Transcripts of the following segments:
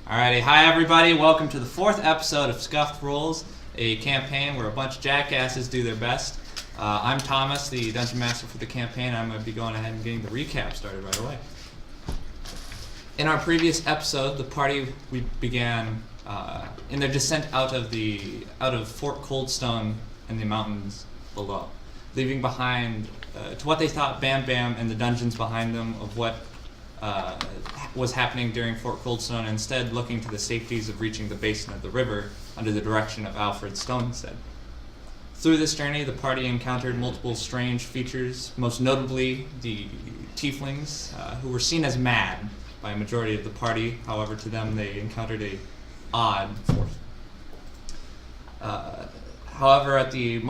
Alrighty, hi everybody, welcome to the 4th episode of Scuffed Rolls, a campaign where a bunch of jackasses do their best. I'm Thomas, the Dungeon Master for the campaign. I'm going to be going ahead and getting the recap started right away. In our previous episode, the party we began in their descent out of Fort Coldstone in the mountains below, leaving behind to what they thought Bam Bam and the dungeons behind them of what was happening during Fort Coldstone, and instead looking to the safeties of reaching the basin of the river under the direction of Alfred Stonestead. Through this journey, the party encountered multiple strange features, most notably the tieflings, who were seen as mad by a majority of the party. However, to them they encountered a odd force. However, at the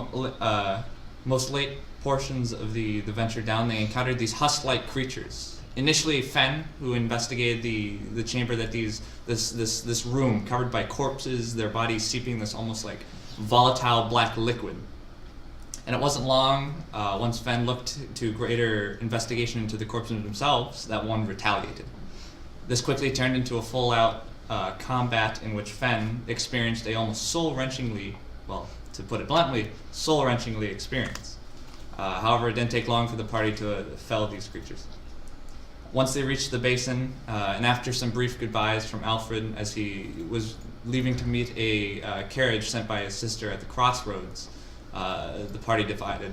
most late portions of the venture down, they encountered these husk-like creatures. Initially, Fen, who investigated the chamber, that this room covered by corpses, their bodies seeping this almost like volatile black liquid. And it wasn't long, once Fen looked to greater investigation into the corpses themselves, that one retaliated. This quickly turned into a full-out combat in which Fen experienced a almost soul-wrenchingly, well, to put it bluntly, soul-wrenchingly experience. However, it didn't take long for the party to fell these creatures. Once they reached the basin, and after some brief goodbyes from Alfred as he was leaving to meet a carriage sent by his sister at the crossroads, the party divided.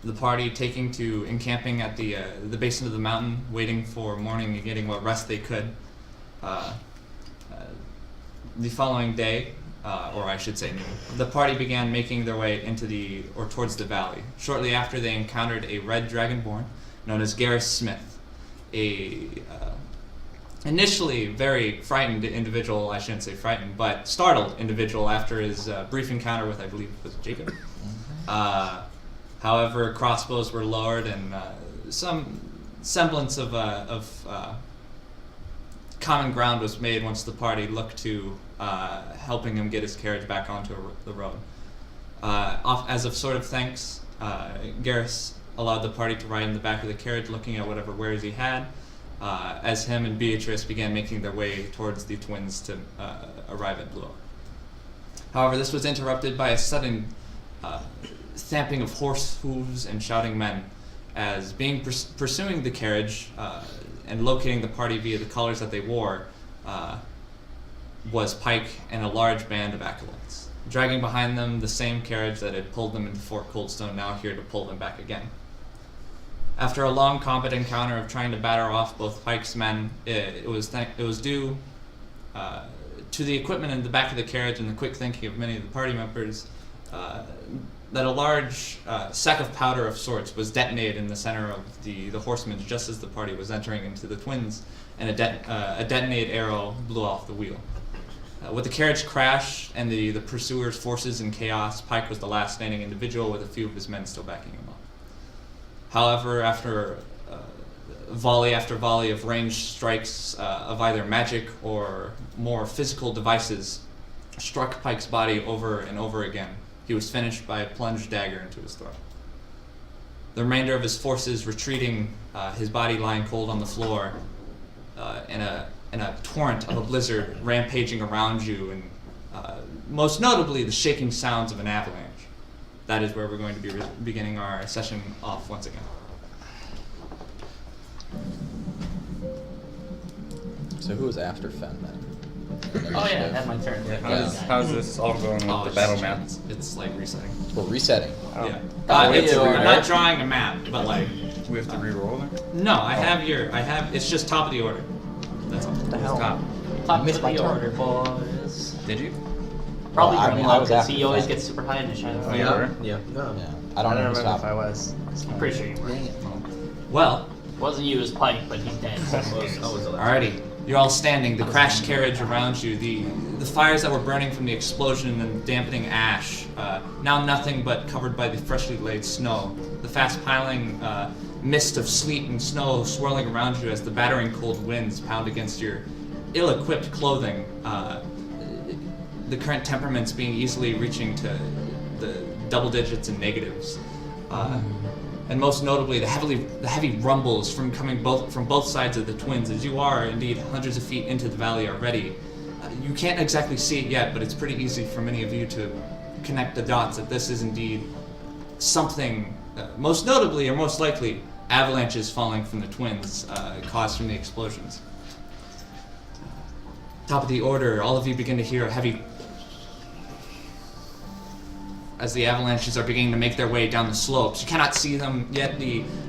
The party taking to encamping at the basin of the mountain, waiting for morning and getting what rest they could. The following day, or I should say noon, the party began making their way towards the valley. Shortly after, they encountered a red dragonborn known as Gareth Smith, a initially very frightened individual. I shouldn't say frightened, but startled individual after his brief encounter with, I believe, was Jacob. However, crossbows were lowered, and some semblance of common ground was made once the party looked to helping him get his carriage back onto the road. As of sort of thanks, Gareth allowed the party to ride in the back of the carriage, looking at whatever wares he had, as him and Beatrice began making their way towards the twins to arrive at Blue Oak. However, this was interrupted by a sudden stamping of horse hooves and shouting men, as pursuing the carriage and locating the party via the colors that they wore was Pike and a large band of acolytes, dragging behind them the same carriage that had pulled them into Fort Coldstone, now here to pull them back again. After a long combat encounter of trying to batter off both Pike's men, it was due to the equipment in the back of the carriage and the quick thinking of many of the party members that a large sack of powder of sorts was detonated in the center of the horsemen just as the party was entering into the twins, and a detonated arrow blew off the wheel. With the carriage crash and the pursuers' forces in chaos, Pike was the last standing individual with a few of his men still backing him up. However, after volley after volley of ranged strikes of either magic or more physical devices struck Pike's body over and over again, he was finished by a plunged dagger into his throat. The remainder of his forces retreating, his body lying cold on the floor, in a torrent of a blizzard rampaging around you, and most notably the shaking sounds of an avalanche. That is where we're going to be beginning our session off once again. So who was after Fen then? Oh yeah, I had my turn. Yeah. How's this all going with the battle map? It's like resetting. We're resetting. Oh. Yeah. I'm not drawing a map, but like... We have to re-roll there? No, it's just top of the order. That's all. What the hell? Top missed of my the turn. order, boys. Did you? Probably Well, I Greenlaw, was because after he always Fen. gets super high initiative. Oh, you were? Yeah. No. Yeah. I don't know who remember if stopped. I was. I'm pretty sure you were. Well, It wasn't you, it was Pike, but he's dead. So alrighty. You're all standing, the crashed carriage around you, the fires that were burning from the explosion and dampening ash, now nothing but covered by the freshly laid snow. The fast piling mist of sleet and snow swirling around you as the battering cold winds pound against your ill-equipped clothing. The current temperaments being easily reaching to the double digits and negatives. and most notably the heavy rumbles from both sides of the twins, as you are indeed hundreds of feet into the valley already. You can't exactly see it yet, but it's pretty easy for many of you to connect the dots that this is indeed something, most notably or most likely, avalanches falling from the twins caused from the explosions. Top of the order, all of you begin to hear a heavy as the avalanches are beginning to make their way down the slopes. You cannot see them yet.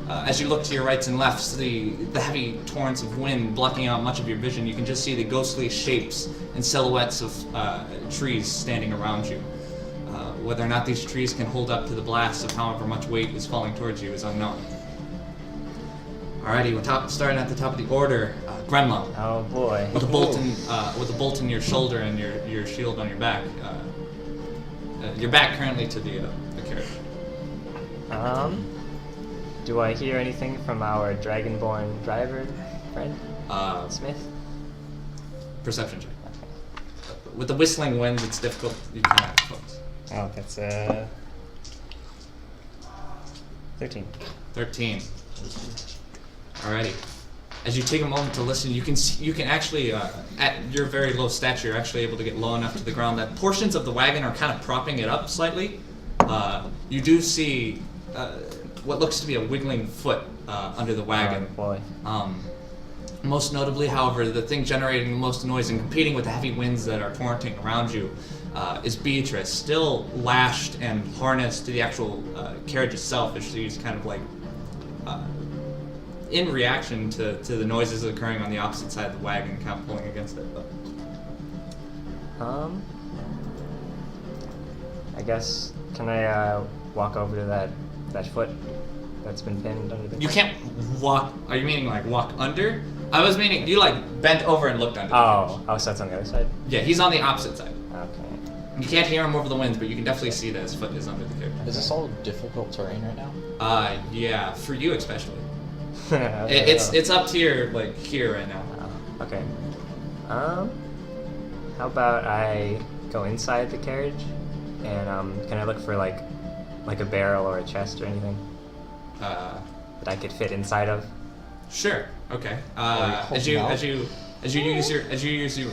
As you look to your rights and lefts, the heavy torrents of wind blocking out much of your vision, you can just see the ghostly shapes and silhouettes of trees standing around you. Whether or not these trees can hold up to the blast of however much weight is falling towards you is unknown. Alrighty, starting at the top of the order, Gremlo. Oh boy. With a bolt in your shoulder and your shield on your back. Your back currently to the carriage. Do I hear anything from our dragonborn driver friend, Smith? Perception check. With the whistling winds, it's difficult. You cannot focus. Oh, that's 13. 13. Alrighty. As you take a moment to listen, you can actually, at your very low stature, you're actually able to get low enough to the ground that portions of the wagon are kind of propping it up slightly. You do see what looks to be a wiggling foot under the wagon. Oh boy. Most notably, however, the thing generating the most noise and competing with the heavy winds that are torrenting around you is Beatrice, still lashed and harnessed to the actual carriage itself, as she's kind of like in reaction to the noises occurring on the opposite side of the wagon, kind of pulling against it. But. I guess, can I walk over to that foot that's been pinned under the... You can't walk. Are you meaning like walk under? I was meaning you like bent over and looked under. Oh, so that's on the other side? Yeah, he's on the opposite side. Okay. You can't hear him over the winds, but you can definitely see that his foot is under the carriage. Is this all difficult terrain right now? Yeah, for you especially. Okay. It's up to your like here right now. Okay. How about I go inside the carriage, and can I look for like a barrel or a chest or anything that I could fit inside of? Sure. Okay. Or As you use your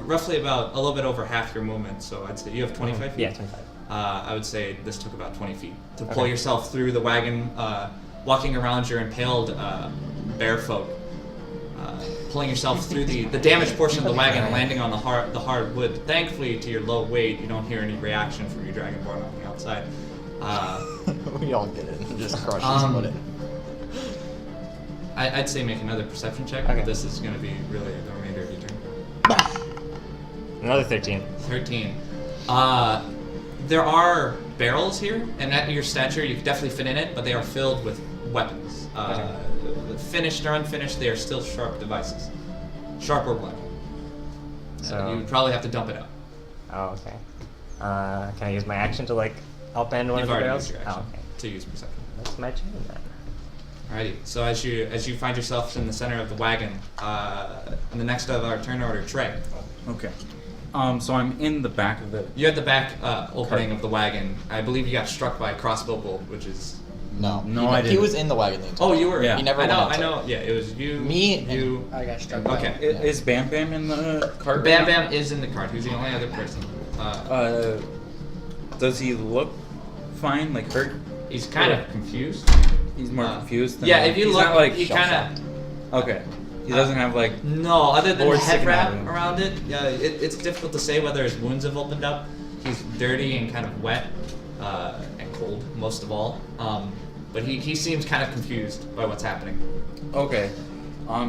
roughly about a little bit over half your movement, so I'd say you have 25 feet. Yeah, 25. I would say this took about 20 feet to pull Okay. yourself through the wagon, walking around your impaled bear folk, pulling yourself through the damaged portion of the wagon, landing on the hard wood. Thankfully, to your low weight, you don't hear any reaction from your dragonborn on the outside. We all get it and just crush somebody. I'd say make another perception check, Okay. but this is going to be really the remainder of your turn. Another 13. 13. There are barrels here, and at your stature, you could definitely fit in it, but they are filled with weapons. Finished or unfinished, they are still sharp devices. Sharp or blunt. So- you would probably have to dump it out. Oh, okay. Can I use my action to like upend one You've of the already barrels? used your action Oh, okay. to use perception. That's my turn then. Alrighty, so as you find yourself in the center of the wagon, in the next of our turn order, Trey. Okay. So I'm in the back of the. You're at the back opening of the wagon. I believe you got struck by a crossbow bolt, which is... No. No, he, I He didn't. was in the wagon the entire Oh, time. you were... Yeah. He never I know, went I outside. know. Yeah, it was you. Me and You... I got struck by Okay. Yeah. Is Bam Bam in the cart? Bam right now? Bam is in the cart. Who's the only other person? Does he look fine? Like hurt? He's kind of confused. He's more confused than. Yeah, if you he's look, not like he kind Okay. He doesn't have like. of... No, other than the Board head sticking wrap out of him. around it, yeah, it's difficult to say whether his wounds have opened up. He's dirty and kind of wet and cold, most of all. But he seems kind of confused by what's happening. Okay.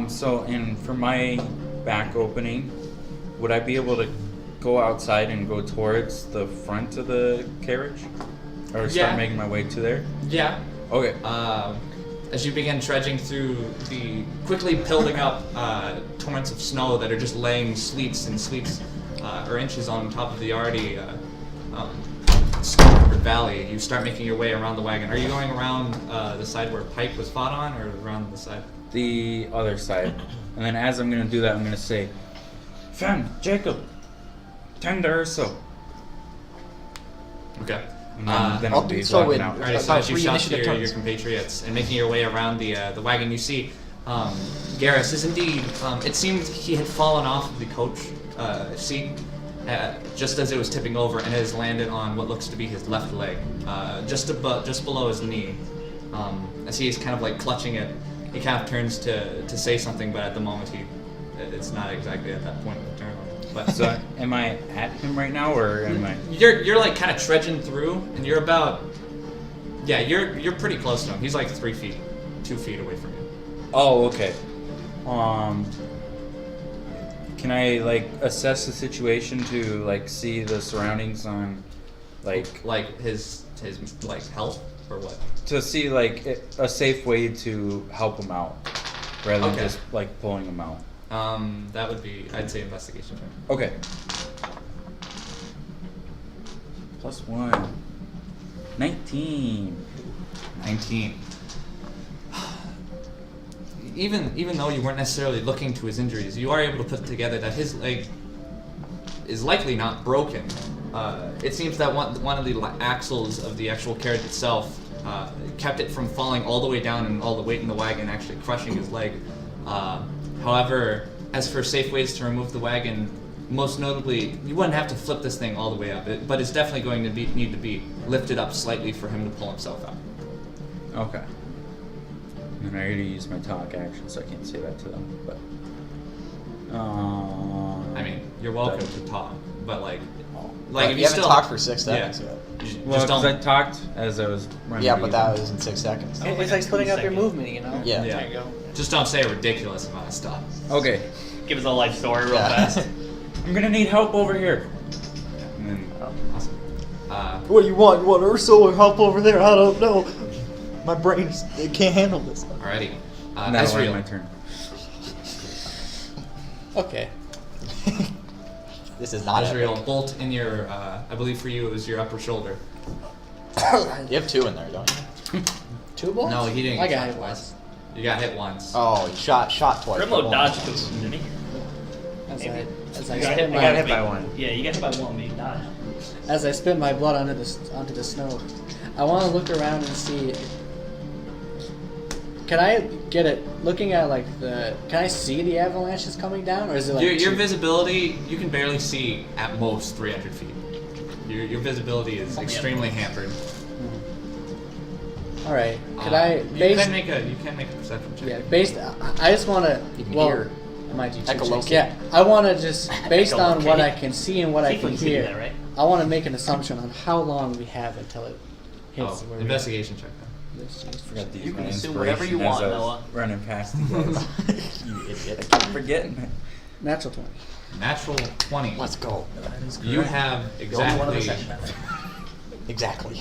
So and for my back opening, would I be able to go outside and go towards the front of the carriage, or start Yeah. making my way to there? Yeah. Okay. As you begin trudging through the quickly building up torrents of snow that are just laying sleets and sleets or inches on top of the already snow-covered valley, you start making your way around the wagon. Are you going around the side where Pike was fought on, or around the side? The other side. And then as I'm gonna do that, I'm gonna say, Fan, Jacob, time to Urso. Okay. And then I'll I'll be so walking in- out. Alright, so About as you three shout to initiative your turns. compatriots and making your way around the wagon, you see Garrus is indeed. It seemed he had fallen off of the coach seat just as it was tipping over and has landed on what looks to be his left leg, just below his knee. As he is kind of like clutching it, he kind of turns to say something, but at the moment it's not exactly at that point of the turn. But So am I at him right now, or am I? you're like kind of trudging through, and you're about you're pretty close to him. He's like 2 feet away from you. Oh, okay. Can I like assess the situation to like see the surroundings on, like his like health or what? to see like a safe way to help him out, rather than Okay. just like pulling him out. That would be, I'd say, investigation check. Okay. +1. 19. 19. Even though you weren't necessarily looking to his injuries, you are able to put together that his leg is likely not broken. It seems that one of the axles of the actual carriage itself kept it from falling all the way down and all the weight in the wagon actually crushing his leg. However, as for safe ways to remove the wagon, most notably, you wouldn't have to flip this thing all the way up, but it's definitely going to need to be lifted up slightly for him to pull himself out. Okay. And I already used my talk action, so I can't say that to them. But I mean, you're welcome to talk, but like But if you haven't still talked for 6 seconds yeah. yet. well, Just because I don't. talked as I was running. Yeah, to but you. that was in 6 seconds. It's like splitting up your movement, you know? Yeah. Yeah. There you go. Just don't say a ridiculous amount of stuff. Okay. Give us a life story real Yeah. fast. I'm gonna need help over here. And then Awesome. What do you want? You want Urso or help over there? I don't know. My brain it can't handle this. Alrighty. that'll end Ezreal. my turn. Okay. This is not Ezreal, epic. bolt in your, I believe for you it was your upper shoulder. You have 2 in there, don't you? 2 bolts? No, he didn't. I get got shot hit twice. once. You got hit once. Oh, you shot twice. Grimlow but dodged one. two, didn't he? As Maybe. I You spit I my, got hit by one. Yeah, you got hit by one, but you dodged. as I spit my blood onto the snow, I want to look around and see. Can I get it? Looking at like can I see the avalanches coming down, or is it like Your too- visibility, you can barely see at most 300 feet. Your visibility is extremely hampered. All right. Could You based? can make a perception check. Yeah, based. I just want to. You can Well, hear. I might do 2 Echolocate. checks. Yeah, I want to just based on what I Echolocate. can see and what I can Tieflings can do hear. that, right? I want to make an assumption on how long we have until it hits. Oh, where investigation check then. Forgot to use You my can assume whatever you inspiration want, as I was Noah. running past you guys. You idiot. I keep forgetting it. Natural 20. Natural 20. Let's go. You have The only one of us exactly. that Exactly.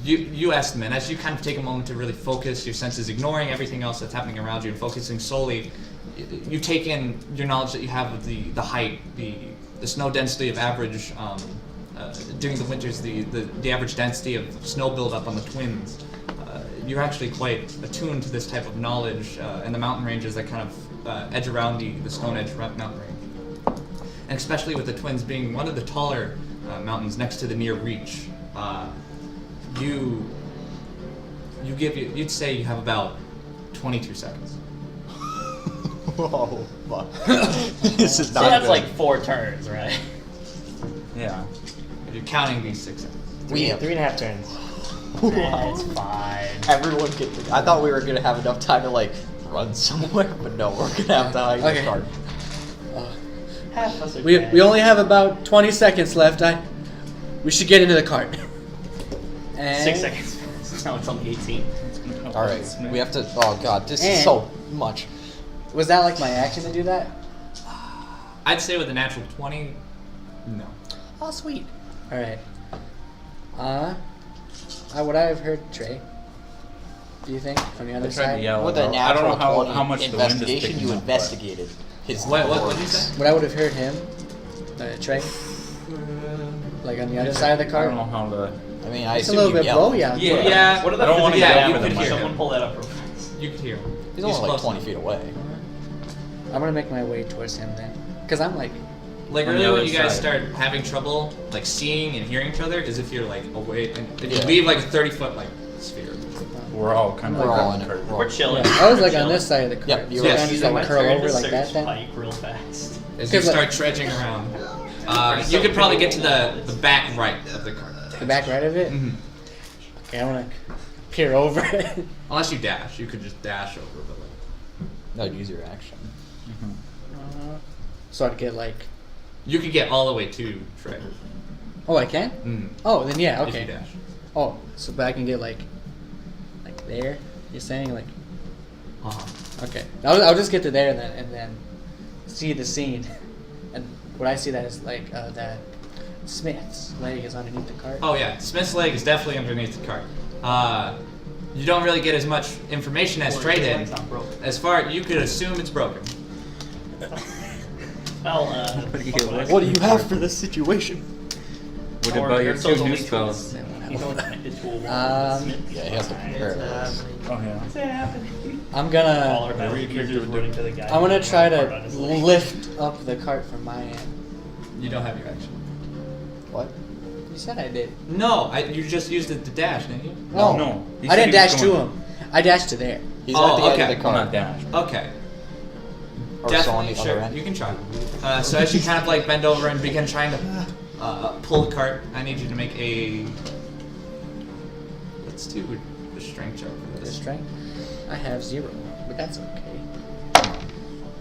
You estimate as you kind of take a moment to really focus your senses, ignoring everything else that's happening around you and focusing solely. You take in your knowledge that you have of the height, the snow density of average during the winters, the average density of snow buildup on the twins. You're actually quite attuned to this type of knowledge and the mountain ranges that kind of edge around the Stone Edge mountain range, and especially with the twins being one of the taller mountains next to the near reach. You'd say you have about 22 seconds. Whoa, fuck. This is So not that's good. like 4 turns, right? Yeah. If you're counting these 6 seconds. We have 3.5 turns. It's fine. everyone get. I thought we were gonna have enough time to like run somewhere, but no, we're gonna have to hide in Okay. the cart. Half us are We dead. only have about 20 seconds left. We should get into the cart. And 6 seconds. Now it's only 18. All right, we have to. Oh god, this is And- so much. Was that like my action to do that? I'd say with a natural 20, no. Oh, sweet. All right. Would I have heard Trey? Do you think from the I other tried to side? yell. With a I don't know natural 20 how much the wind is investigation, picking you up, but- investigated his. What did you say? Would I would have heard him, Trey, like on the other side of the I cart? don't know how to. I mean, I It's a assume little you bit yelled. blowy out there. Yeah, What are the I don't wanna physics get of you that? could hear. Someone pull that up real fast. You could hear him. He's only like close 20 enough. feet away. I'm gonna make my way towards him then, cause I'm like Like On the really, when other you guys side. start having trouble like seeing and hearing each other, is if you're like away and if Yeah. you leave like a 30-foot like sphere. We're all kind of We're like all on in the it. curve. We're We're chilling. Yeah, I was like We're on this chilling. side of the Yep, cart. you So were- I Yes. just So like my curl turn over to like that search then. Pike real fast. As you 'Cause, like- start trudging around, you could probably get to the back right of the cart. The back right of it? Mhm. Okay, I wanna peer over it. Unless you dash, you could just dash over. But like, No, use your action. So I'd get like, you could get all the way to Trey. oh, I can? Mm. Oh, then yeah, If okay. you dash. Oh, so but I can get like there. You're saying like, okay. I'll just get to there and then see the scene, and what I see that is like that Smith's leg is underneath the cart. Oh yeah, Smith's leg is definitely underneath the cart. You don't really get as much information as Trey did. It's not broken. As far you could assume it's broken. Well, What do you have for this situation? What about your two new spells? He's only connected to a wall. Um, Yeah, he has to prepare this. Oh yeah. What's happening? I'm All gonna our battle characters running to the guy. I'm gonna try Part to on his leg. lift up the cart from my end. You don't have your action. What? You said I did. No, you just used it to dash, didn't you? No, No, he I said didn't he was dash to going- him. I dashed to there. He's Oh, at the okay. end of the I'm cart. not dash. Okay. Or so on Definitely, the sure. other end. You can try. So as you kind of like bend over and begin trying to pull the cart, I need you to make a. Let's do a strength check for The this. strength. I have 0, but that's okay.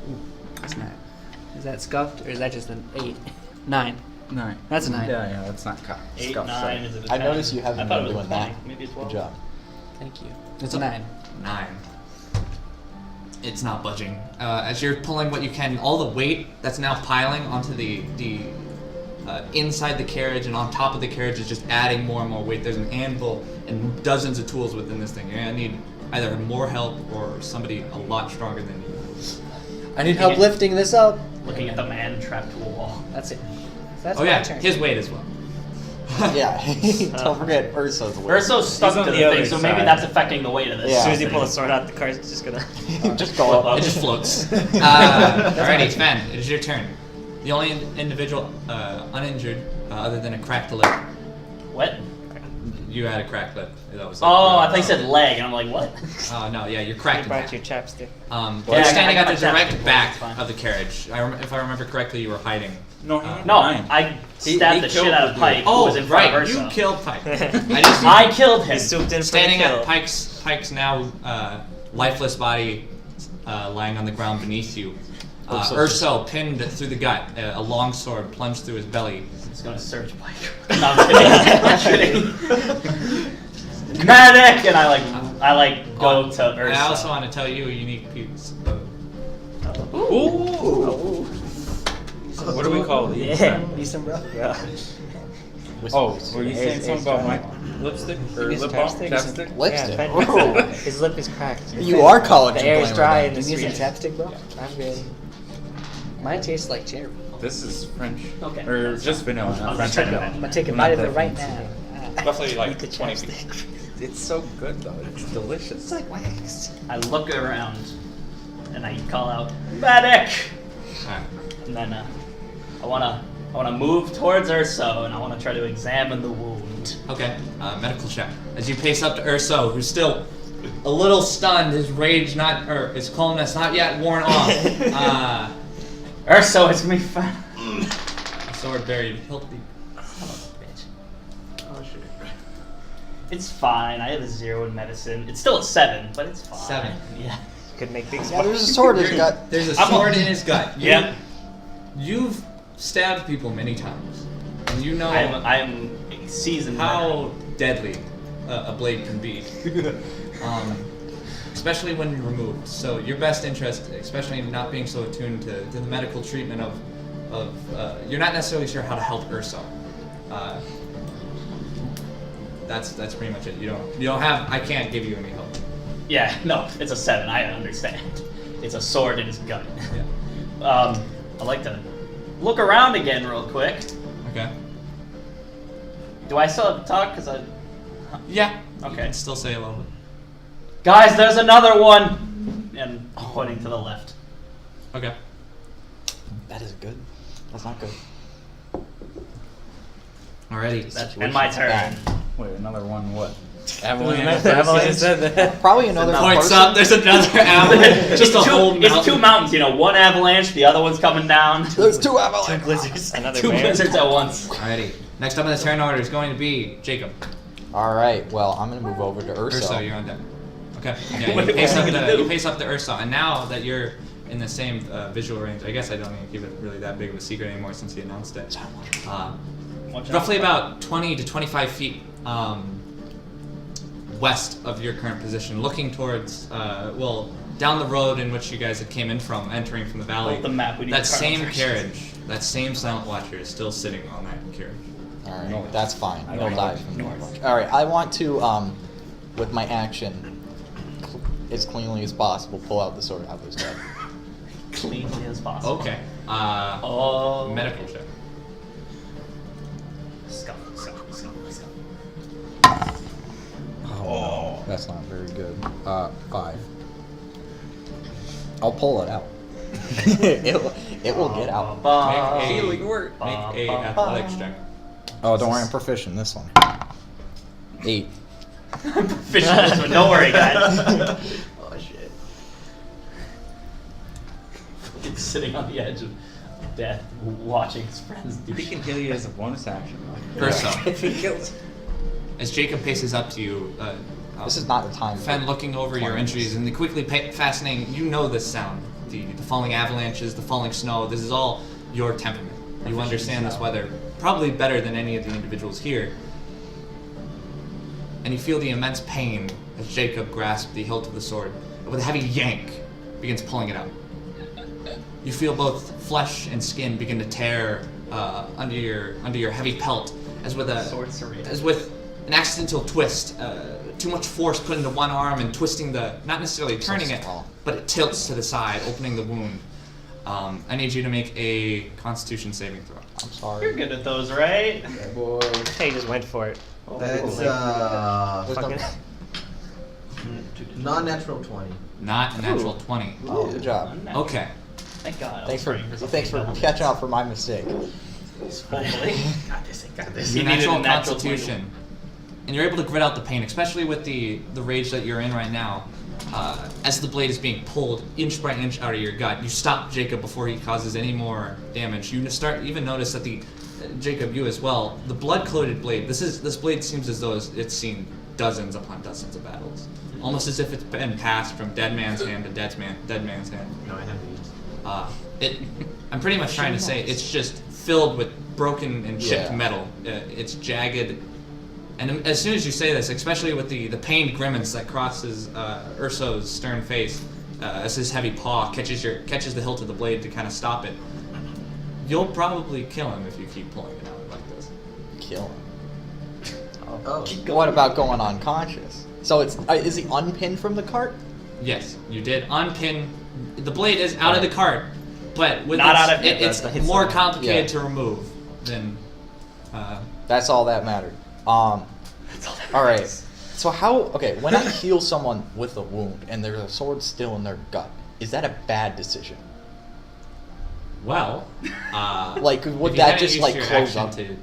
Ooh, that's 9. Is that scuffed or is that just an 8? 9. 9. That's a 9. Yeah, that's not cut. 8, Scuffed, 9, sorry. is it a I 10? noticed you haven't I thought been it was doing a 20. that. Maybe it's 12. Good job. Thank you. It's a 9. 9. It's not budging. As you're pulling what you can, all the weight that's now piling onto the inside the carriage and on top of the carriage is just adding more and more weight. There's an anvil and dozens of tools within this thing. You're gonna need either more help or somebody a lot stronger than you. I need help lifting this up. Looking at the man trapped to a wall. That's it. That's Oh my yeah, turn. his weight as well. Yeah, don't forget Ursa's weight. Urso's stuck He's to on the the thing, other so maybe side. that's affecting the weight of this. Yeah. As soon as you pull the sword out, the car's just gonna. Just go up. It just floats. Alrighty, Sven, it is your turn. The only individual uninjured, other than a cracked lip. What? You had a cracked lip. That was Oh, I thought you said leg, and I'm like, what? Oh no, yeah, you're cracked. in Bite half. your chapstick. Yeah, You're I standing got at the my direct chapstick, back it's fine. of the carriage. If I remember correctly, you were hiding. No, he didn't No, mind. I He stabbed the killed shit out the of dude. Pike, who Oh, was in front right, of you Urso. killed Pike. I just I killed him. He swooped in standing for the kill. at Pike's now lifeless body lying on the ground beneath you. Urso pinned through the gut, a long sword plunged through his belly. He's gonna search Pike. No, I'm kidding. I'm kidding. Medic! And I go to Urso. I also want to tell you a unique piece. Ooh. What do we call these? Yeah, decent, bro. Yeah. Oh, were you saying Ace something about my lipstick or His lip balm? chapstick? Chapstick? Lipstick. Yeah, Ooh. his lip is cracked. You are college. The air is dry in the You need some street. chapstick, bro? I'm good. Mine tastes like cherry. This is French. Okay. Or just vanilla, I'm not just French trying to vanilla. I'm gonna take a Not bite of it that right fancy. now. Roughly like Eat the 20 chapstick. It's so good though. It's delicious. It's like wax. I look around and I call out, Medic! Alright. And then I wanna move towards Urso and I wanna try to examine the wound. Okay, medical check. As you pace up to Urso, who's still a little stunned, his rage not, or his calmness not yet worn off. Urso, it's me, friend. Sword buried hilt deep. Son of a bitch. Oh shit. It's fine. I have a 0 in medicine. It's still a 7, but it's fine. 7. Yeah. Could make big Yeah, there's a sword in his gut. There's a sword in his gut. Yeah. You've stabbed people many times, and you know I'm seasoned. how deadly a blade can be, especially when removed. So your best interest, especially in not being so attuned to the medical treatment of you're not necessarily sure how to help Urso. That's pretty much it. You don't have. I can't give you any help. Yeah. No, it's a 7. I understand. It's a sword in his gut. Yeah. I'd like to look around again real quick. Okay. Do I still have to talk? Cause I. Yeah. You Okay. can still say a little bit. Guys, there's another one. And I'm pointing to the left. Okay. That is good. That's not good. Alrighty. And my turn. Wait, another one. What? Avalanche. Avalanche said that. Probably another Points person. up. There's another avalanche. Just a whole mountain. It's two mountains, you know. One avalanche, the other one's coming down. There's two avalanche blizzards. Another Two bear. blizzards at once. Alrighty. Next up in the turn order is going to be Jacob. All right. Well, I'm gonna move over to Urso. Urso, you're on deck. Okay. Yeah, What you pace, are up you gonna to, do? you pace up to Urso, and now that you're in the same visual range, I guess I don't even keep it really that big of a secret anymore since he announced it. Watch out. Roughly about 20 to 25 feet west of your current position, looking towards, down the road in which you guys had came in from, entering from the valley. Hold the map, we need That to turn same first. carriage, that same Silent Watcher is still sitting on that carriage. All right. North. That's fine. I No know. dive from North. North. All right. I want to, with my action, as cleanly as possible, pull out the sword out of his head. Cleanly as possible. Okay. Oh. Medical check. Scuff. Oh, that's not very good. 5. I'll pull it out. it will get out. Make a athletics check. Oh, don't worry, I'm proficient in this one. 8. I'm proficient in this one. Don't worry, guys. Oh shit. He's sitting on the edge of death, watching his friends do He can heal you as a bonus action. Urso. If he kills. As Jacob paces up to you, This is not the time. Fen looking over your injuries and the quickly fascinating, you know this sound. The falling avalanches, the falling snow, this is all your temperament. You understand this weather probably better than any of the individuals here. And you feel the immense pain as Jacob grasps the hilt of the sword and with a heavy yank begins pulling it out. You feel both flesh and skin begin to tear under your heavy pelt as with an accidental twist. Too much force put into one arm and twisting not necessarily turning it, but it tilts to the side, opening the wound. I need you to make a Constitution saving throw. I'm sorry. You're good at those, right? Yeah, boy. He just went for it. That's There's no- Fucking. non-natural 20. Not a natural 20. Oh, good job. Okay. Thank God. Thanks for catching up for my mistake. Hopefully. Got this. Your He needed natural a natural Constitution. And you're able to grit out the pain, especially with the rage that you're in right now. As the blade is being pulled inch by inch out of your gut, you stop Jacob before he causes any more damage. You even notice that Jacob, you as well, the blood-coated blade. This blade seems as though it's seen dozens upon dozens of battles, almost as if it's been passed from dead man's hand to dead man's hand. No, I have these. I'm pretty much trying to say it's just filled with broken and chipped Yeah. metal. It's jagged. And as soon as you say this, especially with the pained grimace that crosses Urso's stern face as his heavy paw catches the hilt of the blade to kind of stop it, you'll probably kill him if you keep pulling it out like this. Kill him. Oh. What about going unconscious? So is he unpinned from the cart? Yes, you did unpin. The blade is out of the cart, but with Not out of it's it's more complicated Yeah. to remove than. That's all that mattered. All right. So when I heal someone with a wound and there's a sword still in their gut, is that a bad decision? Well, Like, if would you that hadn't just used like your close action up?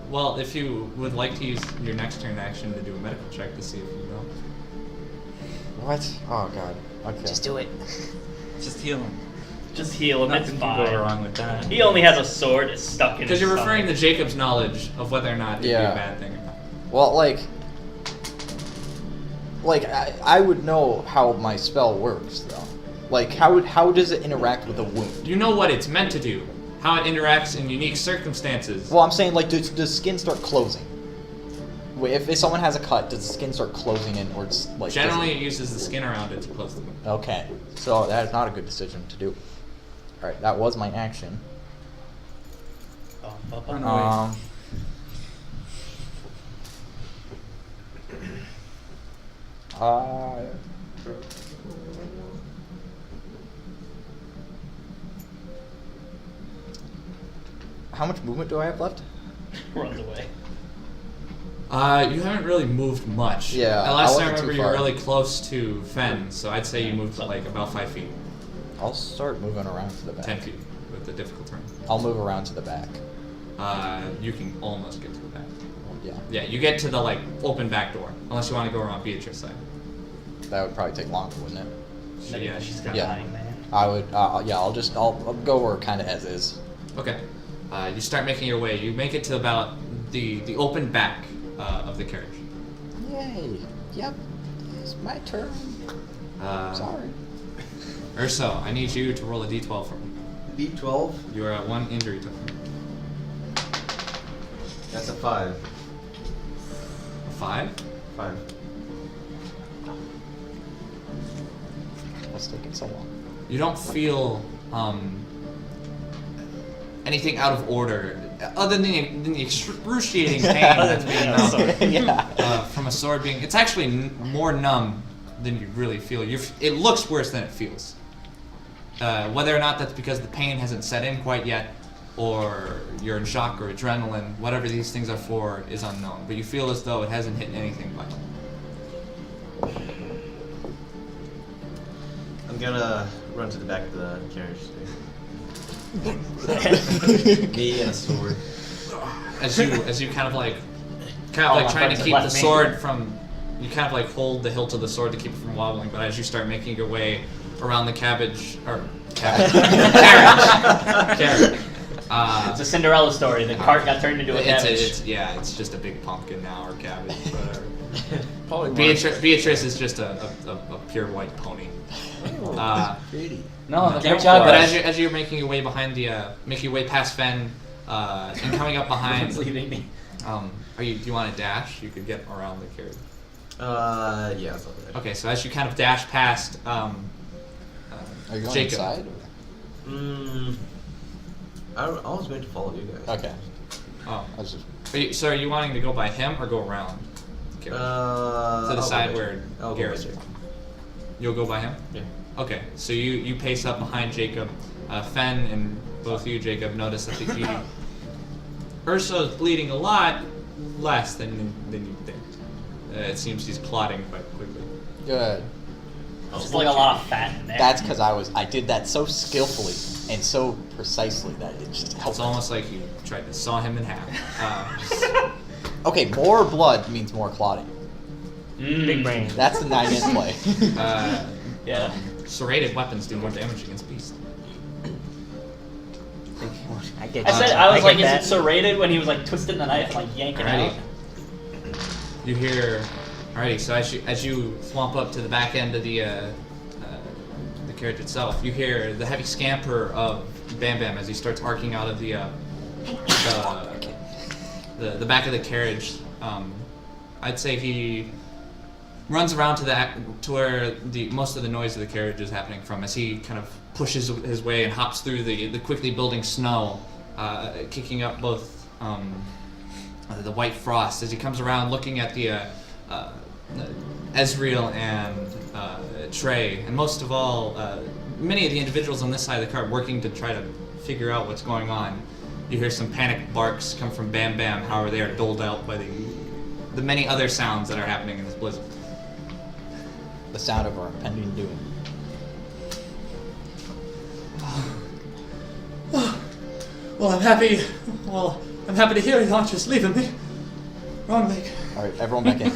Well, if you would like to use your next turn action to do a medical check to see if you know. What? Oh god. Okay. Just do it. Just heal him. Just heal him. It's Nothing can go fine. wrong with that. He only has a sword. It's stuck in his Because you're referring to stomach. Jacob's knowledge of whether or not it'd be Yeah. a bad thing or not. Well, I would know how my spell works though. Like how does it interact with a wound? You know what it's meant to do, how it interacts in unique circumstances. Well, I'm saying like does skin start closing? Wait, if someone has a cut, does the skin start closing in, or it's like Generally, it uses the skin around it to close the wound. Okay, so that is not a good decision to do. All right, that was my action. Run away. How much movement do I have left? Runs away. You haven't really moved much. Yeah, The last I time I wasn't remember too you were far. really close to Fen, so I'd say you moved like about 5 feet, I'll start moving around to the back. 10 feet. with the difficult terrain. I'll move around to the back. You can almost get to the back. Yeah. Yeah, you get to the like open back door, unless you want to go around Beatrice's side. That would probably take longer, wouldn't it? Yeah, she's gonna Yeah. hide, man. I would. Yeah. I'll go where kind of as is. Okay. You start making your way. You make it to about the open back of the carriage. Yay. Yep. It's my turn. Sorry. Urso, I need you to roll a d12 for me. D12. You are at 1 injury token. That's a 5. 5? 5. What's taking so long? You don't feel anything out of order, other than the excruciating pain that's being from a sword being. It's actually more numb than you really feel. It looks worse than it feels. Whether or not that's because the pain hasn't set in quite yet, or you're in shock or adrenaline, whatever these things are for is unknown. But you feel as though it hasn't hit anything vital. I'm gonna run to the back of the carriage. Me and a sword. As you kind of like my trying to friends keep have the left me. sword from, you kind of like hold the hilt of the sword to keep it from wobbling. But as you start making your way around the carriage. It's a Cinderella story. The cart got turned into a cabbage. It's just a big pumpkin now, or cabbage, whatever. Probably Beatrice is just a pure white pony. Pretty. No, Great job, But guys. as you're making your way behind making your way past Fen, and coming up behind, It's leaving me. do you want to dash? You could get around the carriage. Yeah, something like that. Okay, so as you kind of dash past, Are you going Jacob. inside? I was going to follow you guys. Okay. Oh, I was just. so are you wanting to go by him or go around? The carriage? To the side where Garrett's. You'll go by him? Yeah. Okay, so you pace up behind Jacob. Fen and both you, Jacob, notice that Urso's bleeding a lot less than you think. It seems he's clotting quite quickly. Good. There's like a lot of fat in there. That's because I did that so skillfully and so precisely that it just helped. It's almost like you tried to saw him in half. Okay, more blood means more clotting. Big brain. That's the 9-inch play. Yeah. Serrated weapons do more damage against beasts. I get. I was like, is that. it serrated when he was like twisting the knife, like yanking Alrighty. out? You hear, alrighty. So as you thwomp up to the back end of the carriage itself, you hear the heavy scamper of Bam Bam as he starts arcing out of the back of the carriage. I'd say he runs around to where most of the noise of the carriage is happening from, as he kind of pushes his way and hops through the quickly building snow, kicking up both the white frost as he comes around looking at the Ezreal and Trey, and most of all, many of the individuals on this side of the cart working to try to figure out what's going on. You hear some panicked barks come from Bam Bam, however they are doled out by the many other sounds that are happening in this blizzard. The sound of our impending doom. Well, I'm happy to hear you aren't just leaving me. Wrong leg. All right, everyone back in.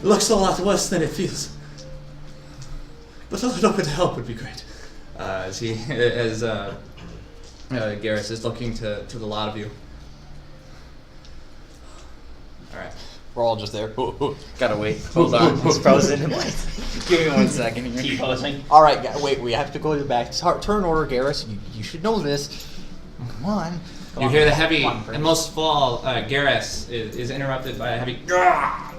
It looks a lot worse than it feels. But a little bit of help would be great. As Garrus is looking to the lot of you. All right. We're all just there. Gotta wait. Hold on. It's frozen in place. Give me 1 second here. Keep posing. All right, wait. We have to go to the back. Turn order, Garrus. You should know this. Come on. You hear the heavy, and most of all, Garrus is interrupted by a heavy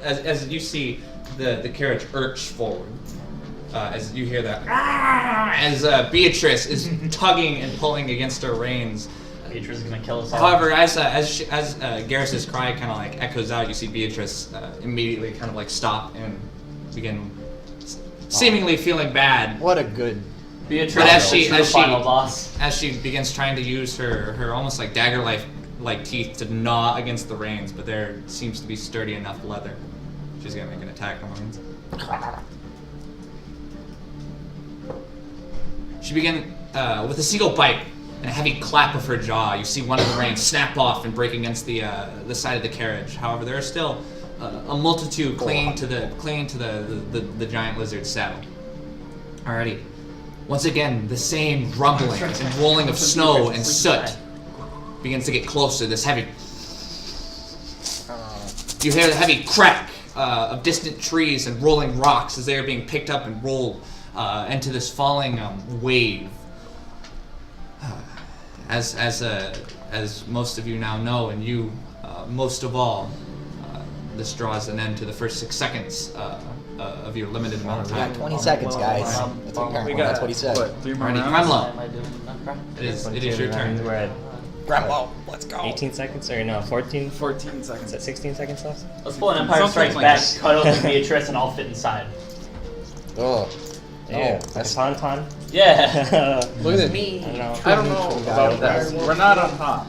as you see the carriage lurch forward. As you hear that, as Beatrice is tugging and pulling against her reins. Beatrice is gonna kill us all. However, as Garrus's cry kind of like echoes out, you see Beatrice immediately kind of like stop and begin seemingly feeling bad. What a good. Beatrice But as is the final boss. as she begins trying to use her almost like dagger like teeth to gnaw against the reins, but there seems to be sturdy enough leather. She's gonna make an attack on the reins. She begins with a single bite and a heavy clap of her jaw. You see one of the reins snap off and break against the side of the carriage. However, there are still a multitude clinging to the giant lizard's saddle. Alrighty. Once again, the same rumbling and rolling of snow and soot begins to get closer. This heavy. You hear the heavy crack of distant trees and rolling rocks as they are being picked up and rolled into this falling wave. As most of you now know, and you most of all, this draws an end to the first 6 seconds of your limited amount of We time. got 20 seconds, guys. That's what he said. What, 3 more Alrighty, rounds? Kremlo. It is your turn. We're at Grandpa, let's go. 18 seconds, or no, 14? 14 Is seconds. that 16 seconds left? Let's pull an Empire Something Strikes like Back, that. cut open Beatrice, and all fit inside. Oh, Yeah, no, that's that's a tauntaun. Yeah. Look at I don't know. I don't know about that. We're not on top.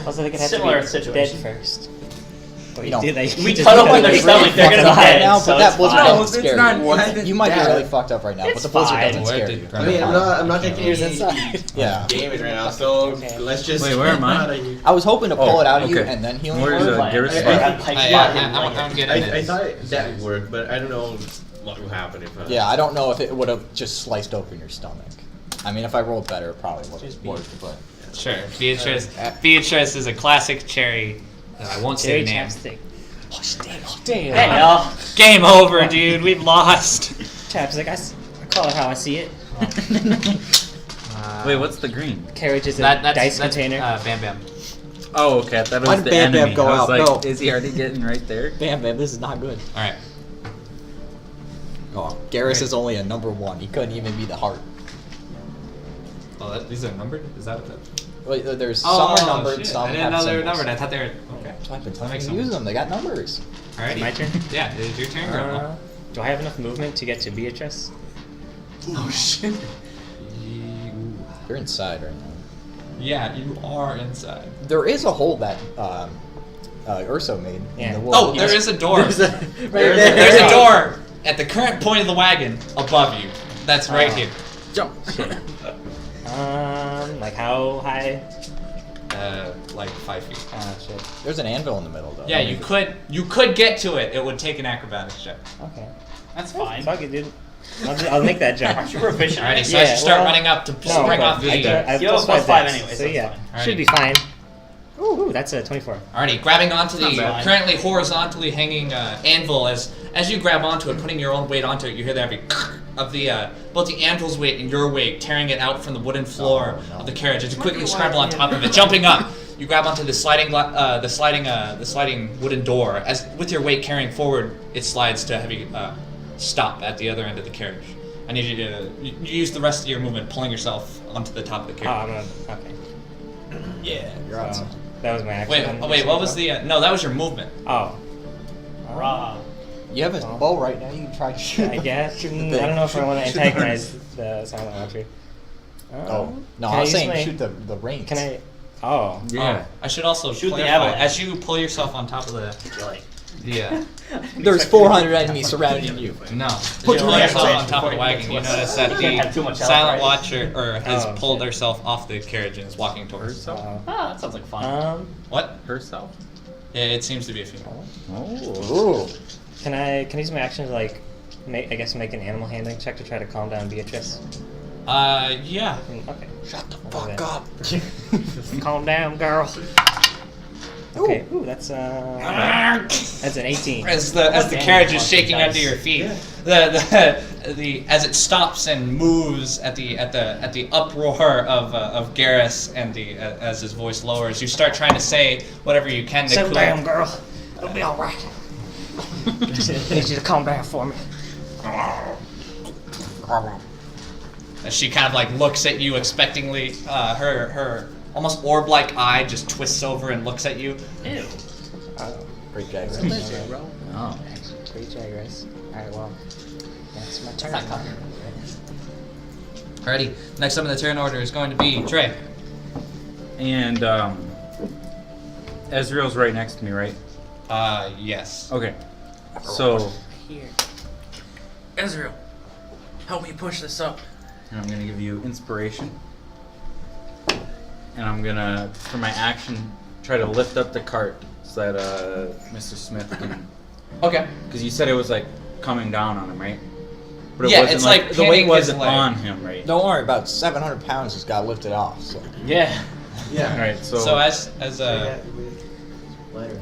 Also, they could have Similar to be situation. dead first. Well, You know, We cut open their stomach, they're gonna be Right dead. now, so but that it's blizzard fine. No, doesn't it's scare not you. one You might be dead. really fucked up right now, but It's the blizzard fine. doesn't Where scare did you. I mean, I'm not taking Here's any inside. Yeah. damage right now, so Okay. let's just. Wait, where am I? not a- I was hoping to pull it out of you okay. and then heal Where's you. Garrus? I'm getting I it. thought that would work, but I don't know what would happen if. Yeah, I don't know if it would have just sliced open your stomach. I mean, if I rolled better, it probably would have worked, but... Sure. Beatrice is a classic cherry. I won't say Cherry the name. chapstick. Damn. Hey, y'all. Game over, dude. We've lost. Chapstick, I call it how I see it. Wait, what's the green? Carriage is a That's dice container. Bam Bam. Oh, okay. I thought it Why was did the Bam Bam enemy. go I was out? like, No. is he already getting right there? Bam, bam, this is not good. All right. Oh, Garrus is only a number 1. He couldn't even be the heart. Oh, these are numbered. Is that what that? Wait, there's some are numbered, shit. some I didn't have know they were symbols. numbered. I thought they were. Okay. I've been That telling makes you to use sense. them. They got numbers. Alrighty. My turn? Yeah, it is your turn, Grandma. Do I have enough movement to get to Beatrice? Oh shit. You're inside right now. Yeah, you are inside. There is a hole that Urso made in Yeah. the wood. Oh, there is a door. There's a, right There's there. a door at the current point of the wagon above you. That's right here. Jump. Like how high? Like 5 feet. Ah, shit. There's an anvil in the middle, though. Yeah, you could get to it. It would take an acrobatics check. Okay. That's fine. Fuck it, dude. I'll make that jump. Aren't you proficient? Alrighty, so as Yeah, you start well, running up to No, spring but off the. I have You have plus +5 dex, anyway, so so it's yeah, fine. should be fine. Ooh, that's a 24. Alrighty, grabbing onto the Not bad. currently horizontally hanging anvil. As you grab onto it, putting your own weight onto it, you hear the heavy of the both the anvil's weight and your weight tearing it out from the wooden floor of the carriage. As you quickly scramble on top of it, jumping up, you grab onto the sliding wooden door. As with your weight carrying forward, it slides to a heavy stop at the other end of the carriage. I need you to you use the rest of your movement, pulling yourself onto the top of the Oh, carriage. I'm gonna. Okay. Yeah, you're So, outside. that was my action. Wait, what was the? No, that was your movement. Oh. Raw. You have a bow right now. You can try to shoot. I guess. shoot the I thing. don't know if I want to Shoot the antagonize the silent watcher. Oh no, Can I was use saying my- shoot the reins. Can I? Oh. Yeah. Oh, I should also Shoot the clarify, avalanche. as you pull yourself on top of the There's 400 enemies surrounding you. no, Put you your pull hands yourself up. on top of the wagon. You notice that You can't have too the much health, silent right? watcher has Oh, pulled shit. herself off the carriage and is walking towards. Herself? Ah, that sounds like fun. What? Herself? It seems to be a female. Oh. Ooh. Can I use my action to like, make an animal handling check to try to calm down Beatrice? Yeah. Okay. Shut the I'll do fuck that. up. Calm down, girl. Okay. Ooh, that's an 18. As the carriage is shaking under your feet, the as it stops and moves at the uproar of Garrus and as his voice lowers, you start trying to say whatever you can to Settle cool down, girl. It'll be all right. Need you to calm down for me. As she kind of like looks at you expectingly, her almost orb-like eye just twists over and looks at you. Ew. Great Jack. Oh. Great Jaguars. Alright, well, that's my turn. That's not covered. Alrighty, next up in the turn order is going to be Trey. And Ezreal's right next to me, right? Yes. Okay. So Here. Ezreal, help me push this up. And I'm gonna give you inspiration. And I'm gonna, for my action, try to lift up the cart so that Mr. Smith can. Okay. Because you said it was like coming down on him, right? But it Yeah, wasn't it's like the weight pinning his wasn't leg. on him, right? Don't worry, about 700 pounds just got lifted off. So Yeah. Yeah. All right, so. So as a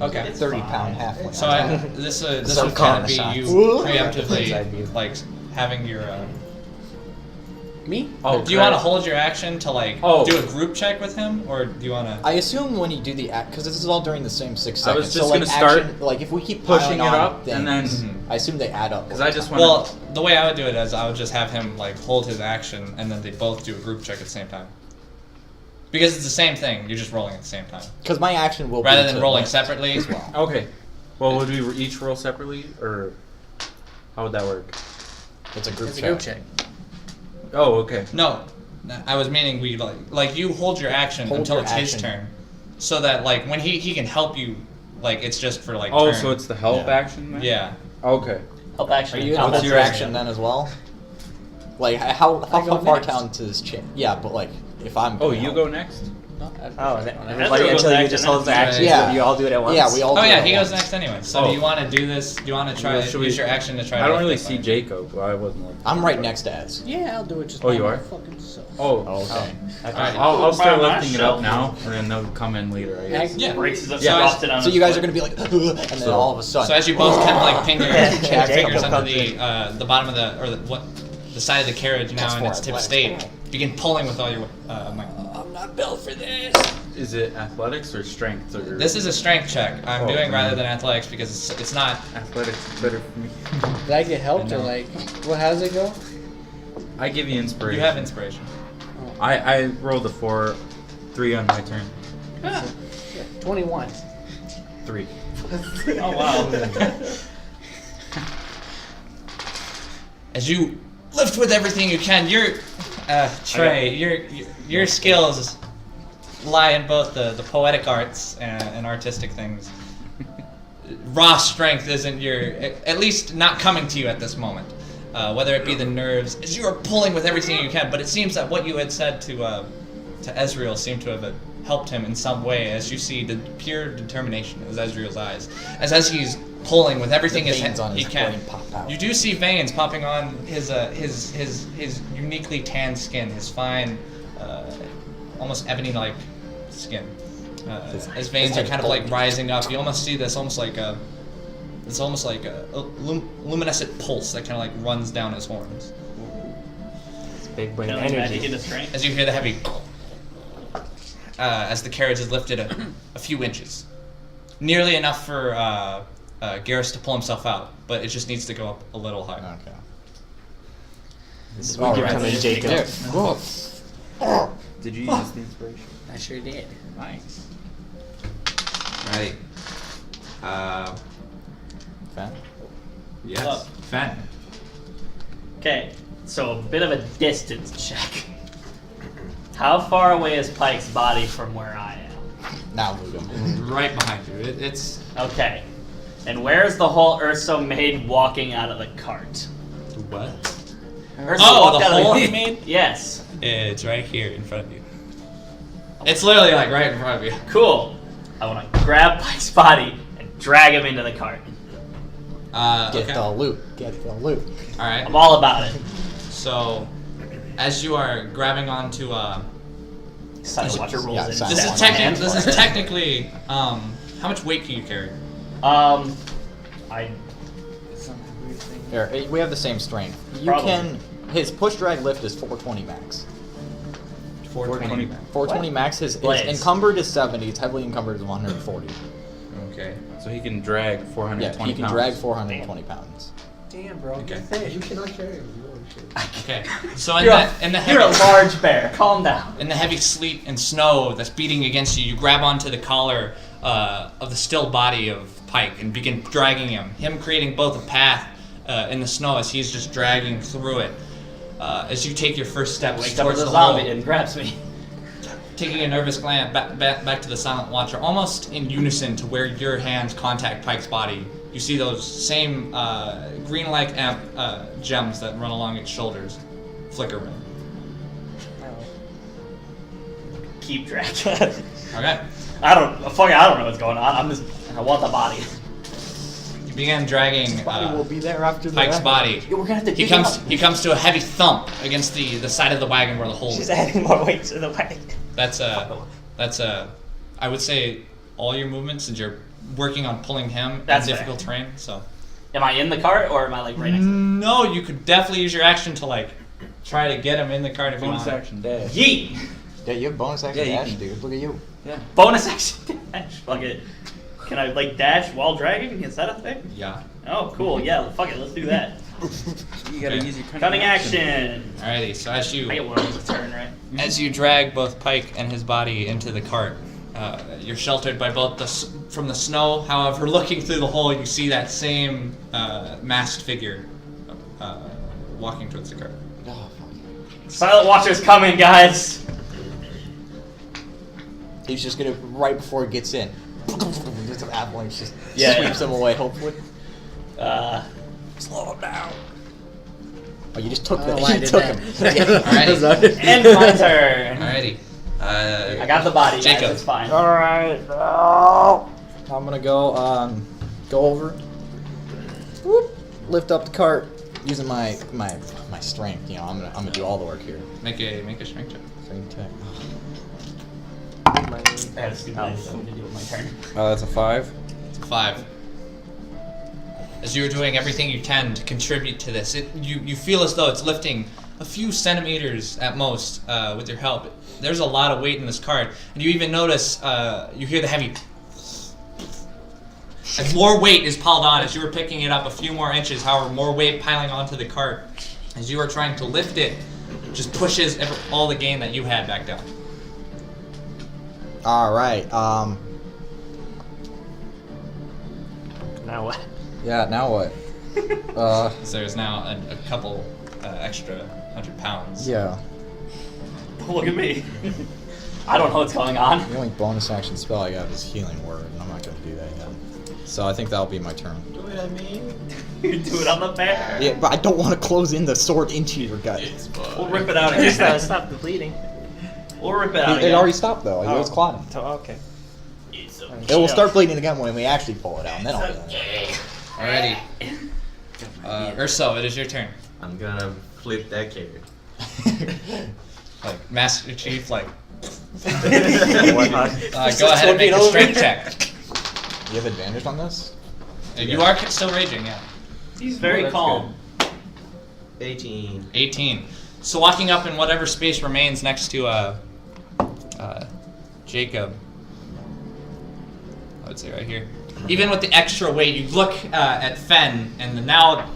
okay. 30-pound halfway. So this Some would kind of be corner you shots. preemptively like having your. Me? Oh, Do you want to hold your action to like Oh. do a group check with him, or do you want to? I assume when you do the act, because this is all during the same 6 I seconds. was just so, like, gonna start action, like if we keep pushing piling it on up, and then- things, I assume they add up. Because over I just time. want Well, the way I would do it is I would just have him like hold his action, and then they both do a group check at the same time. Because it's the same thing, you're just rolling at the same time, because my action will rather be than to rolling lift separately. as well. Okay. Well, would we each roll separately, or how would that work? It's a group It's a check. group check. Oh, okay. No, I was meaning we like you hold your action Hold until your it's his action. turn, so that like when he can help you, like it's just for like. Oh, turn. so it's the help Yeah. action then? Yeah. Okay. Help action. Are you gonna Help hold your action. action then as well? Like how I go far next. down to this chain? Yeah, but like if I'm. Oh, gonna you help. go next? No, Oh, I- everybody goes until you back just to hold the next. action. Yeah. You all do it at once. Yeah, we all. Oh do yeah, it he at goes once. next anyway. So do you want to do this? Do you want to try Well, should we- use your action to try? I to don't lift really it, see like- Jacob. Well, I wasn't looking. I'm right next to Ez. Yeah, I'll do it just Oh, by you my are? fucking self. Oh. Okay. Alright. I'll start Well, lifting it up now, and then they'll come in later, I guess. Yeah. Breaks it up, Yeah. drops it on So his you guys foot. are gonna be like, and then all of a sudden. So as you both kind of like pin your Yeah, fingers Jacob under comes the bottom of the side of the carriage now That's in its for tip athletics. state, begin pulling with all your might. I'm not built for this. Is it athletics or strength? Or This is a strength check I'm Oh, doing rather man. than athletics because it's not. athletics is better for me. Did I get helped I or know. like, what? How does it go? I give you inspiration. You have inspiration. I rolled a 3 on my turn. Yeah, 21. 3. Oh wow. As you lift with everything you can, Trey, your skills lie in both the poetic arts and artistic things. Raw strength isn't at least not coming to you at this moment. Whether it be the nerves, as you are pulling with everything you can, but it seems that what you had said to Ezreal seemed to have helped him in some way, as you see the pure determination in Ezreal's eyes, as he's pulling with everything The veins on he his can. brain pop out. You do see veins popping on his uniquely tanned skin, his fine, almost ebony-like skin. His veins are kind of like rising up. You almost see this, almost like a luminescent pulse that kind of like runs down his horns. It's big brain Feeling magic energy. into strength. As you hear the heavy, as the carriage is lifted a few inches, nearly enough for Garrus to pull himself out, but it just needs to go up a little higher. Okay. This is All where you right. come in, Jacob. There. Whoa. Did you use the inspiration? I sure did. Nice. Right. Fan? Yes. Up. Fen. Okay, so a bit of a distance check. How far away is Pike's body from where I am? Now move him. Right behind you. It's Okay. And where's the whole Urso maid walking out of the cart? what? Urso Oh, walked the out of hole he made? Yes. It's right here in front of you. It's literally like right in front of you. Cool. I want to grab Pike's body and drag him into the cart. Get Okay. the loot. Get the loot. All right. I'm all about it. So, as you are grabbing onto, Silent Watcher rolls Yeah, in. silent this is Watcher. Hand this for is it. technically, how much weight can you carry? I Here, we have the same strength. You Probably. can. His push drag lift is 420 max. 420. 420 max. His Blaze. encumbered is 70. It's heavily encumbered is 140. Okay. So he can drag 420 Yeah, he can pounds. drag 420 pounds. Damn, bro. Okay. You cannot carry him. You don't shit. Okay. So in You're the you're a heavy, large bear. Calm down. in the heavy sleet and snow that's beating against you, you grab onto the collar of the still body of Pike and begin dragging him creating both a path in the snow as he's just dragging through it. As you take your first steps Wakes up towards as a the hole, zombie and grabs me. taking a nervous glance back to the Silent Watcher, almost in unison to where your hands contact Pike's body. You see those same green-like gems that run along its shoulders flicker. Keep dragging. Okay. I don't know what's going on. I want the body. You begin dragging Body will be there after the Pike's body. We're gonna have to He comes to a heavy thump against the side of the wagon where the hole She's is. adding more weight to the wagon. That's I would say all your movements since you're working on pulling him That's in fair. difficult terrain. So Am I in the cart or am I like right next to him? no, you could definitely use your action to like try to get him in the cart if you Bonus want. action dash. Yeet! Yeah, you have bonus action Yeah, you dash, can- dude. Look at you. Yeah. Bonus action dash. Fuck it. Can I like dash while dragging? Is that a thing? Yeah. Oh, cool. Yeah, fuck it. Let's do that. You gotta Okay. use your Cunning action. Alrighty. So as you I get one of those a turn, right? As you drag both Pike and his body into the cart, you're sheltered by both from the snow. However, looking through the hole, you see that same masked figure walking towards the cart. Oh, fuck. Silent Watcher's coming, guys. He's just gonna, right before he gets in, just an avalanche just Yeah. sweeps him away, hopefully. Slow him down. Oh, you just took I the, don't know why I you did took that. him. Alrighty. End my turn. Alrighty. I got the body, guys. Jacob. It's fine. Alright. Oh. I'm gonna go over. Whoop. Lift up the cart using my strength. You know, I'm gonna do all the work here. Make a strength check. Strength check. I had a stupid idea something to do with my turn. That's a 5. It's a 5. As you're doing everything you can to contribute to this, you feel as though it's lifting a few centimeters at most with your help. There's a lot of weight in this cart, and you even notice you hear the heavy. As more weight is piled on, as you were picking it up a few more inches, however, more weight piling onto the cart, as you are trying to lift it, just pushes all the gain that you had back down. Alright. Now what? Yeah. Now what? So there's now a couple extra 100 pounds. Yeah. Look at me. I don't know what's going on. The only bonus action spell I got is Healing Word, and I'm not gonna do that yet. So I think that'll be my turn. Do what I mean? You do it on the bear. Yeah, but I don't want to close in the sword into your gut. It's We'll fine. rip it out Just again. stop the bleeding. We'll rip it out It again. already stopped though. It was Oh. clotting. Okay. It's It will start bleeding again when we actually pull it out, and then I'll do that. okay. Alrighty. Urso, it is your turn. I'm gonna flip that carrot. Like Master Chief, like Warthog. go ahead and make a strength check. You have advantage on this? You are still raging, yeah. He's very that's calm. 18. 18. So walking up in whatever space remains next to Jacob, I would say right here. Even with the extra weight, you look at Fen and the now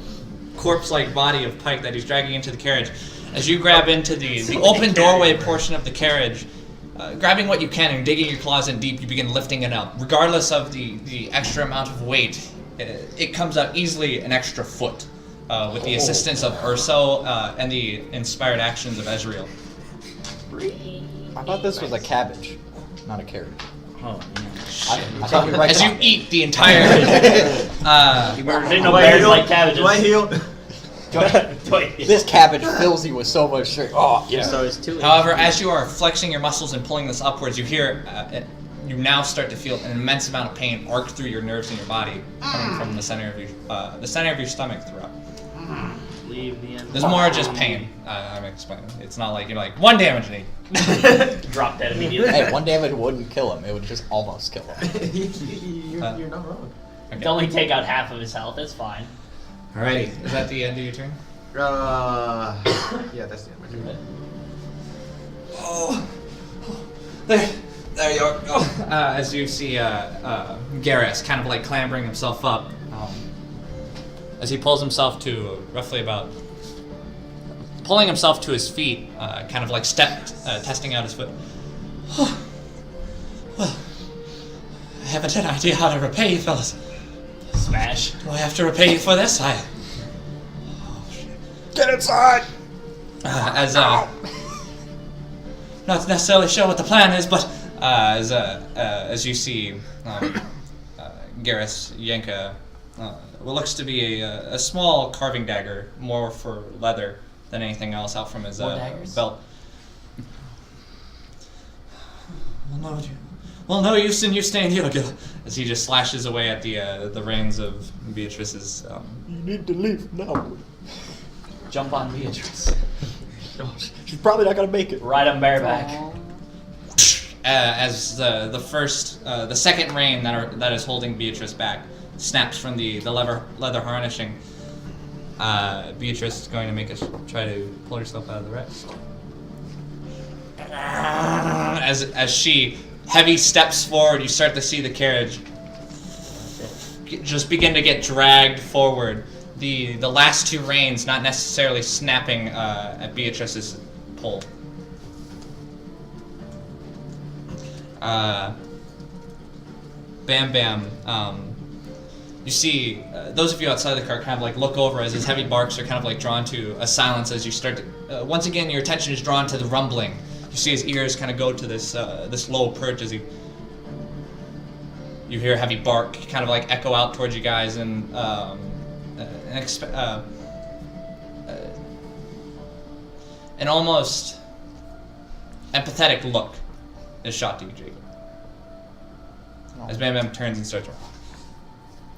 corpse-like body of Pike that he's dragging into the carriage. As you grab into the open doorway portion of the carriage, grabbing what you can and digging your claws in deep, you begin lifting it up. Regardless of the extra amount of weight, it comes out easily an extra foot with the assistance of Urso and the inspired actions of Ezreal. I thought this was a cabbage, not a carrot. Oh, man. I thought we were right As you on. eat the entire... Ain't no bears like cabbages. Do I heal? This cabbage fills you with so much strength. Oh, yeah. So it's 2. However, as you are flexing your muscles and pulling this upwards, you hear, you now start to feel an immense amount of pain arc through your nerves in your body, coming from the center of your stomach throughout. Leave the end. There's more just pain. I'm explaining. It's not like you're like 1 damage need. Drop dead immediately. Hey, 1 damage wouldn't kill him. It would just almost kill him. You're not wrong. It's only take out half of his health. It's fine. Alrighty, is that the end of your turn? Yeah, that's the end of my turn. Oh, there you are. Oh. As you see Garrus kind of like clambering himself up, as he pulls himself to roughly about, pulling himself to his feet, kind of like testing out his foot. Well, I haven't an idea how to repay you, fellas. Smash. Do I have to repay you for this? Get inside! Not necessarily sure what the plan is, but as you see, Garrus Yenka, what looks to be a small carving dagger, more for leather than anything else, out from his More daggers? belt. Well, no use in you staying here, Gil. As he just slashes away at the reins of Beatrice's. You need to leave now. Jump on Beatrice. She's probably not gonna make it. Ride him bareback. As the second rein that is holding Beatrice back snaps from the leather harnessing. Beatrice is going to try to pull herself out of the rest. As she heavy steps forward, you start to see the carriage just begin to get dragged forward. The last two reins not necessarily snapping at Beatrice's pull. Bam Bam. You see those of you outside the car kind of like look over as his heavy barks are kind of like drawn to a silence as you start to. Once again, your attention is drawn to the rumbling. You see his ears kind of go to this low perch as you hear a heavy bark kind of like echo out towards you guys and an almost empathetic look is shot to you, Jacob. As Bam Bam turns and starts running.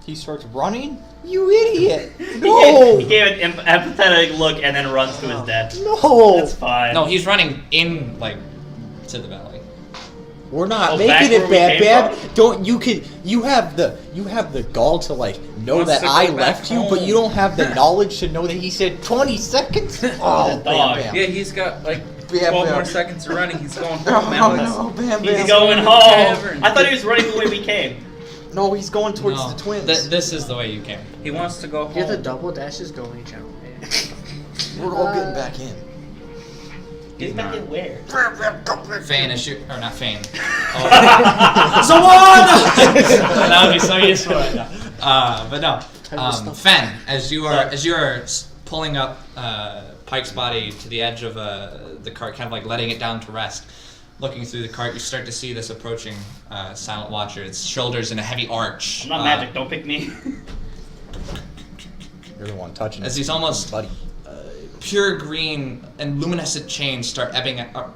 He starts running? You idiot! No! He gave an empathetic look and then runs to his death. No! That's fine. No, he's running in, to the valley. We're not back making it, where we Bam came Bam. Don't you have the gall to know Wants that to go I back left you, home. but you don't have the knowledge to know that he said 20 seconds? Oh, The Bam dog. Bam. Yeah, he's got like Bam 12 Bam. more seconds of running. He's going Oh, home, Alex. no, Bam He's Bam. going to the home. tavern. I thought he was running the way we came. No, he's going towards No, the twins. this is the way you came. He wants to go home. Get the double dashes going, gentlemen. We're all getting back in. He's back in where? Fane is or not Fane. Oh. Someone! That would be so useful right now. But no. Fen, as you are pulling up Pike's body to the edge of the cart, kind of like letting it down to rest, looking through the cart, you start to see this approaching Silent Watcher. Its shoulders in a heavy arch. I'm not magic. Don't pick me. You're the one touching As it. these almost buddy. pure green and luminescent chains start ebbing out.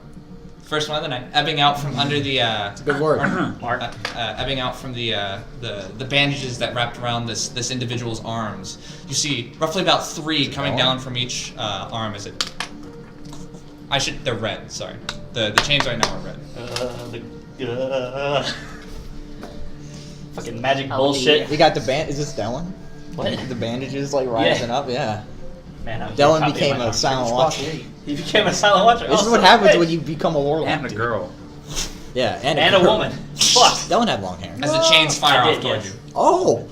First one of the night, ebbing out from under the. Good word. Mark. Ebbing out from the bandages that wrapped around this individual's arms. You see roughly about 3 coming down from each arm. Is it? They're red. Sorry, the chains right now are red. Fucking magic bullshit. We got the band. Is this Dylan? What? The bandages like rising up. Yeah. Man, I was Dylan copying became my a arm. Silent Watcher. He became a silent watcher. This is Oh, what so happens quick. when you become a warlock. And a dude. girl. Yeah, And a girl. woman. Fuck. Dylan had long hair. As the chains fire I off did, towards yes. you. Oh.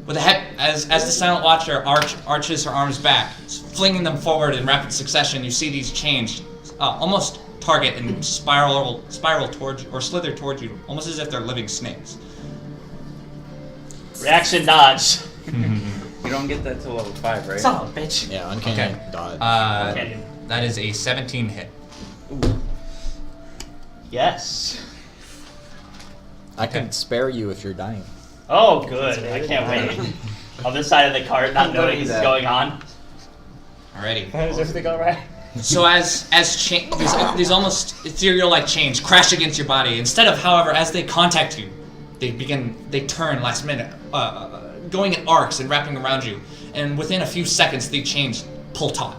With the as the Silent Watcher arches her arms back, flinging them forward in rapid succession, you see these chains almost target and spiral towards you, or slither towards you, almost as if they're living snakes. Reaction dodge. You don't get that till level 5, right? Son of a bitch. Yeah, uncanny Okay. dodge. Okay. That is a 17 hit. Yes. I can spare you if you're dying. Oh, good. I can't wait. On this side of the cart, not knowing this is going on. Alrighty. Is everything alright? So as these almost ethereal-like chains crash against your body, instead of, however, as they contact you, they turn last minute, going in arcs and wrapping around you, and within a few seconds the chains pull taut,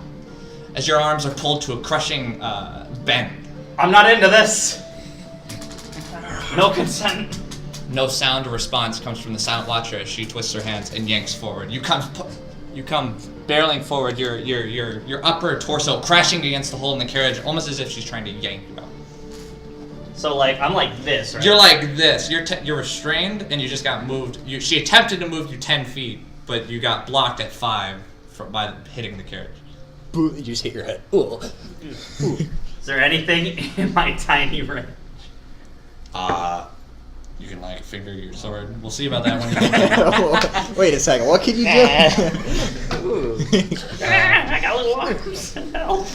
as your arms are pulled to a crushing bend. I'm not into this. No consent. No sound or response comes from the Silent Watcher as she twists her hands and yanks forward. You come barreling forward, your upper torso crashing against the hole in the carriage, almost as if she's trying to yank you out. So, like, I'm like this, right? You're like this. You're restrained, and you just got moved. She attempted to move you 10 feet, but you got blocked at 5 by hitting the carriage. Boo, you just hit your head. Ooh. Is there anything in my tiny range? You can like finger your sword. We'll see about that when you Wait a second. What can you do? I got little arms. Help.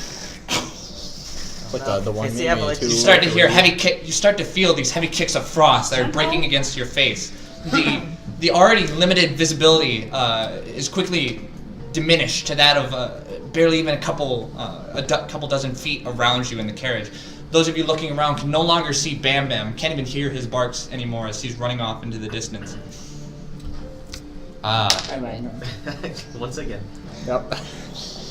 But the one It's the me avalanche. too. You start to hear heavy kick. You start to feel these heavy kicks of frost that are breaking against your face. The already limited visibility is quickly diminished to that of barely even a couple dozen feet around you in the carriage. Those of you looking around can no longer see Bam Bam, can't even hear his barks anymore as he's running off into the distance. Once again. Yep.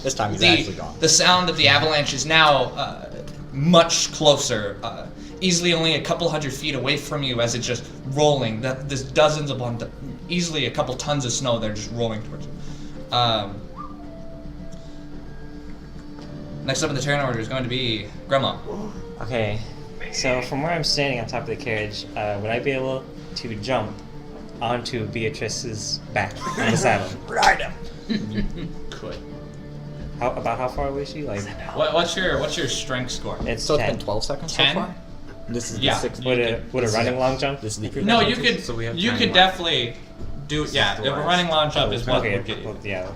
This time he's actually gone. The sound of the avalanche is now much closer, easily only a couple hundred feet away from you as it's just rolling. There's dozens upon easily a couple tons of snow that are just rolling towards you. Next up in the turn order is going to be Gremlin. Okay, so from where I'm standing on top of the carriage, would I be able to jump onto Beatrice's back on the saddle? Ride him. Could. About how far away is she? Like, What's your strength score? it's So it's 10. been 12 seconds 10? so far? This is Yeah. the 6th. Would a running long jump? This is the No, you could. So we have you time could left. definitely do. Yeah, the running long jump is what Okay, would get you. well, yeah,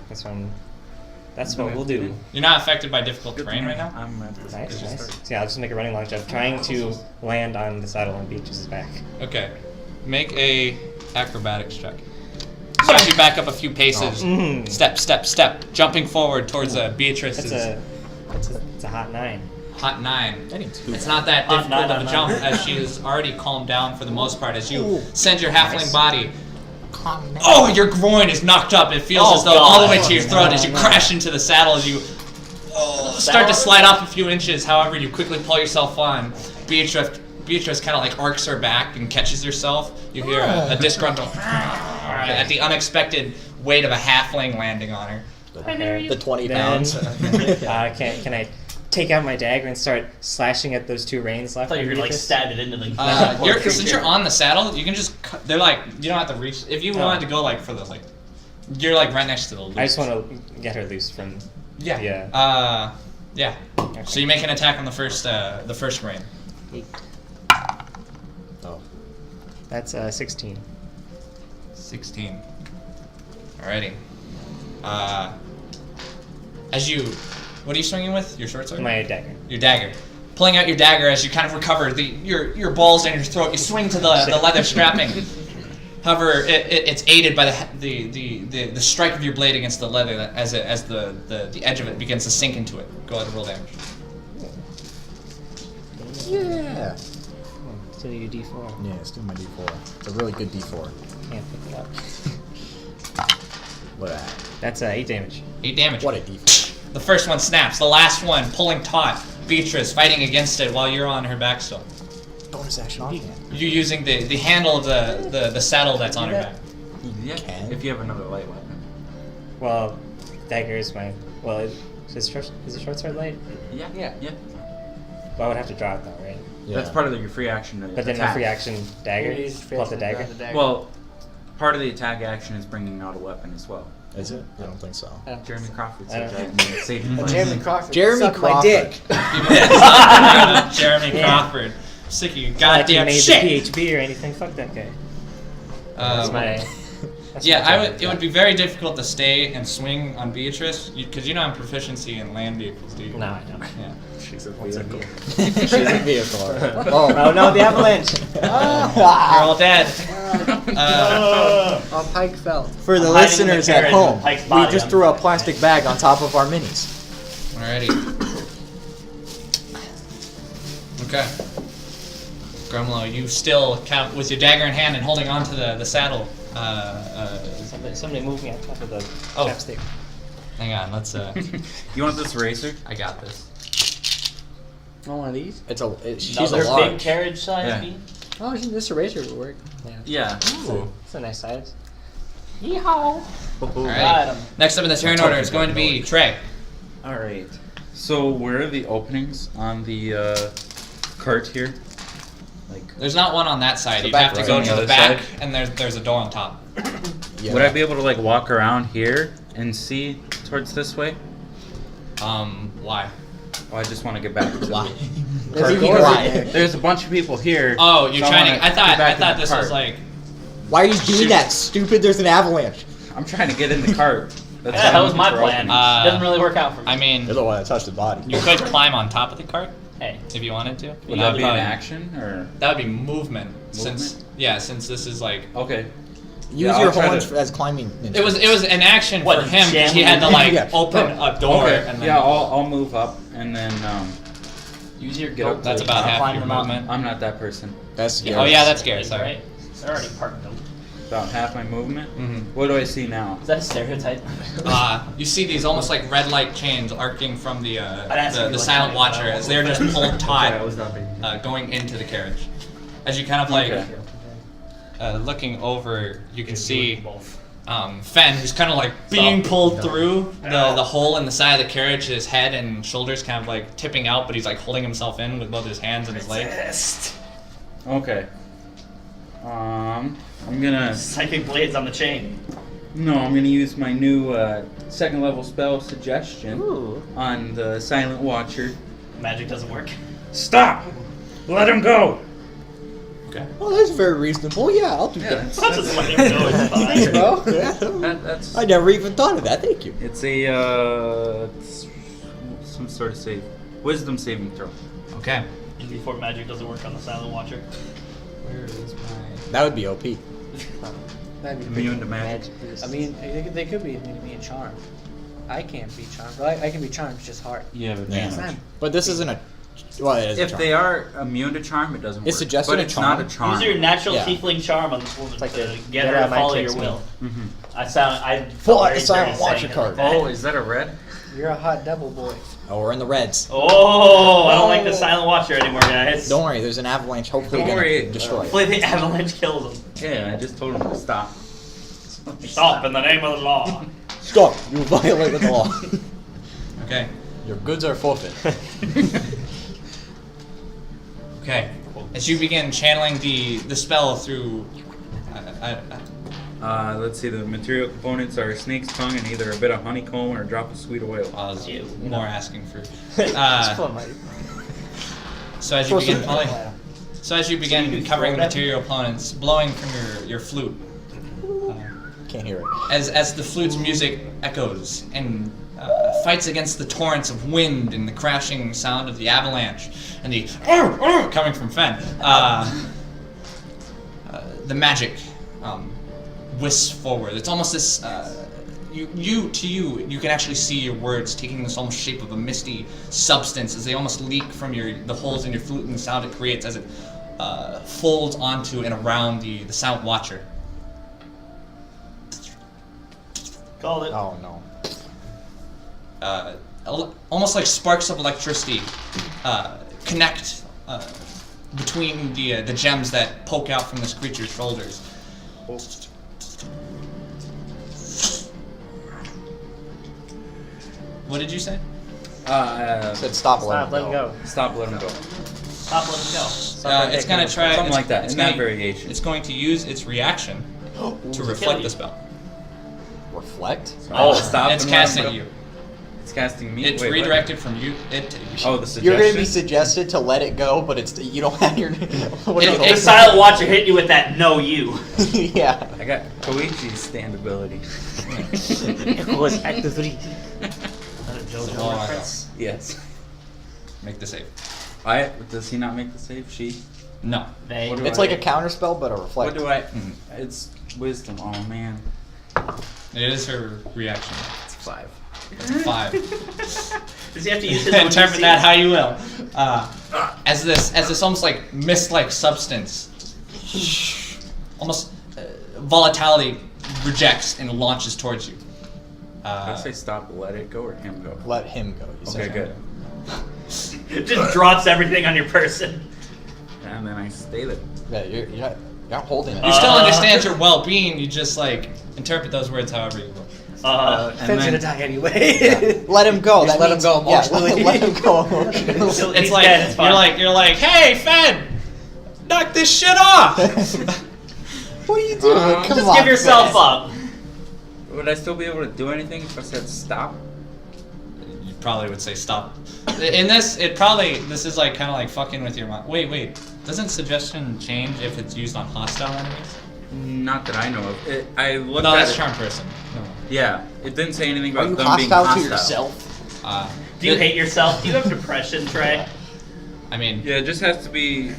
that's what we'll do. You're not affected by difficult terrain right now. I'm at the Nice, nice. So yeah, I'll just make a running long jump, trying to land on the saddle on Beatrice's back. Okay, make a acrobatics check. So as you back up a few paces, Mm. step, jumping forward towards Beatrice's It's a hot 9. hot 9. That ain't too It's bad. not that Hot difficult 9 of a on jump 9. as she is already calmed down for the most part as you Ooh. send your halfling Nice. body. Calm down. Oh, your groin is knocked up. It feels Oh, as though all the way God. to your throat as you crash into the saddle as you start to slide off a few inches. However, you quickly pull yourself on. Beatrice kind of like arcs her back and catches herself. You hear a disgruntled at the unexpected weight of a halfling landing on her. The 20 Then, pounds. can I take out my dagger and start slashing at those two reins I left? thought you were gonna like Beatrice? stab it into the. Since you're on the saddle, you can just. They're like you don't have to reach. If you wanted to go like for the like, you're like right next to the loop. I just want to get her loose from. Yeah. Yeah. Yeah. Okay. So you make an attack on the first grain. Oh. That's 16. 16. Alrighty. What are you swinging with? Your short sword? My dagger. Your dagger. Pulling out your dagger as you kind of recover your balls in your throat. You swing to the leather strapping. However, it's aided by the strike of your blade against the leather as the edge of it begins to sink into it. Go ahead and roll damage. Yeah. Still your D4. Yeah, it's still my D4. It's a really good D4. Can't pick it up. Look at that. That's 8 damage. 8 damage. What a D4. The first one snaps. The last one pulling taut. Beatrice fighting against it while you're on her back still. Bonus action on hand. You're using the handle of the saddle that's on her back. Yeah, Can. if you have another light weapon. Well, dagger is my. Well, is the short sword light? Yeah. Well, I would have to draw it though, right? Yeah. That's part of your free action. But then my attack. free action dagger. Pull out the dagger. Well, part of the attack action is bringing out a weapon as well. Is it? I don't think so. Jeremy Crawford I said don't- that in Saving Money. Jeremy Crawford. Jeremy suck my Crawford. dick. Jeremy Yeah. Crawford. Sick of you Like he goddamn made shit. the PHB or anything. Fuck that guy. That's my. That's Yeah, my it would be very difficult to stay and swing on Beatrice because you don't have proficiency in land vehicles, do you? No, I don't. Yeah. She's a What's up vehicle. here? She's a vehicle. Oh no, the avalanche! You're all dead. Oh, Pike fell. For the I'm hiding in the listeners at carriage home, with Pike's we body just on threw the a back. plastic bag on top of our minis. Alrighty. Okay. Grumlow, you still count with your dagger in hand and holding on to the saddle. Somebody move me on top of the Oh. chapstick. Hang on, let's You want this razor? I got this. Want one of these? She's Another a large. big carriage size Yeah. beam. Oh, this eraser would work. Yeah. It's a nice size. Alrighty. Got 'em. Next up in the turn order is going to be Trey. Alright. So where are the openings on the cart here? Like, There's not one on that side. The You'd back have to right. go On to the the other back, side? and there's a door on top. Yeah. would I be able to like walk around here and see towards this way? Why? Oh, I just want to get back to Why? the There's cart. doors Why? in there. There's a bunch of people here. Oh, you're so trying wanna to. I get thought back in the this was cart. like. Why are you doing Shoot. that, stupid? There's an avalanche. I'm trying to get in the cart. That's Yeah, why that I'm was my looking for plan. openings. Doesn't really work out for me. I mean, You're the one that touched the body. you could climb on top of the cart Hey, if you wanted to. Would that be an action or? That would be movement. Since this is like Okay. Use I'll your try horns to- as climbing. It was an action What, for him because jam he had to him? like Yeah. open a door Okay. and then Yeah, I'll move up and then Use your Get goat up that's to about to half climb your the mountain. movement. I'm not that person. That's Oh yeah, that's Gary. Right? Sorry. They're already part goat. About half my movement. Mhm. What do I see now? Is that a stereotype? You see these almost like red light chains arcing from the ask you, the like, Silent how Watcher many as they're just pulled Sorry, I taut was not being. going into the carriage. As you kind of like Okay. looking over, you can see both. Fen, who's kind of like being Stop. pulled No. through the hole in the side of the carriage. His head and shoulders kind of like tipping out, but he's like holding himself in with both his hands and his legs. Okay. I'm gonna. Psychic blades on the chain. No, I'm gonna use my new second level spell suggestion Ooh. on the Silent Watcher. Magic doesn't work. Stop! Let him go! Okay. Oh, that's very reasonable. Yeah, I'll do that. I'll just let him know it's Thanks, fine. bro. That's. I never even thought of that. Thank you. It's a some sort of save, wisdom saving throw. Okay. Before magic doesn't work on the Silent Watcher. Where is my? That would be OP. That'd be Immune to magic. I mean, they could be immune to being charmed. I can't be charmed. But I can be charmed, it's just hard. Yeah, but Yeah. damage. But this isn't a. Well, it is a If charm. they are immune to charm, it doesn't work. It's suggested but a it's charm. not a charm. Use your natural Yeah. tiefling charm on this woman like to a get get her out to of my follow your kicks will. Mhm. I Pull felt out very the Silent dirty Watcher saying it card. like that. Oh, is that a red? You're a hot devil boy. Oh, we're in the reds. Oh, I don't like the Silent Watcher anymore, guys. Don't worry, there's an avalanche. Hopefully, Don't gonna worry, destroy it. Hopefully the avalanche kills him. Yeah, I just told him to stop. Stop in the name of the law. Stop! You violated the law. Okay. Your goods are forfeit. Okay. As you begin channeling the spell through. Let's see. The material components are snake's tongue and either a bit of honeycomb or a drop of sweet oil. I was Ew. more asking for. It's full of money. So as you begin pulling, So you covering can the throw them? material opponents, blowing from your flute. Can't hear it. As the flute's music echoes and fights against the torrents of wind and the crashing sound of the avalanche and the coming from Fen, the magic whisks forward. It's almost this. You can actually see your words taking this almost shape of a misty substance as they almost leak from the holes in your flute and the sound it creates as it folds onto and around the Silent Watcher. Called it. Oh no. Almost like sparks of electricity connect between the gems that poke out from this creature's shoulders. What did you say? Said stop, Stop, let him go. Stop, let him go. Stop, let him go. It's gonna try Something it's- like that, It's in that gonna- variation. It's going to use its reaction to kill reflect you. the spell. Reflect? Oh, stop It's and let him casting go. you. It's casting me. It's Wait, what? redirected from you. It to you. Oh, the suggestion. You're gonna be suggested to let it go, but it's you don't have your. What It- is The it's- Silent Watcher hit you with that no you. Yeah. I got Koichi's stand ability. It was active 3. Is that a JoJo Oh, I reference? Yes. Make the save. Does he not make the save? She. No. They. What do It's I- like a counter spell, but a reflect. What do I? It's wisdom. Oh man. It is her reaction. It's 5. 5. Does he have to use his own Interpret DC? that how you will. As this almost like mist-like substance, almost volatility rejects and launches towards you. Did I say stop, let it go, or him go? Let him go. You Okay, said good. It just drops everything on your person. And then I stay there. Yeah, you're not holding it. You still understand your well-being. You just like interpret those words however you will. And Fed's then- gonna die anyway. Let him go. Just That let him means- go yeah, emotionally. let him go emotionally. So It's he's like dead, it's fine. you're like, hey, Fed, knock this shit off. What are you doing? Come Just on, give yourself Fed. up. Would I still be able to do anything if I said stop? You probably would say stop. In this, this is like kind of like fucking with your mind. Wait, doesn't suggestion change if it's used on hostile enemies? Not that I know of. I looked No, at that's it. charm person. No. Yeah, it didn't say anything Are about you them being hostile hostile to yourself? Do you hate yourself? Do you have depression, Trey? I mean, Yeah, it just has to be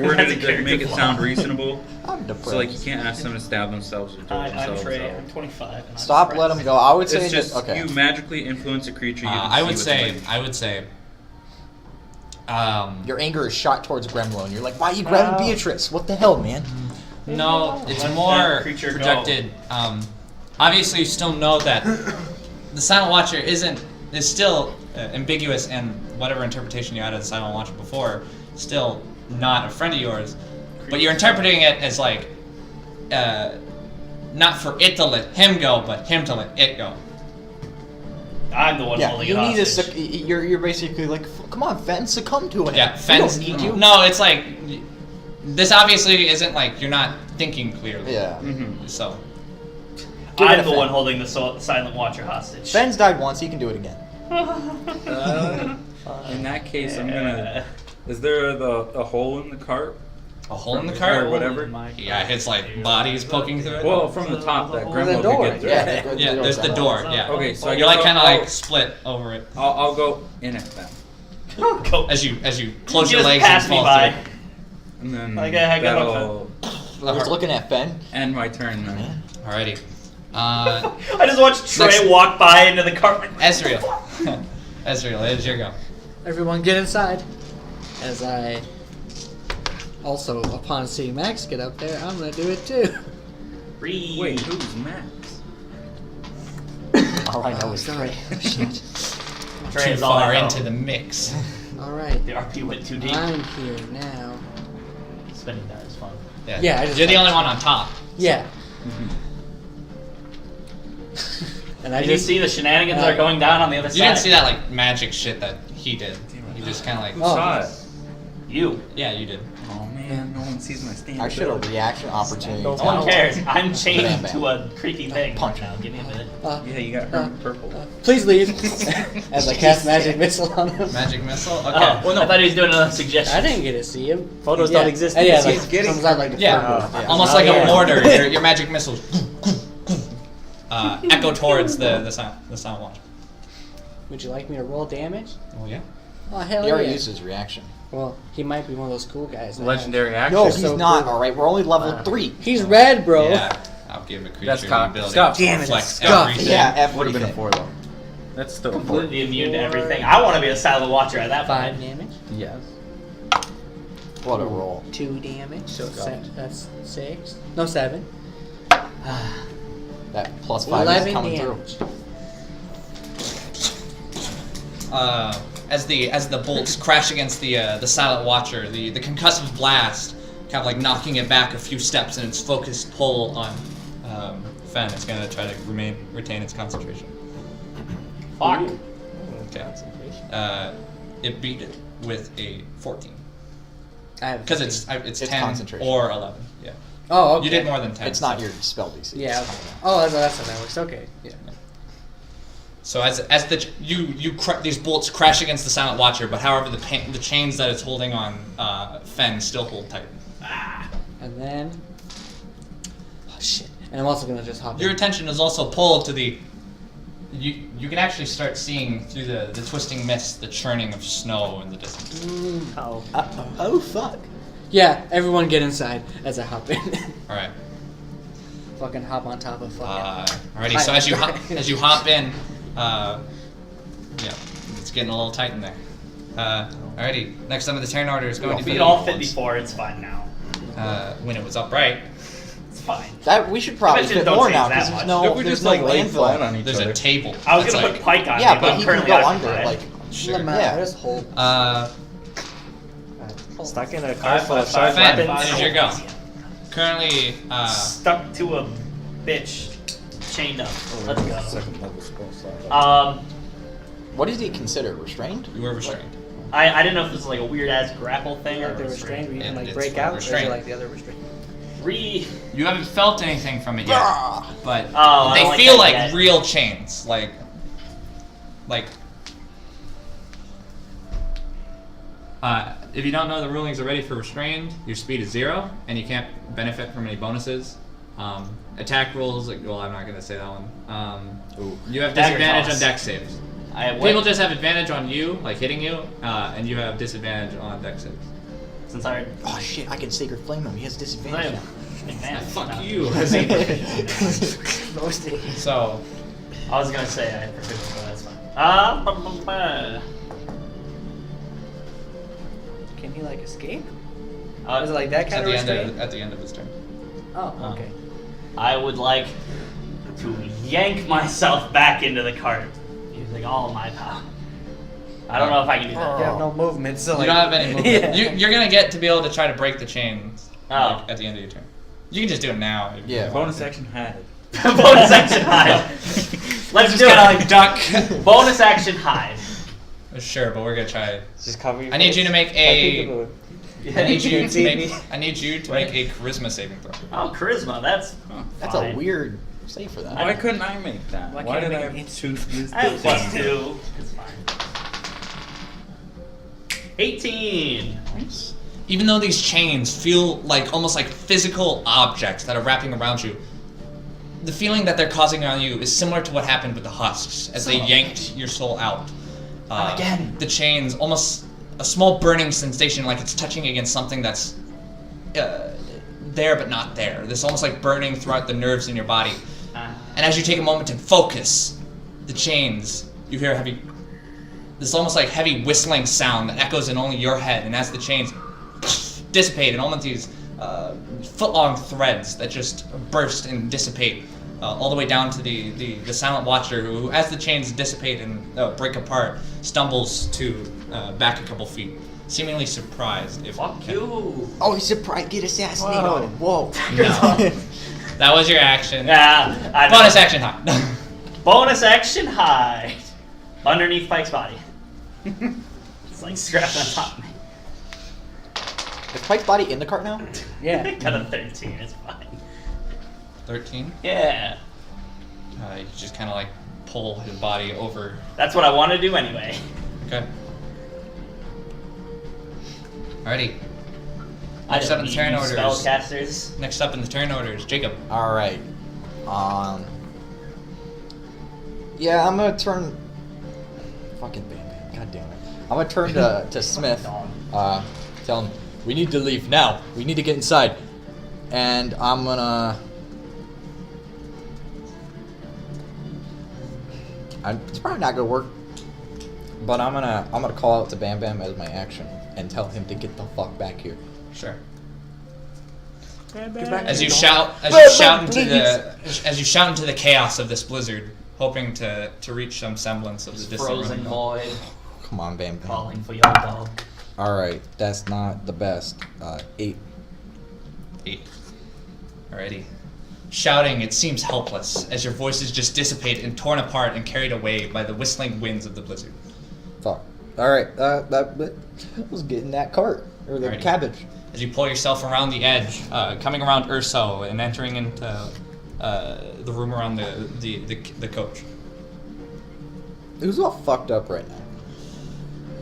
worded That's a it to character make it flaw. sound reasonable. I'm depressed. So like you can't ask them to stab themselves or kill I'm themselves. Trey. so- I'm 25. And I'm Stop, let depressed. him go. I would say It's just okay. you magically influence a creature. You can I see would what's say. like- I would say. Your anger is shot towards Gremlin. You're like, why are you grabbing Beatrice? What the hell, man? No, it's Let more that creature go. projected. Obviously, you still know that the Silent Watcher is still ambiguous, and whatever interpretation you had of the Silent Watcher before, still not a friend of yours. But you're interpreting it as like, not for it to let him go, but him to let it go. I'm the one Yeah, holding you it need hostage. to. You're basically like, come on, Fen, succumb to it. Yeah, We Fence. don't need you. No, it's like this obviously isn't like you're not thinking clearly. Yeah. Mhm. So Give it I'm a the Fen. one holding the Silent Watcher hostage. Fen's died once. He can do it again. In that case, I'm gonna. Is there a hole in the cart? a hole in the Or cart. whatever. Yeah, his like body's poking through it. Well, from the top, that The grandma door, could get through. Yeah. Yeah, there's the door. Yeah. Okay, so I You're guess like kind of I'll- like split over it I'll go in it then, Go. as you close You your just legs and passed me fall by. through. and then Like, I got that'll I was looking at Fen. end my turn then. Alrighty. I just watched Trey Next- walk by into the car. Ezreal. Ezreal, it is your go. Everyone get inside. As I also, upon seeing Max get up there, I'm gonna do it too. Wait, who's Max? All I know is sorry. Oh, shit. Trey Too is all I far know. into the mix. Alright. The RP went too deep. I'm here now. Spending that is fun. Yeah, I just You're the like- only one on top. Yeah. And I Did you just see the shenanigans that are going down on the other You side? didn't see that like magic shit that he did. You just kind of like. Who Oh. saw it? You. Yeah, you did. Oh man, no one sees my stand. I should have reaction opportunity. No one cares. I'm Bam, chained bam. to a creaky thing. Punch now. Give me a minute. Yeah, you got her purple. please leave. As I cast magic missile on him. Magic missile. Okay. Oh, well, no. I thought he was doing another suggestion. I didn't get to see him. Photos Yeah. don't exist. Yeah, He's like, getting- comes out like the Yeah, purple. almost Oh, like yeah. a mortar. Your magic missiles echo towards the silent watch. Would you like me to roll damage? Oh yeah. Oh hell He already yeah. used his reaction. Well, he might be one of those cool guys. that Legendary action. No, That's he's so not. cool. All right, we're only level 3. have- He's red, bro. Yeah. I'll give a creature That's the cock. ability Scuffed. to Damn it, flex it's scuffed. everything. Yeah, Would have been a everything. 4 though. That's still a 4. Completely immune to everything. I want to be a Silent Watcher at that 5 point. damage. Yes. What a roll. 2 damage. So Scuffed. that's 6. No, 7. That plus 5 is 11 coming through. damage. As the bolts crash against the silent watcher, the concussive blast kind of like knocking it back a few steps in its focused pull on Fen. It's gonna try to retain its concentration. Fuck. Okay. It beat it with a 14 I have because it's 10 concentration. or 11. Yeah. Oh, okay. You did more than 10. It's not so. your spell DC. Yeah. Okay. Oh, that's how that works. Okay. Yeah. So as these bolts crash against the silent watcher, but however the chains that it's holding on Fen still hold tight. And then. Oh shit! And I'm also gonna just hop. Your in. attention is also pulled to the. You can actually start seeing through the twisting mist the churning of snow in the distance. Oh. Oh fuck. Yeah. Everyone get inside as I hop in. All right. Fucking hop on top of fucking. Alrighty. So as you hop in, yeah, it's getting a little tight in there. Alrighty. Next on the turn order is going to We be all fit before. It's fine now. when it was upright. It's fine. That we should probably Dimensions fit don't more change now that because there's much. no If we there's just no like lay flat landfill. on each There's other. a table. I was that's gonna like, put Pike on Yeah, me, but I'm he can currently go under occupied. like. Sure. Lmao, Yeah. just hold. Stuck in a car full of Five, sharp five, Fen, weapons. it is your go. Currently, Stuck to a bitch, chained up. Let's go. Second level spell slot. What did he consider restrained? you were restrained. I didn't know if this was like a weird ass grapple thing or Like the restraint, where you can Yeah, like it's break out, or restraint. is it like the other restraint? You haven't felt anything from it yet, but Oh, I they don't like feel that like yet. real chains. Like. If you don't know the rulings already for restrained, your speed is 0, and you can't benefit from any bonuses. Attack rolls, well, I'm not going to say that one. You have Dagger disadvantage toss. on dex saves. I People just have advantage on you, like hitting you, and you have disadvantage on dex saves. Since our Oh shit! I can Sacred Flame him. He has disadvantage. Fuck you. So, I was gonna say I had proficiency, but that's fine. Can he like escape? Uh, Is it like that kind of restraint? at the end of his turn. Oh, okay. I would like to yank myself back into the cart using all my power. I don't know if I can do that. You have no movement, so You like. don't have any movement. Yeah. You're gonna get to be able to try to break the chains Oh. at the end of your turn. You can just do it now. if you Yeah. want. Bonus action hide. Bonus action hide. Let's do it. duck. Bonus action hide. Sure, but we're gonna try. Just cover your I need face. you to make I a. think I need you can't to see make. me. I need you to make a charisma saving throw. Oh, charisma. That's That's fine. a weird save for that. Why couldn't I make that? Why Why can't did I I make have it? two? I have +2. It's fine. 18. Even though these chains feel like almost like physical objects that are wrapping around you, the feeling that they're causing on you is similar to what happened with the husks as they yanked your soul out. Again. The chains, almost a small burning sensation, like it's touching against something that's there but not there. This almost like burning throughout the nerves in your body. And as you take a moment and focus, the chains, you hear this almost like heavy whistling sound that echoes in only your head. And as the chains dissipate, and almost these foot-long threads that just burst and dissipate, all the way down to the silent watcher, who, as the chains dissipate and break apart, stumbles to back a couple feet, seemingly surprised. If Fuck you. Oh, he's surprised. Get assassinated on him. Whoa. No. That was your action. Yeah. I know. Bonus action hide. Bonus action hide. Underneath Pike's body. It's like strapped on top of me. Is Pike's body in the cart now? Yeah. Got a 13. It's fine. 13. Yeah. You just kind of like pull his body over. That's what I want to do anyway. Okay. Alrighty. I Next up don't in the need turn you orders. spellcasters. Next up in the turn order is Jacob. All right. Yeah, I'm gonna turn. Fucking Bam Bam. God damn it. I'm gonna turn to Smith. Tell him we need to leave now. We need to get inside. And I'm gonna. It's probably not gonna work. But I'm gonna call out to Bam Bam as my action and tell him to get the fuck back here. Sure. Get back As here, you dog. shout, as you shout into the chaos of this blizzard, hoping to reach some semblance of the distant Frozen rumble. void. Come on, Bam Bam. Calling for your dog. All right, that's not the best. 8. 8. Alrighty. Shouting, it seems helpless as your voices just dissipate and torn apart and carried away by the whistling winds of the blizzard. Fuck. All right, let's get in that cart or the Alrighty. cabbage. As you pull yourself around the edge, coming around Urso and entering into the room around the coach. Who's all fucked up right now?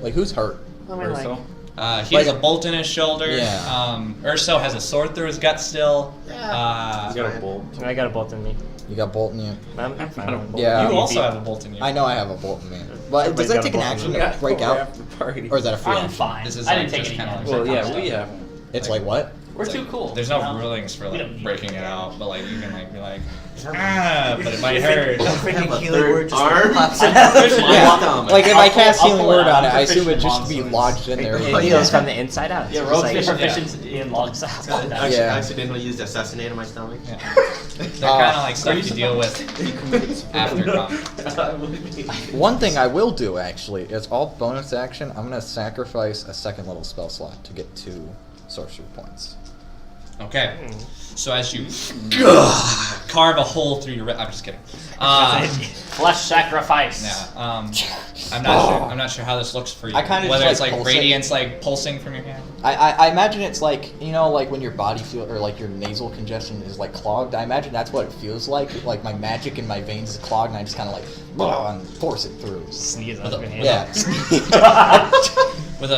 Like, who's hurt? I mean, like, He has a bolt in his shoulder. Yeah. Urso has a sword through his gut still. He's got a bolt. I got a bolt in me. You got bolt in you. I'm got a fine. bolt. Yeah. You also have a bolt in you. I know I have a bolt in me. But does Everybody's that got a take an bolt in action them. to break out? After the party. Or is that a free I'm action? fine. This is I like didn't take just any kinda damage. like- Well, yeah, stuff. we haven't. It's like what? We're too cool. There's no you know? rulings for We don't like need breaking it to. out, but like you can like be like, but it might hurt. freaking a healing third word just arm? pops out. Yeah. Like if I cast I'll healing pull it word out. on it, I'm I assume it proficient just be monsters. lodged in there. It heals from the inside out. Yeah, It's rogues like- get proficiency in log style. I Yeah. accidentally used assassinate on my stomach. Yeah. They're kind of like stuff you deal with after combat. One thing I will do actually is all bonus action. I'm gonna sacrifice a second level spell slot to get 2 sorcery points. Okay. So as you carve a hole through your I'm just kidding. Flesh sacrifice. Yeah. I'm not sure how this looks for you. I kinda Whether just, it's like, like pulsate. radiance like pulsing from your hand. I imagine it's like, you know, like when your body feel or like your nasal congestion is like clogged. I imagine that's what it feels like. Like my magic in my veins is clogged, and I just kind of like and force it through. Sneeze With on a- your hand. Yeah. With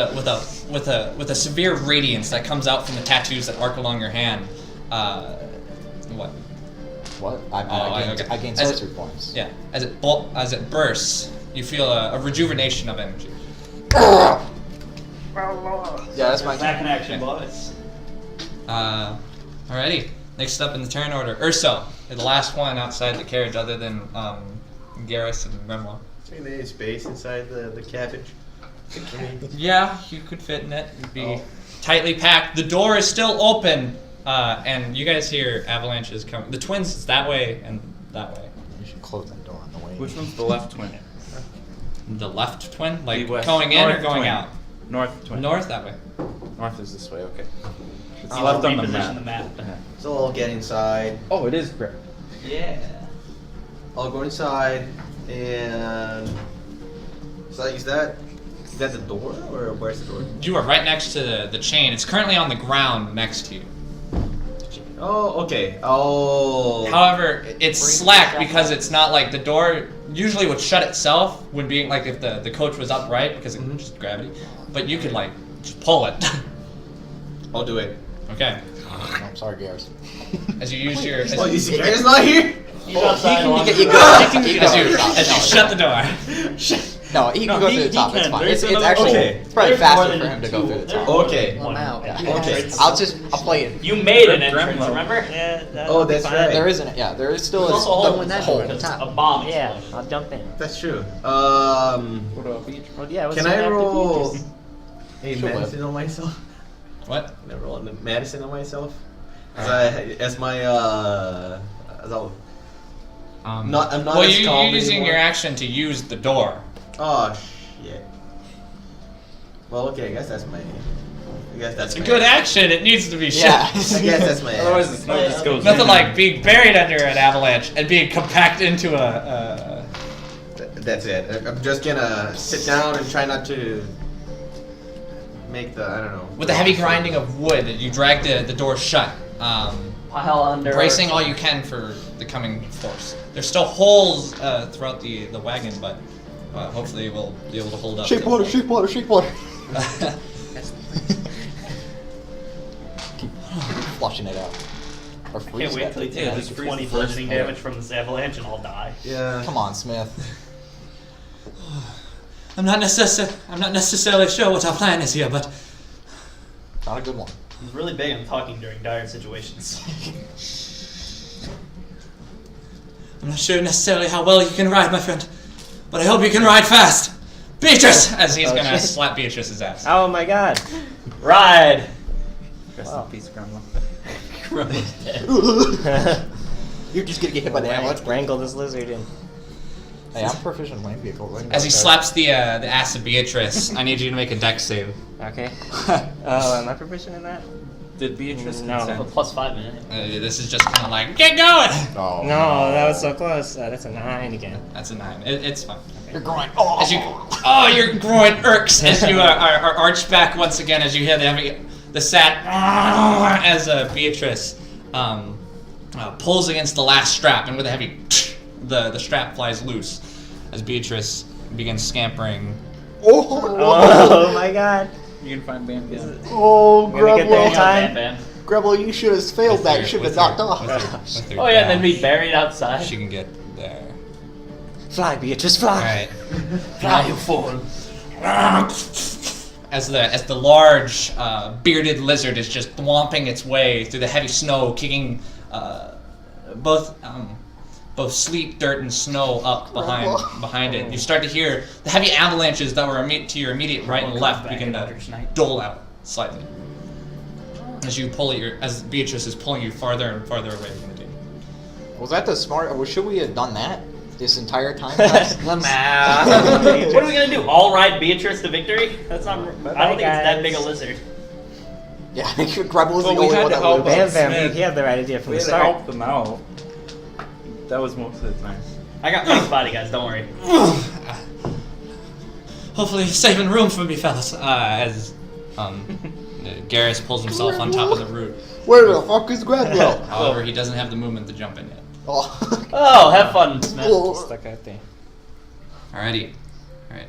a severe radiance that comes out from the tattoos that arc along your hand. What? What? Okay. I gain As it- sorcery points. Yeah. As it bursts, you feel a rejuvenation of energy. Yeah, that's my Back turn. in action, boys. Alrighty. Next up in the turn order, Urso. You're the last one outside the carriage, other than Garrus and Gremlow. Think there is space inside the cabbage. Yeah, you could fit in it. It'd be tightly packed. The door is still open, and you guys hear avalanches coming. The twins is that way and that way. You should close that door on the way. Which one's the left twin? The left twin, like The west- going in or north going twin. out? North twin. North that way. North is this way. Okay. It's I'll left on the reposition map. the map. So I'll get inside. Oh, it is correct. Yeah. I'll go inside and. So is that the door or where's the door? You are right next to the chain. It's currently on the ground next to you. Oh, okay. Oh. However, it's slack because it's not like the door usually would shut itself when being like if the coach was upright because it's just gravity. But you could like just pull it. I'll do it. Okay. I'm sorry, Garrus. As you use your Oh, you see, Gary's not here. He's outside. along You the go. road. as you shut the door. No, he can No, go he- through the he top. It's can. fine. There's It's another- actually okay. it's probably There's more faster than for him to go two. through the There's top. Okay. one Lmao. out. Okay. I'll play it. You made an Gremlin. entrance, remember? Yeah. Oh, that's right. There isn't. Yeah, there is still There's also a hole the in that hole. door because a bomb Yeah, exploded. I'll jump in. That's true. What about Beach? Well, yeah. What's Can the I after roll features? a Sure, medicine on myself? What? Can I roll a medicine on myself? As my as I'll. I'm not Well, as you're calm using anymore. your action to use the door. Oh shit. Well, okay. I guess that's my. It's a good action. It needs to be Yeah. shut. I guess that's my. Otherwise, the snow just goes. Nothing in. like being buried under an avalanche and being compacted into a. That's it. I'm just gonna sit down and try not to make the I don't know. With the heavy grinding of wood, you drag the door shut, Pile under. bracing all you can for the coming force. There's still holes throughout the wagon, but hopefully we'll be able to hold up. Sheep water, sheep water, sheep water. Keep flushing it out. Or freeze Can't wait that. till he Yeah, takes just like freeze 20 the first bludgeoning part. damage from this avalanche and I'll die. Yeah. Come on, Smith. I'm not necessarily sure what our plan is here, but Not a good one. He's really big on talking during dire situations. I'm not sure necessarily how well you can ride, my friend. But I hope you can ride fast. Beatrice, as he's gonna shit. slap Beatrice's ass. Oh my God. Ride! Rest Wow. in peace, Gremlin. You're just gonna get hit by the avalanche. Wrangle this lizard in. Hey, I'm proficient in land vehicles. As he slaps the ass of Beatrice, I need you to make a dex save. Okay. Oh, am I proficient in that? Did Beatrice No. A consent? +5 minute. This is just kind of like, get going! Oh, No, that was so close. That's a 9 again. That's a 9. It's fine. You're going. Oh, As you, your groin irks as you are arched back once again as you hear the sad as Beatrice pulls against the last strap, and with a heavy the strap flies loose as Beatrice begins scampering. Oh my God. You can find Bam Bam. Oh, We're gonna get there in Grebel. time. Bam, bam. Grebel, you should have failed that. You should have With knocked her- off. with her Oh yeah, and then dash, be buried outside. She can get there. Fly, Beatrice, fly. Alright. Fly, you fool. As the large bearded lizard is just thwomping its way through the heavy snow, kicking both sleet, dirt, and snow up behind it. You start to hear the heavy avalanches that were to your immediate right and left begin to dole out slightly as Beatrice is pulling you farther and farther away from the team. Was that the smart? Or should we have done that this entire time? Lmao. What are we gonna do? All ride Beatrice to victory? That's not. I don't think it's that guys. big a lizard. Yeah, Grebel was Well, the we only had one to that help lived. Bam Smith. Bam, he had the right idea from We the had to start. help them out. That was most of the time. I got Mike's body, guys. Don't worry. Hopefully saving room for me, fellas. As Garrus pulls himself on top of the root. Where the fuck is Grebel? However, he doesn't have the movement to jump in yet. Oh. Oh, have fun, Smith. Stuck out there. Alrighty. Alright.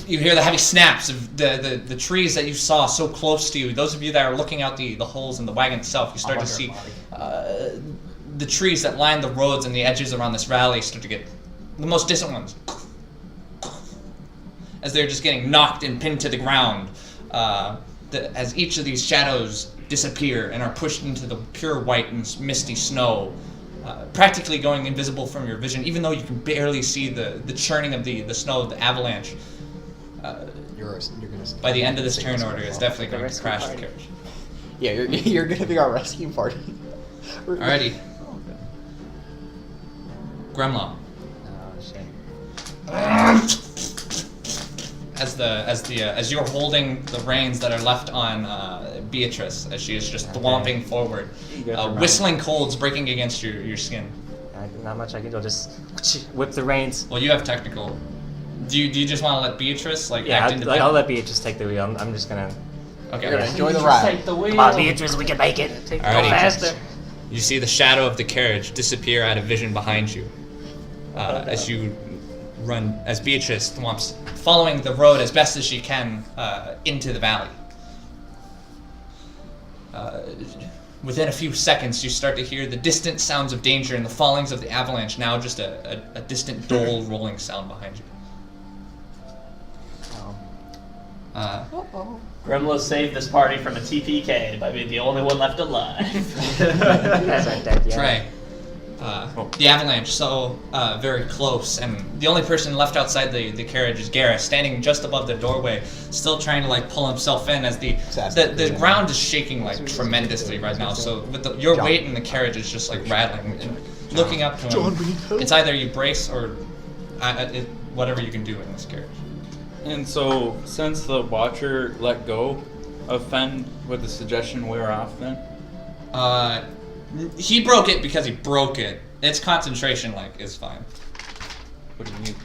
You hear the heavy snaps of the trees that you saw so close to you. Those of you that are looking out the holes in the wagon itself, you start to see the trees that line the roads and the edges around this valley start to get the most distant ones. as they're just getting knocked and pinned to the ground. As each of these shadows disappear and are pushed into the pure white and misty snow, practically going invisible from your vision, even though you can barely see the churning of the snow of the avalanche. You're gonna. By the end of this turn order, it's definitely going to rescue crash the party. carriage. Yeah, you're gonna be our rescue party. Alrighty. Gremlaw. Oh shit. As you're holding the reins that are left on Beatrice, as she is just thwomping forward, whistling colds breaking against your skin. Not much I can do. I'll just whip the reins. Well, you have technical. Do you just want to let Beatrice act Yeah, independent? I'll let Beatrice take the wheel. I'm just gonna. Okay. You're gonna enjoy the ride. Take the wheel. Come on, Beatrice, we can make it. Take Alrighty. Go faster. You see the shadow of the carriage disappear out of vision behind you, as you run, as Beatrice thwomps, following the road as best as she can into the valley. Within a few seconds, you start to hear the distant sounds of danger and the fallings of the avalanche, now just a distant dull rolling sound behind you. Gremlo saved this party from a TPK by being the only one left alive. You guys aren't dead yet. Trey. The avalanche so very close, and the only person left outside the carriage is Garrus, standing just above the doorway, still trying to like pull himself in as the ground is shaking like tremendously right now. So with your weight in the carriage is just like rattling. And looking up to him, it's either you brace or whatever you can do in this carriage. And so, since the Watcher let go of Fen, would the suggestion wear off then? He broke it because he broke it. Its concentration is fine. What do you mean?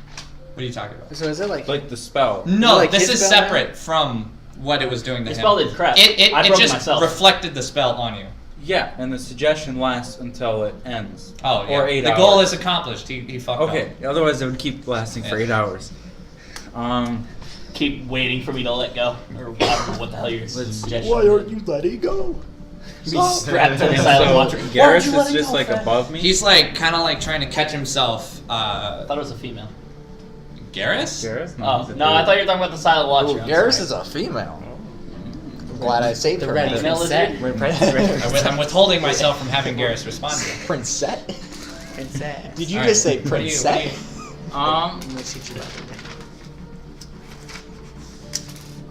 What are you talking about? So is it like The spell. No, like this his is spell now? separate from what it was doing to The him. spell did crap. It I broke it just myself. reflected the spell on you. Yeah, and the suggestion lasts until it ends. Oh, yeah. Or 8 the hours. goal is accomplished. He fucked up. Okay, otherwise it would keep lasting for Yeah. 8 hours. Keep waiting for me to let go, or I don't know what the hell your suggestion. you letting go? Be strapped to the silent watcher. Garrus is just above me. He's kind of trying to catch himself. I thought it was a female. Garrus? Garrus? Oh, he's a no, I dude. thought you were talking about the silent watcher. Ooh, I'm Garrus sorry. is a female. I'm glad I saved her. red name. Female princess? lizard? We're princess. I'm withholding myself from having Garrus respond to it. Princess? princess? Did you Alright, just say what do you- princess? I'm gonna teach you about it.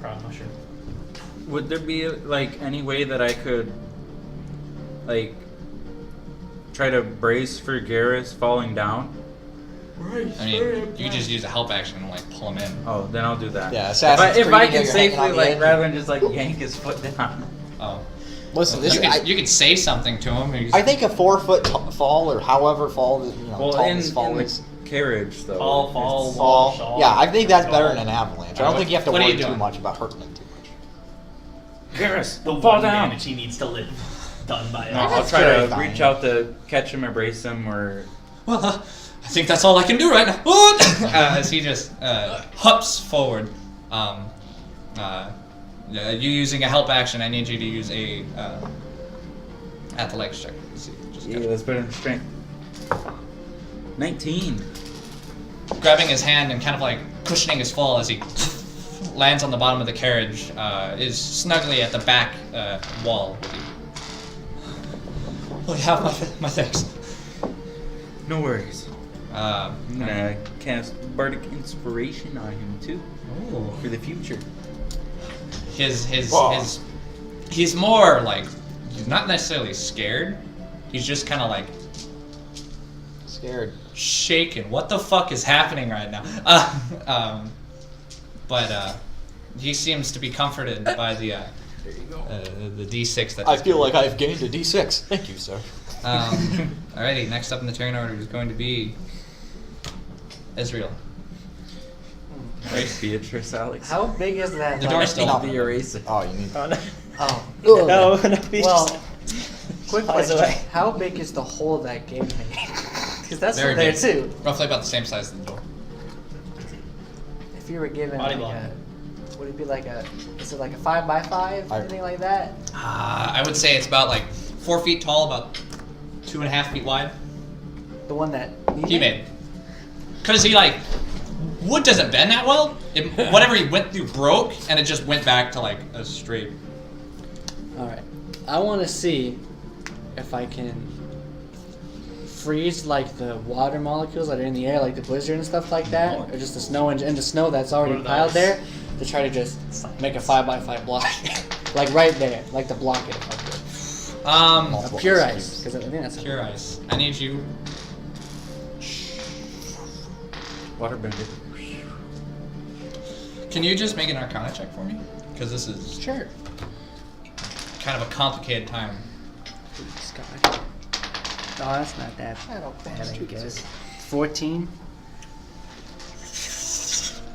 Crown mushroom. Would there be any way that I could try to brace for Garrus falling down? I mean, you just use a help action and pull him in. Oh, then I'll do that. Yeah, If Assassin's I Creed, can you know, you're hanging safely on the edge. rather than just yank his foot down. Oh. Listen, this You could say something to him. Or I think a 4 foot fall or however fall, Well, tall in this fall the is. carriage though. Fall, it's- wall, Fall. shawl, Yeah, I think that's better shawl. than an avalanche. I don't think you have to What are worry you too doing? much about hurting it too much. Garrus, The fall one down. damage he needs to live. Done by No, us. I'll try very to fine. reach out to catch him or brace him or. Well, I think that's all I can do right now. As he just hops forward. You using a help action, I need you to use a athletics check. Let's see, just Yeah, that's better than strength. 19. grabbing his hand and kind of cushioning his fall as he lands on the bottom of the carriage, is snugly at the back wall with you. Well, you have my thanks. No worries. I'm Okay. gonna cast Bardic Inspiration on him too Ooh. for the future. He's more he's not necessarily scared. He's just kind of Scared. shaken. What the fuck is happening right now? But he seems to be comforted by the D6 that. I feel like I've gained a D6. Thank you, sir. Alrighty, next up in the turn order is going to be Israel. Right, Beatrice, Alex. How big is that? The door's still No. open. The eraser. Oh, you need. Oh no. Oh. No, no, Beatrice. Well, quick Pause question. away. How big is the hole that gave me? Because that's Very there big. too. Roughly about the same size as the door. If you were given Body like block. would it be is it like a 5x5, anything like that? I would say it's about 4 feet tall, about 2.5 feet wide. The one that He made. Because he wood doesn't bend that well. Whatever he went through broke, and it just went back to like a straight. All right. I want to see if I can freeze like the water molecules that are in the air, like the blizzard and stuff like that, or just the snow and the snow that's already What are piled those? there, to try to just make a 5x5 block, like right there, like to block it if I could. Pure ice, because I think that's Pure ice. I need you. Waterbender. Can you just make an Arcana check for me? Because this is Sure. kind of a complicated time. Sky. Oh, that's not that bad, I guess. 14.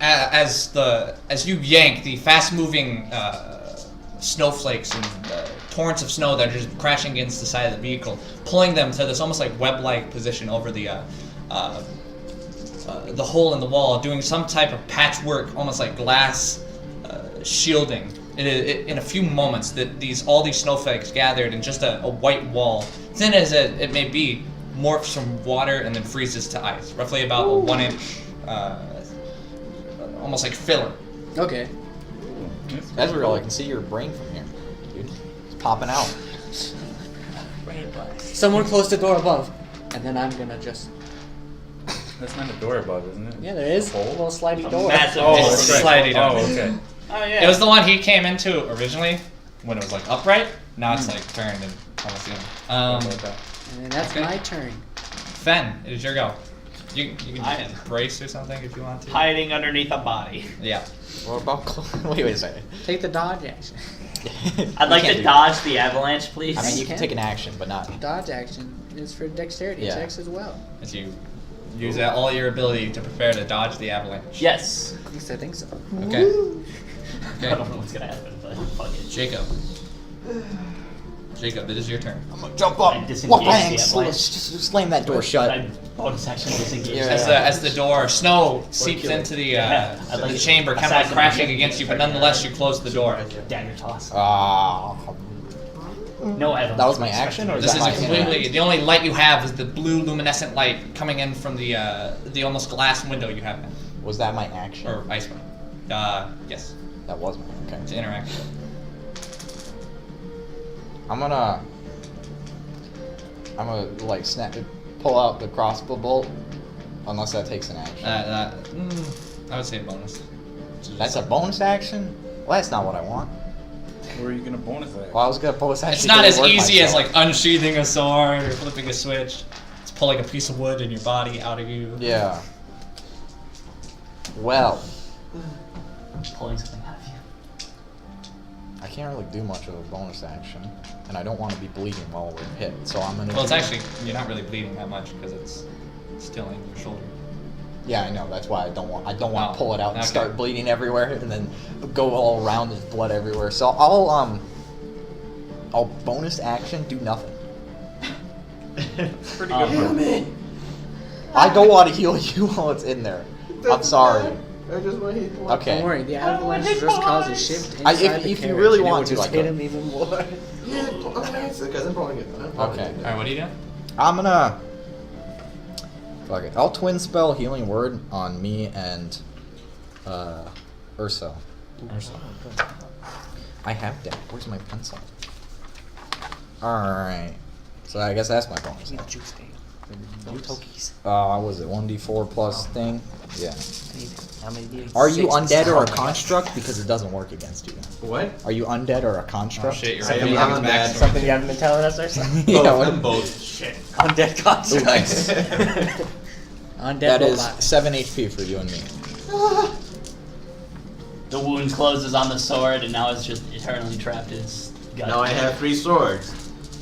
As you yank the fast-moving snowflakes and torrents of snow that are just crashing against the side of the vehicle, pulling them to this almost like web-like position over the hole in the wall, doing some type of patchwork, almost like glass shielding. In a few moments, all these snowflakes gathered in just a white wall, thin as it may be, morphs from water and then freezes to ice, roughly about a 1-inch, almost like filler. Okay. Ezreal, I can see your brain from here, dude. It's popping out. Someone close the door above, and then I'm gonna just. That's not a door above, isn't it? Yeah, there is a little slidey door. Massive Oh, door. that's right. Sliding door. Oh, okay. Oh yeah. It was the one he came into originally when it was like upright. Now it's like turned and almost in. About that. And then that's Okay. my turn. Fen, it is your go. You can I am. brace or something if you want to. hiding underneath a body. Yeah. What about wait a second. Take the dodge action. I'd like to dodge the avalanche, please. I mean, you can. can take an action, but not. Dodge action is for dexterity Yeah. checks as well. As you use all your ability to prepare to dodge the avalanche. Yes. At least I think so. Okay. I Okay. don't know what's gonna happen, but fuck it. Jacob. Jacob, it is your turn. I'm gonna jump I up. disengage What the thanks? avalanche. Just slam that door Should shut. I bonus action disengage? Yeah. As the door snow seeps kill it. into the Yeah, I'd like the to chamber, kind of like assassinate crashing him. against you, but nonetheless you close the door. Dagger toss. Ah. No avalanche. That was my action, or is This that is my completely the only light you have is the blue luminescent light coming in from the almost glass window you have, Was that my action? or ice window. Yes, That was my. Okay. to interact. I'm gonna like pull out the crossbow bolt, unless that takes an action. I would say bonus. That's a bonus action. Well, that's not what I want. Where are you gonna bonus that? Well, I was gonna bonus action. It's not to as reward easy as myself. like unsheathing a sword or flipping a switch. It's pulling a piece of wood in your body out of you. Yeah. Well, Pulling something out of you. I can't really do much of a bonus action, and I don't want to be bleeding while we're hit. So I'm gonna. Well, it's actually you're not really bleeding that much because it's still in your shoulder. Yeah, I know. That's why I don't want. Oh, to pull it out and okay. start bleeding everywhere, and then go all around with blood everywhere. So I'll bonus action do nothing. Pretty good. I don't want to heal you while it's in there. I'm sorry. I just want to hit one. Okay. Don't worry, the avalanche just causes a shift inside if the you carriage, really and it want would to, just like, hit him even more. Yeah, okay, because I'm probably gonna. Okay. All right, what are you doing? I'm gonna. Fuck it. I'll twin spell healing word on me and Urso. I have that. Where's my pencil? Alright. So I guess that's my bonus. I need juice thing. Tokies. Was it 1d4 plus thing? Yeah. I need it. How many do you? Are you 6. undead or Oh a my God. construct? Because it doesn't work against you. What? Are you undead or a Oh construct? shit, you're I am right. not bad. Something you haven't been telling us or something? Yeah, Both, what- I'm both. Shit. Undead constructs. Nice. Undead That is robot. 7 HP for you and me. The wound closes on the sword, and now it's just eternally trapped in its gut. Now I have 3 swords.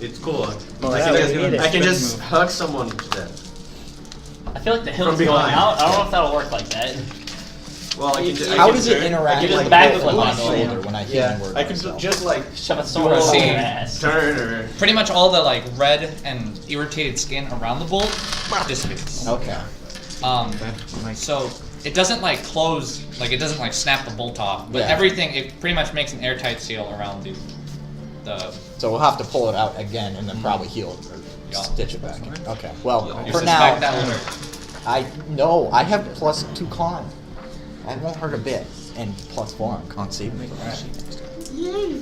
It's cool. Well, I yeah, can we just, need it. I can just hug someone to death. I feel like the hill's From going behind. out. I don't know if that'll work like that. Well, I can just. How does it interact I can with just the backflip on my on shoulder it. when I healing word I can myself? just like Shove a sword roll, up your See. ass. turn or. Pretty much all the like red and irritated skin around the bolt dissipates. Okay. So it doesn't like close, like it doesn't like snap the bolt off, but Yeah. everything it pretty much makes an airtight seal around the So we'll have to pull it out again and then probably heal it or Yeah. stitch it back in. Okay. Well, You for suspect now, that will hurt. I have +2 con. That won't hurt a bit. And +4 on con save. Yay!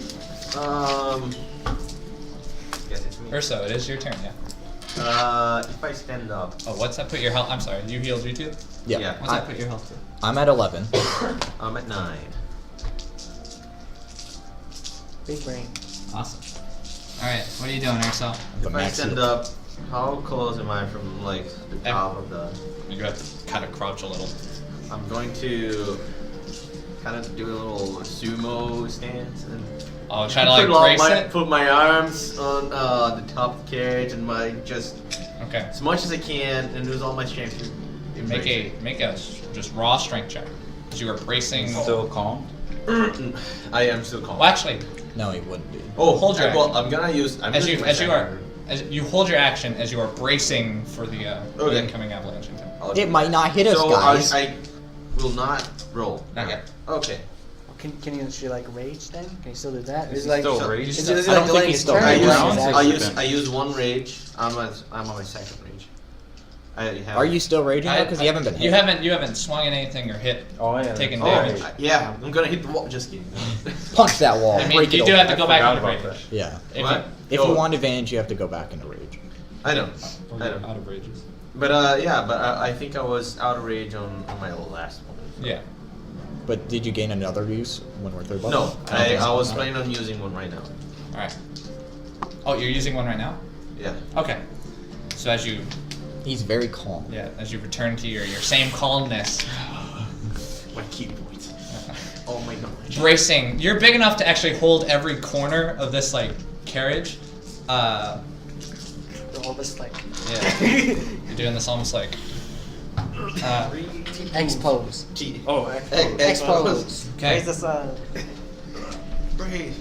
Guess it's me. Urso, it is your turn, yeah. If I stand up. Oh, what's that put your health? I'm sorry, you healed you too? Yeah. What's that put your health to? I'm at 11. I'm at 9. Big brain. Awesome. Alright, what are you doing, Urso? If I stand up, how close am I from like the top of the? You have to kind of crouch a little. I'm going to kind of do a little sumo stance and Oh, try to like brace it? put my arms on the top of the carriage and my just Okay. as much as I can and use all my strength to Make a just raw strength check. As you are bracing. Still calm? I am still calm. Well, actually, No, he wouldn't be. Oh, hold your well, I'm gonna use. I'm as using you my as you are second. as you hold your action as you are bracing for the Okay. incoming avalanche attack. It might not hit us, so guys. I will not roll. Not yet. Okay. Can you actually like rage then? Can you still do that? Is It's he like still so- raged? is I it don't like think delaying he's his still turn? raged. or is Rounds? it I actually- use one rage. I'm on my second rage. I have. Are you still raging though? Because you haven't been hit. You haven't swung at anything or hit. Oh, yeah. Taken Oh, damage. yeah. I'm gonna hit the wall. Just kidding. Punch that wall. I mean, break you it do open. have to go I back forgot into about rage. Yeah. If What? If Oh, you want advantage, you have to go back into rage. I know. Or I you're know. out of rages. But yeah. But I think I was out of rage on my last one. Yeah. But did you gain another use when we're third level? No, don't think I so. was planning on using one right now. All right. Oh, you're using one right now. Yeah. Okay. So as you He's very calm. as you return to your same calmness, My key point. Oh my knowledge. bracing, you're big enough to actually hold every corner of this like carriage. all this like Yeah. You're doing this almost like. expose. G. Oh, Expose. Okay. Raise the sun. Breathe.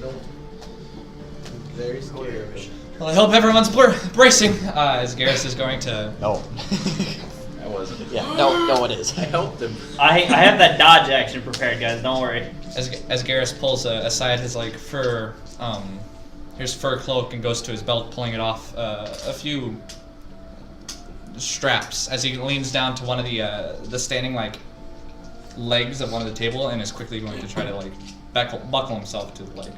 No. Very scary. Well, I hope everyone's bracing. As Garrus is going to. No. I wasn't. yeah. No, it is. I helped him. I have that dodge action prepared, guys. Don't worry. As Garrus pulls aside his like fur, his fur cloak and goes to his belt, pulling it off a few straps as he leans down to one of the standing like legs of one of the table and is quickly going to try to like buckle himself to the leg.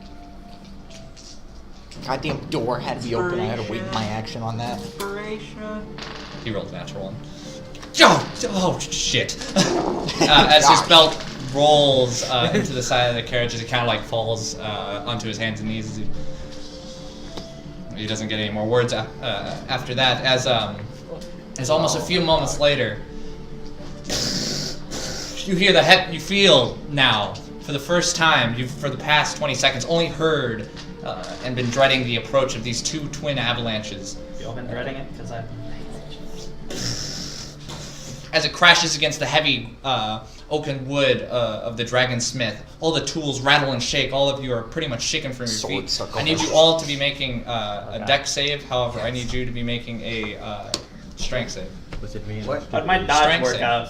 Goddamn door had to be open. I had to wait my action on that. He rolled a natural one. Oh shit! As his belt rolls into the side of the carriage, as it kind of like falls onto his hands and knees. He doesn't get any more words after that. As almost a few moments later, you hear you feel now, for the first time, you've for the past 20 seconds only heard and been dreading the approach of these two twin avalanches. I've been dreading it because I've. As it crashes against the heavy oaken wood of the dragonsmith, all the tools rattle and shake. All of you are pretty much shaken from your Sword feet. suckle. I need you all to be making a dex save. However, I need you to be making a strength save. With advantage. What? How'd my dodge Strength work save. out?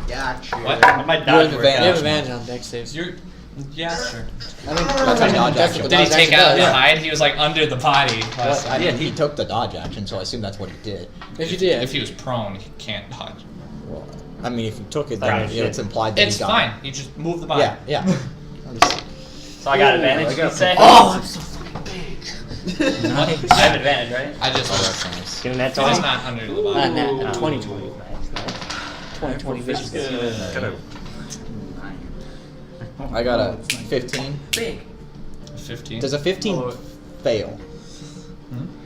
Gotcha. What? How'd my You dodge have work advantage out? on dex saves. Yeah, sure. I mean, That's a dodge action. what Did he dodge take action out does. the hide? He was like under the body. last I time. mean, he took the dodge action, so I assume that's what he did. If you did. If he was prone, he can't dodge. Well, I mean, if he took it, Right. then it's implied that It's he got fine. You just move the body. it. Yeah, yeah. So I got advantage, you say? Oh, I'm so fucking big. What? I have advantage, right? I just. Oh, that's nice. Give him that He's just 20. not under the body. Nah, 2020. Nice, nice. 2020 vision. Gotta- I got a 15. Big. 15. Does a 15 fail?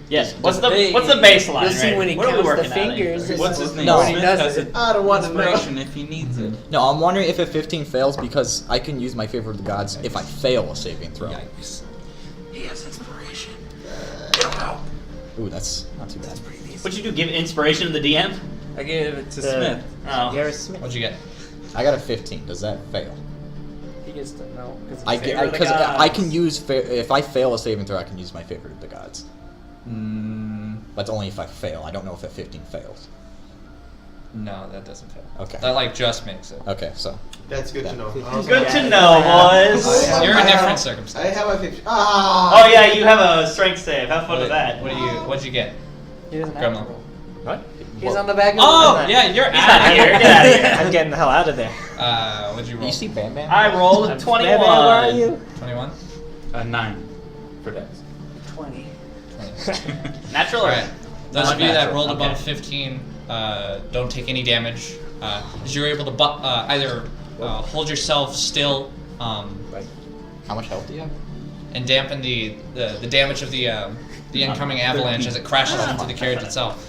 Yes. What's the baseline? You'll see right? when he What are we counts the working on here? fingers. What's his name? No. When he Smith does has it. it. I don't want to know. Inspiration if he needs it. No, I'm wondering if a 15 fails because I can use my favor of the gods if I fail a saving throw. Yikes. He has inspiration. Ooh, that's not too bad. What'd you do? Give inspiration to the DM? I gave it to Smith. Oh. Garrett Smith. What'd you get? I got a 15. Does that fail? He gets to know I Favor of the because I gods. can use if I fail a saving throw, I can use my favor of the gods. Mm, But only if I fail. I don't know if a 15 fails. no, that doesn't fail. Okay. That like just makes it. Okay, so That's good to know. Good to know, boys. You're in I different have- circumstances. I have a 50. Ah! Oh yeah, you have a strength save. Have fun with that. What'd you get? He doesn't have to Gremlin. roll. What? He's on the back of Oh, the yeah, you're Get out out of here! Get out of here! I'm getting the hell out of there. What'd you Do roll? you see Bam Bam? I rolled a 21. Where are you? 21? 9 for Dex. 20. Natural or Alright. Those Not of you that natural, rolled okay. above 15 don't take any damage. As you're able to either hold yourself still Right. How much health do you have? and dampen the damage of the incoming avalanche as it crashes into the carriage itself.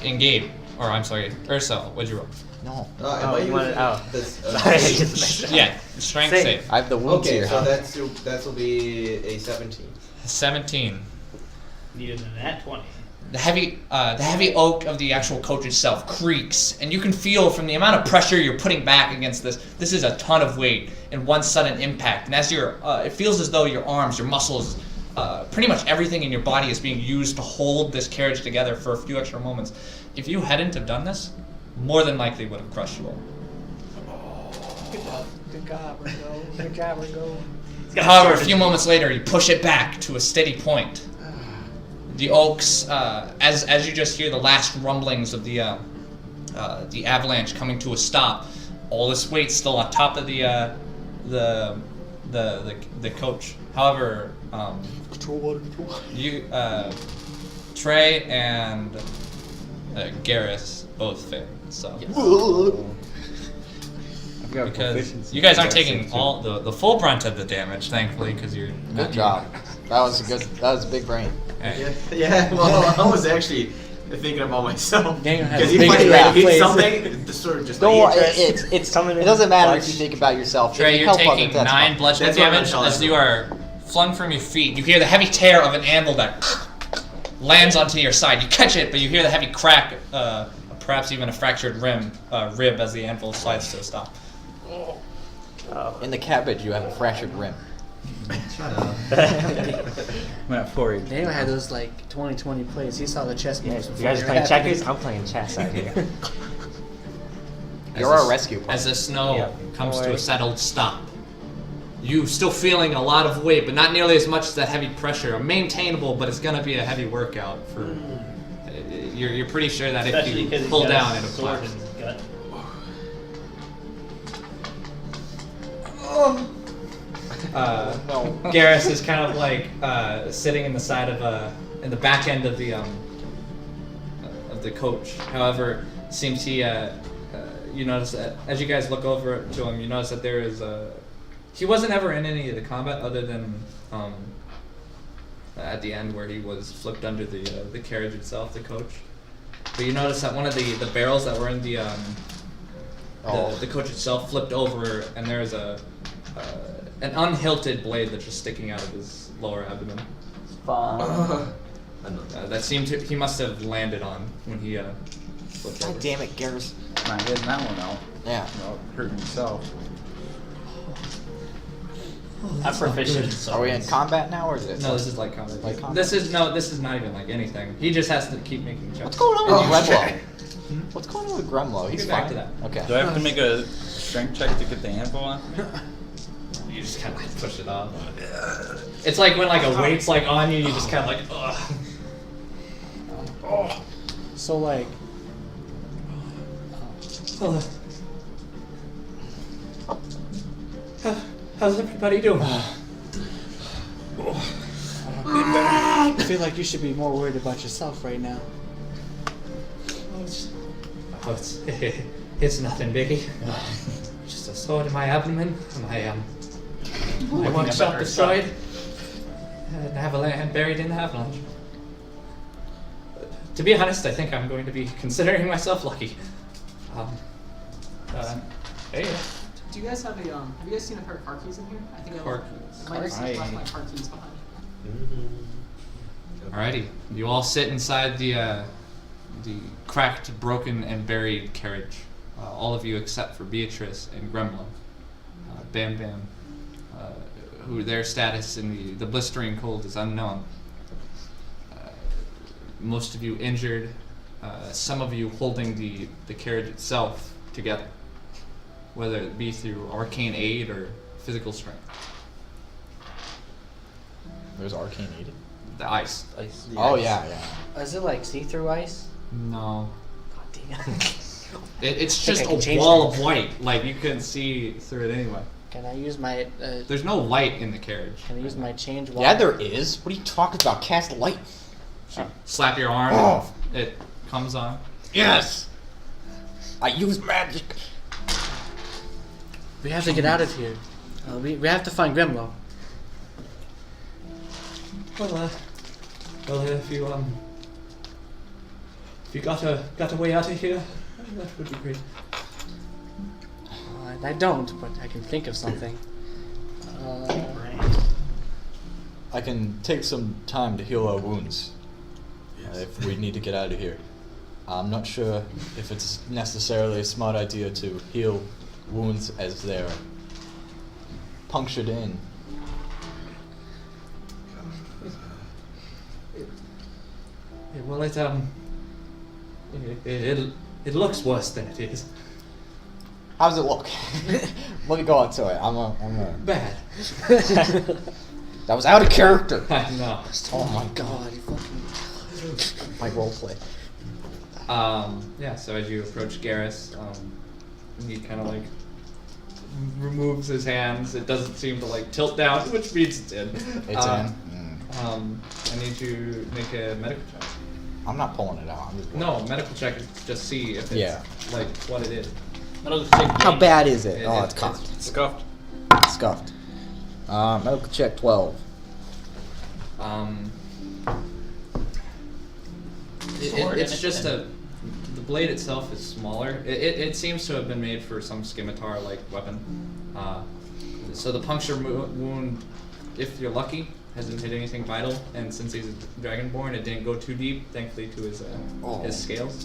In Gabe, or I'm sorry, Urso, what'd you roll? No. Am Oh, I you wanted- using oh. this? Sorry, I just messed up. Yeah, strength Save. save. I have the wounds Okay, here. so huh? that will be a 17. 17. Needed a nat 20. The heavy oak of the actual coach itself creaks, and you can feel from the amount of pressure you're putting back against this. This is a ton of weight in one sudden impact, and as it feels as though your arms, your muscles, pretty much everything in your body is being used to hold this carriage together for a few extra moments. If you hadn't have done this, more than likely would have crushed you all. Good job, Ringo. Good job, Ringo. However, a few moments later, you push it back to a steady point. The oaks, as you just hear the last rumblings of the avalanche coming to a stop, all this weight still on top of the coach. However, you Trey and Garrus both failed. So because you guys aren't taking all the full brunt of the damage, thankfully, because you're Good job. That was a big brain. Yeah, well, I was actually thinking about myself. Daniel has Because a if big I brain. hit something, the sword just Don't like, worry, it's coming it in doesn't matter if clutch. you think about yourself. Trey, If you you're help others, taking that's 9 fine. bludgeoning That's what I'm damage telling as you. you are flung from your feet. You hear the heavy tear of an anvil that lands onto your side. You catch it, but you hear the heavy crack, perhaps even a fractured rib as the anvil slides to a stop. Oh. In the cabbage, you have a fractured rim. I'm at 4 HP. Daniel had those like 20/20 plays. He saw the chess Yeah, moves. you before guys they playing were checkers? happening. I'm playing chess out here. You're our rescue partner. As the snow Yep, comes don't to a worry. settled stop, you still feeling a lot of weight, but not nearly as much as that heavy pressure. Maintainable, but it's gonna be a heavy workout for. You're pretty sure that Especially if because you he's pull got down, a it'll sword in collapse. his gut. No. Garrus is kind of like sitting in the side of in the back end of the coach. However, seems he you notice that as you guys look over to him, you notice that there is he wasn't ever in any of the combat other than at the end where he was flipped under the carriage itself, the coach. But you notice that one of the barrels that were in the coach itself flipped over, and there's an unhilted blade that's just sticking out of his lower abdomen. That seemed to he must have landed on when he flipped over. God damn it, Garrus. Not getting that one out. Yeah. Without hurting himself. I'm proficient. Are we in combat now, or is it? No, this is like combat. Like combat? This is not even like anything. He just has to keep making checks. What's going on with Oh, Gremlo? okay. What's going on with Gremlo? He's get back fine. to that. Okay. Do I have to make a strength check to get the anvil on? You just kind of like push it off. It's like when like a weight's like on you, you just kind of like ugh. So like, How's everybody doing? I feel like you should be more worried about yourself right now. It's nothing, Biggie. Just a sword in my abdomen. My workshop destroyed. An avalanche buried in the avalanche. To be honest, I think I'm going to be considering myself lucky. Hey, Do you guys have a have you guys seen a pair of car keys in here? I think car I keys. might have seen left my car keys behind. Alrighty, you all sit inside the cracked, broken, and buried carriage. All of you except for Beatrice and Gremlo. Bam Bam, who their status in the blistering cold is unknown. Most of you injured, some of you holding the carriage itself together, whether it be through arcane aid or physical strength. There's arcane aid. The ice. Oh yeah, yeah. Is it like see-through ice? No. God damn. It's think just I can a change wall that. of white. Like, you couldn't see through it anyway. Can I use my? There's no light in the carriage. Can I use my change? Wall? Yeah, there is. What are you talking about? Cast light. Slap your arm, Oh. and it comes on. Yes. I use magic. We have to get out of here. We have to find Grimlow. Well, if you got a way out of here, that would be great. I don't, but I can think of something. I can take some time to heal our wounds. If we need to get out of here. I'm not sure if it's necessarily a smart idea to heal wounds as they're punctured in. Yeah, well, it looks worse than it is. How does it look? Let me go on to it. I'm a Bad. That was out of character. I know. Oh my god. God, you fucking. My roleplay. Yeah. So as you approach Garrus, he kind of like removes his hands. It doesn't seem to like tilt down, which means it's in. It's in. I need to make a medical check. I'm not pulling it out. I'm just No, medical check is just see if it's like what it is. Medical check. How bad is it? Oh, It- it's cocked. Scuffed. Scuffed. Medical check 12. It's just the blade itself is smaller. It seems to have been made for some scimitar-like weapon. So the puncture wound, if you're lucky, hasn't hit anything vital. And since he's a dragonborn, it didn't go too deep, thankfully to his scales.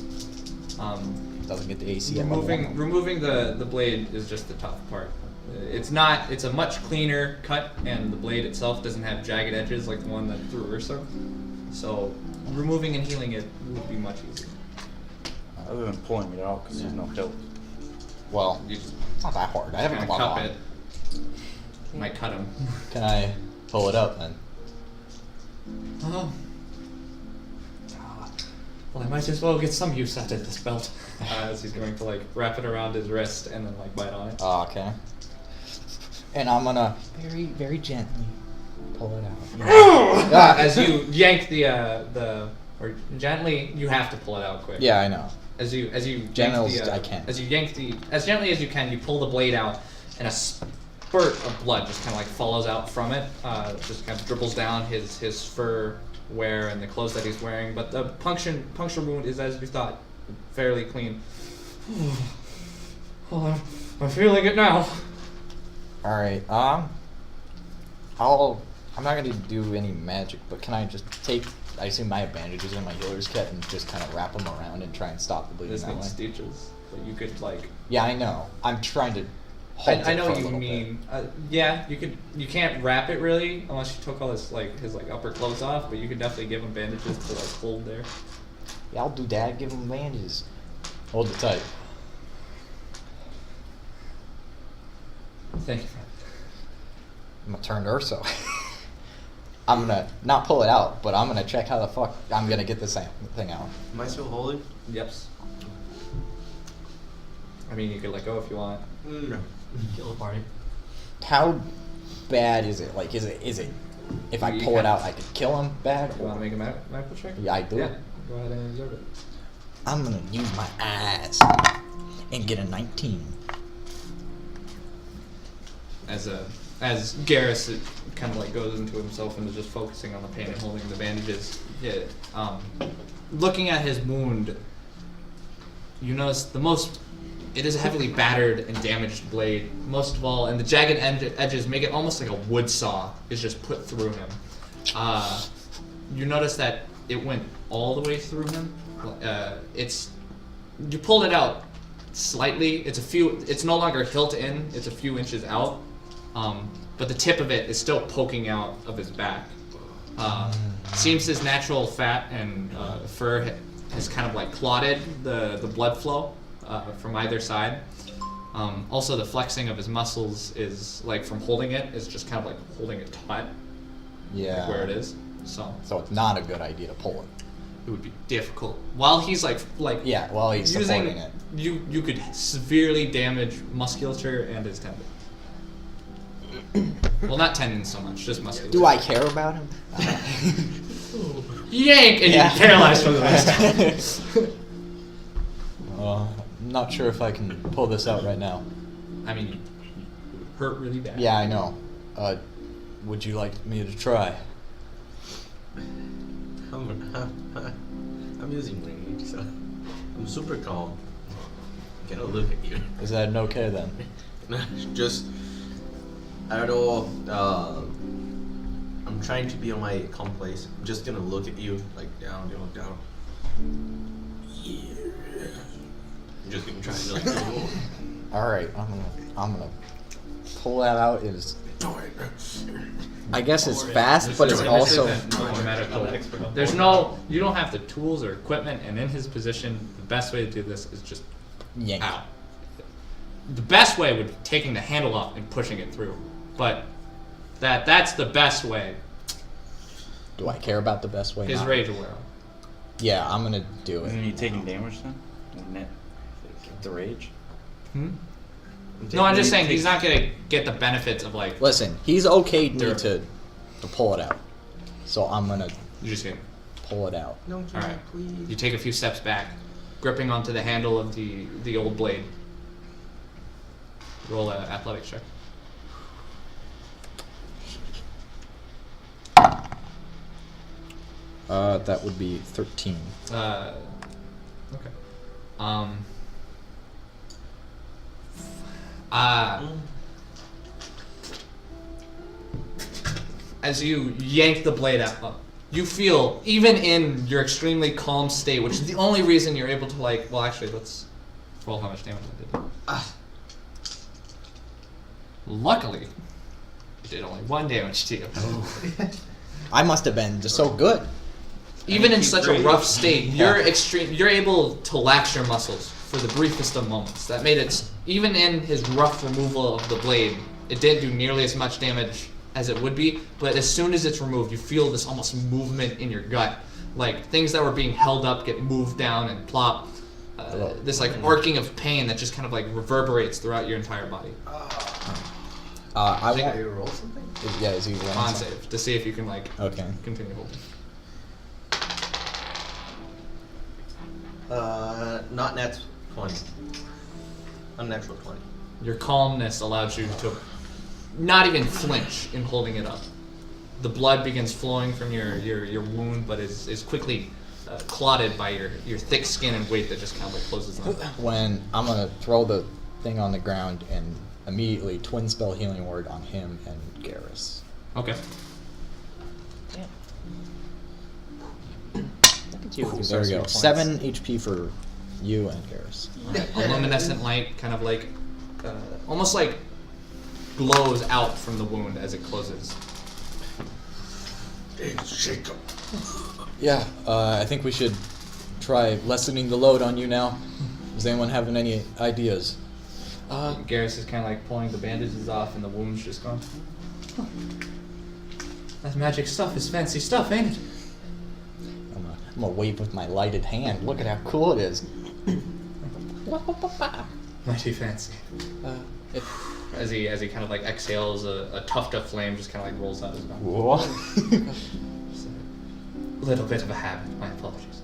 Doesn't get the AC. at level one. Removing the blade is just the tough part. It's a much cleaner cut, and the blade itself doesn't have jagged edges like the one that threw Ursa. So removing and healing it would be much easier. Other than pulling it out because there's no hilt. Well, You just it's not that hard. I haven't kind a of lot cup on. it. Might cut him. Can I pull it up then? Well, I might as well get some use out of this belt. As he's going to like wrap it around his wrist and then like bite on it. Oh, okay. And I'm gonna very, very gently pull it out. As you yank or gently, you have to pull it out quick. Yeah, I know. As you Gentles, yank I can. As you yank as gently as you can, you pull the blade out, and a spurt of blood just kind of like follows out from it. Just kind of dribbles down his fur wear and the clothes that he's wearing. But the puncture wound is as you thought, fairly clean. Well, I'm feeling it now. All right. I'm not gonna do any magic, but can I just take? I assume I have bandages in my healer's kit and just kind of wrap them around and try and stop the bleeding This that way. needs stitches, but you could like. Yeah, I know. I'm trying to. Halt I it know for what a you little mean. Yeah, you could. You can't wrap it really unless you took all his upper clothes off. But you could definitely give him bandages to like hold there. bit. Yeah, I'll do that. Give him bandages. Hold it tight. Thank you, friend. I'm gonna turn to Urso. I'm gonna not pull it out, but I'm gonna check how the fuck I'm gonna get this thing out. Am I still holding? Yeps. I mean, you could let go if you want. No. Kill the party. How bad is it? Like, is it? If I You pull it can- out, I could kill him bad? You want to make a medical check? Yeah, I do. Yeah. Go ahead and observe it. I'm gonna use my eyes and get a 19. As Garrus kind of like goes into himself and is just focusing on the pain and holding the bandages. Yeah. Looking at his wound, you notice it is a heavily battered and damaged blade. Most of all, and the jagged edges make it almost like a wood saw is just put through him. You notice that it went all the way through him. You pulled it out slightly. It's no longer hilt in. It's a few inches out. But the tip of it is still poking out of his back. Seems his natural fat and fur has kind of like clotted the blood flow from either side. Also, the flexing of his muscles is like from holding it is just kind of like holding it taut, Yeah. like where it is. So So it's not a good idea to pull it. it would be difficult. While he's like Yeah, while he's using supporting it. you could severely damage musculature and his tendon. Well, not tendons so much, just musculature. Do I care about him? Yank and Yeah. you're paralyzed for the rest. I'm not sure if I can pull this out right now. I mean, it would hurt really bad. Yeah, I know. Would you like me to try? I'm using rage, so I'm super calm. I'm gonna look at you. Is that an okay then? Just, I don't know. I'm trying to be on my calm place. I'm just gonna look at you, like down. Yeah. I'm just gonna try to like. All right, I'm gonna pull that out. I guess it's fast, but it's This also. isn't non-medical. You don't have the tools or equipment, and in his position, the best way to do this is just Yank. out. The best way would be taking the handle off and pushing it through, but that's the best way. Do I care about the best way? His Not. rage will wear off. Yeah, I'm gonna do Isn't it. he taking damage then? Wouldn't it? The rage? No, I'm just saying he's not gonna get the benefits of like. Listen, he's okayed me Durable. to pull it out, so I'm gonna You're just gonna. pull it out. No, All right. You take a few steps back, gripping onto the handle of the old blade. Roll an athletics check. That would be 13. Okay. As you yank the blade out, you feel, even in your extremely calm state, which is the only reason you're able to like. Well, actually, let's roll how much damage it did. Luckily, it did only 1 damage to you. I must have been just so good. Even in such a rough state, you're able to lax your muscles for the briefest of moments. That made it, even in his rough removal of the blade, it didn't do nearly as much damage as it would be, but as soon as it's removed, you feel this almost movement in your gut. Like things that were being held up get moved down and plop. This like arcing of pain that just kind of like reverberates throughout your entire body. I Can want. you roll something? Yeah, is he rolling Con something? save to see if you can like Okay. continue holding. Not nat 20. Unnatural 20. Your calmness allows you to not even flinch in holding it up. The blood begins flowing from your wound, but is quickly clotted by your thick skin and weight that just kind of like closes on. When I'm gonna throw the thing on the ground and immediately twin spell healing word on him and Garrus. Okay. There we go. 7 HP for you and Garrus. A luminescent light kind of like, almost like glows out from the wound as it closes. Shake him. Yeah, I think we should try lessening the load on you now. Does anyone have any ideas? Garrus is kind of like pulling the bandages off and the wound's just gone. Huh. That magic stuff is fancy stuff, ain't it? I'm gonna wave with my lighted hand. Look at how cool it is. Mighty fancy. As he kind of like exhales, a tuft of flame just kind of like rolls out his mouth. Whoa. A little bit of a habit. My apologies.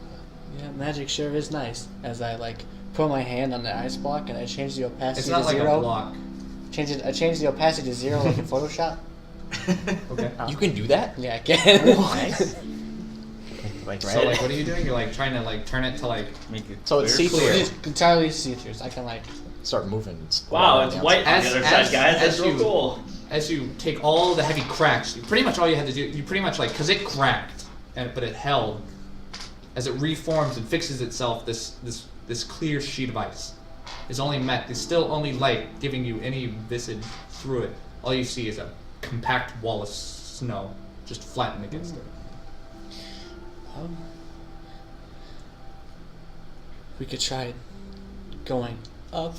Yeah, magic sure is nice. As I like put my hand on the ice block and I change the opacity It's not to like 0. a block. I change the opacity to 0 like in Photoshop. Okay. You can do that? Yeah, I can. Nice. Like So like, what are you doing? You're like trying to like turn it to like Make it So it's clear? see-through. It's entirely see-through. I can like. Start moving. Wow, it's white on As- the other as- side, guys. That's as real you- cool. as you take all the heavy cracks. Pretty much all you had to do. You pretty much like because it cracked, but it held. As it reforms and fixes itself, this clear sheet of ice is only met. There's still only light giving you any visage through it. All you see is a compact wall of snow just flattened against it. We could try going up,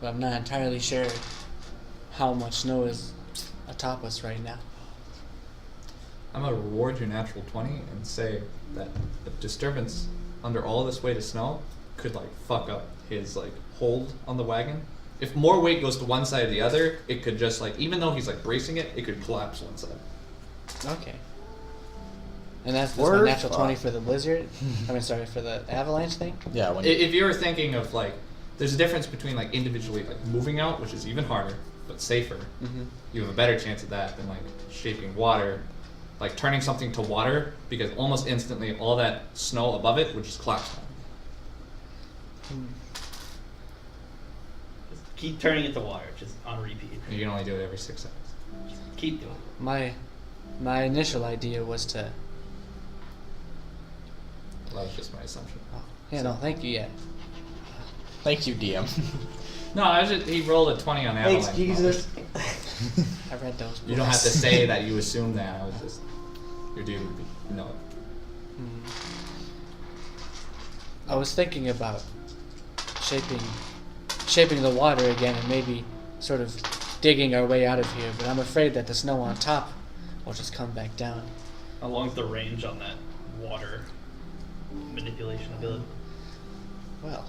but I'm not entirely sure how much snow is atop us right now. I'm gonna reward your natural 20 and say that the disturbance under all this weight of snow could like fuck up his like hold on the wagon. If more weight goes to one side or the other, it could just like, even though he's like bracing it, it could collapse one side. Okay. And that's my We're natural 20 fucked. for the blizzard. I mean, sorry, for the avalanche thing. Yeah. When If you were thinking of like, there's a difference between like individually like moving out, which is even harder but safer. Mm-hmm. You have a better chance of that than like shaping water, like turning something to water, because almost instantly all that snow above it would just collapse down. Just keep turning it to water, just on repeat. And you can only do it every 6 seconds. Keep doing it. My initial idea was to. That was just my assumption. Oh, yeah, no, thank you. Yeah. Thank you, DM. No, I was just, he rolled a 20 on avalanche. Thanks, Jesus. I read those. You don't have to books. say that you assumed that. I was just, your dude would be, no. I was thinking about shaping the water again and maybe sort of digging our way out of here, but I'm afraid that the snow on top will just come back down. How long's the range on that water manipulation ability? Well.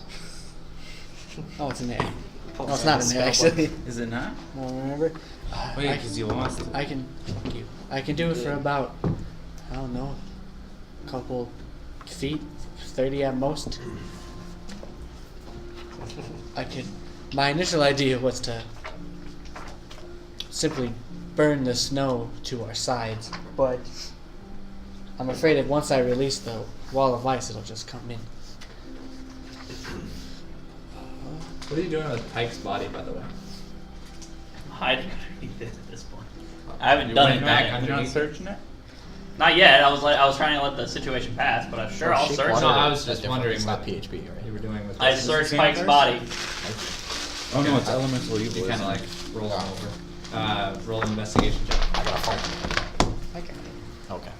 Oh, it's in there. No, it's not in there actually. Is it not? No, remember? Wait, I- because you lost it. I can. Thank you. I can do it for about, I don't know, a couple feet, 30 at most. I could. My initial idea was to simply burn the snow to our sides, but I'm afraid that once I release the wall of ice, it'll just come in. What are you doing with Pike's body, by the way? Hiding underneath it at this point. I haven't You done went it back yet. under- You're not searching it? Not yet. I was trying to let the situation pass, but I'm sure I'll Shape search water No, it. I was is just different. wondering It's not what PHP, right? you were doing with I this. searched same Pike's verse? body. Oh no, it's elemental evil. You kind of isn't like it? roll him over. Roll an investigation check. I got a phone. Okay.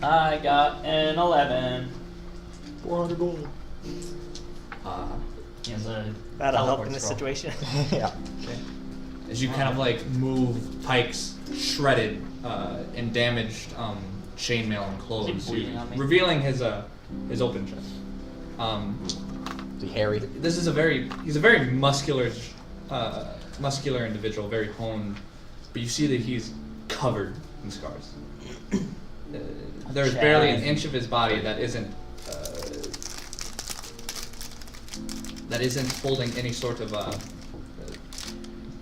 I got an 11. 400 gold. He has a That'll help teleport in this scroll. situation. Yeah. Okay. As you kind of like move Pike's shredded and damaged chainmail and clothes, Is he bleeding on me? revealing his open chest. Is he hairy? This is he's a very muscular individual, very honed, but you see that he's covered in scars. There's barely an inch of his body that isn't holding any sort of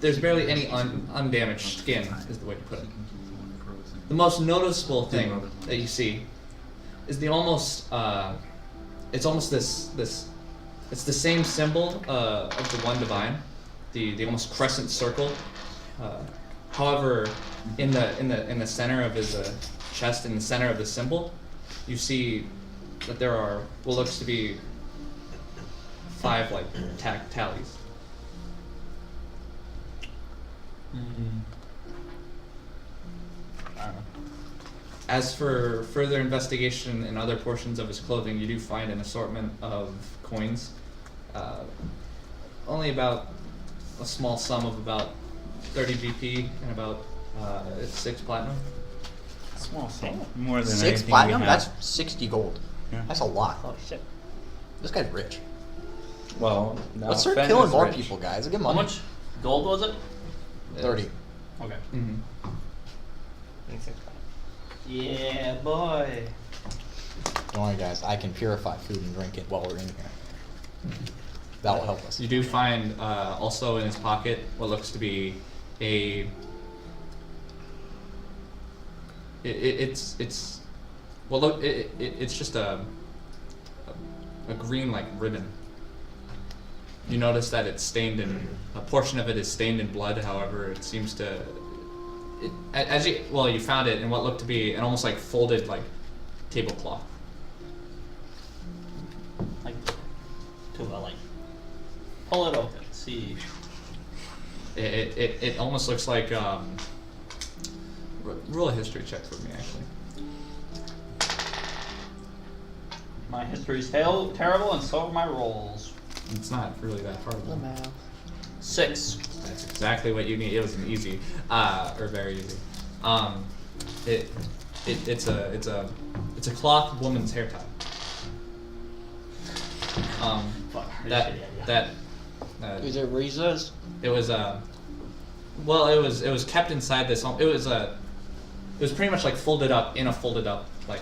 there's barely any undamaged skin, is the way to put it. The most noticeable thing that you see is the almost it's almost this it's the same symbol of the one divine, the almost crescent circle. However, in the center of his chest, in the center of the symbol, you see that there are what looks to be 5 like tallies. I don't know. As for further investigation in other portions of his clothing, you do find an assortment of coins. Only about a small sum of about 30 BP and about 6 platinum. Small sum. More than 6 anything we platinum? have. That's 60 gold. Yeah. That's a lot. Holy shit. This guy's rich. Well, now Let's start Fen killing is more rich. people, guys. Get How money. much gold was it? 30. Okay. Mm-hmm. Yeah, boy. Don't worry, guys. I can purify food and drink it while we're in here. That will help us. You do find also in his pocket what looks to be a. It's just a green like ribbon. You notice that it's stained in a portion of it is stained in blood. However, it seems to. You found it in what looked to be an almost like folded like tablecloth. Like, pull it open. See. It almost looks like roll a history check for me actually. My history's terrible, and so are my rolls. It's not really that hard. Lmao. 6. That's exactly what you need. It was an easy, or very easy. It's a cloth woman's hair tie. Fuck, That shitty idea. that Is it Riza's? it was well, it was kept inside this home. It was pretty much like folded up in a folded up like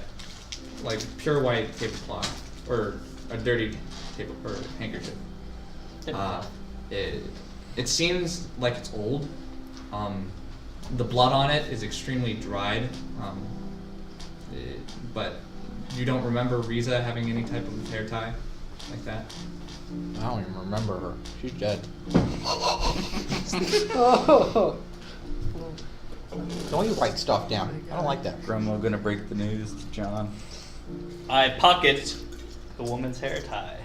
pure white tablecloth or a dirty table or handkerchief. It seems like it's old. The blood on it is extremely dried. But you don't remember Riza having any type of hair tie like that? I don't even remember her. She's dead. Don't you write stuff down? I don't like that. Grumlow gonna break the news to John. I pocket the woman's hair tie.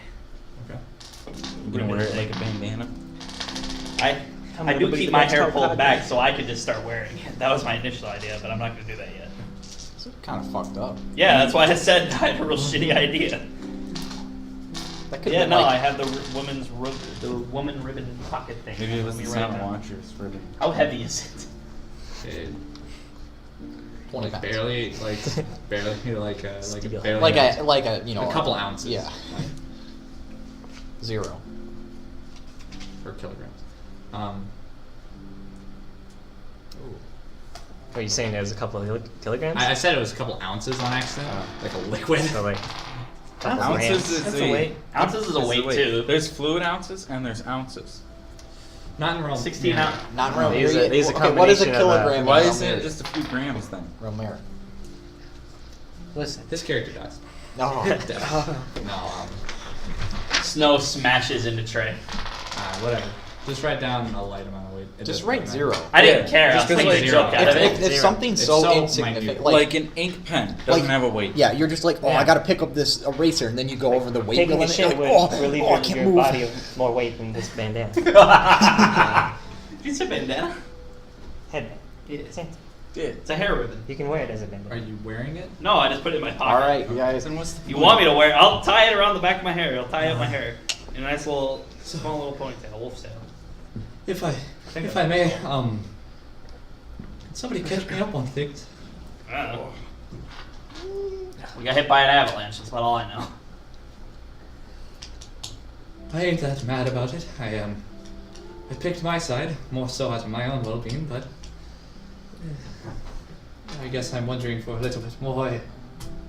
Okay. You gonna wear it like a bandana? I do keep my hair pulled back so I could just start wearing it. That was my initial idea, but I'm not gonna do that yet. It's kind of fucked up. Yeah, that's why I said I had a real shitty idea. That could Yeah, be no, like, I have the woman ribbon pocket thing. Maybe it was Let me the write sound down. watchers for the. How heavy is it? 20 Like pounds. barely like a barely like a you know a couple ounces. Yeah. Like, 0. per kilograms. Are you saying there's a couple of kilograms? I said it was a couple ounces on accident, like a liquid. So like couple Ounces grams. is That's a a weight. Ounces is a weight too. There's fluid ounces and there's ounces. Not in realm. 16 ounce. Not real. These are- these are Okay, what is a combination of, kilogram? Why in isn't it Romeric? just a few grams then? Romeric? Listen. This character dies. No. No, Snow smashes into Trey. whatever. Just write down a light amount of weight. It Just doesn't write matter. 0. I didn't Yeah, care. I was just 'cause, making like, a zero. joke out of it. If something's It's so so insignificant, minute. Like an ink pen doesn't have a weight. Yeah, you're just like, oh, I gotta pick up this eraser, and then you go over the weight Taking limit. a You're shit like, would oh, relieve I can't your move. body of more weight than this bandana. Did you say bandana? Headband. Yeah. Same. Yeah. It's a hair ribbon. You can wear it as a Are bandana. you wearing it? No, I just put it in my pocket. All right, you guys. Then what's the If you point? want me to wear it, I'll tie it around the back of my hair. I'll tie up my hair in a nice little, small little ponytail, wolf's tail. If I may, can somebody catch me up on things? I don't know. We got hit by an avalanche. That's about all I know. I ain't that mad about it. I picked my side, more so out of my own well-being, but I guess I'm wondering for a little bit more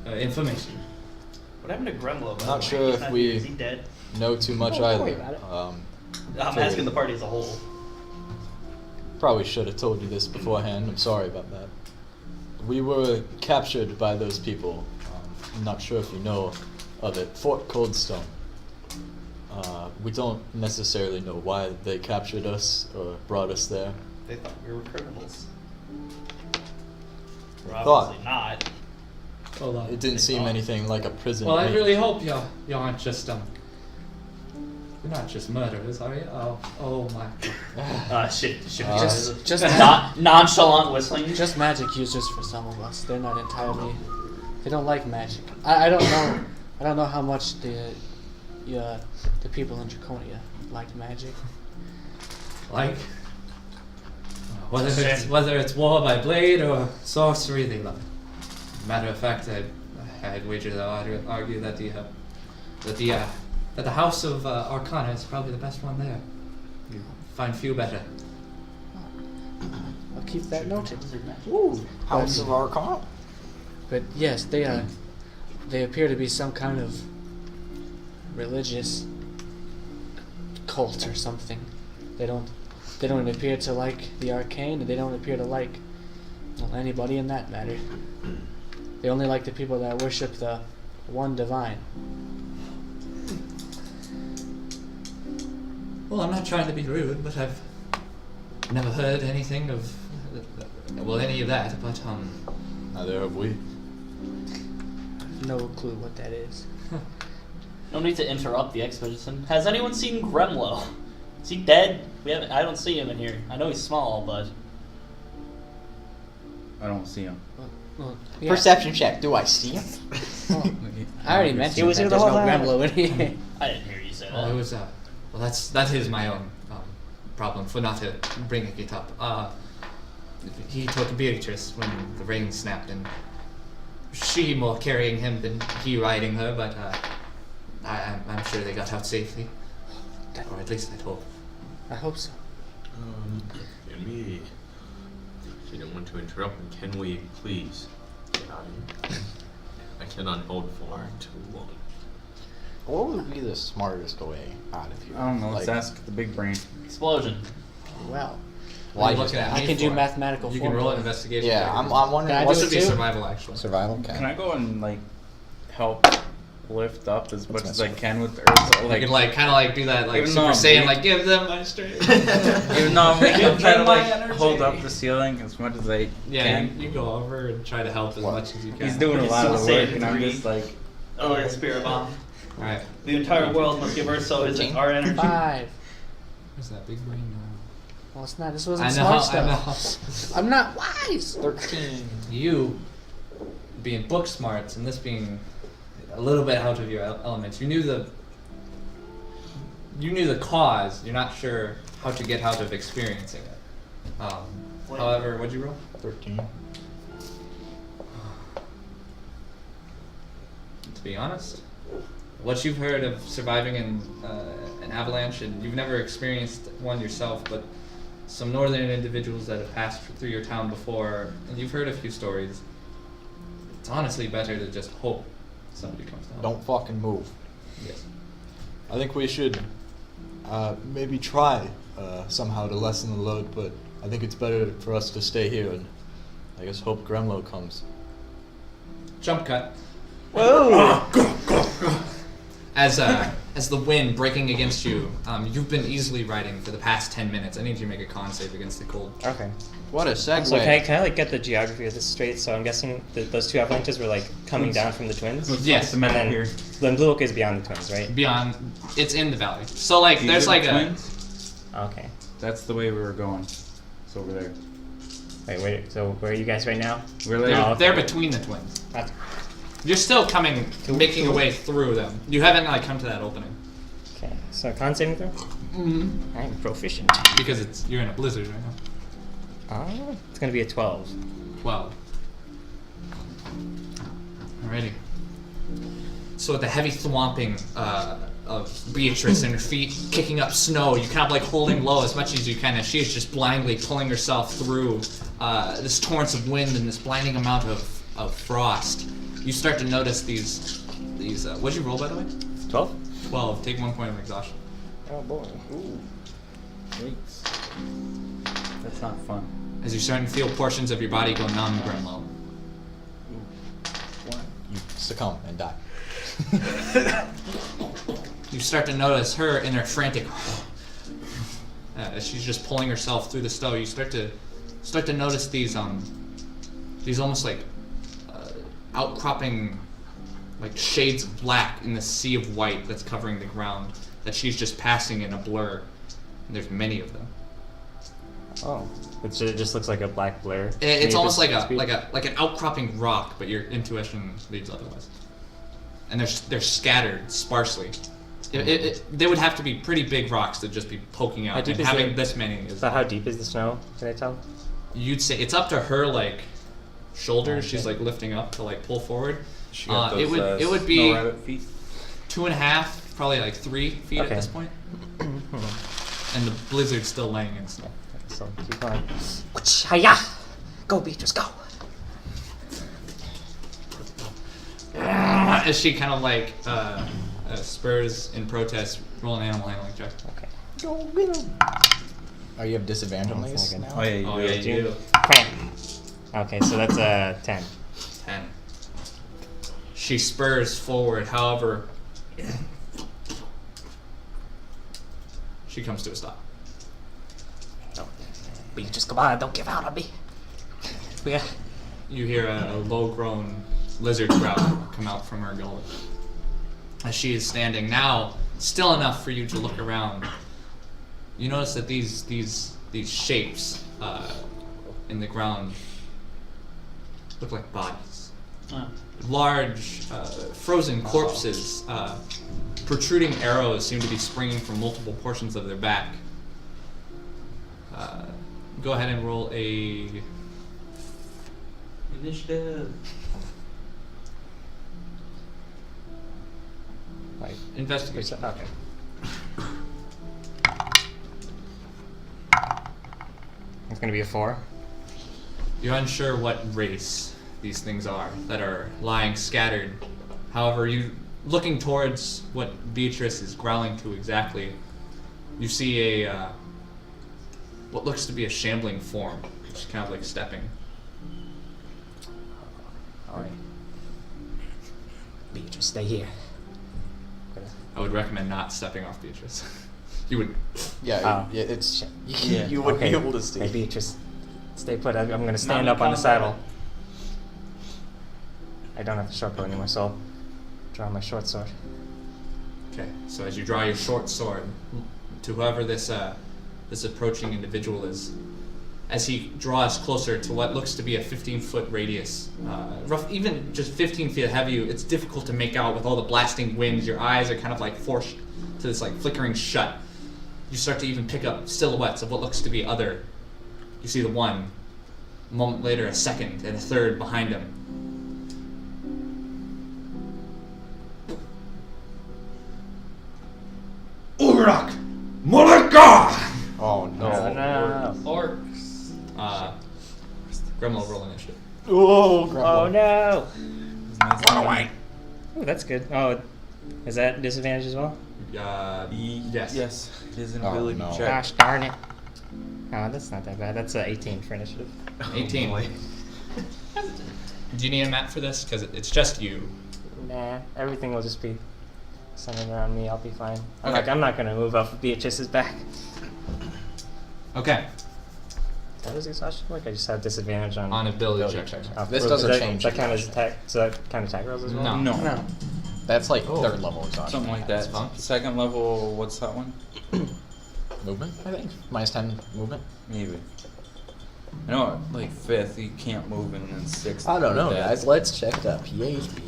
information. What happened to Gremlo? by Not the sure way? He's if not we- here. Is he dead? Know too much Don't worry either. about it. I'm asking the party as a whole. Probably should have told you this beforehand. I'm sorry about that. We were captured by those people. I'm not sure if you know of it. Fort Coldstone. We don't necessarily know why they captured us or brought us there. They thought we were criminals. We're Thought. obviously not. Hold on. It didn't seem anything like a prison. Well, I raid. really hope you aren't just you're not just murderers, are you? Oh my. Shit. Just Nonchalant whistling. Just magic users for some of us. They're not entirely. They don't like magic. I don't know. I don't know how much the people in Draconia liked magic. Like whether it's war by blade or sorcery, they love it. Matter of fact, I'd wager that I'd argue that the House of Arcana is probably the best one there. You find few better. I'll keep that noted. House of Arcana. But yes, they appear to be some kind of religious cult or something. They don't appear to like the arcane, and they don't appear to like anybody in that matter. They only like the people that worship the one divine. Well, I'm not trying to be rude, but I've never heard anything of any of that. But Neither have we. No clue what that is. No need to interrupt the expedition. Has anyone seen Gremlo? Is he dead? I don't see him in here. I know he's small, but I don't see him. Well, yeah. Perception check. Do I see him? I already mentioned He was that here the there's no whole time. Gremlo in here. I didn't hear you say that. well, it was well, that is my own problem for not bringing it up. He took Beatrice when the rain snapped, and she more carrying him than he riding her, but I'm sure they got out safely. Or at least I'd hope. I hope so. Can we? I don't want to interrupt, but can we please get out of here? I cannot hold for too long. What would be the smartest way out of here? I don't know. Let's Like, ask the big brain. Explosion. Well, Why are you just looking at I me can do for? mathematical You can roll an formula. investigation. Yeah, check. I'm wondering Can I what's do This it would be too? survival, actually. survival. Okay. Can I go and like help lift up as much as I can with the earth? So, You like, can like kind of like do that like Even though Super I'm Saiyan, weak. like give them my strength. even though I'm weak, I'm trying to my like energy. hold up the ceiling as much as I Yeah, can. you go over and try to help as What? much as you can. He's doing a lot of the Super work, Saiyan and I'm 3. just like, Oh, yeah, Spirit Bomb. All right. The entire world must give Urso his 13? our energy. 5. Where's that big brain now? Well, it's not. This wasn't I know. smart stuff. I'm not wise. 13. You being book smarts and this being a little bit out of your elements. You knew the cause. You're not sure how to get out of experiencing it. However, what'd you roll? 13. To be honest, what you've heard of surviving in an avalanche, and you've never experienced one yourself, but some northern individuals that have passed through your town before, and you've heard a few stories. It's honestly better to just hope somebody comes down. Don't fucking move. Yes. I think we should maybe try somehow to lessen the load, but I think it's better for us to stay here and I guess hope Gremlo comes. Jump cut. Whoa! As the wind breaking against you, you've been easily riding for the past 10 minutes. I need you to make a con save against the cold. Okay. What a segue. So can I like get the geography of this straight? So I'm guessing those two avalanches were like coming down from the twins. Yes. the map And then, here. then Blue Oak is beyond the twins, right? Beyond, it's in the valley. So like, These there's are like the a. twins? Okay. That's the way we were going. It's over there. Wait. So where are you guys right now? We're They're, like, Oh, okay. they're between the twins. That's- You're still making a way through them. You haven't like come to that opening Okay. So con saving throw. mm-hmm. I'm proficient. because you're in a blizzard right now. It's gonna be a 12. 12. Alrighty. So with the heavy thwomping of Beatrice and her feet kicking up snow, you kind of like holding low as much as you can, as she is just blindly pulling herself through this torrents of wind and this blinding amount of frost. You start to notice these what'd you roll, by the way? 12? 12. Take 1 point of exhaustion. Oh boy. ooh. Yikes. That's not fun. As you're starting to feel portions of your body go numb, Grimlow. You succumb and die. You start to notice her in her frantic as she's just pulling herself through the snow. You start to notice these almost like outcropping like shades of black in the sea of white that's covering the ground that she's just passing in a blur. And there's many of them. Oh. It just looks like a black blur. It's almost like Speed? an outcropping rock, but your intuition leads otherwise. And they're scattered sparsely. They would have to be pretty big rocks to just be poking How out, deep and is having it? this many is. So how deep is the snow? Can I tell? You'd say it's up to her like shoulders. Okay. She's like lifting up to like pull forward. She got It those, would snow be rabbit feet. 2.5, probably like 3 feet at Okay. this point. And the blizzard's still laying in snow. So keep going. Hiya! Go, Beatrice, go! As she kind of like spurs in protest, roll an animal handling check. Okay. Oh, you have disadvantage on these Sounds like now? Oh yeah, you Oh do. yeah, you do. Bam. Okay, so that's a 10. 10. She spurs forward, however, she comes to a stop. Beatrice, come on, don't give out on me. Yeah. You hear a low-grown lizard growl come out from her gullet. As she is standing now, still enough for you to look around. You notice that these shapes in the ground look like bodies. Large, frozen corpses, protruding arrows seem to be springing from multiple portions of their back. Go ahead and roll a Initiative. Like, Investigation. okay. It's gonna be a 4. You're unsure what race these things are that are lying scattered. However, you looking towards what Beatrice is growling to exactly, you see a what looks to be a shambling form, just kind of like stepping. Alright. Beatrice, stay here. I would recommend not stepping off Beatrice. You would. Yeah, Oh. it's Yeah. you wouldn't Okay. be able to see. Hey, Beatrice, stay put. I'm gonna stand Not up on the combat. saddle. I don't have the short bow anymore, so I'll draw my short sword. Okay, so as you draw your short sword to whoever this approaching individual is, as he draws closer to what looks to be a 15-foot radius, rough, even just 15 feet ahead of you, it's difficult to make out with all the blasting winds. Your eyes are kind of like forced to this like flickering shut. You start to even pick up silhouettes of what looks to be other. You see the one, a moment later, a second, and a third behind him. Urak! Mulika! Oh no. No. Orcs. Gremlin roll initiative. Oh, Oh no! Run away. Oh, that's good. Oh, is that disadvantage as well? Yes. Yes. It is an Oh, ability no. check. Gosh darn it. Oh, that's not that bad. That's 18 for initiative. 18. Do you need a map for this? Because it's just you. Nah, everything will just be centered around me. I'll be fine. Okay. I'm not gonna move off of Beatrice's back. Okay. How does exhaustion work? I just have disadvantage on. Ability Ability check. check. Oh, This does doesn't that, change That count as exhaustion. attack? Does that count attack rolls as well? No. No. That's like Oh. third level exhaustion. Something like That's that. fun. Second level, what's that one? Movement, I think. Minus 10 movement. Maybe. I know, like 5th, you can't move, and then 6th. I don't know, with that. guys. Let's check the PHP.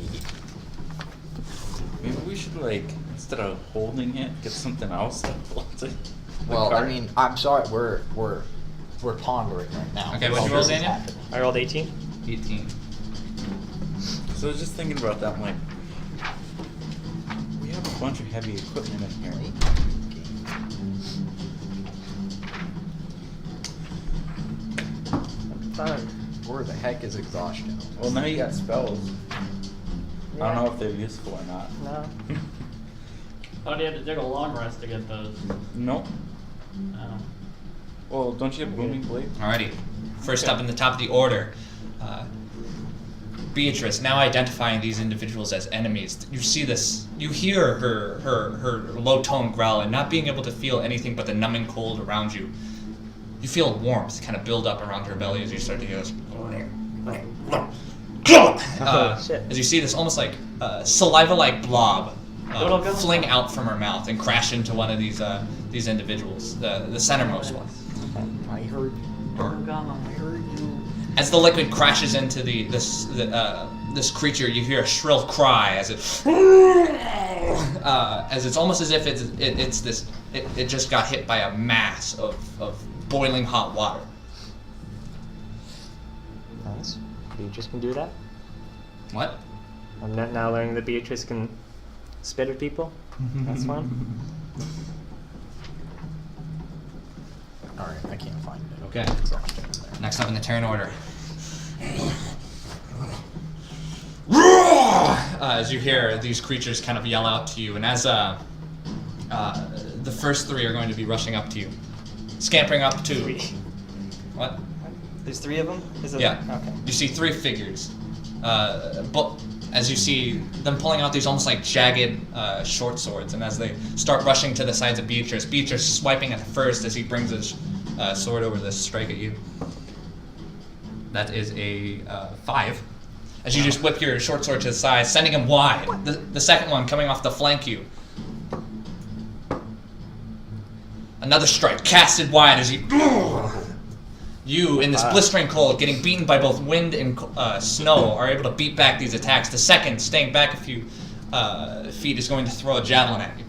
Maybe we should, like, instead of holding it, get something else that holds it. The Well, I card. mean, I'm sorry. We're pondering right now. Okay, what'd you roll, Daniel? I rolled 18. 18. So I was just thinking about that, I'm like, we have a bunch of heavy equipment in here. Where the heck is exhaustion? Well, now you got spells. I Yeah. don't know if they're useful or not. No. Oh, do you have to take a long rest to get those? Nope. Oh. Well, don't you have booming blade? Alrighty. First up in the top of the order, Beatrice, now identifying these individuals as enemies. You see this, you hear her low tone growl, and not being able to feel anything but the numbing cold around you. You feel warmth kind of build up around her belly as you start to hear this. Shit. As you see this almost like saliva-like blob Little gun? fling out from her mouth and crash into one of these individuals, the centermost one. I heard you. As the liquid crashes into this creature, you hear a shrill cry as it's almost as if it just got hit by a mass of boiling hot water. Nice. Beatrice can do that. What? I'm now learning that Beatrice can spit at people. That's fun. Alright, I can't find it. Okay. Exhaustion in there. Next up in the turn order. As you hear these creatures kind of yell out to you, and as the first three are going to be rushing up to you, scampering up to. What? There's 3 of them? Is it? Yeah. Okay. You see 3 figures. But as you see them pulling out these almost like jagged short swords, and as they start rushing to the sides of Beatrice swiping at first as he brings his sword over to strike at you. That is a 5. As you just whip your short sword to the side, sending him wide. The second one coming off to flank you. Another strike casted wide as you, in this blistering cold, getting beaten by both wind and snow, are able to beat back these attacks. The second, staying back a few feet, is going to throw a javelin at you.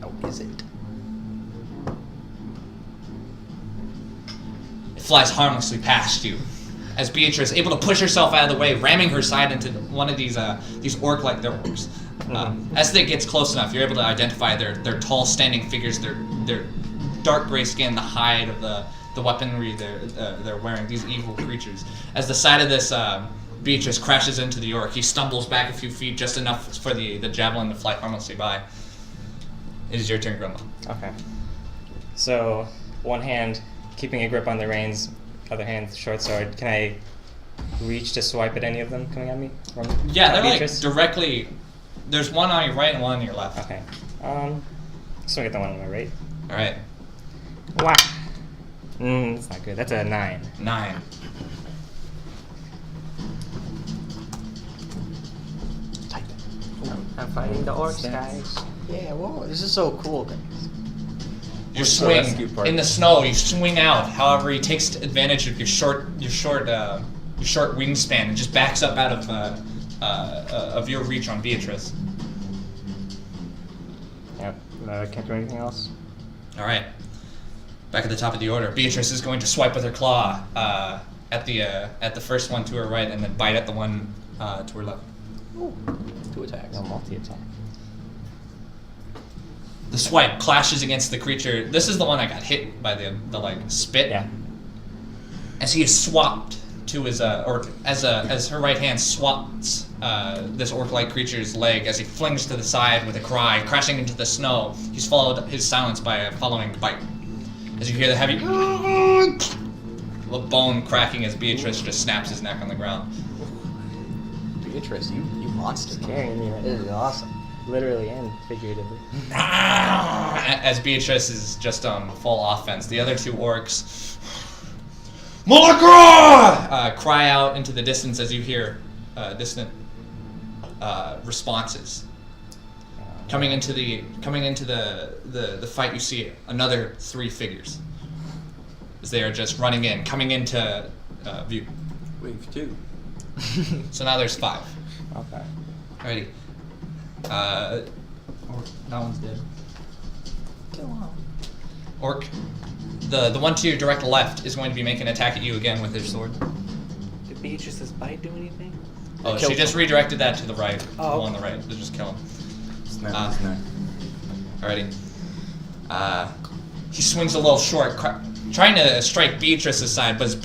How is it? It flies harmlessly past you, as Beatrice, able to push herself out of the way, ramming her side into one of these orc-like, they're orcs, As they gets close enough, you're able to identify their tall standing figures, their dark gray skin, the hide of the weaponry they're wearing, these evil creatures. As the side of this Beatrice crashes into the orc, he stumbles back a few feet, just enough for the javelin to fly harmlessly by. It is your turn, Grandma. Okay. So, one hand keeping a grip on the reins, other hand short sword. Can I reach to swipe at any of them coming at me? Yeah, they're Beatrice? like directly. There's one on your right and one on your left. Okay. So I get the one on my right. All right. Wow. That's not good. That's a 9. 9. I'm fighting the orcs, guys. Yeah, whoa, this is so cool. You What's the swing rescue part? in the snow. You swing out. However, he takes advantage of your short wingspan and just backs up out of your reach on Beatrice. Yep. Can't do anything else. All right. Back at the top of the order, Beatrice is going to swipe with her claw at the first one to her right, and then bite at the one to her left. Ooh, 2 attacks. No multi-attack. The swipe clashes against the creature. This is the one that got hit by the like spit. Yeah. As he is swapped to his or as her right hand swats this orc-like creature's leg as he flings to the side with a cry, crashing into the snow. He's followed his silence by a following bite. As you hear the heavy the bone cracking as Beatrice just snaps his neck on the ground. Beatrice, you monster. Carrying me right This is now. awesome. Literally and figuratively. As Beatrice is just full offense, the other 2 orcs Malakra! Cry out into the distance as you hear distant responses. Coming into the fight, you see another 3 figures as they are just running in, coming into view. Wave 2. So now there's 5. Okay. Alrighty. That one's dead. Kill him. Orc. The one to your direct left is going to be making an attack at you again with his sword. Did Beatrice's bite do anything? Oh, Kill she just redirected that to the right. Oh, The one on the right. To just kill him. Snap his neck. Alrighty. He swings a little short, trying to strike Beatrice's side, but his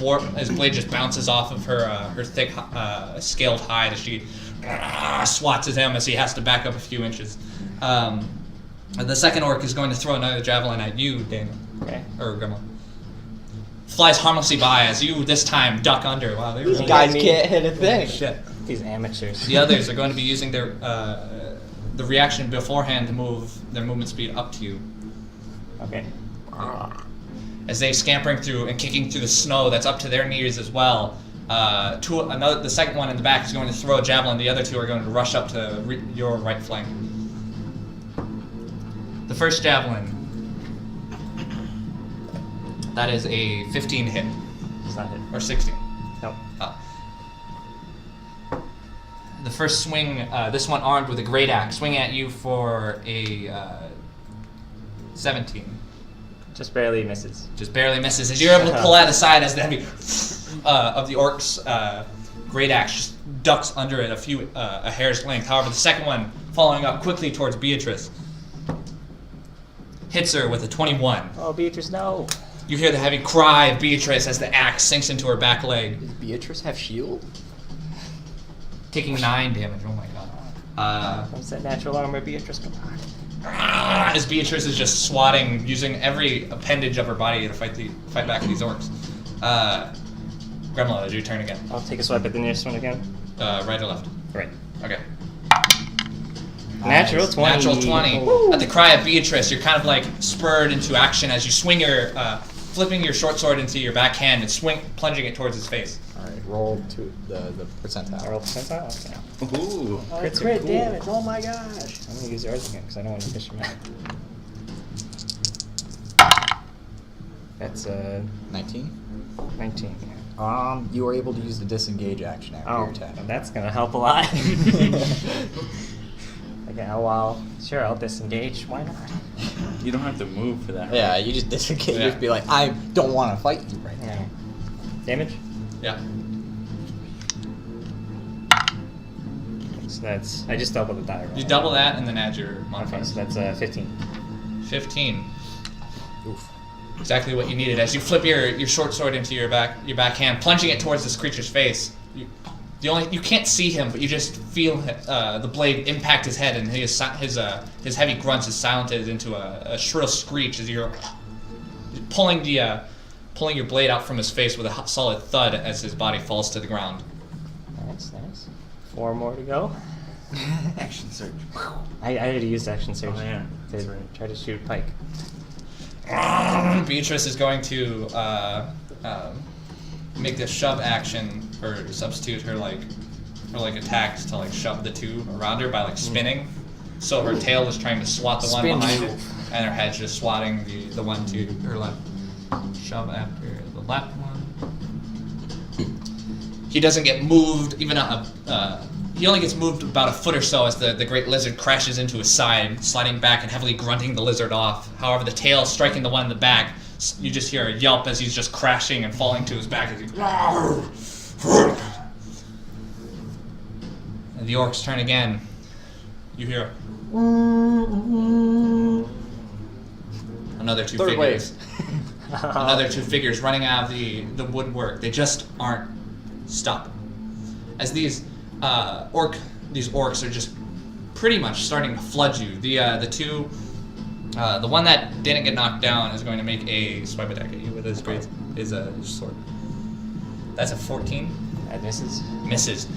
blade just bounces off of her thick, scaled hide as she swats at him as he has to back up a few inches. The second orc is going to throw another javelin at you, Daniel. Okay. Or Grandma. Flies harmlessly by as you this time duck under. Wow, they These really guys can't hit a thing. shit. These amateurs. The others are going to be using their the reaction beforehand to move their movement speed up to you. Okay. As they scampering through and kicking through the snow that's up to their knees as well. The second one in the back is going to throw a javelin. The other 2 are going to rush up to your right flank. The first javelin. That is a 15 hit. Does not hit. Or 16. Nope. The first swing, this one armed with a great axe, swing at you for a 17. Just barely misses. Just barely misses. As you're able to pull out aside as the heavy of the orc's great axe just ducks under it a hair's length. However, the second one, following up quickly towards Beatrice, hits her with a 21. Oh, Beatrice, no. You hear the heavy cry of Beatrice as the axe sinks into her back leg, Does Beatrice have shield? taking 9 damage. Oh my god. What's that natural armor, Beatrice? Come on. As Beatrice is just swatting, using every appendage of her body to fight back these orcs. Gremlin, it's your turn again. I'll take a swipe at the nearest one again. Right or left? Right. Okay. Natural 20. Natural 20. Woo. At the cry of Beatrice, you're kind of like spurred into action as you swing your, flipping your short sword into your backhand and plunging it towards his face. Alright, roll to the percentile. I roll percentile? Okay. Ooh. Crits are crit cool. damage. Oh my gosh. I'm gonna use yours again because I don't want to fish him out. That's 19? 19. You are able to use the disengage action after your attack. Well, that's gonna help a lot. Okay, well, sure, I'll disengage. Why not? You don't have to move for that. Yeah, you just disengage. Yeah. Just be like, I don't want to fight you right now. Yeah. Damage? Yeah. So that's I just doubled the die roll. You double that and then add your Okay, modifier. so that's 15. 15. Oof. Exactly what you needed. As you flip your short sword into your backhand, plunging it towards this creature's face. You can't see him, but you just feel the blade impact his head, and his heavy grunts is silenced into a shrill screech as you're pulling your blade out from his face with a solid thud as his body falls to the ground. Nice. 4 more to go. Action surge. I already used action surge yeah. to try to shoot Pike. Beatrice is going to make this shove action, or substitute her attacks to like shove the two around her by like spinning. So her tail is trying to swat the one Spin behind move. it, and her head's just swatting the one to her left. Shove after the left one. He doesn't get moved even he only gets moved about a foot or so as the great lizard crashes into his side, sliding back and heavily grunting the lizard off. However, the tail striking the one in the back, you just hear a yelp as he's just crashing and falling to his back as he... And the orc's turn again. You hear another two Third figures. wave. Another two figures running out of the woodwork. They just aren't stopping. As these orcs are just pretty much starting to flood you. The one that didn't get knocked down is going to make a swipe attack at you with his sword. That's a 14. That misses. Misses.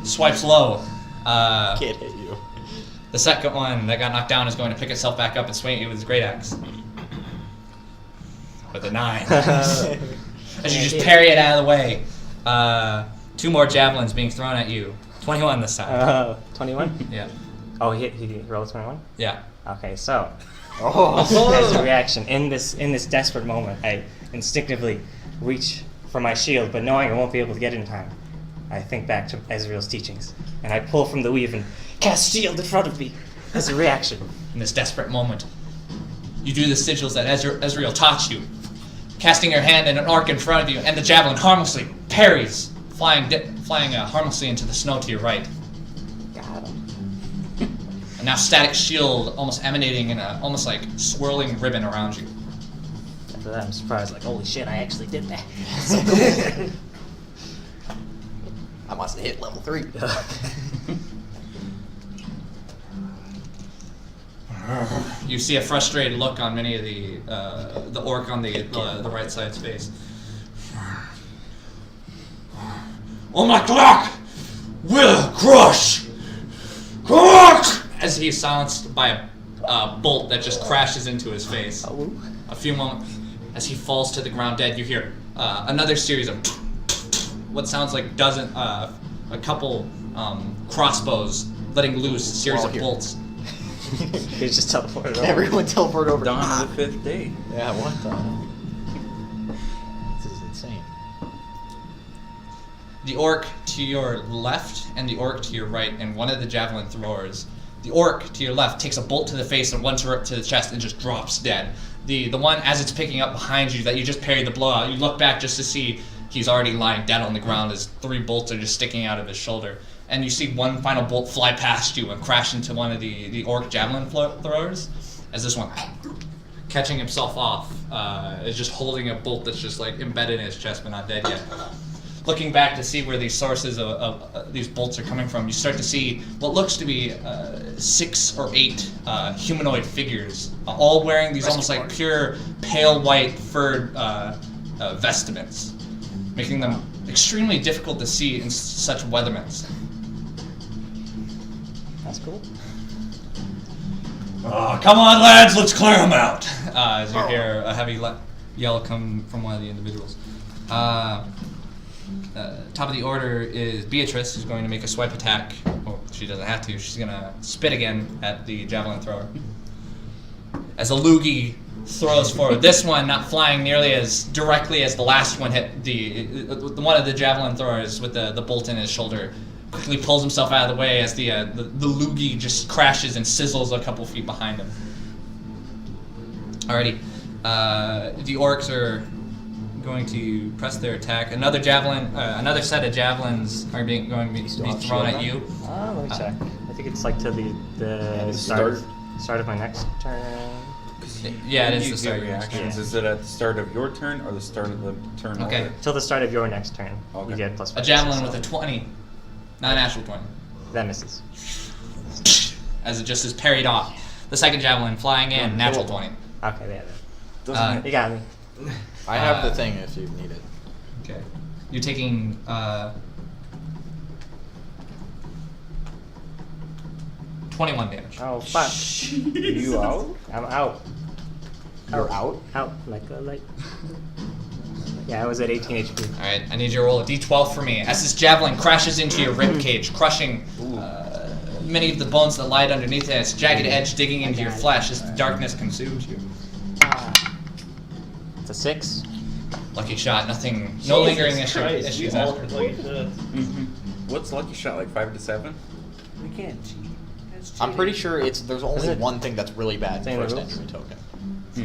Swipes low. Can't hit you. The second one that got knocked down is going to pick itself back up and swing at you with his great axe. With a 9. As you just parry it out of the way. 2 more javelins being thrown at you. 21 this time. 21? Yeah. Oh, he rolled 21? Yeah. Okay, so Oh. as a reaction, in this desperate moment, I instinctively reach for my shield, but knowing I won't be able to get it in time, I think back to Ezreal's teachings, and I pull from the weave and cast shield in front of me as a reaction. In this desperate moment, you do the sigils that Ezreal taught you, casting your hand in an arc in front of you, and the javelin harmlessly parries, flying harmlessly into the snow to your right. Got him. And now static shield almost emanating in a almost like swirling ribbon around you. After that, I'm surprised, like, holy shit, I actually did that. I must have hit level 3. You see a frustrated look on many of the orc on the right side's face. Oh my clock will crush! As he's silenced by a bolt that just crashes into his face. A few moments, as he falls to the ground dead, you hear another series of what sounds like a couple crossbows letting loose a series of here. bolts. He just teleported over. Everyone teleport over. Dawn of the 5th day. Yeah, what the hell? This is insane. The orc to your left and the orc to your right, and one of the javelin throwers. The orc to your left takes a bolt to the face and one to the chest and just drops dead. The one as it's picking up behind you that you just parried the blow out, you look back just to see he's already lying dead on the ground as 3 bolts are just sticking out of his shoulder. And you see one final bolt fly past you and crash into one of the orc javelin throwers, as this one, catching himself off, is just holding a bolt that's just like embedded in his chest but not dead yet. Looking back to see where these sources of these bolts are coming from, you start to see what looks to be 6 or 8 humanoid figures, all wearing these almost like pure pale white furred vestments, making them extremely difficult to see in such weatherments. That's cool. Come on, lads, let's clear them out! As you hear a heavy yell come from one of the individuals. Top of the order is Beatrice, who's going to make a swipe attack. Well, she doesn't have to. She's going to spit again at the javelin thrower. As a loogie throws forward, this one not flying nearly as directly as the last one hit the one of the javelin throwers with the bolt in his shoulder. Quickly pulls himself out of the way as the loogie just crashes and sizzles a couple feet behind him. Alrighty, the orcs are going to press their attack. Another javelin, another set of javelins are going to be thrown at you. Let me check. I think it's like to the start of my next turn. Yeah, it When is you the start get of your next reactions. turn. Is it at the start of your turn or the start of the turn? Okay. order? Till the start of your next turn. Okay. You get plus A 5. javelin with a 20, not a natural 20, That misses. as it just is parried off. The second javelin flying in, natural 20. Okay, yeah. Doesn't You got me. I have the thing if you need it. Okay. You're taking 21 damage. Oh, fuck. you out? I'm out. You're out? Out like a light. Yeah, I was at 18 HP. Alright, I need you to roll a d12 for me. As this javelin crashes into your rib cage, crushing many of the bones that lied underneath it, its jagged edge digging into your flesh as the darkness consumes you. It's a 6. Lucky shot, nothing, no lingering issues after. What's lucky shot, like 5 to 7? We can't cheat. I'm pretty sure there's only Isn't it- one thing that's really bad. Same First rules? entry token.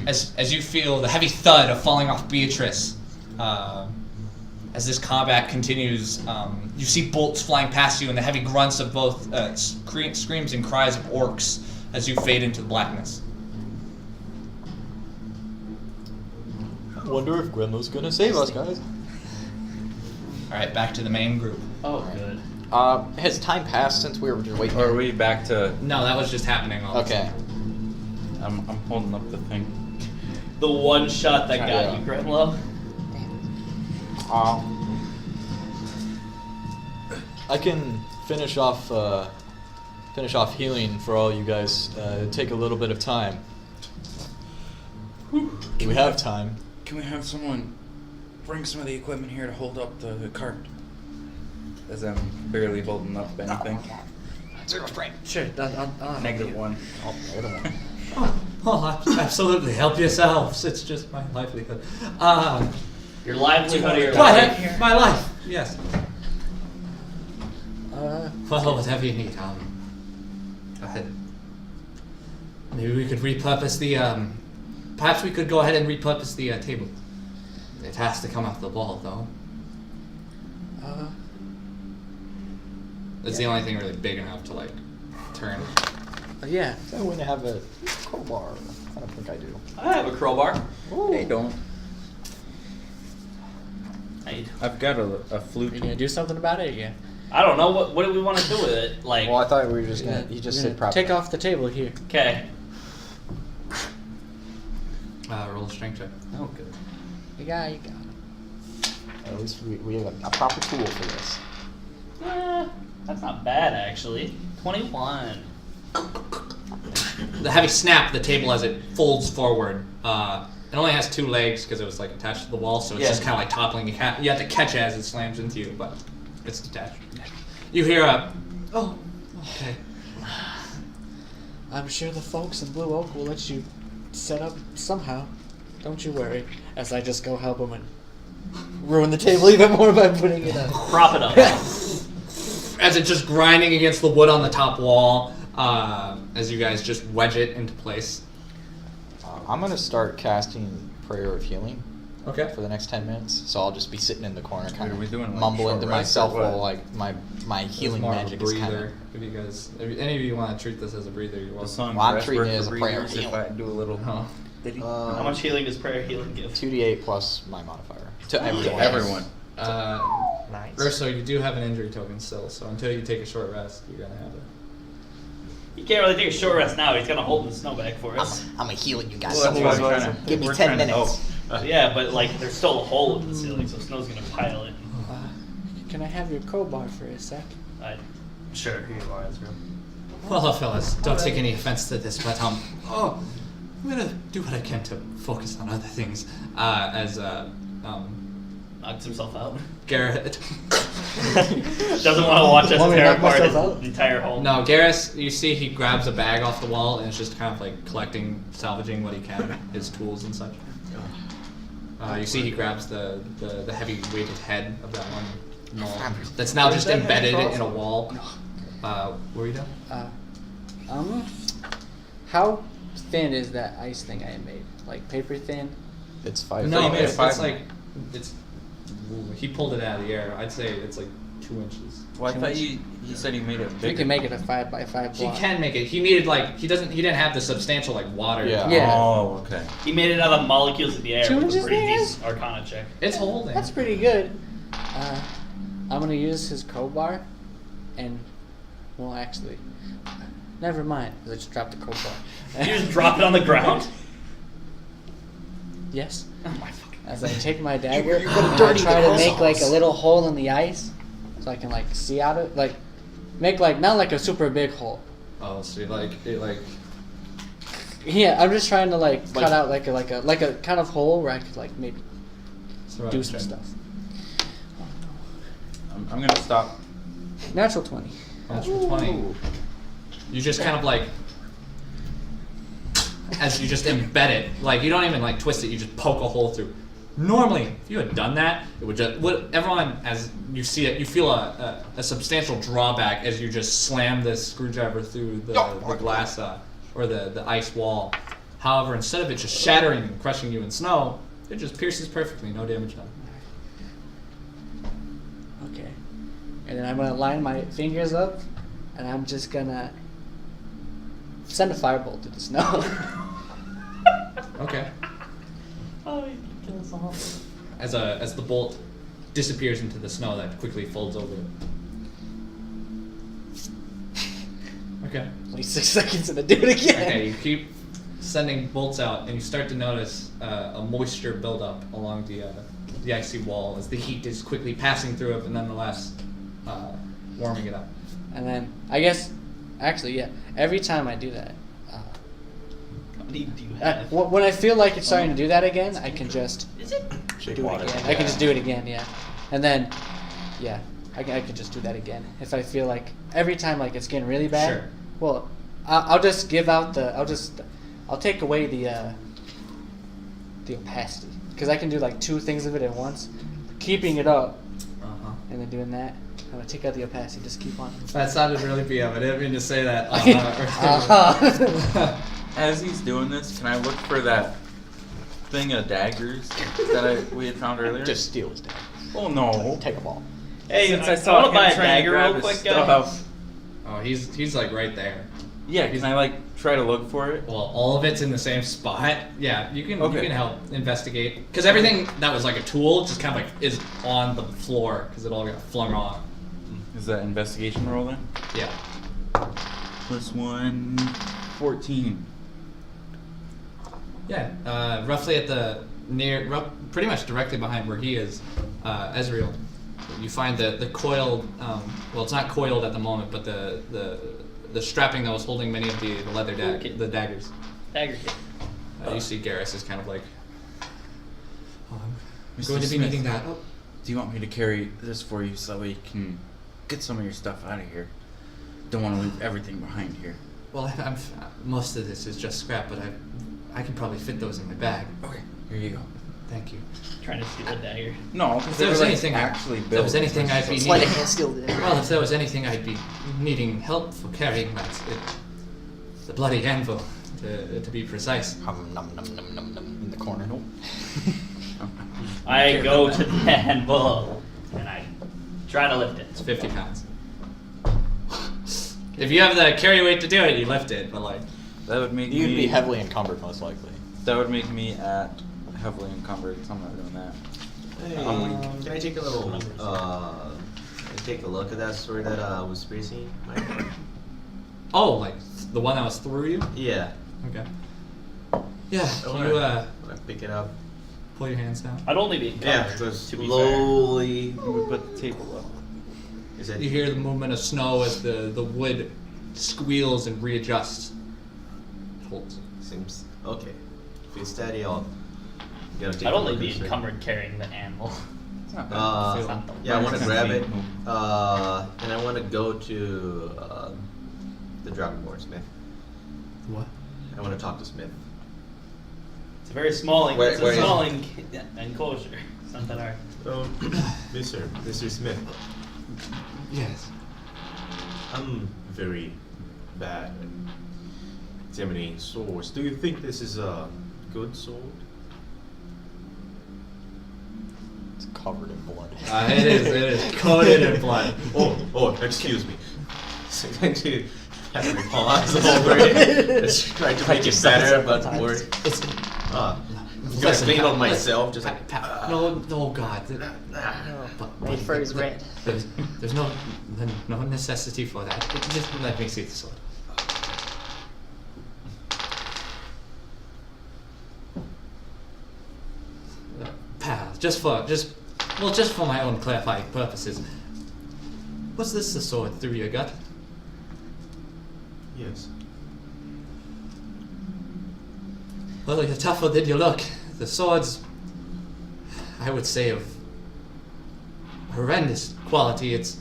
As you feel the heavy thud of falling off Beatrice, as this combat continues, you see bolts flying past you and the heavy grunts of both screams and cries of orcs as you fade into the blackness. Wonder if Gremlo's gonna save us, guys. Alright, back to the main group. Oh, good. Has time passed since we were just waiting? Or are we back to... No, that was just happening all the Okay. I'm holding up the thing. The one shot that got Yeah. you, Grimlow. I can finish off healing for all you guys. Take a little bit of time. We have time. Can we have someone bring some of the equipment here to hold up the cart? As I'm barely holding up anything. Zero strength. Sure. I'll -1. Oh, absolutely. Help yourselves. It's just my livelihood. Your livelihood or your My, life? my life. Yes. Uh, Well, whatever you need. Go ahead. Maybe we could repurpose the. Perhaps we could go ahead and repurpose the table. It has to come off the wall, though. It's the only thing really big enough to like turn. yeah. I want to have a crowbar. I don't think I do. I have a crowbar. They don't. I've got a Are flute. you gonna do something about it? Yeah. I don't know. What do we want to do with it? Like, Well, I thought we were just gonna. You just You're said gonna probably. take off the table here. okay. Roll a strength check. Oh, good. You got it. At least we have a proper tool for this. That's not bad, actually. 21. The heavy snap of the table as it folds forward. It only has 2 legs because it was like attached to the wall, so it's just kind of like toppling. You have to catch it as it slams into you, but it's detached. You hear a, oh, okay. I'm sure the folks in Blue Oak will let you set up somehow. Don't you worry. As I just go help them and ruin the table even more by putting it up. Prop it up. As it's just grinding against the wood on the top wall, as you guys just wedge it into place. I'm gonna start casting Prayer of Healing. Okay. For the next 10 minutes, so I'll just be sitting in the corner, kind Are we doing, of like, mumbling short to rest or myself what? while like my healing magic is kind of. If you guys, if any of you want to treat this as a breather, you're The welcome. song Well, I'm Rest treating Work it as for a prayer Breathers, healing. If I do a little... Oh. Did he? How much healing does prayer healing give? 2d8 plus my modifier to everyone. Everyone. Nice. Urso, you do have an injury token still, so until you take a short rest, you're gonna have it. You can't really take a short rest now. He's gonna hold the snow back for us. I'm gonna heal you guys. Well, that's what I'm trying to- Give me we're 10 trying to minutes. help. Yeah, but like there's still a hole in the ceiling, so snow's gonna pile it. Can I have your crowbar for a sec? Sure, here you are, Ezra. Well, fellas, don't take any offense to this, but I'm gonna do what I can to focus on other things. Knocks himself out. Garrett. Doesn't want to watch us Want me to tear knock apart myself the entire hole. No, Garrus, you see he grabs a bag off the wall and is just kind of like collecting, salvaging what he can, his tools and such. You see he grabs the heavy weighted head of that one mole that's now just embedded in a wall. What were you doing? How thin is that ice thing I made? Like paper thin? It's 5. No, you made it's a 5. like It's he pulled it out of the air. I'd say it's like 2 inches. Well, I thought you said he made it bigger. We can make it a 5x5 He block. can make it. He needed like he didn't have the substantial like water. Yeah. Yeah. Oh, okay. He made it out of molecules in the air 2 with a inches pretty there? decent Arcana check. It's holding. That's pretty good. I'm gonna use his crowbar, and well, actually, never mind. I just dropped the crowbar. You just drop it on the ground. Yes. Oh my fucking. As I take my dagger, you're gonna and I dirty try the to make like a sauce. little hole in the ice, so I can like see out of like, make like not like a super big hole. Oh, so you like it like. Yeah, I'm just trying to like cut out like a kind of hole where I could like maybe do some stuff. I'm gonna stop. Natural 20. Natural 20. You just kind of like, as you just embed it, like you don't even like twist it. You just poke a hole through. Normally, if you had done that, it would just everyone as you see it, you feel a substantial drawback as you just slam this screwdriver through the glass or the ice wall. However, instead of it just shattering and crushing you in snow, it just pierces perfectly, no damage done. Okay. And then I'm gonna line my fingers up, and I'm just gonna send a firebolt through the snow. Okay. Oh, you kill us all. As the bolt disappears into the snow, that quickly folds over it. Okay. Only 6 seconds and I do it again. Okay, you keep sending bolts out, and you start to notice a moisture buildup along the icy wall as the heat is quickly passing through it, but nonetheless warming it up. And then I guess, actually, yeah. Every time I do that, How many do you have? when I feel like it's starting to do that again, I can just Is it? Shake do it water. again. I can just do it again, yeah. And then, yeah, I can just do that again if I feel like every time like it's getting really bad. Sure. Well, I'll just give out I'll take away the opacity because I can do like 2 things of it at once, keeping it up Uh-huh. and then doing that. I'm gonna take out the opacity. Just keep on. That sounded really BM. I didn't mean to say that. As he's doing this, can I look for that thing of daggers that we had found earlier? Just steal his dagger. Oh no! Take them all. Hey, Since I I saw want to him buy a trying to dagger grab real his quick, stuff. guys. Oh, he's like right there. Yeah, can I like try to look for it? Well, all of it's in the same spot. Yeah, you can Okay. you can help investigate because everything that was like a tool just kind of like is on the floor because it all got flung off. Is that investigation roll then? Yeah. +1, 14. Yeah, roughly at the pretty much directly behind where he is, Ezreal. You find the coiled. Well, it's not coiled at the moment, but the strapping that was holding many of the leather the daggers. Dagger kit. You see Garrus is kind of like, oh, I'm Mr. going to be Smith. needing that. Oh. Do you want me to carry this for you so we can get some of your stuff out of here? Don't want to leave everything behind here. Well, most of this is just scrap, but I can probably fit those in my bag. Okay, here you go. Thank you. Trying to steal a dagger. No, If there was anything, actually if there was anything I'd be Sleight of needing. hand steal it. Well, if there was anything I'd be needing help for carrying, that's it. The bloody anvil, to be precise. Hum, num, num, num, num, num, in the corner. Nope. I go to the anvil and I try to lift it. It's 50 pounds. If you have the carry weight to do it, you lift it, but like, That would make You'd me be heavily encumbered, most likely. That would make me at heavily encumbered, so I'm not doing that. Hey, can I take a little, take a look at that sword that was piercing Mike? oh, like the one that was through you? Yeah. Okay. Yeah, I you wanna pick it up. pull your hands down. I'd only be encumbered, Yeah, just to be fair. slowly. We put the table up. Is it? You hear the movement of snow as the wood squeals and readjusts. It holds. Seems okay. If it's steady, I'll. Gotta take I'd a only look be at this thing. encumbered carrying the anvil. It's not bad. Uh, Not the yeah, I want to worst. grab it, and I want to go to the Dragonborn Smith. What? I want to talk to Smith. It's a very small Where- it's where a is small it? enclosure. It's not that hard. Oh, Mr. Smith. Yes. I'm very bad at examining swords. Do you think this is a good sword? It's covered in blood. It is coated in blood. Oh, excuse me. So going to have to pause over it. Just trying to make it better, but we're. I'm gonna clean on myself, just like. No, God. My fur is red. There's no necessity for that. Just let me see the sword. Pal, just for my own clarifying purposes. Was this the sword through your gut? Yes. Well, you're tougher than you look. The sword's, I would say, of horrendous quality. It's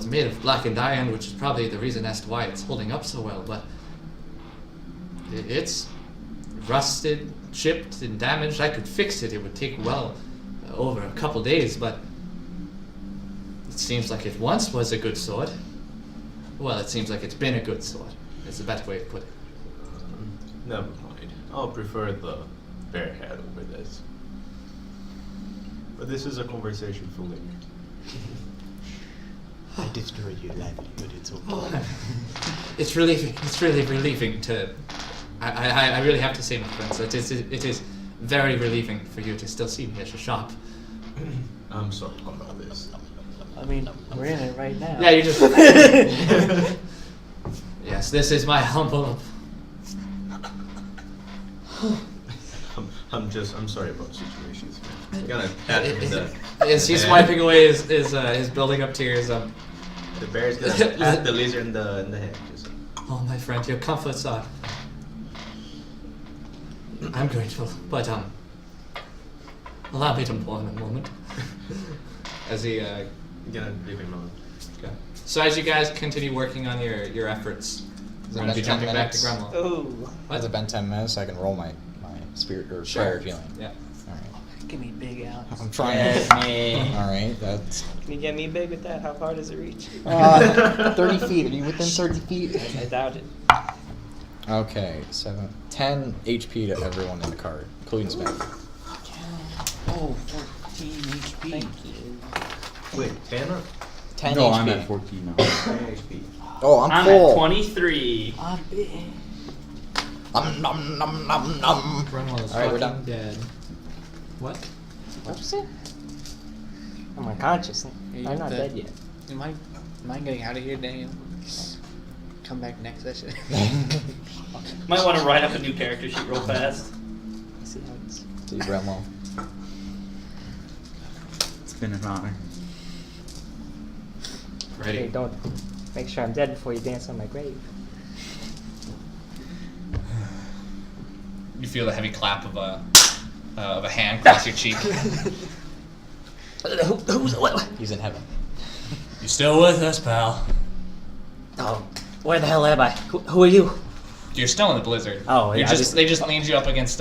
made of blackened iron, which is probably the reason as to why it's holding up so well, but it's rusted, chipped, and damaged. I could fix it. It would take over a couple days, but it seems like it once was a good sword. Well, it seems like it's been a good sword. It's a better way to put it. Never mind. I'll prefer the bare head over this. But this is a conversation for later. I destroyed your livelihood. It's okay. Oh, it's relieving. It's really relieving to. I really have to say, my friends, that it is very relieving for you to still see me at your shop. I'm sorry about this. I mean, we're in it right now. Yeah, you just. Yes, this is my humble. I'm sorry about situations. I'm gonna pat him in the. As he's wiping away his building up tears. The bear's gonna pat the lizard in the head. Just. Oh, my friend, your comforts are. I'm grateful, but allow me to mourn a moment. As he Gonna leave him alone. Okay. So as you guys continue working on your efforts, Is it I'm going to be been 10 jumping back to minutes? Gremlin. Oh, Has it been 10 minutes so I can roll my spirit or fire healing? Yeah. Alright. give me big Alex. I'm trying Yes, to. me. Alright, that's. Can you get me big with that? How far does it reach? 30 feet. Are you within 30 feet? I doubt it. Okay, 10 HP to everyone in the card, including Smith. Oh, 14 HP. Thank you. Wait, 10 or 10 No, HP. I'm at 14 now. 10 HP? Oh, I'm I'm full. at 23. Ah, big. Nom nom nom nom nom. Gremlin is Alright, we're fucking done. dead. What? What'd you say? I'm unconscious. you I'm not the- dead yet. Am I getting out of here, Daniel? Come back next session. Might want to write up a new character sheet real fast. See how it's. See, Bremlo. It's been an honor. Ready? Hey, don't make sure I'm dead before you dance on my grave. You feel the heavy clap of a hand across your cheek. He's in heaven. You still with us, pal? Oh, where the hell am I? Who are you? You're still in the blizzard. Oh, yeah, They just leaned you up against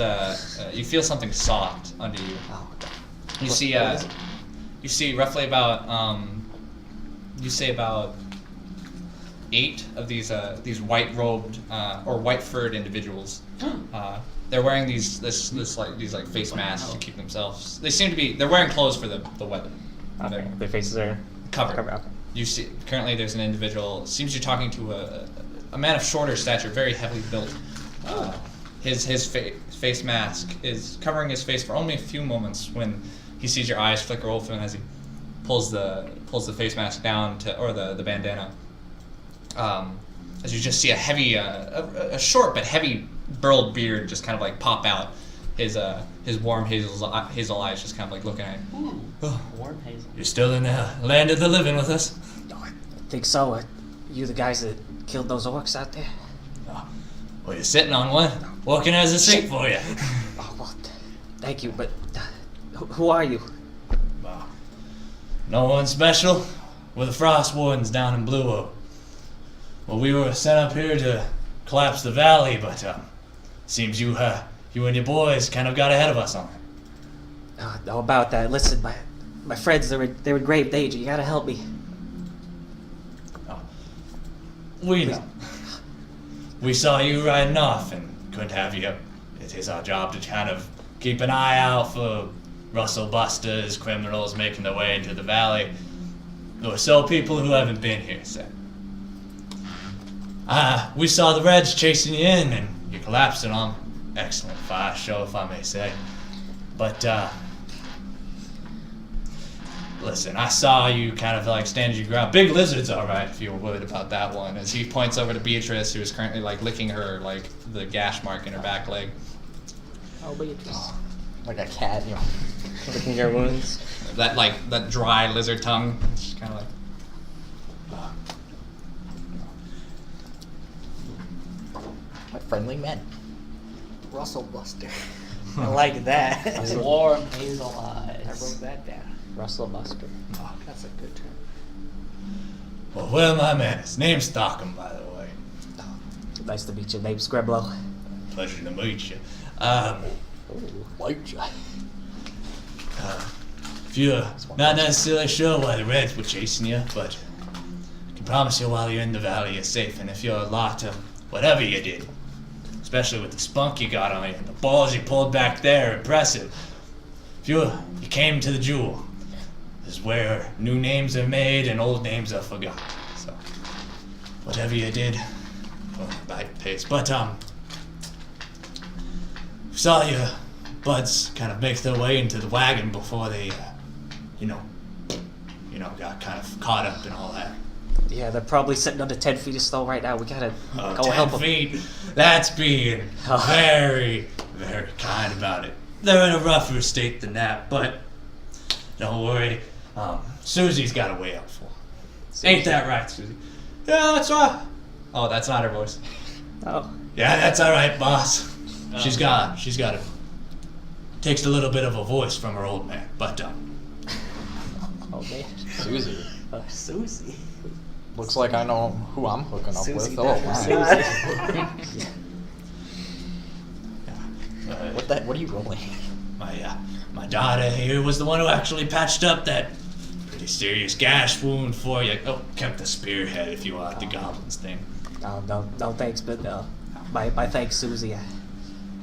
you feel something soft under you. Oh, okay. You What- see what is it? you see roughly about you say about 8 of these white robed or white furred individuals. They're wearing these face masks to keep themselves. They seem to be they're wearing clothes for the weather. Okay, They're their faces are covered. Okay. You see currently there's an individual. Seems you're talking to a man of shorter stature, very heavily built. His face mask is covering his face for only a few moments when he sees your eyes flicker open as he pulls the face mask down or the bandana. As you just see a heavy, a short but heavy burled beard just kind of like pop out. His warm hazel eyes just kind of like looking at you. Ooh, warm hazel. You're still in the land of the living with us. I think so. You the guys that killed those orcs out there? Well, you're sitting on one, working as a sink for you. Oh, well, thank you, but who are you? No one special. We're the Frost Wardens down in Blue Oak. Well, we were sent up here to collapse the valley, but seems you and your boys kind of got ahead of us on it. How about that? Listen, my friends, they're in grave danger. You gotta help me. We know. We saw you riding off and couldn't have you. It is our job to kind of keep an eye out for rustle busters, criminals making their way into the valley, or so people who haven't been here say. We saw the Reds chasing you in, and you collapsing on. Excellent fire show, if I may say. But, listen, I saw you kind of like standing your ground. Big Lizard's alright if you were worried about that one. As he points over to Beatrice, who is currently like licking her, like the gash mark in her back leg. Oh, Beatrice. Like a cat, you know. Licking your wounds. That dry lizard tongue. Just kind of like. My friendly men. Russell Buster. I like that. Warm hazel I eyes. wrote that down. Russell Buster. That's a good term. Well, my man, his name's Stockham, by the way. Nice to meet you, name's Greblo. Pleasure to meet you. Like you. If you're not necessarily sure why the Reds were chasing you, but I can promise you while you're in the valley you're safe, and if you're a lot of whatever you did, especially with the spunk you got on you and the balls you pulled back there, impressive. If you came to the Jewel, this is where new names are made and old names are forgotten. So, whatever you did, bite pace. But, saw your buds kind of make their way into the wagon before they, got kind of caught up in all that. Yeah, they're probably sitting under 10 feet of snow right now. We gotta Oh, go 10 help them. feet. That's being very, very kind about it. They're in a rougher state than that, but don't worry. Susie's got a way out for 'em. Ain't that right, Susie? Yeah, that's right. Oh, that's not her voice. Oh. Yeah, that's all right, boss. She's got it. Takes a little bit of a voice from her old man, but Oh, man. Susie. Susie. Looks like I know who I'm hooking up Susie with. Oh, Dyer. my. What are you rolling? My daughter here was the one who actually patched up that pretty serious gash wound for you. Oh, kept the spearhead if you want the goblins thing. No, thanks, but my thanks, Susie.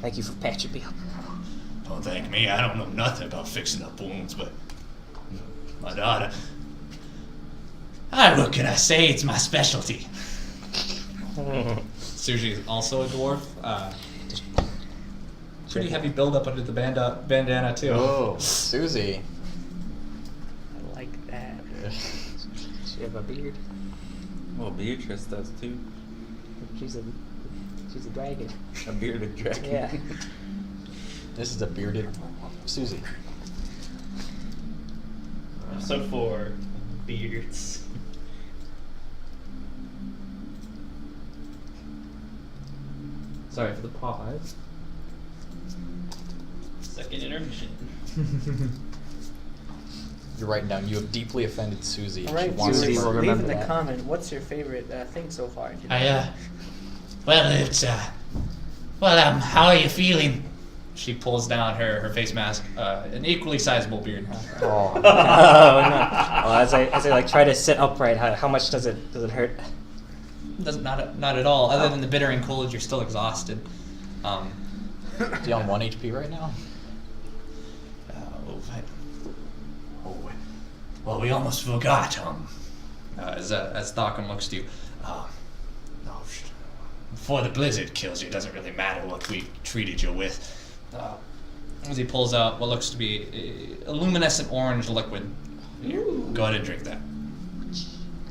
Thank you for patching me up. Don't thank me. I don't know nothing about fixing up wounds, but my daughter. What can I say? It's my specialty. Susie's also a dwarf. Pretty heavy buildup under the bandana too. Oh, Susie. I like that. Does she have a beard? Well, Beatrice does too. She's a dragon. A bearded dragon. Yeah. This is a bearded Susie. Episode 4, beards. Sorry for the pause. Second intermission. You're writing down. You have deeply offended Susie. All right, She wants Susie to will murder leave remember in the that. comment. What's your favorite thing so far? How are you feeling? She pulls down her face mask, an equally sizable beard. Oh. Oh no! Well, as I like try to sit upright, how much does it hurt? Not at all. Other than the bitter and cold, you're still exhausted. Is he on 1 HP right now? Well, we almost forgot. As Thockham looks to you, before the blizzard kills you, it doesn't really matter what we treated you with. As he pulls out what looks to be a luminescent orange liquid. Here, go ahead and drink that.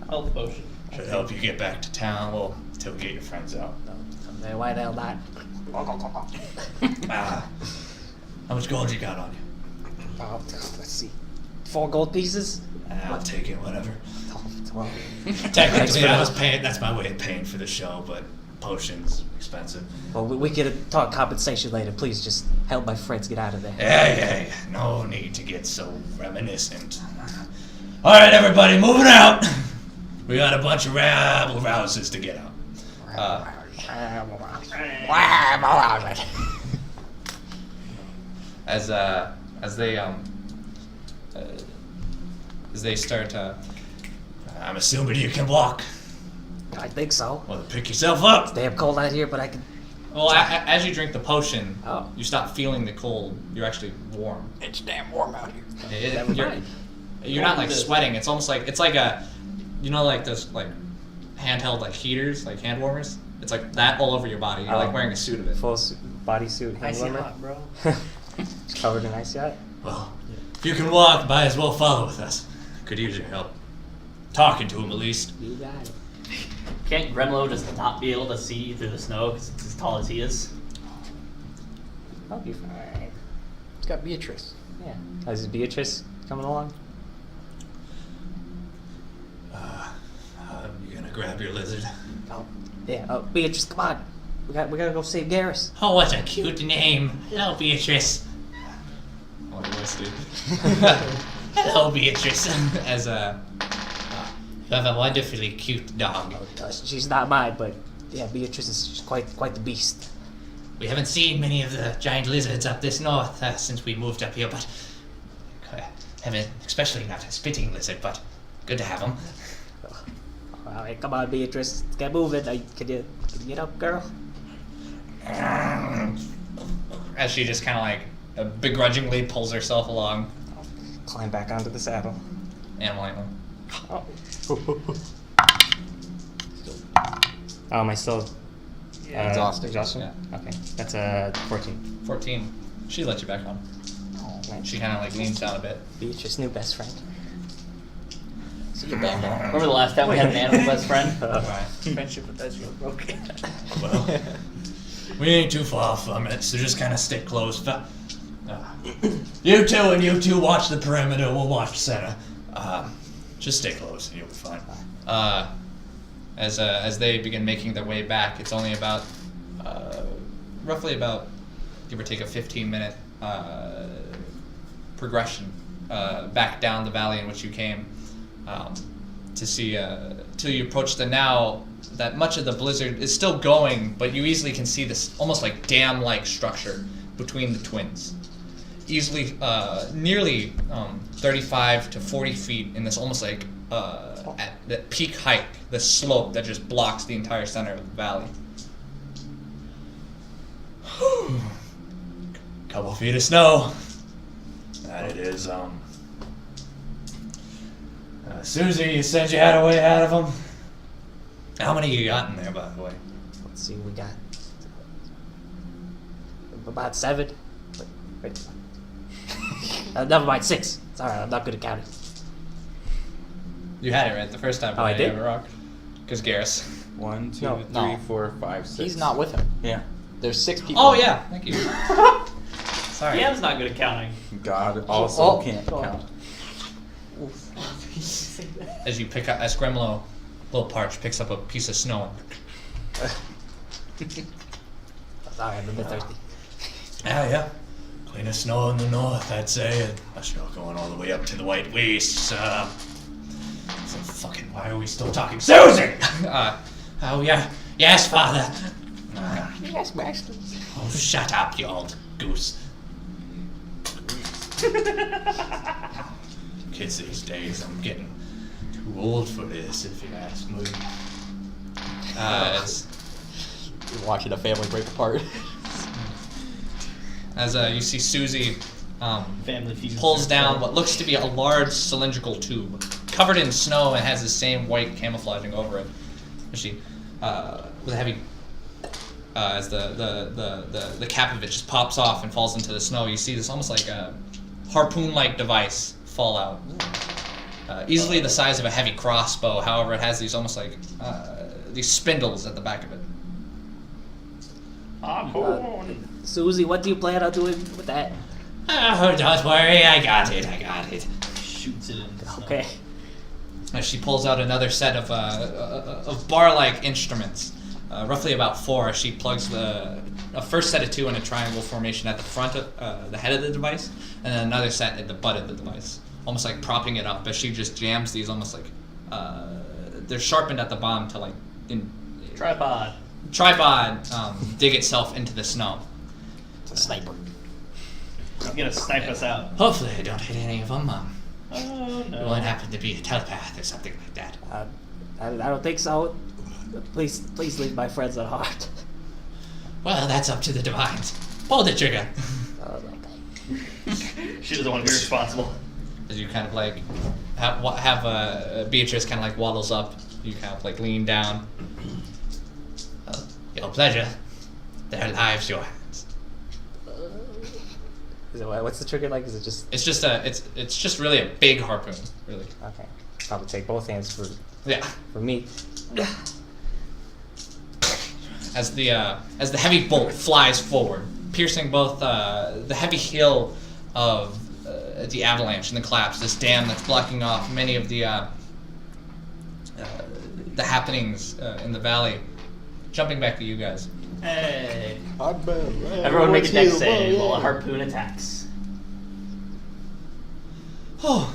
Health potion. Should help you get back to town. Well, until we get your friends out. Someday, why the hell not? How much gold you got on you? Let's see. 4 gold pieces? I'll take it, whatever. 12. Technically, that's my way of paying for the show, but potions expensive. Well, we could talk compensation later. Please just help my friends get out of there. Yeah. No need to get so reminiscent. All right, everybody, moving out. We got a bunch of rabble rouses to get out. As they start, I'm assuming you can walk. I think so. Well, pick yourself up. It's damn cold out here, but I can Well, as you drink the potion, Oh. you stop feeling the cold. You're actually warm. It's damn warm out here. Never You're, mind. you're not like sweating. It's almost like it's like a, you know, like those like handheld like heaters, like hand warmers. It's like that all over your body. You're like Oh. wearing a suit of it. Full bodysuit hand Icy warmer. hot, bro. It's covered in ice yacht. Well, if you can walk, might as well follow with us. Could use your help. Talking to him at least. You got it. Can't Gremlo just not be able to see through the snow because it's as tall as he is? I'll be fine. It's got Beatrice. Yeah. Is Beatrice coming along? You gonna grab your lizard? Oh, yeah. Oh, Beatrice, come on. We gotta go save Garrus. Oh, what a cute name. Hello, Beatrice. Oh, voice, dude. Hello, Beatrice. As a, you have a wonderfully cute dog. She's not mine, but yeah, Beatrice is quite the beast. We haven't seen many of the giant lizards up this north since we moved up here, but haven't, especially not a spitting lizard, but good to have them. All right, come on, Beatrice, let's get moving. Can you get up, girl? As she just kind of like begrudgingly pulls herself along. Climb back onto the saddle. Animal. Oh. Oh, am I still Exhausted. Exhaustion? Yeah. Okay, that's a 14. 14. She lets you back on. Oh, nice. She kind of like leans down a bit. Beatrice's new best friend. See you, Bam Bam. Remember the last time we had an animal best friend? Friendship with Ezreal broken. Well, we ain't too far from it, so just kind of stick close. You two watch the perimeter. We'll watch center. Just stay close, and you'll be fine. As they begin making their way back, it's only about roughly about give or take a 15-minute progression back down the valley in which you came to see till you approach the now that much of the blizzard is still going, but you easily can see this almost like dam-like structure between the twins. Easily, nearly 35 to 40 feet in this almost like at the peak height, the slope that just blocks the entire center of the valley. Couple feet of snow. That it is. Susie, you said you had a way out of them. How many you got in there, by the way? Let's see, we got about 7. Wait. Never mind, 6. Sorry, I'm not good at counting. You had it right the first time. Oh, I did? Ever rocked. Because Garrus. 1, 2, No. 3, No. 4, 5, 6. He's not with him. Yeah. There's 6 people. Oh yeah, thank you. Sorry. Yam's not good at counting. God also Oh. can't count. As you pick up, as Gremlo, little Parch picks up a piece of snow. Sorry, I'm a bit thirsty. Yeah. Cleanest snow in the north, I'd say. That's not going all the way up to the White Wastes. So fucking, why are we still talking? Susan! Oh yeah. Yes, Father. Yes, Master. Oh, shut up, you old goose. Kids these days, I'm getting too old for this, if you ask me. You're watching a family break apart. As you see Susie Family feud. pulls down what looks to be a large cylindrical tube covered in snow and has the same white camouflaging over it. She with a heavy as the cap of it just pops off and falls into the snow. You see this almost like a harpoon-like device fall out. Easily the size of a heavy crossbow. However, it has these almost like these spindles at the back of it. Susie, what do you plan on doing with that? Oh, don't worry, I got it. Shoots it in the snow. Okay. As she pulls out another set of bar-like instruments, roughly about 4. She plugs a first set of 2 in a triangle formation at the front of the head of the device, and then another set at the butt of the device, almost like propping it up. As she just jams these, almost like they're sharpened at the bottom to like Tripod. dig itself into the snow. It's a sniper. He's gonna snipe us out. Hopefully, I don't hit any of them. Oh You no. won't happen to be a telepath or something like that. I don't think so. Please leave my friends at heart. Well, that's up to the divines. Pull the trigger. She doesn't want to be responsible. As you kind of like have Beatrice kind of like waddles up. You kind of like lean down. Your pleasure. Their lives, your hands. What's the trigger like? Is it just... It's just really a big harpoon, really. Okay. Probably take both hands for me. As the heavy bolt flies forward, piercing both the heavy hill of the avalanche and the collapse, this dam that's blocking off many of the happenings in the valley. Jumping back to you guys. Hey. Everyone make a dex save while a harpoon attacks. Oh.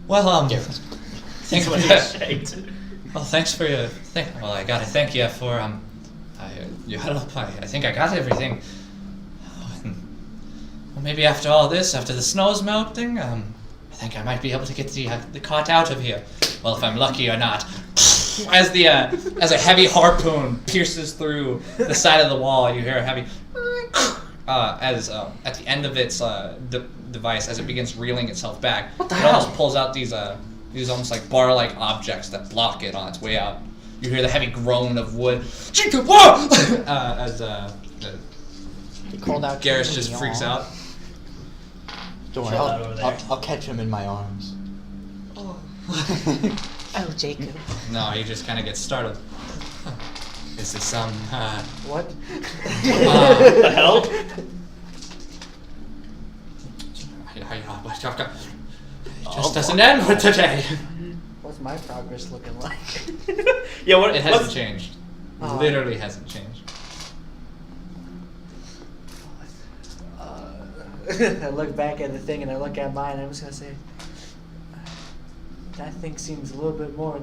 Well, Thanks for shaked. Well, thanks for your well, I gotta thank you for your help. I think I got everything. Well, maybe after all this, after the snow's melting, I think I might be able to get the cart out of here. Well, if I'm lucky or not. As a heavy harpoon pierces through the side of the wall, you hear a heavy as at the end of its device, as it begins reeling itself back, it almost pulls out these almost like bar-like objects that block it on its way out. You hear the heavy groan of wood as Garrus just freaks out. Don't worry, I'll catch him in my arms. Oh, Jacob. No, he just kind of gets startled. Is this some What? The hell? It just doesn't end with today. What's my progress looking like? Yeah, what? It hasn't changed. Oh. Literally hasn't changed. I look back at the thing and I look at mine and I'm just gonna say, that thing seems a little bit more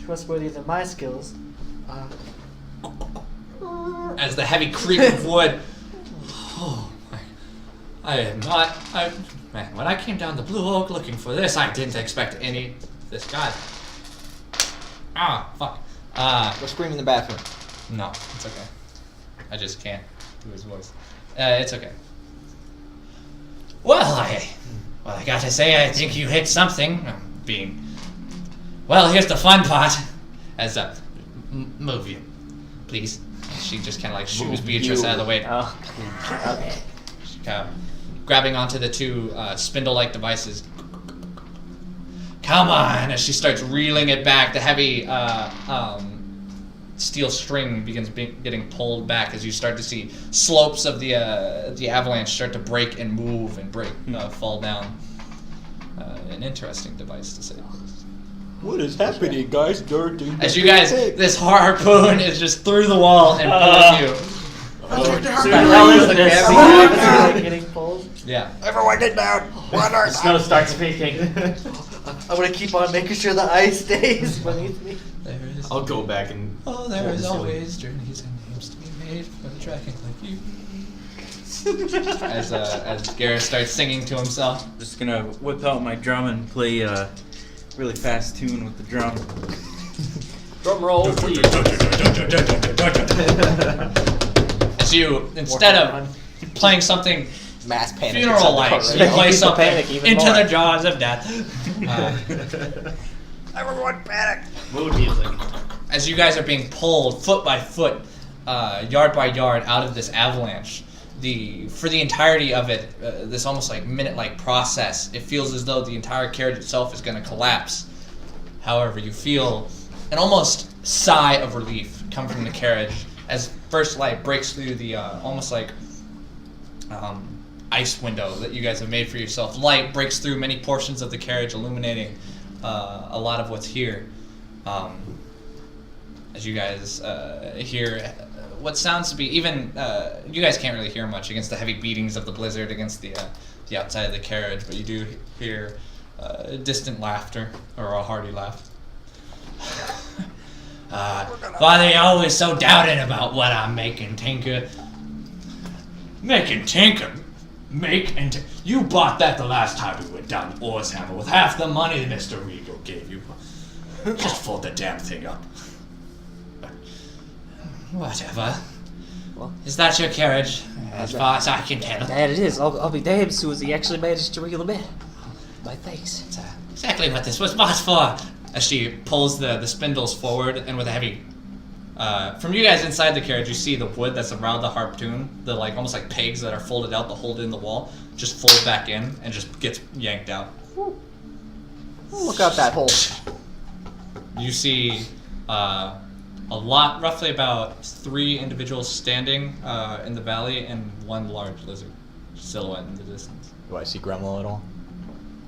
trustworthy than my skills. As the heavy creak of wood. Oh my! I am not. Man, when I came down the Blue Oak looking for this, I didn't expect any. This God. Fuck. Go scream in the bathroom. No, it's okay. I just can't do his voice. It's okay. Well, I gotta say, I think you hit something. Well, here's the fun part. As move you, please. She just kind of like shoos Beatrice out of the way. Oh. Okay. She kind of grabbing onto the two spindle-like devices. Come on! As she starts reeling it back, the heavy steel string begins getting pulled back as you start to see slopes of the avalanche start to break and move and fall down. An interesting device to say the least. What is happening, guys? As you guys, this harpoon is just through the wall and pulling you. The hell is this? Getting pulled. Yeah. Everyone get down! The snow starts speaking. I'm gonna keep on making sure the ice stays beneath me. There is. I'll go back and. Oh, there is always journeys and names to be made for a tracking like you. As Garrus starts singing to himself. Just gonna whip out my drum and play a really fast tune with the drum. Drum roll, please. As you, instead of playing something Mass panic. funeral-like, you play something into the jaws of death. Everyone panic! Mood music. As you guys are being pulled foot by foot, yard by yard out of this avalanche, for the entirety of it, this almost like minute-like process, it feels as though the entire carriage itself is going to collapse. However, you feel an almost sigh of relief come from the carriage as first light breaks through the almost like ice window that you guys have made for yourself. Light breaks through many portions of the carriage, illuminating a lot of what's here. As you guys hear what sounds to be even you guys can't really hear much against the heavy beatings of the blizzard against the outside of the carriage, but you do hear distant laughter or a hearty laugh. Father, you're always so doubting about what I'm making, Tinker. Making Tinker? You bought that the last time we went down to Orshammer with half the money Mr. Regal gave you. Just fold the damn thing up. Whatever. Is that your carriage? As far as I can tell. That it is. I'll be damned, Susie actually managed to reel him in. My thanks. It's exactly what this was bought for. As she pulls the spindles forward and with a heavy... from you guys inside the carriage, you see the wood that's around the harpoon, the like almost like pegs that are folded out to hold it in the wall, just fold back in and just gets yanked out. Look out that hole. You see a lot, roughly about 3 individuals standing in the valley and 1 large lizard silhouette in the distance. Do I see Gremlin at all?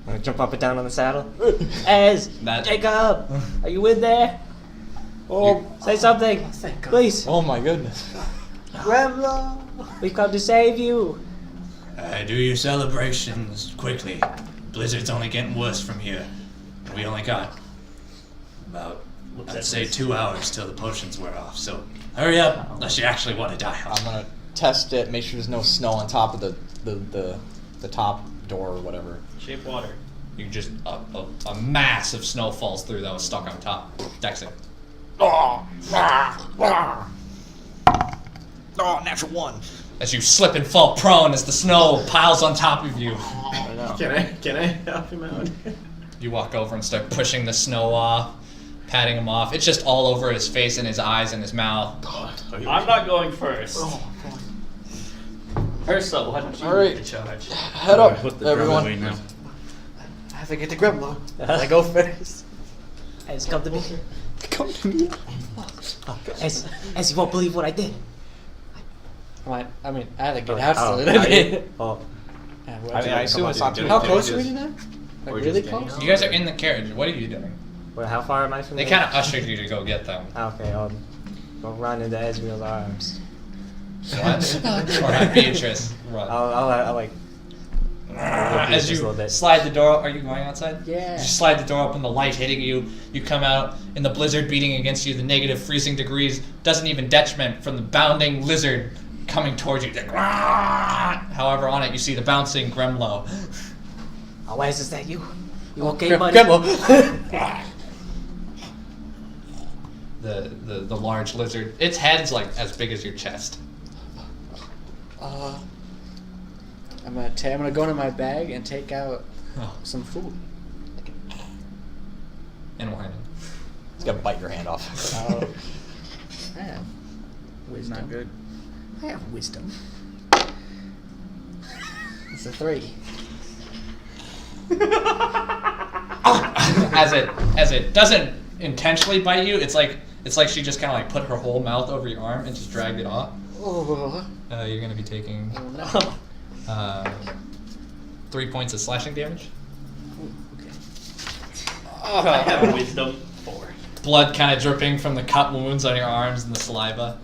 I'm gonna jump up and down on the saddle. Ez! That- Jacob! Are you in there? Oh, Say something! Thank God. Please! oh my goodness. Gremlin! We've come to save you! Do your celebrations quickly. Blizzard's only getting worse from here. We only got about, I'd say, 2 hours till the potions wear off. So hurry up, unless you actually want to die. I'm gonna test it, make sure there's no snow on top of the top door or whatever. Shape water. You just a mass of snow falls through that was stuck on top. Dex it. Oh, natural 1. As you slip and fall prone as the snow piles on top of you. Can I help him out? You walk over and start pushing the snow off, patting him off. It's just all over his face and his eyes and his mouth. I'm not going first. Ursa, why don't you All right. lead the charge? Head up, Put the drum away everyone. now. I have to get to Gremlo. I go first. Ez, come to me. Come to me. Ez, you won't believe what I did. I mean, I had to get out Oh, so I did. Oh, Yeah, I assume it's not too how Did close you are we just- to them? Like or really just getting close? You guys are in the carriage. What are you doing? well, how far am I from They the- kind of ushered you to go get them. Okay, I'll run into Ezreal's arms. What? Or have Beatrice run. I'll like... As just a you little bit. slide the door, are you going outside? Yeah. As you slide the door open, the light hitting you, you come out in the blizzard beating against you, the negative freezing degrees doesn't even detriment from the bounding lizard coming towards you. Like, however, on it you see the bouncing Gremlo. Oh, Ez, is that you? You okay, buddy? Gremlo. The large lizard. Its head's like as big as your chest. I'm gonna go into my bag and take out Oh, some food. and whining. It's gonna bite your hand off. Oh. I have wisdom. Not good. I have wisdom. It's a 3. As it doesn't intentionally bite you, it's like she just kind of like put her whole mouth over your arm and just dragged it off. Oh, You're gonna be taking no. 3 points of slashing damage. Okay. I have wisdom 4. Blood kind of dripping from the cut wounds on your arms and the saliva.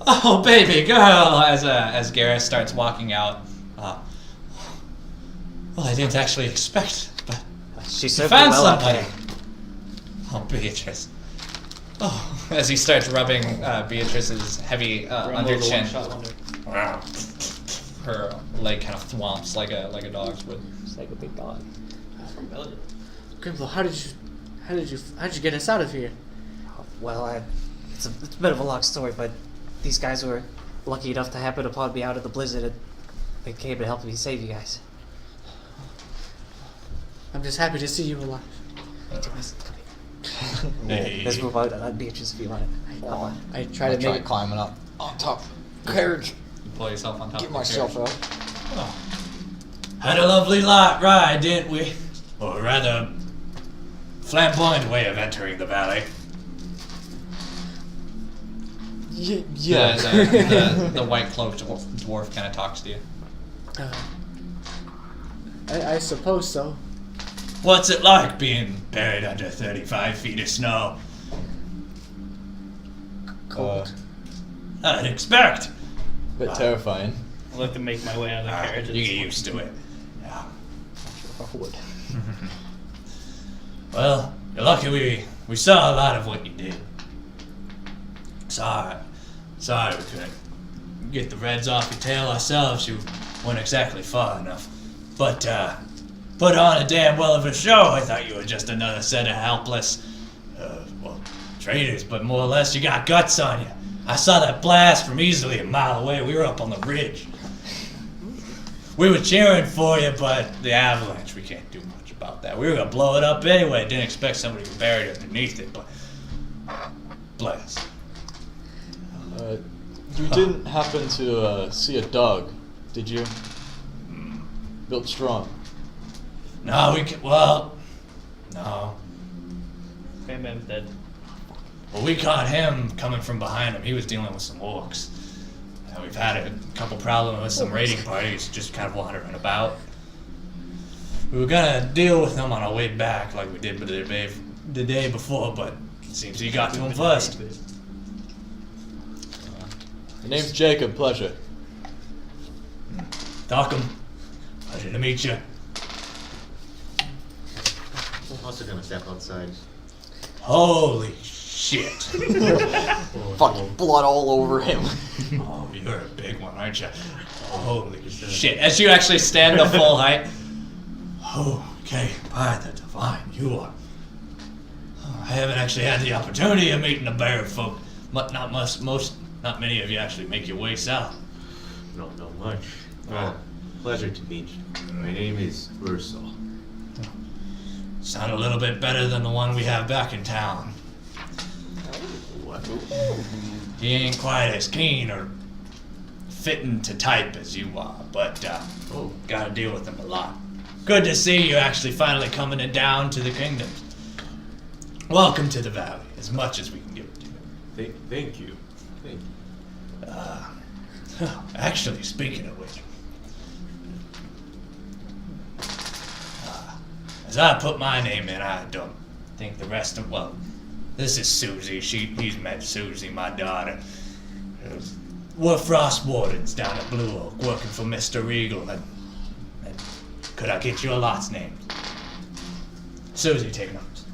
Oh, baby girl! As Garrus starts walking out. Well, I didn't actually expect, but She you served found me well out somebody. there. Oh, Beatrice. Oh, as he starts rubbing Beatrice's heavy under chin. Her leg kind of thwomps like a dog's would. It's like a big dog. Grimble, how did you get us out of here? Well, it's a bit of a long story, but these guys were lucky enough to happen upon me out of the blizzard, and they came to help me save you guys. I'm just happy to see you alive. Hey. Let's move on. I'd be interested if you want it. Come on. I try to Try make it. climbing up on top carriage. You pull yourself on top Get of the myself carriage. out. Oh. Had a lovely ride, didn't we? Or rather, flamboyant way of entering the valley. Yeah. The white cloaked dwarf kind of talks to you. I suppose so. What's it like being buried under 35 feet of snow? Cold. I'd expect. Bit terrifying. I'll have to make my way out of the carriage. You get used to it. Yeah. I would. Well, you're lucky we saw a lot of what you did. Sorry we couldn't get the reds off your tail ourselves. You weren't exactly far enough. But, put on a damn well of a show. I thought you were just another set of helpless, traitors, but more or less you got guts on you. I saw that blast from easily a mile away. We were up on the ridge. We were cheering for you, but the avalanche, we can't do much about that. We were gonna blow it up anyway. Didn't expect somebody to be buried underneath it, but blast. You didn't happen to see a dog, did you? Built strong. No, no. Bam Bam's dead. Well, we caught him coming from behind him. He was dealing with some orcs. We've had a couple problems with some raiding parties just kind of wandering about. We were gonna deal with them on our way back like we did the day before, but it seems you got to him first. My name's Jacob, pleasure. Dockham, pleasure to meet you. I'm also gonna step outside. Holy shit. Fucking blood all over him. Oh, you're a big one, aren't you? Holy shit. As you actually stand the full height. Okay, by the divine, you are. I haven't actually had the opportunity of meeting the bear folk. Not many of you actually make your way south. Not much. Well, pleasure to meet you. My name is Ursel. Sound a little bit better than the one we have back in town. What? He ain't quite as keen or fitting to type as you are, but gotta deal with him a lot. Good to see you actually finally coming down to the kingdom. Welcome to the valley, as much as we can give it to you. Thank you. Thank you. Actually, speaking of which, as I put my name in, I don't think the rest of, well, this is Susie. He's met Susie, my daughter. We're frost wardens down at Blue Oak, working for Mr. Regal. And could I get your lot's name? Susie, take notes.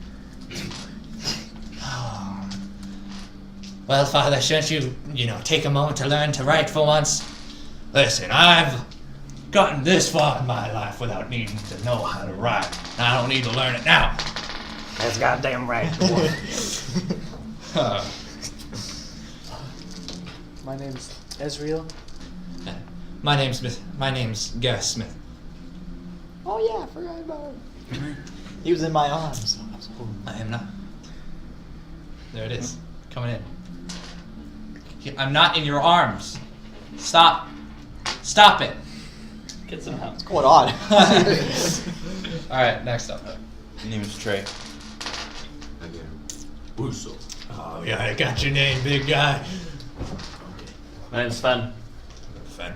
Well, Father, shouldn't you take a moment to learn to write for once? Listen, I've gotten this far in my life without needing to know how to write. And I don't need to learn it now. That's goddamn right, boy. My name's Ezreal. My name's Gareth Smith. Oh yeah, I forgot about him. He was in my arms. I am not. There it is. Coming in. I'm not in your arms. Stop. Stop it. Get some help. What's going on? Alright, next up. My name is Trey. Again. Ursel. Oh, yeah, I got your name, big guy. My name's Fun. Fun.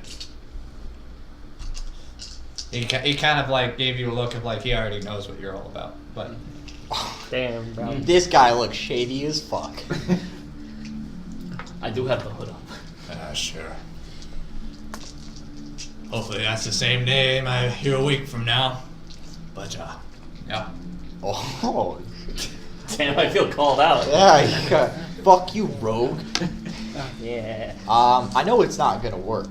He kind of like gave you a look of like he already knows what you're all about. But Damn, bro. This guy looks shady as fuck. I do have the hood up. Sure. Hopefully that's the same name I hear a week from now. But, yeah. Oh. Damn, I feel called out. Yeah, fuck you, rogue. Yeah. I know it's not gonna work,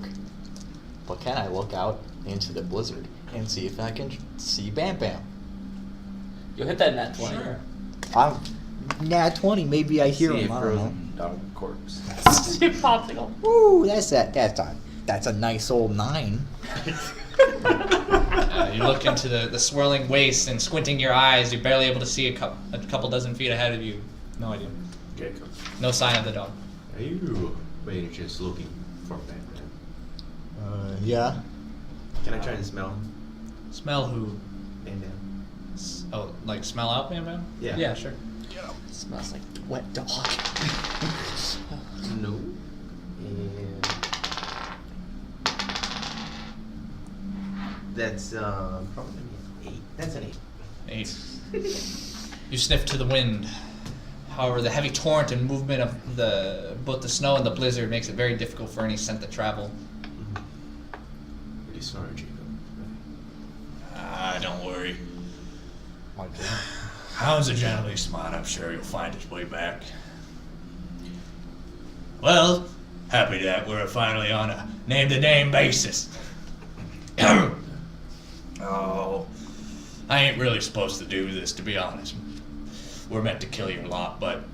but can I look out into the blizzard and see if I can see Bam Bam? You'll hit that nat 20. Sure. I'm nat 20. Maybe I hear See him. a I don't know. frozen dog corpse. Popsicle. Ooh, that's a nice old 9. You look into the swirling waste and squinting your eyes. You're barely able to see a couple dozen feet ahead of you. No idea. Jacob. No sign of the dog. Are you by any chance looking for Batman? Yeah. Can I try and smell him? Smell who? Batman. Oh, like smell out, man? Yeah. Yeah, sure. It smells like wet dog. No. And that's probably an 8. That's an 8. 8. You sniff to the wind. However, the heavy torrent and movement of both the snow and the blizzard makes it very difficult for any scent to travel. Really sorry, Jacob. don't worry. Hounds are generally smart. I'm sure you'll find his way back. Well, happy that we're finally on a name-to-name basis. Oh, I ain't really supposed to do this, to be honest. We're meant to kill your lot, but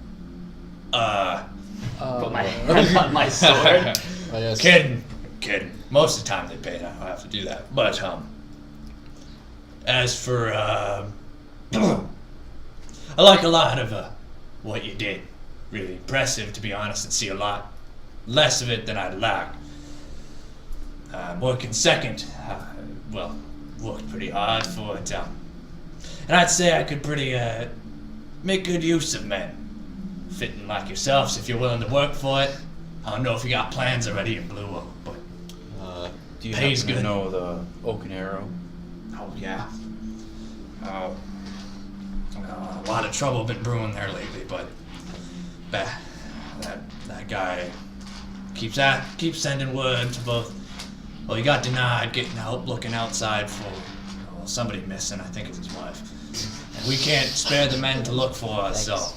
Put my hand on my sword. Oh, yes. Kidding. Most of the time they pay, I don't have to do that. But, as for, I like a lot of, what you did. Really impressive, to be honest, and see a lot less of it than I'd like. I'm working second. Worked pretty hard for it, and I'd say I could pretty, make good use of men. Fitting like yourselves, if you're willing to work for it. I don't know if you got plans already in Blue Oak, but Do you pays happen to good. know the Oak and Arrow? Oh yeah. A lot of trouble been brewing there lately, but that guy keeps sending word to both. Well, he got denied getting help looking outside for somebody missing. I think it's his wife, and we can't spare the men to look for us. So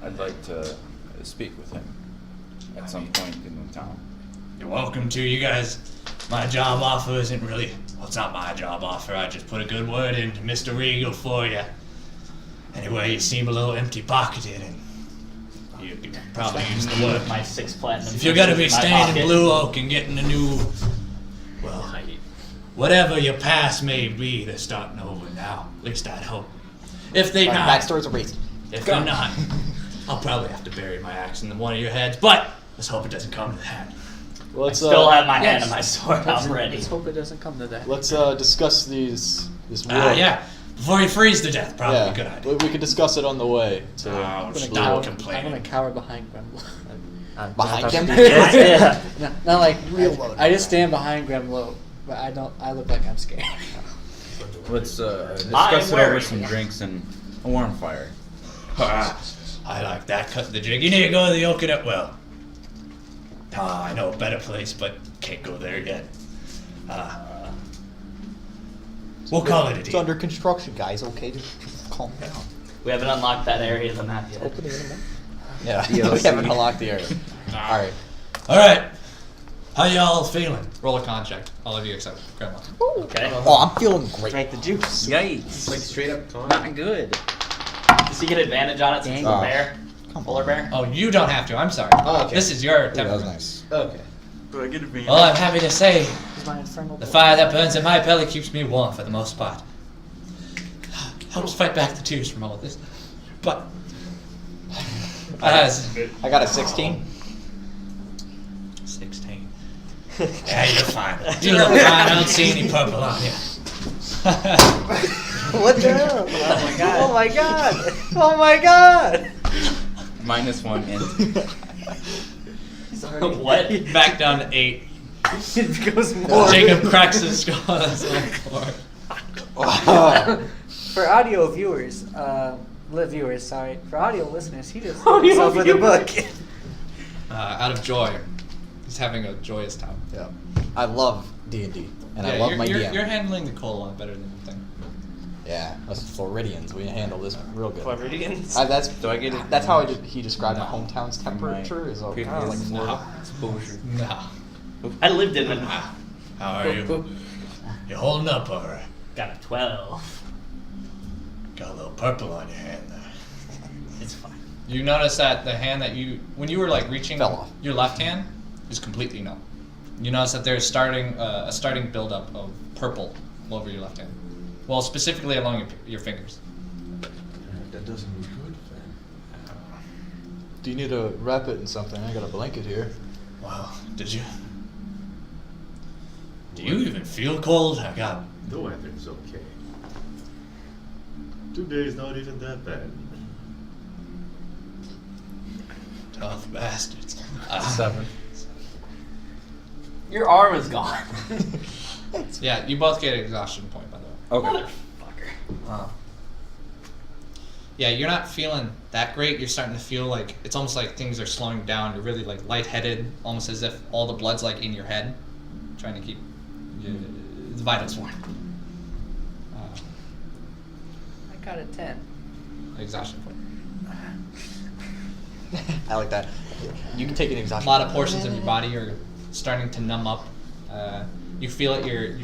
I'd like to speak with him at some point in the town. you're welcome to. You guys, my job offer isn't really. Well, it's not my job offer. I just put a good word in to Mr. Regal for you. Anyway, you seem a little empty-pocketed, and you could probably use the word. My 6 platinum. If you're gonna be in my staying pocket. in Blue Oak and getting a new, well, whatever your past may be, they're starting over now. At least I'd hope. If they not, Backstories are raised. if they're not, I'll probably have to bury my axe in one of your heads. But let's hope it doesn't come to that. I Let's still have my hand yes. on my sword. I'm ready. Let's hope it doesn't come to that. let's discuss this war. Yeah, before you freeze to death, probably Yeah, a good idea. we could discuss it on the way. To Oh, I'm gonna stop cower- I'm complaining. gonna cower behind Gremlo. Behind him? Yeah. No, not like I just stand behind Gremlo, but I don't. I look like I'm scared. Let's discuss it over wearing- some drinks and a warm fire. I like that. Cut the jig. You need to go to the Oak well. I know a better place, but can't go there yet. We'll call it a It's deal. under construction, guys. Okay, just calm down. We haven't unlocked that area of the map yet. Yeah, we DLC. haven't unlocked the area. All right. All right. How y'all feeling? Roll a con check. All of you except Grandma. Okay. Oh, I'm feeling great. Drank the juice. It's like straight up con. Not good. Does he get advantage on it since he's a Oh. bear? Come Polar on. bear? Oh, you don't have to. I'm sorry. Oh, okay. This is your Ooh, that was temperament. nice. Okay. Do I get advantage? Well, I'm happy to say It's my infernal. the fire that burns in my belly keeps me warm for the most part. Helps fight back the tears from all of this. But as I got a 16. 16. Yeah, you're fine. You look fine. I don't see any purple on you. What the hell? Oh my god. Oh my god. Oh my god. -1 int. What? Back down to 8. It goes more. Jacob cracks his skull on the floor. For audio viewers, sorry. For audio listeners, he just hit himself with a book. Out of joy. He's having a joyous time. Yeah. I love D&D, and I Yeah, love you're, my you're, DM. you're handling the coal a lot better than you think. Yeah, us Floridians, we handle this real good. Floridians. Do I get it? That's how he described No. my hometown's temperature. Is like Previous Florida. exposure. No. I lived in it. How are you? You holding up, alright? Got a 12. Got a little purple on your hand there. It's fine. You notice that the hand that when you were like reaching Fell off. your left hand is completely numb. You notice that there's a starting buildup of purple all over your left hand. Well, specifically along your fingers. That doesn't look good, man. Do you need to wrap it in something? I got a blanket here. Wow, did you? Do you even feel cold? I got. The weather's okay. Today's not even that bad. Tough bastards. 7. Your arm is gone. Yeah, you both get an exhaustion point, by the way. Okay. Motherfucker. Wow. Yeah, you're not feeling that great. You're starting to feel like it's almost like things are slowing down. You're really like lightheaded, almost as if all the blood's like in your head, trying to keep the vitals warm. I got a 10. Exhaustion point. I like that. You can take an A exhaustion. lot of portions of your body are starting to numb up. You feel at your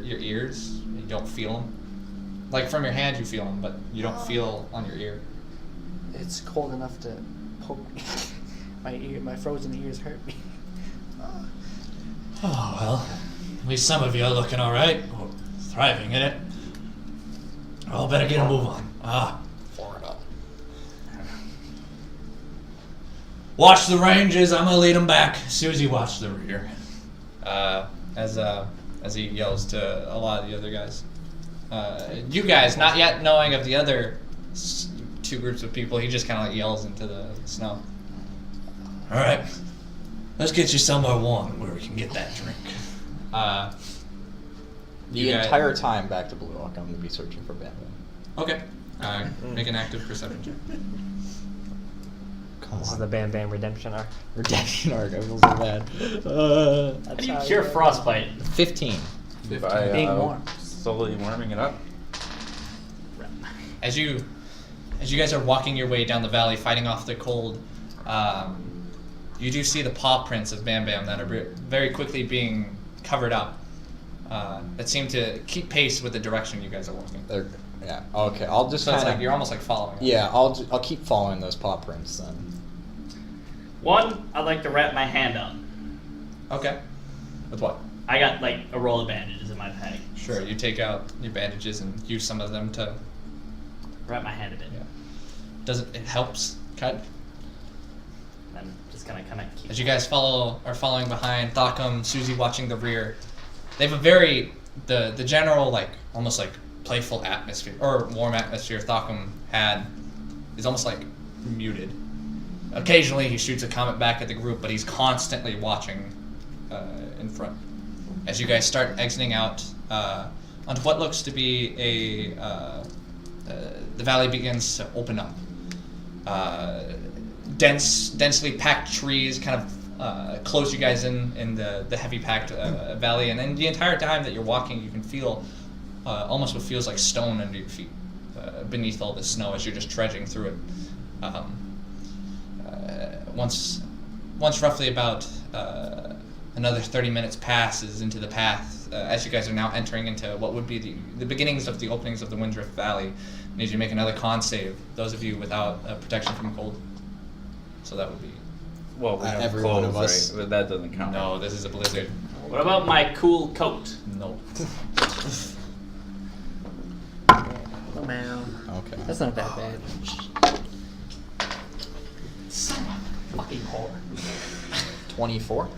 ears. You don't feel them. Like from your hand, you feel them, but you don't feel on your ear. it's cold enough to poke me. My frozen ears hurt me. Oh, well, at least some of you are looking alright, or thriving in it. Well, better get a move on. Florida. Watch the ranges, I'm gonna lead them back. Susie, watch the rear. As he yells to a lot of the other guys. You guys, not yet knowing of the other two groups of people, he just kind of like yells into the snow. Alright, let's get you somewhere warm where we can get that drink. The You guys- entire time back to Blue Rock, I'm going to be searching for Bam Bam. Okay. Make an active perception check. Come This is on. the Bam Bam redemption arc. Redemption arc, I feel so bad. How do you cure frostbite? 15. By Being warm. slowly warming it up. As you guys are walking your way down the valley, fighting off the cold, you do see the paw prints of Bam Bam that are very quickly being covered up. That seem to keep pace with the direction you guys are walking. Yeah. Okay. I'll just So it's kind like of. you're almost like following. them. Yeah. I'll keep following those paw prints then. One, I'd like to wrap my hand up. Okay. With what? I got like a roll of bandages in my bag. Sure. You take out your bandages and use some of them to. Wrap my hand a bit. It helps? Kind of. I'm just gonna kind of keep. As you guys are following behind, Thakkum, Susie watching the rear. They have a very the general like almost like playful atmosphere or warm atmosphere Thakkum had is almost like muted. Occasionally he shoots a comment back at the group, but he's constantly watching in front. As you guys start exiting out onto what looks to be the valley begins to open up. Densely packed trees kind of close you guys in the heavy packed valley, and then the entire time that you're walking, you can feel almost what feels like stone under your feet beneath all this snow as you're just trudging through it. Once roughly about another 30 minutes passes into the path, as you guys are now entering into what would be the beginnings of the openings of the Windrift Valley. I need you to make another con save, those of you without protection from cold. So that would be... Well, we have Every clothes, one of us. right? But that doesn't count. No, this is a blizzard. What about my cool coat? No. Lmao. Okay. That's not that bad. Fucking whore. 24.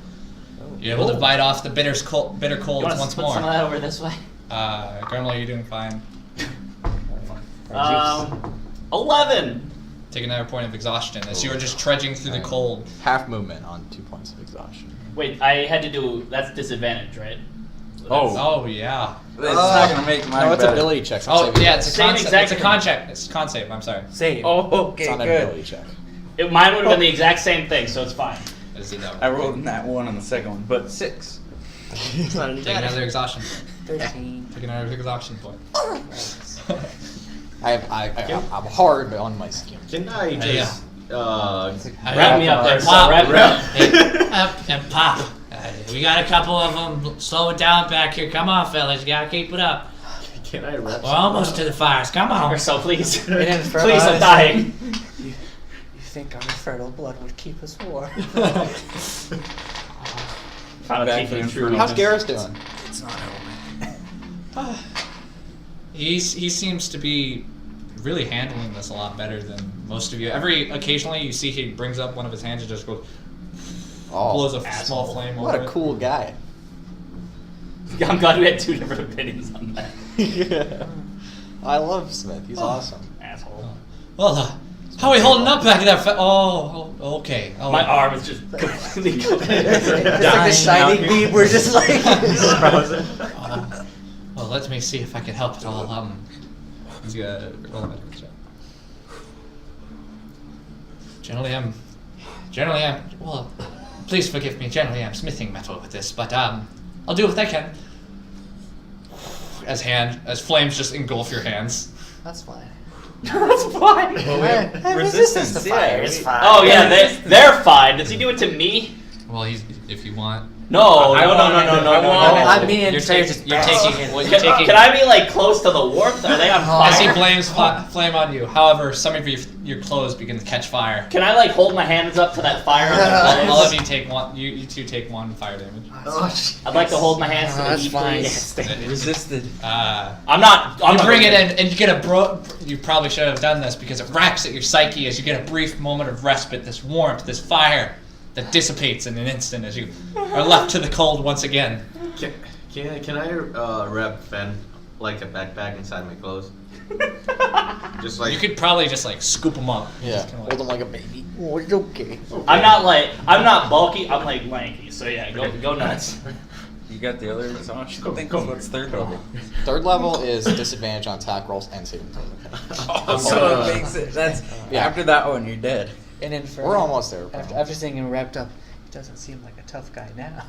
You're able to bite off the bitter colds You want to once split more. some of that over this way? Gremlin, you're doing fine. 11. Take another point of exhaustion as you are just trudging through the cold. Half movement on 2 points of exhaustion. Wait, I had to do. That's disadvantage, right? Oh yeah. It's not gonna make mine No, it's better. ability check. so Oh save it. yeah, it's a Same con. exact It's a thing. con check. It's a con save. I'm sorry. Save. Oh, It's okay, on an good. ability check. Mine would have been the exact same thing, so it's fine. Is it that I one? rolled that one on the second one, but 6. It's not any Take better. another exhaustion. 13. Take another exhaustion point. I'm hard on my skin. Can I Yeah. just Wrap me up there, so Pop. wrap me up. And Pop. We got a couple of them. Slow it down back here. Come on, fellas. You gotta keep it up. can I rep? We're almost to the fires. Come on. Or so, please. didn't Please, fertilize. I'm dying. You think our fertile blood would keep us warm? Trying to Back teach me in true. for- How's Garrus doing? It's not helping. He seems to be really handling this a lot better than most of you. Occasionally you see he brings up one of his hands and just goes blows a small flame What over a it. cool guy. I'm glad we had two different opinions on that. Yeah. I love Smith. He's awesome. Asshole. Well, how are we holding up back there? Okay. Oh. My arm is just completely It's like the shining beam. We're just like Well, let me see if I can help at all. He's gonna roll a medical check. Generally, well, please forgive me. Generally, I'm smithing metal with this, but I'll do what I can. As flames just engulf your hands. That's fine. That's fine. Resistance, to yeah. fire. It's fine. Oh yeah, they're fine. Does he do it to me? Well, if you want, No, I no. I'm me and You're Trey taking. just You're taking. Well, you're Can, taking. can I be like close to the warmth? Are they on As he fire? blames flame on you. However, some of your clothes begin to catch fire. Can I like hold my hands up to that fire on the All clothes? of you take one. You two take one fire damage. I'd like to hold my hands to the That's heat, fine. please. Resisted. I'm not. I'm You not bring gonna- it in, and you get You probably should have done this because it racks at your psyche as you get a brief moment of respite. This warmth, this fire, that dissipates in an instant as you are left to the cold once again. Can I wrap Fen like a backpack inside my clothes? Just like You could probably just like scoop them up. Yeah, Just kinda hold him like a baby. Oh, it's okay. I'm not bulky. I'm like lanky. So yeah, go nuts. You got the other exhaustion thing? What's third level? Third level is disadvantage on attack rolls and saving throws. Oh, so it makes it. That's Yeah. after that one, you're dead. And then for We're almost there. bro. after seeing him wrapped up, he doesn't seem like a tough guy now.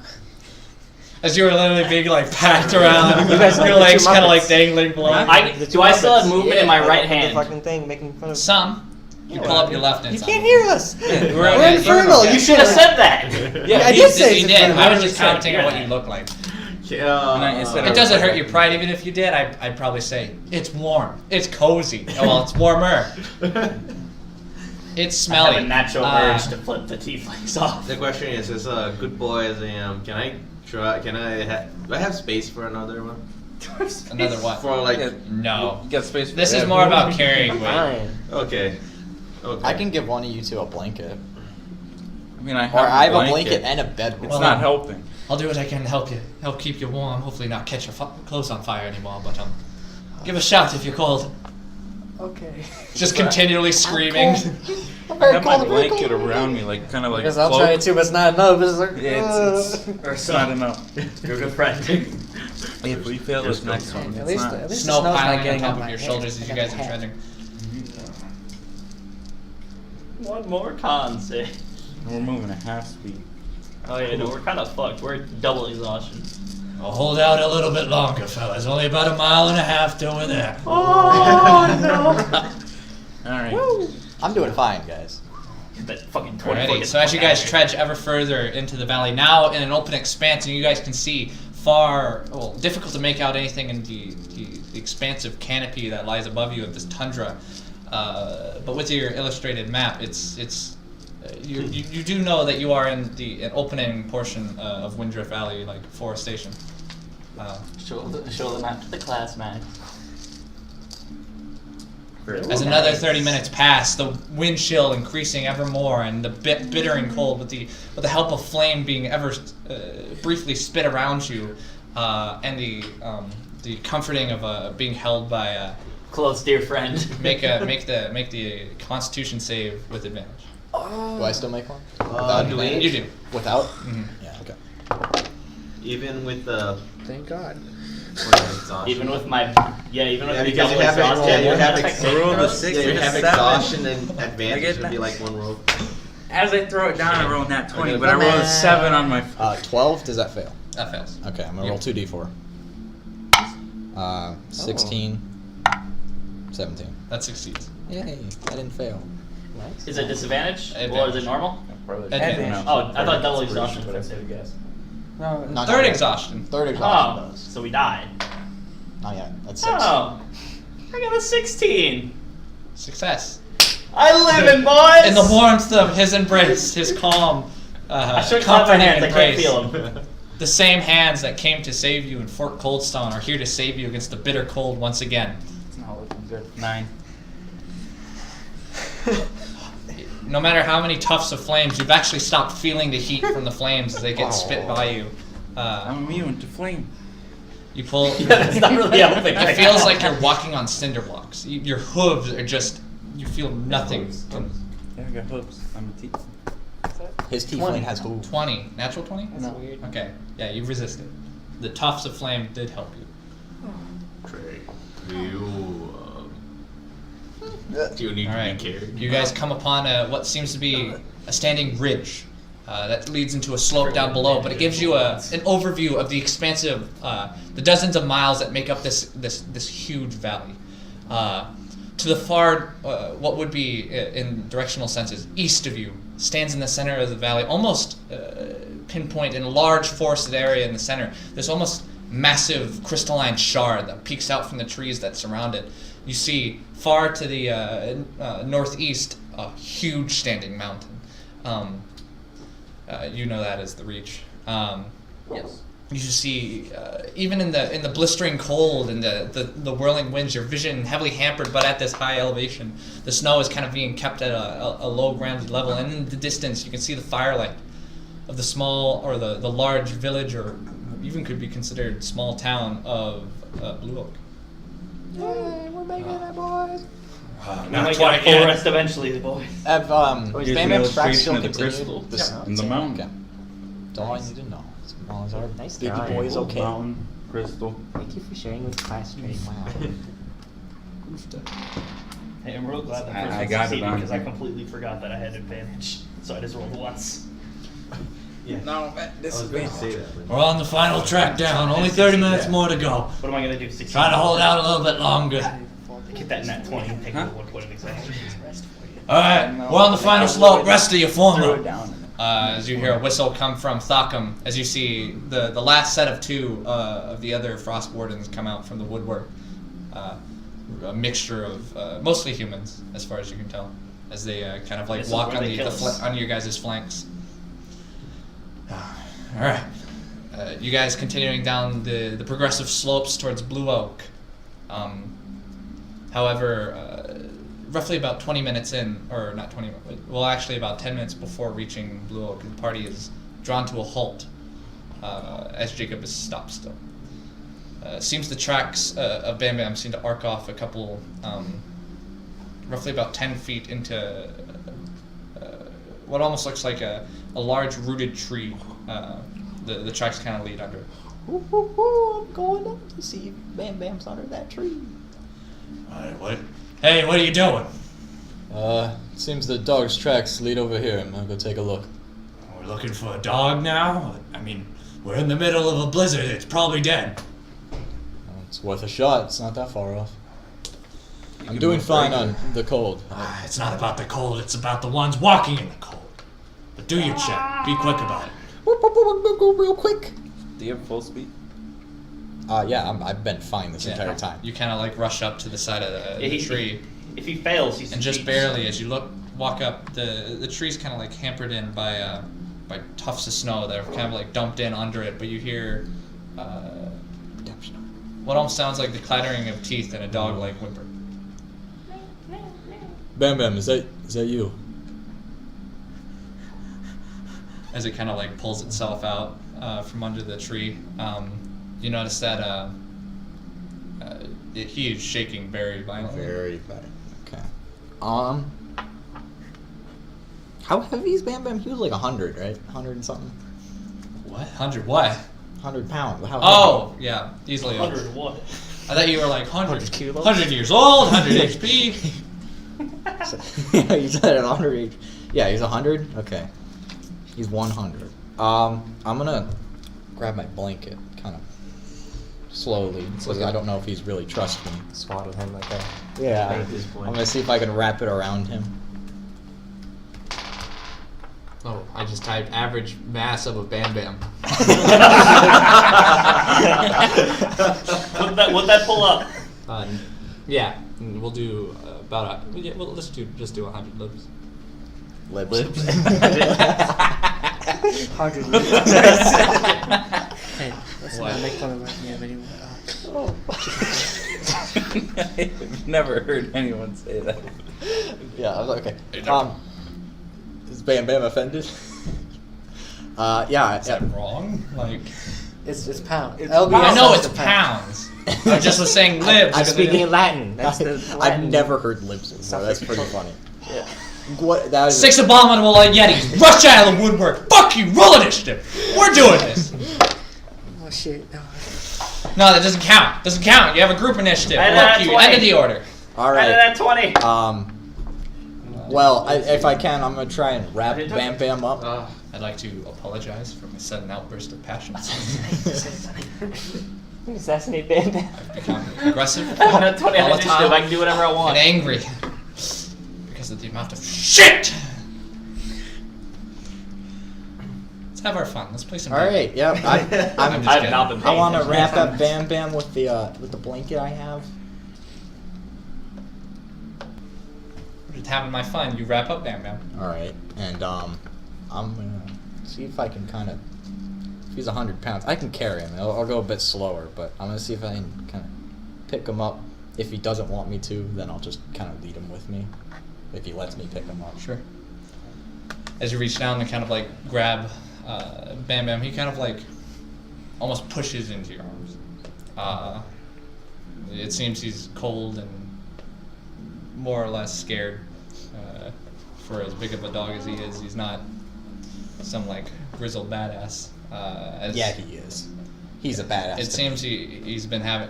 As you were literally being like packed around, You guys like your the legs two kind of Muppets. like dangling below. Do I still have movement in my right The hand? fucking thing making fun of. Some. You pull up your left and You some. can't hear us. We're We're infernal. You You should should have said that. Yeah, I You did say you it's did. infernal. I was just commenting on what you look like. Instead It doesn't hurt your pride, even if you did. I'd probably say it's warm, it's cozy. Oh, well, it's warmer. It's I have smelly. a natural urge to flip the tieflings off. The question is, as a good boy as I am, can I try? Do I have space for another one? Another what? For like, Yeah. No. You got space for This is that. more about carrying weight. Fine. okay. I can give one of you two a blanket. I mean, I Or I have a blanket. blanket and a bed. It's with Well, me. not helping. I'll do what I can to help keep you warm. Hopefully, not catch your clothes on fire anymore. But give a shout if you're cold. Okay. Just continually screaming. I have my blanket around me, like kind of like. Because I'll cloak. try it too, but it's not enough. It's like, Yeah, it's not enough. You're a good friend. If we fail this next one, At it's least, not. at least Snow the snow's not piling on getting top on of my your head. shoulders I as you got guys the are hat. treading. One more con save. We're moving at half speed. Oh yeah, no, we're kind of fucked. We're double exhaustion. I'll hold out a little bit longer, fellas. Only about 1.5 miles to over there. Oh no! All right. I'm doing fine, guys. That fucking 20 Alrighty, so as you guys trudge ever further into the valley, now in an open expanse, and you guys can see difficult to make out anything in the expansive canopy that lies above you of this tundra. But with your illustrated map, you do know that you are in an opening portion of Windrift Valley, like forestation. Show the map to the class, man. As another 30 minutes pass, the wind chill increasing ever more, and the bitter and cold, with the help of flame being ever briefly spit around you, and the comforting of being held by Close, dear friend. make the Constitution save with advantage. Do I still make one? do we? You do. Without? Mhm. Yeah, okay. Even with the Thank God. Even with my even with yeah, the because double you have exhaustion, you have that's roll the like- six. yeah, you You're have seven. exhaustion and advantage. get It'd be that. like one roll. As I throw it down, I roll nat 20, Okay, but I rolled a nah. 7 on my. 12, does that fail? That fails. Okay, I'm gonna Yeah. roll 2d4. 16, 17. That succeeds. Yay, I didn't fail. Is it disadvantage or is Advantage. it normal? Advantage. Oh, I thought double exhaustion would have saved guys. No, Not Third yet. exhaustion. Third exhaustion Oh, does. so we died. Not yet. That's 6. Oh, I got a 16. Success. I live in boys. In the warmth of his embrace, his calm, I should clap my comforting hands. I can't embrace. feel them. The same hands that came to save you in Fort Coldstone are here to save you against the bitter cold once again. It's not looking good. 9. No matter how many tufts of flames, you've actually stopped feeling the heat from the flames as they get spit by you. I'm immune to flame. You pull. Yeah, that's not really helping. It feels like you're walking on cinder blocks. Your hooves are just. You feel nothing. Yeah, I got hooves. I'm a teeth. His tiefling has hooves. 20. Natural 20? That's weird. Okay. Yeah, you resisted. The tufts of flame did help you. Trey, do you need All to right. be carried? You guys come upon what seems to be a standing ridge that leads into a slope down below, but it gives you an overview of the expansive, the dozens of miles that make up this huge valley. To the far, what would be in directional senses east of you, stands in the center of the valley, almost pinpoint in a large forested area in the center. There's almost massive crystalline shard that peeks out from the trees that surround it. You see far to the northeast a huge standing mountain. You know that as the Reach. Yes. You see, even in the blistering cold and the whirling winds, your vision heavily hampered, but at this high elevation, the snow is kind of being kept at a low grounded level, and in the distance you can see the firelight of the small, or the large village, or even could be considered small town of Blue Oak. Yay, we're making it, boys. We might get a full rest eventually, the boys. Have Here's Bam an Bam's tracks illustration still of the continued? crystal in the mountain. Okay. That's all I need to know. As long as our Nice baby drawing. boy is okay. Mountain, crystal. Thank you for sharing with classmates. Wow. Hey, I'm real glad that I first one got it succeeded on because I here. completely forgot that I had advantage. So I just rolled once. Yeah. No, this is going to say that. We're on the final track down. Only 30 minutes more to go. What am I going to do? 16? Try to hold out a little bit longer. Get that nat 20 and take the 1 point of anxiety. Alright, we're on the final slope. Rest of you form Throw up. it down. As you hear a whistle come from Thockham, as you see the last set of 2 of the other Frost Wardens come out from the woodwork. A mixture of mostly humans, as far as you can tell, as they kind of like This is walk where on they kill us. on your guys' flanks. Alright. You guys continuing down the progressive slopes towards Blue Oak. However, roughly about 20 minutes in, or not 20, well actually about 10 minutes before reaching Blue Oak, the party is drawn to a halt as Jacob is stopped still. Seems the tracks of Bam Bam seem to arc off a couple, roughly about 10 feet into what almost looks like a large rooted tree. The tracks kind of lead under. Woo, woo, woo, I'm going up to see if Bam Bam's under that tree. Alright, what? Hey, what are you doing? Seems the dog's tracks lead over here. I'm gonna go take a look. We're looking for a dog now? I mean, we're in the middle of a blizzard. It's probably dead. It's worth a shot. It's not that far off. I'm doing fine on the cold. It's not about the cold. It's about the ones walking in the cold. But do your check. Be quick about it. Go real quick. Do you have full speed? Yeah, I've been fine this entire time. You kind of like rush up to the side of the tree. If he fails, he's and just barely, as you walk up, the tree's kind of like hampered in by tufts of snow that are kind of like dumped in under it. But you hear what almost sounds like the clattering of teeth and a dog-like whimper. Bam Bam, is that you? As it kind of like pulls itself out from under the tree, you notice that he is shaking very violently. Very bad. Okay. How heavy is Bam Bam? He was like 100, right? 100 and something. What? 100 what? 100 pounds. How Oh, yeah, easily. 100 what? I thought you were like 100 kilos? 100 years old, 100 HP. Yeah, you said 100 HP. Yeah, he's 100? Okay. He's 100. I'm gonna grab my blanket, kind of slowly, because I don't know if he's really trusting me. Swaddle him like a Yeah, baby's boy. I'm gonna see if I can wrap it around him. Oh, I just typed average mass of a Bam Bam. What'd that pull up? Yeah, we'll do about let's just do 100 libs. Libs. 100 Hey, let's not make fun of my name anymore. I've never heard anyone say that. Yeah, I was okay. Is Bam Bam offended? Yeah. Is that wrong? Like, It's pound. It's LBS I know is it's the pounds. I just was saying libs. I'm because speaking in Latin. That's the I've Latin. never heard libs before. That's pretty funny. Yeah. What? That is 6 abominable Yetis rush out of the woodwork. Fuck you! Roll initiative. We're doing this. Oh shit. No. No, that doesn't count. Doesn't count. You have a group initiative. I Fuck had you. 20. End of the order. all Out of right. that 20. Well, if I can, I'm gonna try and wrap Bam Bam up. I'd like to apologize for my sudden outburst of passion. Assassinate Bam Bam. I've become aggressive Out of 20 all the initiative, time I can do whatever I and want. angry because of the amount of shit have our fun. Let's play some. All right. Yep. I have not been I paying want to attention. wrap up Bam Bam with the blanket I have. Just having my fun. You wrap up, Bam Bam. All right, and I'm gonna see if I can kind of. If he's 100 pounds, I can carry him. I'll go a bit slower, but I'm gonna see if I can kind of pick him up. If he doesn't want me to, then I'll just kind of lead him with me. If he lets me pick him up. Sure. As you reach down and kind of like grab Bam Bam, he kind of like almost pushes into your arms. It seems he's cold and more or less scared. For as big of a dog as he is, he's not some like grizzled badass. Yeah, he is. He's a badass. It seems he's been having.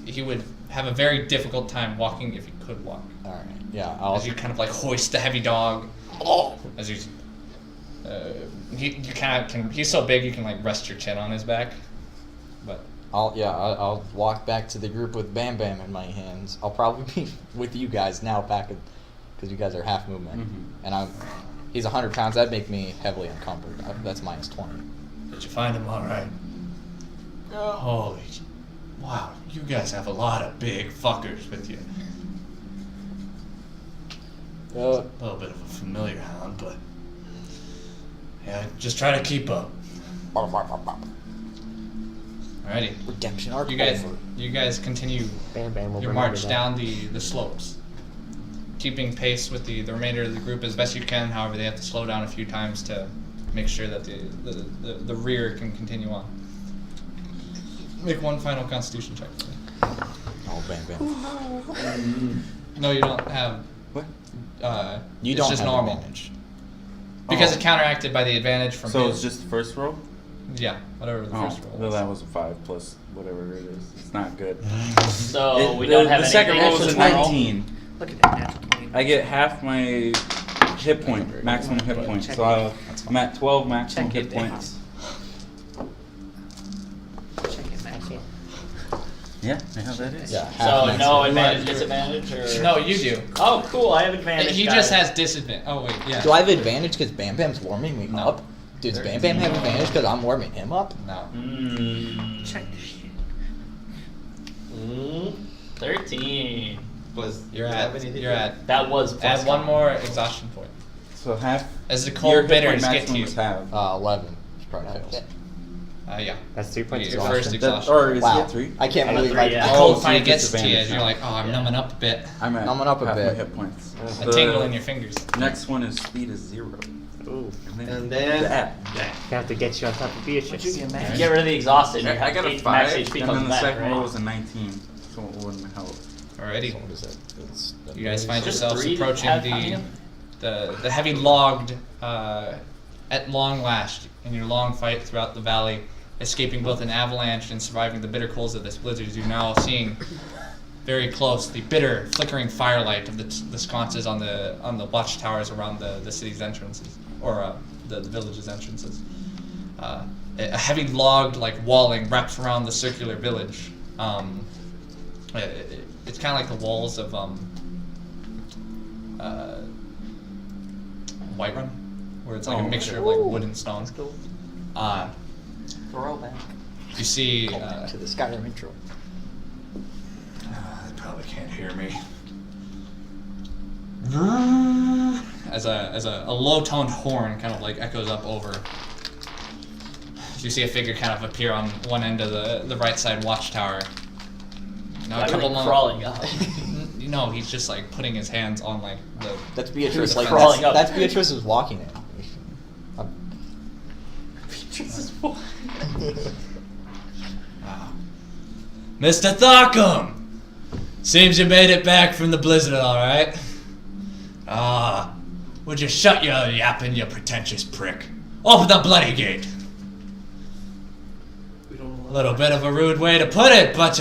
He would have a very difficult time walking if he could walk. All right. Yeah. As you kind of like hoist the heavy dog. As you kind of can. He's so big you can like rest your chin on his back. But I'll walk back to the group with Bam Bam in my hands. I'll probably be with you guys now back because you guys are half movement, and he's 100 pounds. That'd make me heavily encumbered. That's minus 20. Did you find him all right? Holy, wow! You guys have a lot of big fuckers with you. A little bit of a familiar hound, but yeah, just try to keep up. Alrighty. Redemption arc. You guys continue Bam Bam will your remember march that. down the slopes, keeping pace with the remainder of the group as best you can. However, they have to slow down a few times to make sure that the rear can continue on. Make one final Constitution check. Oh, Bam Bam. No, you don't have. What? You it's don't just have normal. advantage. Because it's counteracted by the advantage from So his. it's just the first roll? Yeah, whatever the first roll well, was. that was a 5 plus whatever it is. It's not good. So we don't have the second anything roll was a extra to roll? 19. Look at that natural 20. I get half my hit point, maximum hit point. Check So it. I'm at 12 maximum Check hit it, points. Check it, Max. Yeah, I have that is. Yeah. half So max. no advantage, disadvantage, or No, you do. Oh, cool! I have advantage. He got just it. has disadvantage. Oh wait, yeah. Do I have advantage because Bam Bam's warming me No. up? Does Bam Bam have advantage because I'm warming him up? No. Check this shit. 13. Was You're at. That was plus Add one con. more exhaustion point. So half. As the your cold hit point bitters get to maximum you. is half. 11. Probably fails. Yeah. That's 3 points Your exhaustion. first That, exhaustion. or is Wow. it 3? I can't I got believe 3, I. yeah. The I cold told finally you gets to you disadvantage as you're now. like, oh, I'm numbing up a bit. I'm at Numbing up a half my bit. hit points. A tingle in your fingers. Next one is speed is 0. Ooh. And then that. I have to get you on top of Beatrice. If you get rid of the exhausted, your I got a max 5, HP and comes then the back, second right? roll was a 19, so it wouldn't help. Alrighty. What is that? You guys find Just yourselves 3 approaching have on you? the heavy logged at long last in your long fight throughout the valley, escaping both an avalanche and surviving the bitter colds of this blizzard. You're now seeing very close the bitter flickering firelight of the sconces on the watchtowers around the city's entrances, or the village's entrances. A heavy logged like walling wraps around the circular village. It's kind of like the walls of Whiterun, where it's like a mixture of like wood and stone. Cool. Throwback. You see To the Skyrim intro. They probably can't hear me. as a low-toned horn kind of like echoes up over. You see a figure kind of appear on one end of the right side watchtower. Now, Like crawling up. No, he's just like putting his hands on like the. That's Beatrice. Like crawling up. that's Beatrice's walking animation. Mr. Tharkum! Seems you made it back from the blizzard, alright? Would you shut your yapping, you pretentious prick? Open the bloody gate! A little bit of a rude way to put it, but,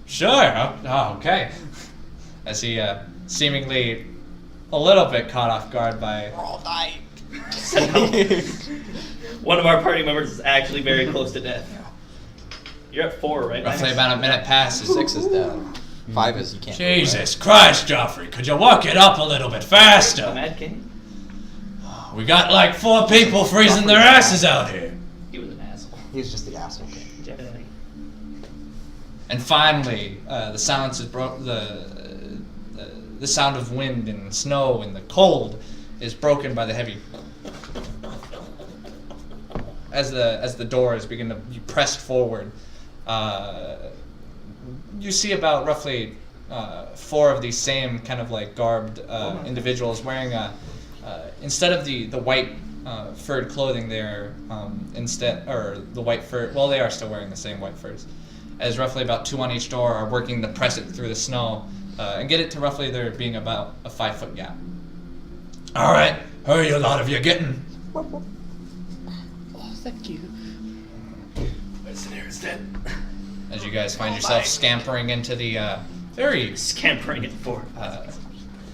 sure, Okay. As he seemingly a little bit caught off guard by. All night. One of our party members is actually very close to death. You're at 4, right? Roughly Max? about a minute passes. 6 is down. 5 is you can't. Jesus Christ, Joffrey, could you walk it up a little bit faster? Mad King? We got like 4 people freezing their asses out here. He was an asshole. He's just the asshole. Definitely. And finally, the silence is the sound of wind and snow and the cold is broken by the heavy. As the doors begin to be pressed forward, you see about roughly 4 of these same kind of like garbed individuals wearing instead of the white furred clothing there or the white fur. Well, they are still wearing the same white furs. As roughly about 2 on each door are working to press it through the snow and get it to roughly there being about a 5-foot gap. All right, hurry, a lot of you getting. Oh, thank you. Listeners, dead. As you guys find yourself scampering into the very Scampering it forward.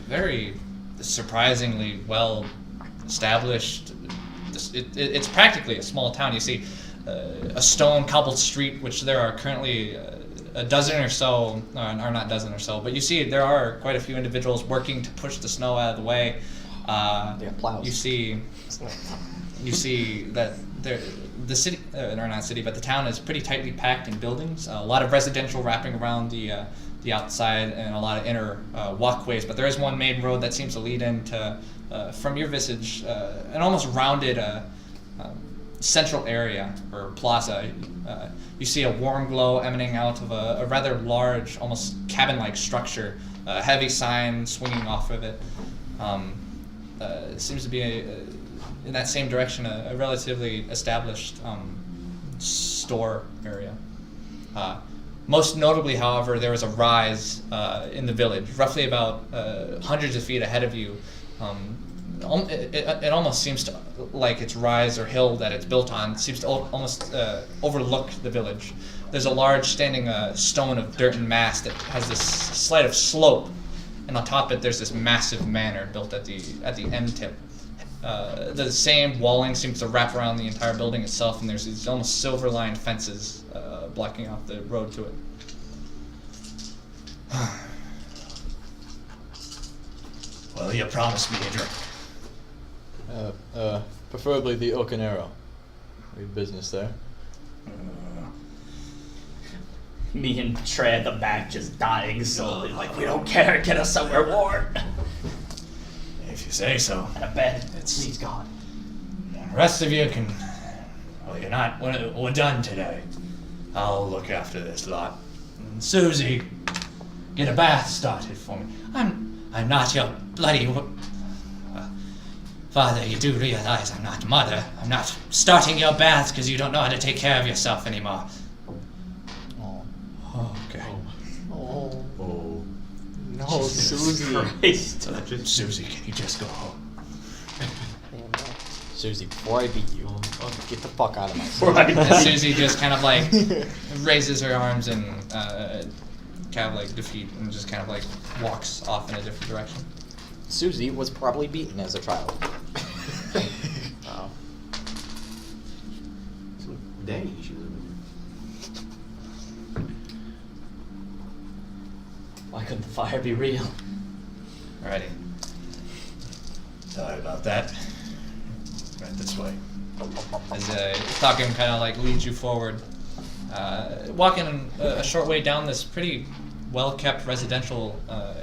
very surprisingly well established. It's practically a small town. You see a stone cobbled street, which there are currently a dozen or so, or not dozen or so, but you see there are quite a few individuals working to push the snow out of the way. They have plows. You see that the city, or not city, but the town is pretty tightly packed in buildings. A lot of residential wrapping around the outside, and a lot of inner walkways. But there is one main road that seems to lead into, from your visage, an almost rounded central area or plaza. You see a warm glow emanating out of a rather large, almost cabin-like structure. A heavy sign swinging off of it. It seems to be in that same direction, a relatively established store area. Most notably, however, there is a rise in the village, roughly about hundreds of feet ahead of you. It almost seems to, like its rise or hill that it's built on, seems to almost overlook the village. There's a large standing stone of dirt and mass that has this slight of slope, and on top of it there's this massive manor built at the end tip. The same walling seems to wrap around the entire building itself, and there's these almost silver-lined fences blocking off the road to it. Well, you promised me a drink. Preferably the Oak and Arrow. We have business there. Me and Trey at the back just dying slowly, like, we don't care, get us somewhere warm. If you say so. And a bed, please God. The rest of you can. Well, you're not. We're done today. I'll look after this lot. And Susie, get a bath started for me. I'm not your bloody. Father, you do realize I'm not mother. I'm not starting your baths because you don't know how to take care of yourself anymore. Oh. Okay. Oh. No, Susie. Christ. Susie, can you just go home? Susie, before I beat you, get the fuck out of my sight. Right. And Susie just kind of like raises her arms and kind of like defeat and just kind of like walks off in a different direction. Susie was probably beaten as a child. Wow. Some daddy issues. Why couldn't the fire be real? Alrighty. Sorry about that. Right this way. As Takim kind of like leads you forward, walking a short way down this pretty well-kept residential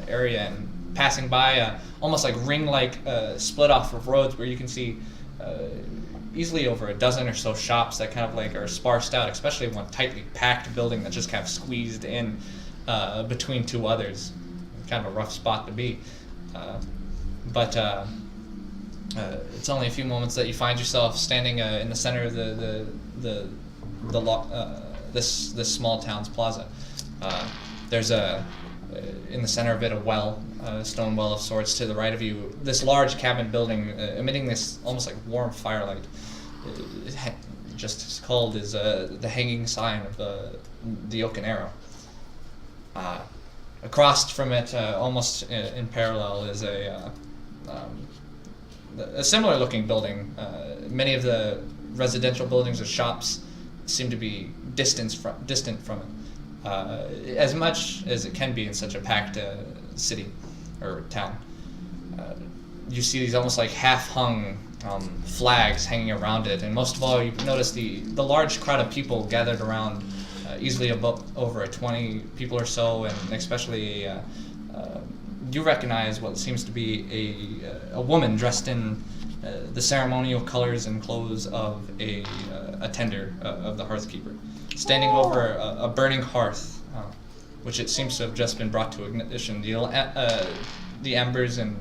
area and passing by almost like ring-like split off of roads where you can see easily over a dozen or so shops that kind of like are sparsed out, especially one tightly packed building that's just kind of squeezed in between 2 others. Kind of a rough spot to be. But it's only a few moments that you find yourself standing in the center of this small town's plaza. There's in the center of it a well, a stone well of sorts. To the right of you, this large cabin building emitting this almost like warm firelight. Just as cold as the hanging sign of the Oak and Arrow. Across from it, almost in parallel, is a similar looking building. Many of the residential buildings or shops seem to be distant from it, as much as it can be in such a packed city or town. You see these almost like half-hung flags hanging around it, and most of all, you notice the large crowd of people gathered around, easily over 20 people or so, and especially you recognize what seems to be a woman dressed in the ceremonial colors and clothes of a tender of the hearthkeeper, standing over a burning hearth, which it seems to have just been brought to ignition. The embers and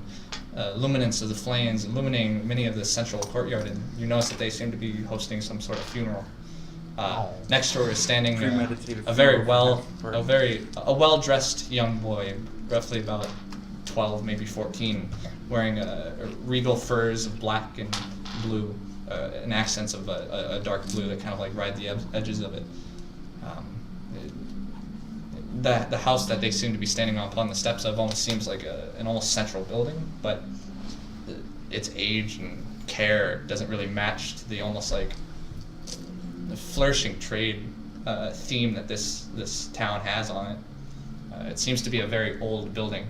luminance of the flames illuminating many of the central courtyard, and you notice that they seem to be hosting some sort of funeral. Next to her is standing a well-dressed young boy, roughly about 12, maybe 14, wearing regal furs of black and blue, and accents of a dark blue that kind of like ride the edges of it. The house that they seem to be standing upon the steps of almost seems like an almost central building, but its age and care doesn't really match to the almost like the flourishing trade theme that this town has on it. It seems to be a very old building.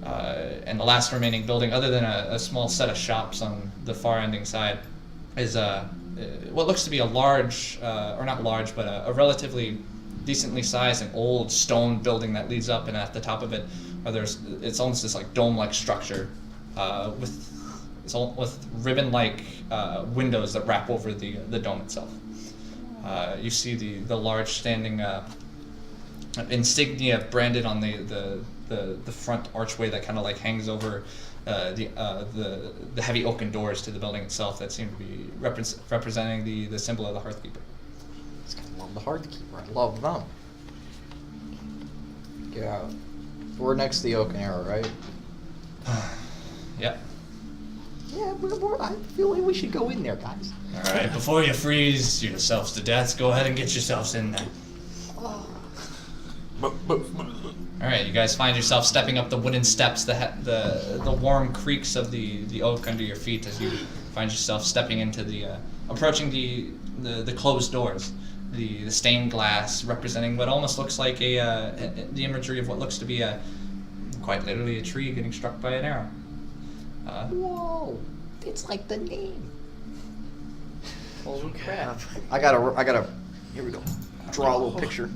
And the last remaining building, other than a small set of shops on the far ending side, is what looks to be a large, or not large, but a relatively decently sized and old stone building that leads up, and at the top of it, it's almost this like dome-like structure with ribbon-like windows that wrap over the dome itself. You see the large standing insignia branded on the front archway that kind of like hangs over the heavy oaken doors to the building itself that seem to be representing the symbol of the hearthkeeper. I love the hearthkeeper. I love them. Yeah. We're next to the oaken arrow, right? Yep. Yeah, I feel like we should go in there, guys. All right, before you freeze yourselves to death, go ahead and get yourselves in there. All right, you guys find yourself stepping up the wooden steps, the warm creaks of the oak under your feet as you find yourself stepping into approaching the closed doors. The stained glass representing what almost looks like the imagery of what looks to be quite literally a tree getting struck by an arrow. Whoa! It's like the name. Holy crap! I gotta. Here we go. Draw a little picture.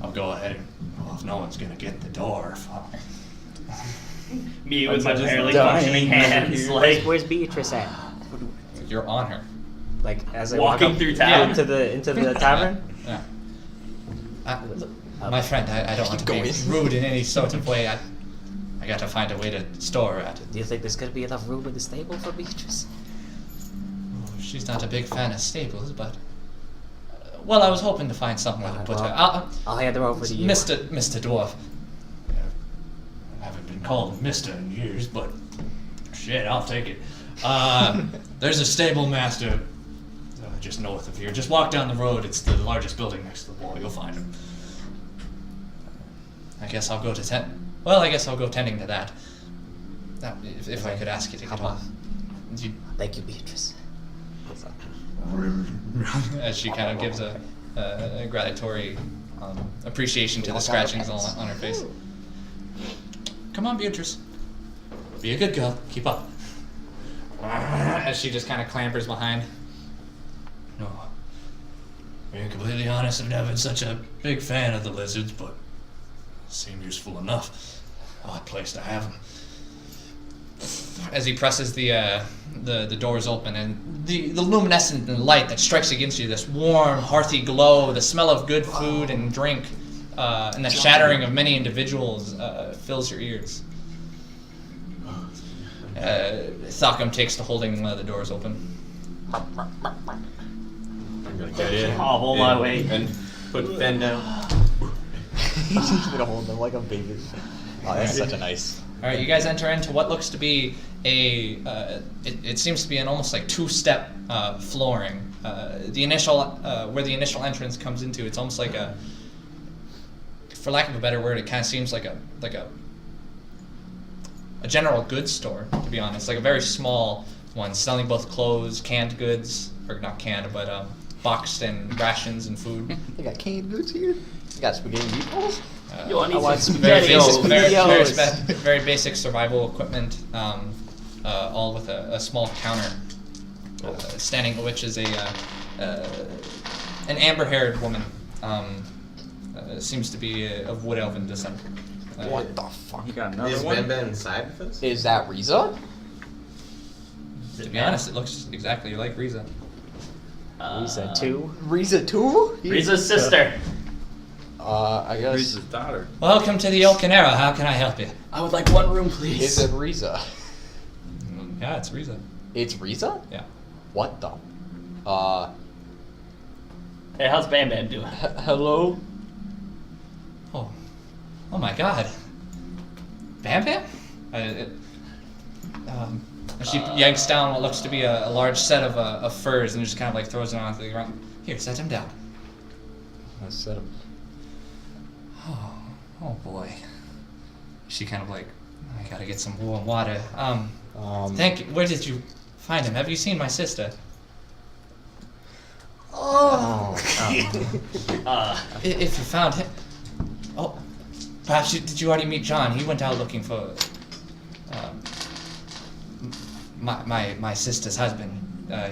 I'll go ahead and, if no one's gonna get the door, Me with my just barely dying functioning over hands, here. like Where's Beatrice at? You're on her. Like as I walking walk up through town. into the tavern. Yeah. My friend, I don't want to be rude in any sort of way. I got to find a way to store her at. Do you think there's gonna be enough room in the stable for Beatrice? She's not a big fan of stables, but well, I was hoping to find somewhere to put her. I'll hand her over to you. Mr. Dwarf. I haven't been called Mister in years, but shit, I'll take it. There's a stable master just north of here. Just walk down the road. It's the largest building next to the wall. You'll find him. I guess I'll go tending to that. If I could ask you to get on. Thank you, Beatrice. As she kind of gives a gratitory appreciation to the scratchings on her face. Come on, Beatrice. Be a good girl. Keep up. As she just kind of clambers behind. No. Being completely honest, I've never been such a big fan of the lizards, but seem useful enough. Odd place to have them. As he presses the doors open, and the luminescent light that strikes against you, this warm, hearthy glow, the smell of good food and drink, and the chattering of many individuals fills your ears. Thakkum takes to holding one of the doors open. I'm gonna get in. Hobble my way. And put Fen down. He's gonna hold them like a baby. Oh, that's such a nice. All right, you guys enter into what looks to be it seems to be an almost like two-step flooring. The initial where the initial entrance comes into, it's almost like for lack of a better word, it kind of seems like a general goods store, to be honest, like a very small one, selling both clothes, canned goods, or not canned, but boxed and rations and food. They got canned goods here. They got spaghetti meatballs. Yo, I need some Very SpaghettiOs. very basic survival equipment, all with a small counter standing, which is an amber-haired woman. Seems to be of wood elven descent. What the fuck? You got another Is one? Bam Bam inside with us? Is that Riza? To be honest, it looks exactly like Riza. Riza 2. Riza too? Riza's sister. I guess. Riza's daughter. Welcome to the Oaken Arrow. How can I help you? I would like one room, please. Is it Riza? Yeah, it's Riza. It's Riza? Yeah. What the? Hey, how's Bam Bam doing? Hello? Oh my God. Bam Bam? She yanks down what looks to be a large set of furs and just kind of like throws it onto the ground. Here, set him down. I said him. Oh boy. She kind of like, I gotta get some warm water. Thank you. Where did you find him? Have you seen my sister? If you found him, perhaps did you already meet John? He went out looking for my sister's husband.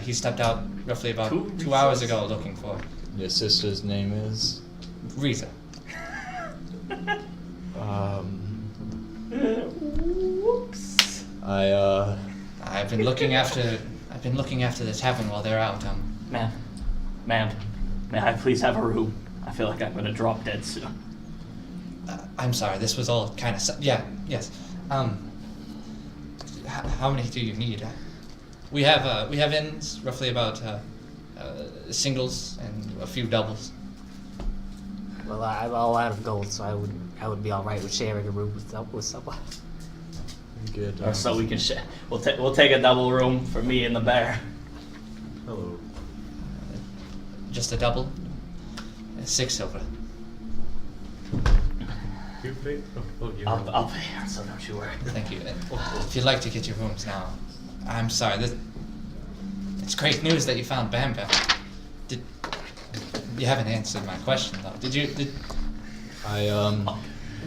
He stepped out roughly about 2 hours ago looking for Your sister's name is? Riza. Whoops. I've been looking after the tavern while they're out. Ma'am, may I please have a room? I feel like I'm gonna drop dead soon. I'm sorry. This was all kind of yes. How many do you need? We have inns roughly about singles and a few doubles. Well, I'm all out of gold, so I would be all right with sharing a room with someone. Good. Or so we can share. We'll take a double room for me and the bear. Hello. Just a double? 6 silver. You pay? Oh, you. I'll pay her, so don't you worry. Thank you. If you'd like to get your rooms now, I'm sorry. It's great news that you found Bam Bam. You haven't answered my question though.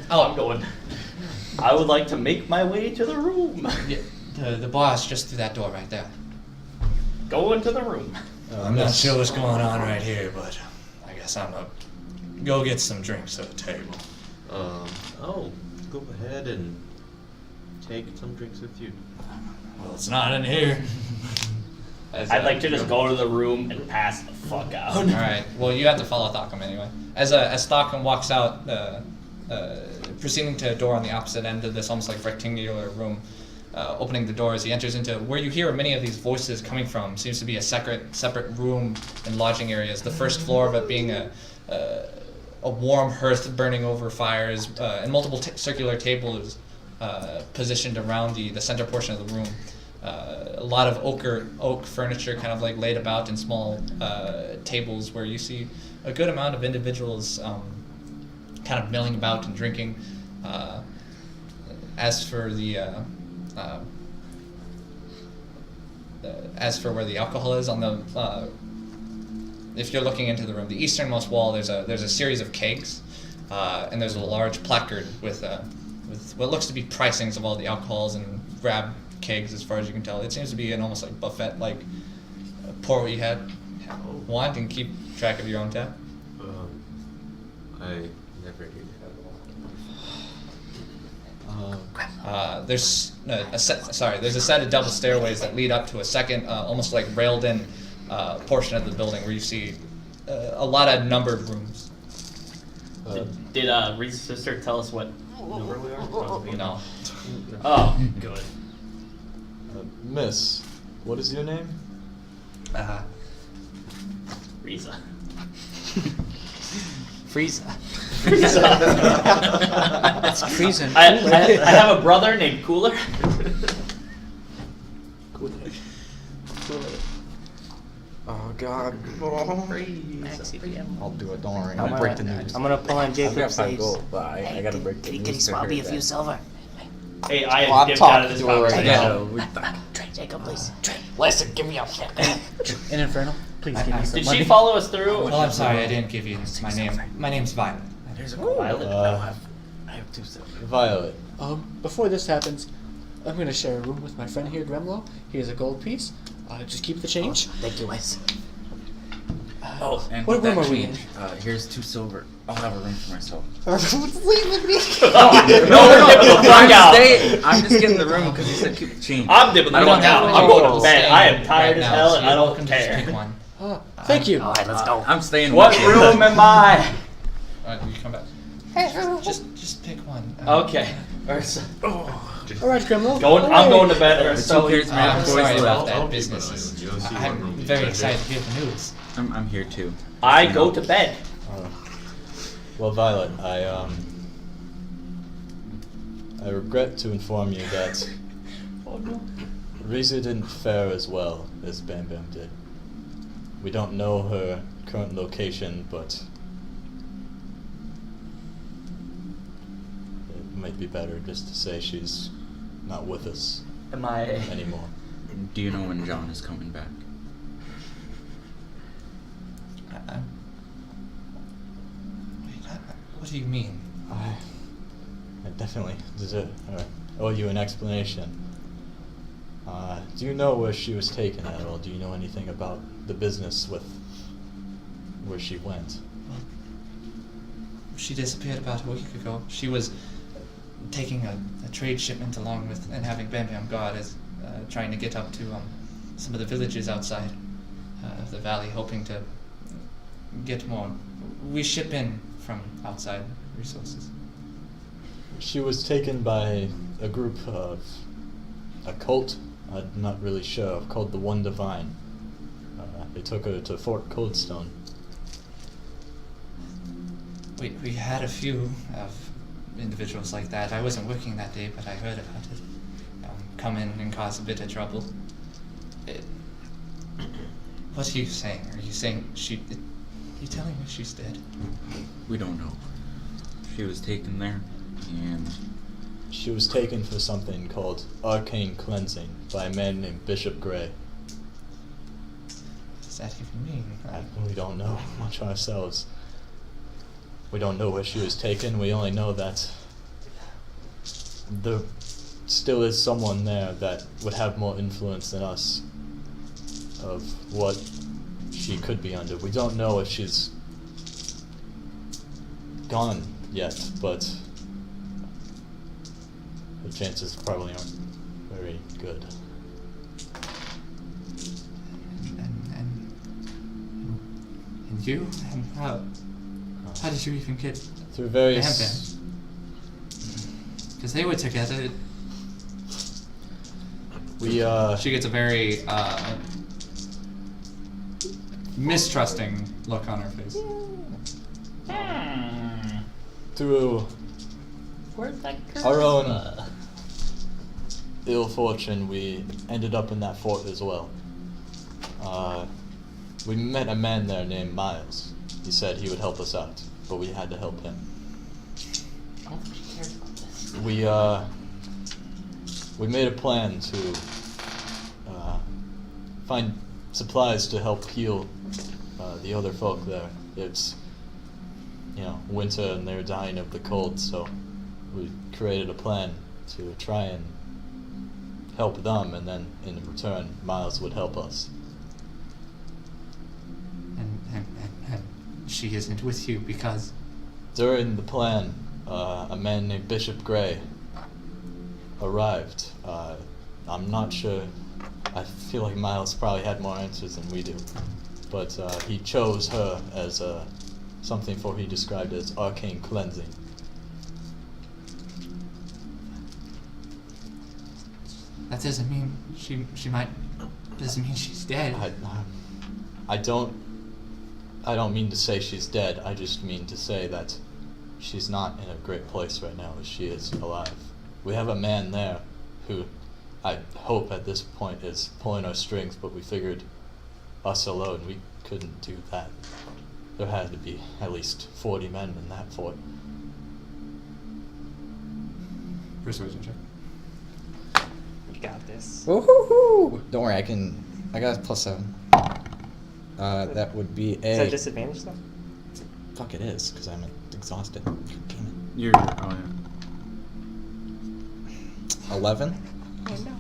I'm going. I would like to make my way to the room. Yeah, the bar's just through that door right there. Go into the room. I'm not sure what's going on right here, but I guess I'm gonna go get some drinks at the table. Go ahead and take some drinks with you. Well, it's not in here. I'd like to just go to the room and pass the fuck out. All right. Well, you have to follow Thockham anyway. As Thockham walks out, proceeding to a door on the opposite end of this almost like rectangular room, opening the door as he enters into where you hear many of these voices coming from. Seems to be a separate room and lodging areas. The first floor of it being a warm hearth burning over fires, and multiple circular tables positioned around the center portion of the room. A lot of oak furniture kind of like laid about in small tables where you see a good amount of individuals kind of milling about and drinking. As for where the alcohol is on the if you're looking into the room, the easternmost wall, there's a series of kegs, and there's a large placard with what looks to be pricings of all the alcohols and grab kegs as far as you can tell. It seems to be an almost like buffet, like pour what you want and keep track of your own tab. I never did have There's a set of double stairways that lead up to a second, almost like railed-in portion of the building where you see a lot of numbered rooms. Did Reese's sister tell us what number we are? No. Oh, good. Miss, what is your name? Riza. Frieza. That's treason. I have a brother named Cooler. Oh God. I'll do it. Don't worry. I'm I'll break the news. I'm gonna pull on I've got Jacob's 5 face. gold, but I gotta break the news. Can you to swap her me a that- few silver? Hey, I Well, I'm have dipped out of talking this to her right conversation. now. Jacob, please. Listen, give me a second. In Infernal, please give me some Did money. she follow us through? Oh, I'm sorry, I didn't give you my name. My name's Violet. Violet? I have 2 silver. Violet. Before this happens, I'm gonna share a room with my friend here, Dremlo. Here's a gold piece. Just keep the change. Thank you, Wes. Oh, and what with room that are we in? change, here's 2 silver. I'll have a room for myself. Leave me. I'm just getting the room because you said keep the change. I'm dipping the fuck out. I'm going to bed. I am tired Right as now, hell, so and you're I don't welcome to just care. pick one. Thank you. All right, let's go. I'm staying What with you. room am I? You come back. Just pick one. Okay. Ursa. All right, criminal. I'm going to bed, Ursa. Who cares, man? I'm Boys sorry about left. that I'll business. keep an eye on you. I'm very excited to hear the news. I'm here too. I go to bed. Well, Violet, I regret to inform you that Riza didn't fare as well as Bam Bam did. We don't know her current location, but it might be better just to say she's not with us Am I? anymore. Do you know when John is coming back? What do you mean? I definitely deserve, owe you an explanation. Do you know where she was taken at all? Do you know anything about the business with where she went? She disappeared about a week ago. She was taking a trade shipment along with and having Bam Bam guard as trying to get up to some of the villages outside of the valley, hoping to get more. We ship in from outside resources. She was taken by a group of a cult, I'm not really sure, called the One Divine. They took her to Fort Coldstone. We had a few of individuals like that. I wasn't working that day, but I heard about it. Come in and cause a bit of trouble. What are you saying? Are you saying are you telling me she's dead? We don't know. She was taken there, and She was taken for something called arcane cleansing by a man named Bishop Gray. What does that even mean? We don't know much ourselves. We don't know where she was taken. We only know that there still is someone there that would have more influence than us of what she could be under. We don't know if she's gone yet, but the chances probably aren't very good. And you? And how did you even get Through various... Bam Bam? Because they were together. We, She gets a very mistrusting look on her face. through Where'd that our own ill fortune, we ended up in that fort as well. We met a man there named Miles. He said he would help us out, but we had to help him. I don't think she cares about this. We made a plan to find supplies to help heal the other folk there. It's winter and they're dying of the cold, so we created a plan to try and help them, and then in return Miles would help us. And she isn't with you because... During the plan, a man named Bishop Gray arrived. I'm not sure. I feel like Miles probably had more answers than we do. But he chose her as something for he described as arcane cleansing. That doesn't mean she might... Doesn't mean she's dead. I don't mean to say she's dead. I just mean to say that she's not in a great place right now as she is alive. We have a man there who I hope at this point is pulling our strings, but we figured us alone, we couldn't do that. There had to be at least 40 men in that fort. Persuasion check. You got this. Woohoo! Don't worry, I got a +7. That would be Is that disadvantage though? Fuck, it is, because I'm exhausted. God damn it. you're. Oh yeah. 11? Oh no.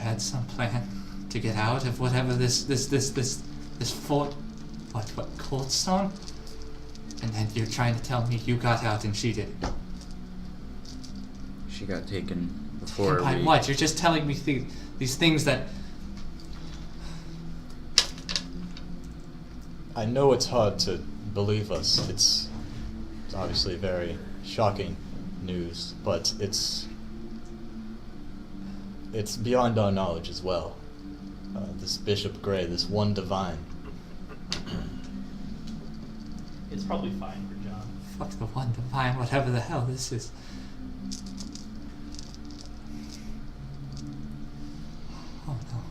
had some plan to get out of whatever this fort, what, Coldstone? And then you're trying to tell me you got out and she did. She got taken before And by we... what? You're just telling me these things that... I know it's hard to believe us. It's obviously very shocking news, but it's beyond our knowledge as well. This Bishop Gray, this one divine. It's probably fine for John. Fuck the one divine, whatever the hell this is. Oh no.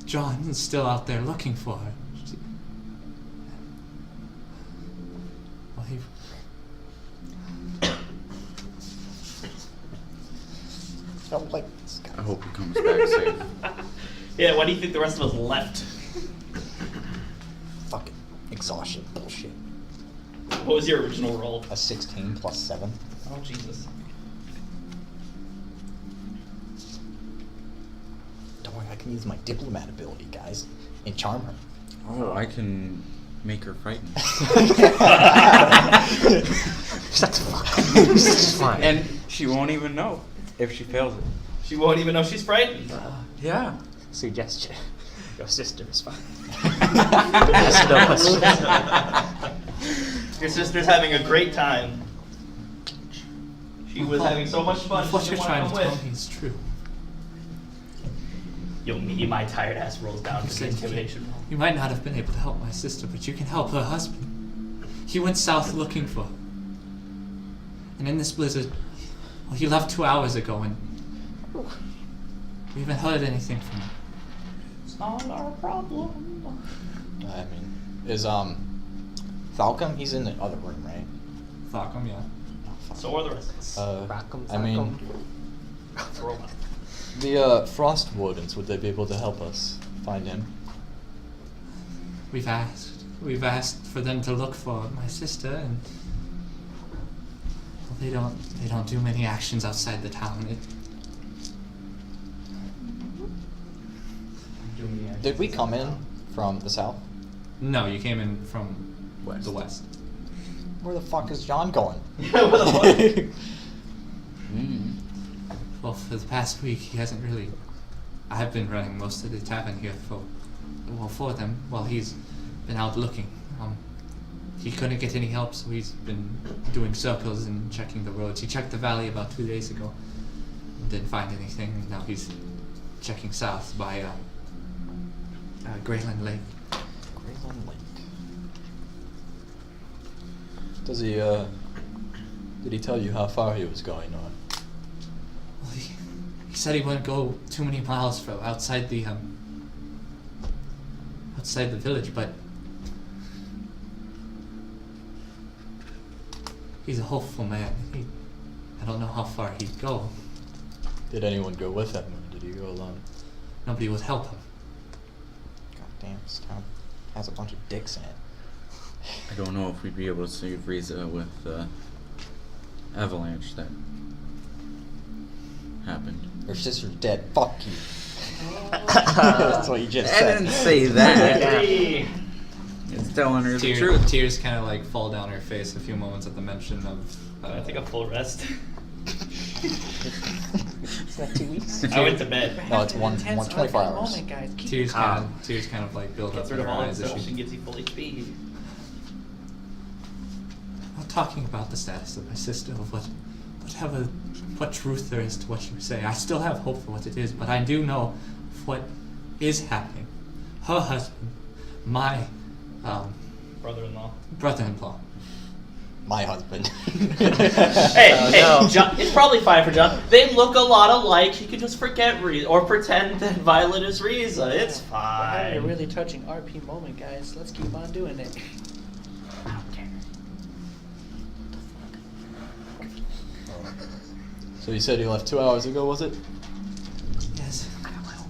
John is still out there looking for her. Well, he... Don't like this guy. I hope he comes back safe. Yeah, why do you think the rest of us left? Fucking exhaustion bullshit. What was your original roll? A 16 plus 7. Oh, Jesus. Don't worry, I can use my diplomat ability, guys, and charm her. Oh, I can make her frightened. Shut the fuck up. This is fine. And she won't even know if she fails it. She won't even know she's frightened. Yeah. Suggestion. Your sister is fine. Ask no questions. Your sister's having a great time. She was having so much fun. What She you're didn't trying want to to tell win. me is true. My tired ass rolls down for the intimidation roll. You might not have been able to help my sister, but you can help her husband. He went south looking for her. And in this blizzard, well, he left 2 hours ago, and we haven't heard anything from him. It's not our problem. I mean, is Falcom? He's in the other room, right? Falcom, yeah. So are the rest of us. I mean, It's a robot. the Frost Wardens, would they be able to help us find him? We've asked. We've asked for them to look for my sister, and well, they don't do many actions outside the town. Did we come in from the south? No, you came in from the west. Where the fuck is John going? Yeah, where the fuck? Well, for the past week, he hasn't really... I've been running most of the tavern here for them while he's been out looking. He couldn't get any help, so he's been doing circles and checking the roads. He checked the valley about 2 days ago. Didn't find anything, and now he's checking south by Greyland Lake. Greyland Lake. Does he, did he tell you how far he was going, or? Well, he said he wouldn't go too many miles from outside the village, but he's a hopeful man. I don't know how far he'd go. Did anyone go with him, or did he go alone? Nobody would help him. God damn, this town has a bunch of dicks in it. I don't know if we'd be able to save Riza with the avalanche that happened. Your sister's dead. Fuck you. That's what you just I said. didn't say that. Hey. It's telling her the truth. Tears kind of like fall down her face a few moments at the mention of. I take a full rest. It's not 2 weeks. I went to bed. No, it's 24 hours. Moment, guys. Keep Tears kind of like build up Gets in rid her of all eyes as itself she. and gives you full HP. Not talking about the status of my sister, of what truth there is to what you say. I still have hope for what it is, but I do know what is happening. Her husband, my Brother-in-law. brother-in-law. My husband. Hey, no. John, it's probably fine for John. They look a lot alike. He can just forget Riza or pretend that Violet is Riza. It's We're having a fine. really touching RP moment, guys. Let's keep on doing it. So you said he left 2 hours ago, was it? Yes.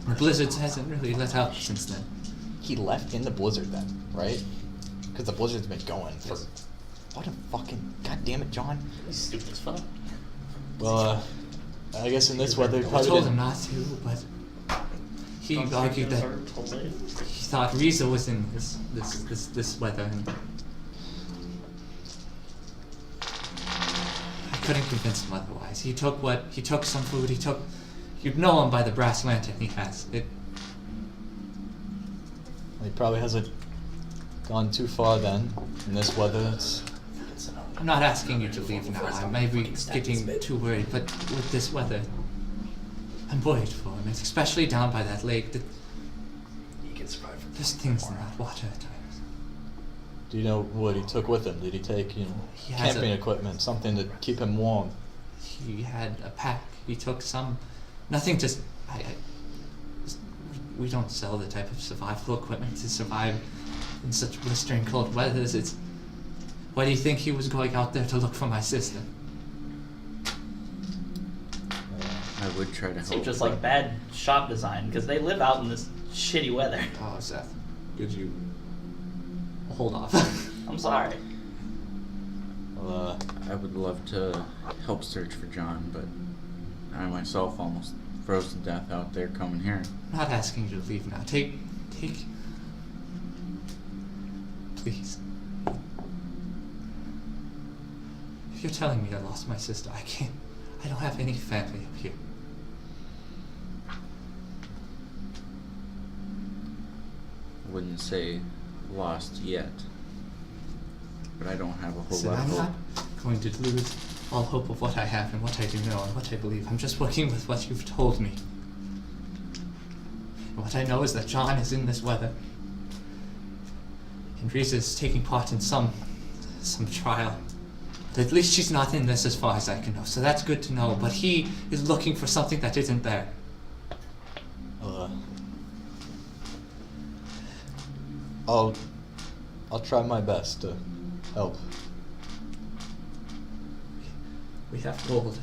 The blizzard hasn't really let out since then. He left in the blizzard then, right? Because the blizzard's been going for... Yes. What a fucking... God damn it, John. He's stupid as fuck. Well, I guess in this weather, I probably told didn't- him not to, but he argued that he thought Riza was in this weather, and I couldn't convince him otherwise. He took some food. You'd know him by the brass lantern he has. He probably hasn't gone too far then. In this weather, I'm not asking you to leave now. I may be getting too worried, but with this weather, I'm worried for him. It's especially down by that lake. There's things in that water at times. do you know what he took with him? Did he take, He has camping equipment, something to keep him warm? He had a pack. He took some. Nothing to. We don't sell the type of survival equipment to survive in such blistering cold weathers. It's. Why do you think he was going out there to look for my sister? I would try to help. Seems just like bad shop design because they live out in this shitty weather. Oh, Seth, could you hold off? I'm sorry. Well, I would love to help search for John, but I myself almost froze to death out there coming here. I'm not asking you to leave now. Take. Please. If you're telling me I lost my sister, I can't. I don't have any family up here. I wouldn't say lost yet, but I don't have a whole Listen, lot of I'm hope. not going to lose all hope of what I have and what I do know and what I believe. I'm just working with what you've told me. And what I know is that John is in this weather. And Riza is taking part in some trial. But at least she's not in this as far as I can know, so that's good to know. But he is looking for something that isn't there. I'll try my best to help. We have gold.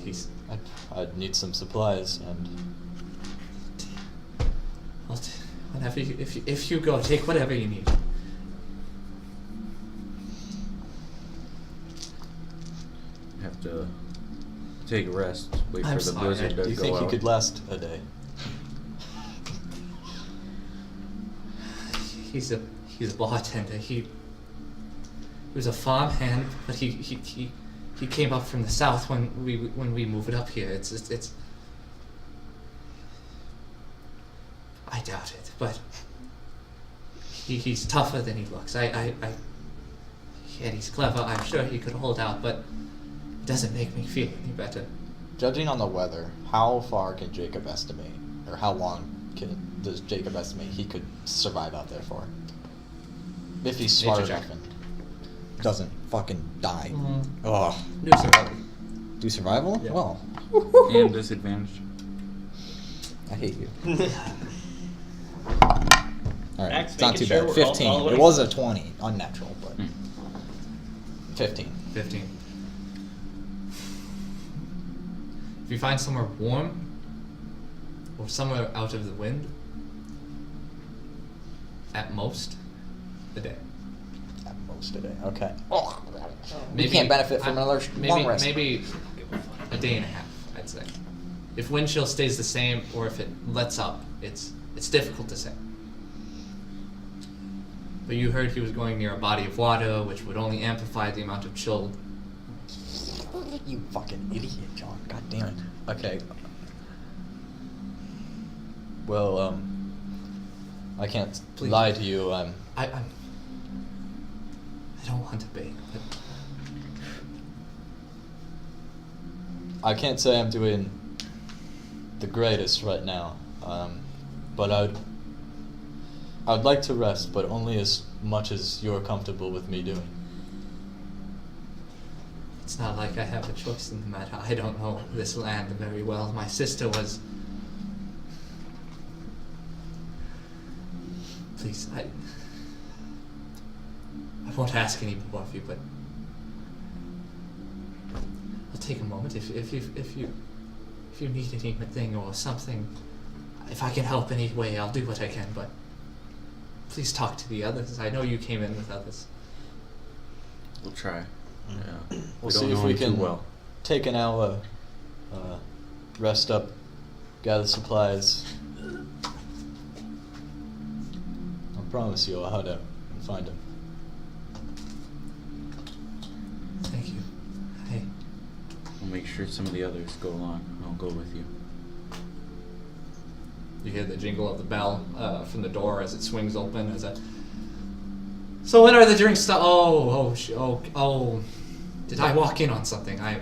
Please. I'd need some supplies, and Whenever if you go, take whatever you need. Have to take a rest, wait I'm for the sorry, blizzard to do you go think out. you could last a day? He's a bartender. He was a farm hand, but he came up from the south when we moved up here. It's I doubt it, but he's tougher than he looks. And he's clever. I'm sure he could hold out, but it doesn't make me feel any better. Judging on the weather, how far can Jacob estimate, or how long does Jacob estimate he could survive out there for? If he's smart Nature check. enough and doesn't fucking die. Mhm. Ugh. Do survival. Do survival? Yeah. Well, And disadvantage. I hate you. Alright, Max, it's not making too sure bad. we're all 15. following. It was a 20, unnatural, but 15. 15. If you find somewhere warm or somewhere out of the wind, at most, a day. At most a day. Okay. Maybe, can't benefit from another long rest. Maybe a day and a half, I'd say. If wind chill stays the same or if it lets up, it's difficult to say. But you heard he was going near a body of water, which would only amplify the amount of chill. You fucking idiot, John. God damn it. Okay. Well, I can't Please. lie to you. I don't want to beg, but I can't say I'm doing the greatest right now. But I'd like to rest, but only as much as you're comfortable with me doing. it's not like I have a choice in the matter. I don't know this land very well. My sister was... Please, I won't ask any more of you, but I'll take a moment if you need anything or something. If I can help any way, I'll do what I can. But please talk to the others. I know you came in with others. We'll try. Yeah. We'll don't see know if we him too can well. take an hour, rest up, gather supplies. I promise you I'll head out and find him. Thank you. Hey. I'll make sure some of the others go along. I'll go with you. You hear the jingle of the bell from the door as it swings open. So when are the drinks? Oh! Did I walk in on something? I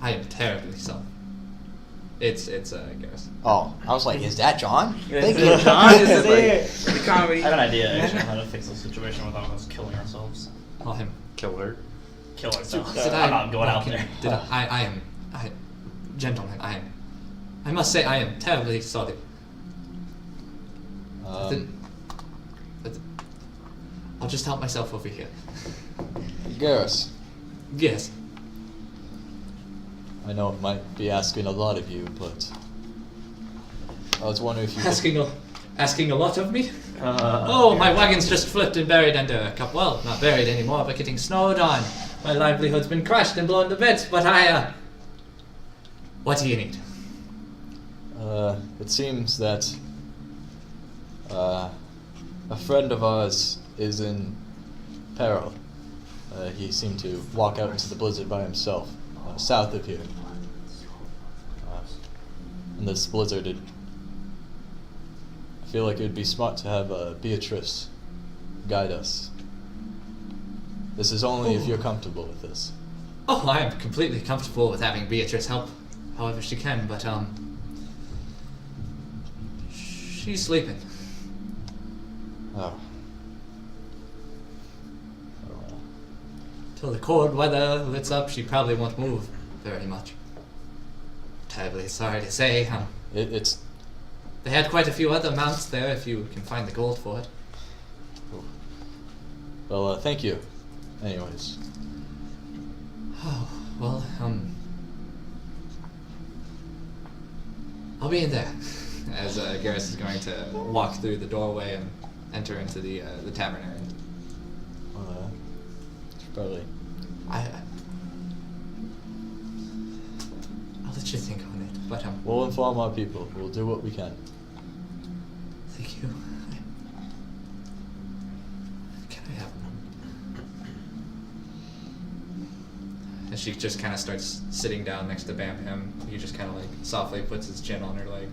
am terribly sorry. It's Garrus. Oh, I was like, is that John? Thank Is you, it John. John? Is it like the comedy? I have an idea actually on how to fix the situation without us killing ourselves. Oh, him. Killer. Kill ourselves. Did I'm not going out there. Did gentlemen, I must say I am terribly sorry. I'll just help myself over here. Garrus, Yes. I know it might be asking a lot of you, but I was wondering if you could... Asking a lot of me? My wagon's just flipped and buried under a cup. Well, not buried anymore, but getting snowed on. My livelihood's been crushed and blown to bits, but what do you need? It seems that a friend of ours is in peril. He seemed to walk out into the blizzard by himself, south of here. And this blizzard, I feel like it would be smart to have Beatrice guide us. This is only if you're comfortable with this. Oh, I am completely comfortable with having Beatrice help however she can, but she's sleeping. Oh. Till the cold weather lets up, she probably won't move very much. Terribly sorry to say. It's... They had quite a few other mounts there if you can find the gold for it. Well, thank you. Anyways. Oh, well, I'll be in there. As Garrus is going to walk through the doorway and enter into the tavern area. Probably. I'll let you think on it, but We'll inform our people. We'll do what we can. Thank you. Can I have one? And she just kind of starts sitting down next to Bam Him. He just kind of like softly puts his chin on her leg.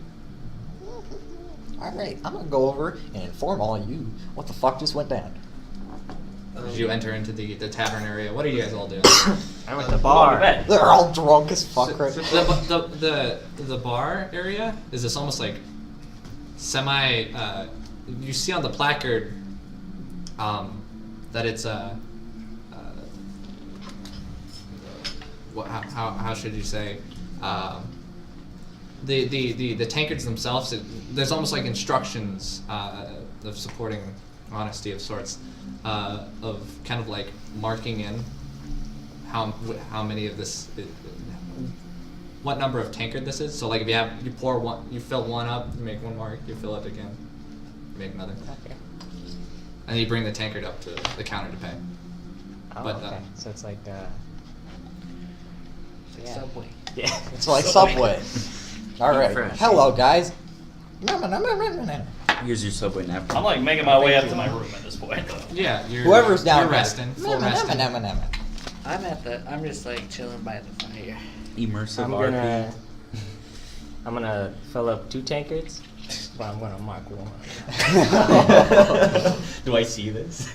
Alright, I'm gonna go over and inform all of you what the fuck just went down. As you enter into the tavern area, what are you guys all doing? I'm at the bar. They're all drunk as fuck right now. The bar area is this almost like semi. You see on the placard that it's how should you say the tankards themselves. There's almost like instructions of supporting honesty of sorts, of kind of like marking in how many of this, what number of tankard this is. So like if you pour one, you fill one up, you make one mark, you fill it again, you make another. Okay. And you bring the tankard up to the counter to pay. Oh, But, okay. So it's like yeah. Subway. Yeah. It's like Subway. Alright. Fresh. Hello, guys. Here's your Subway napkin. I'm like making my way up to my room at this point. Yeah, you're Whoever's down you're there. resting, full resting. I'm just like chilling by the fire. Immersive I'm gonna fill up 2 tankards, but I'm gonna mark 1. Do I see this?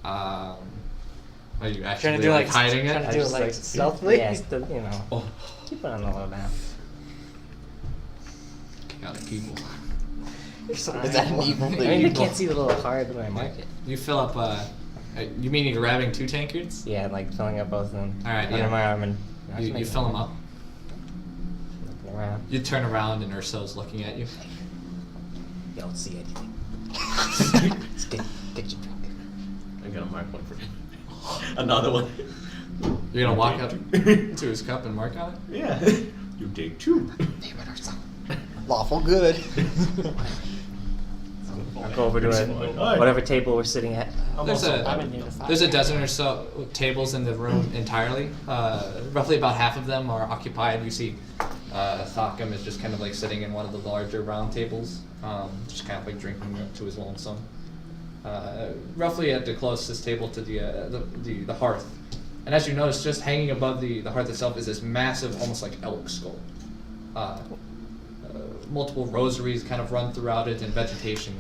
Are you Trying actually to do like like hiding trying it? to do it just, like like, stealthily. Yeah, keep it on the low down. Got it, people. Is that an evil I thing? mean, you can't see the little card when I mark it. You fill up. You mean you're grabbing 2 tankards? Yeah, like filling up both of them. All right, under yeah. my arm and You fill them up. Looking around. You turn around and Urso's looking at you. You don't see anything. Just get your drink. I'm gonna mark one for him. Another one. You're gonna walk up to his cup and mark on it? Yeah. You take 2. Lawful good. I'll go over to it. Whatever table we're sitting at. There's a dozen or so tables in the room entirely. Roughly about half of them are occupied. You see, Thakkum is just kind of like sitting in one of the larger round tables, just kind of like drinking to his lonesome. Roughly at the closest table to the hearth. And as you notice, just hanging above the hearth itself is this massive, almost like elk skull. Multiple rosaries kind of run throughout it, and vegetation.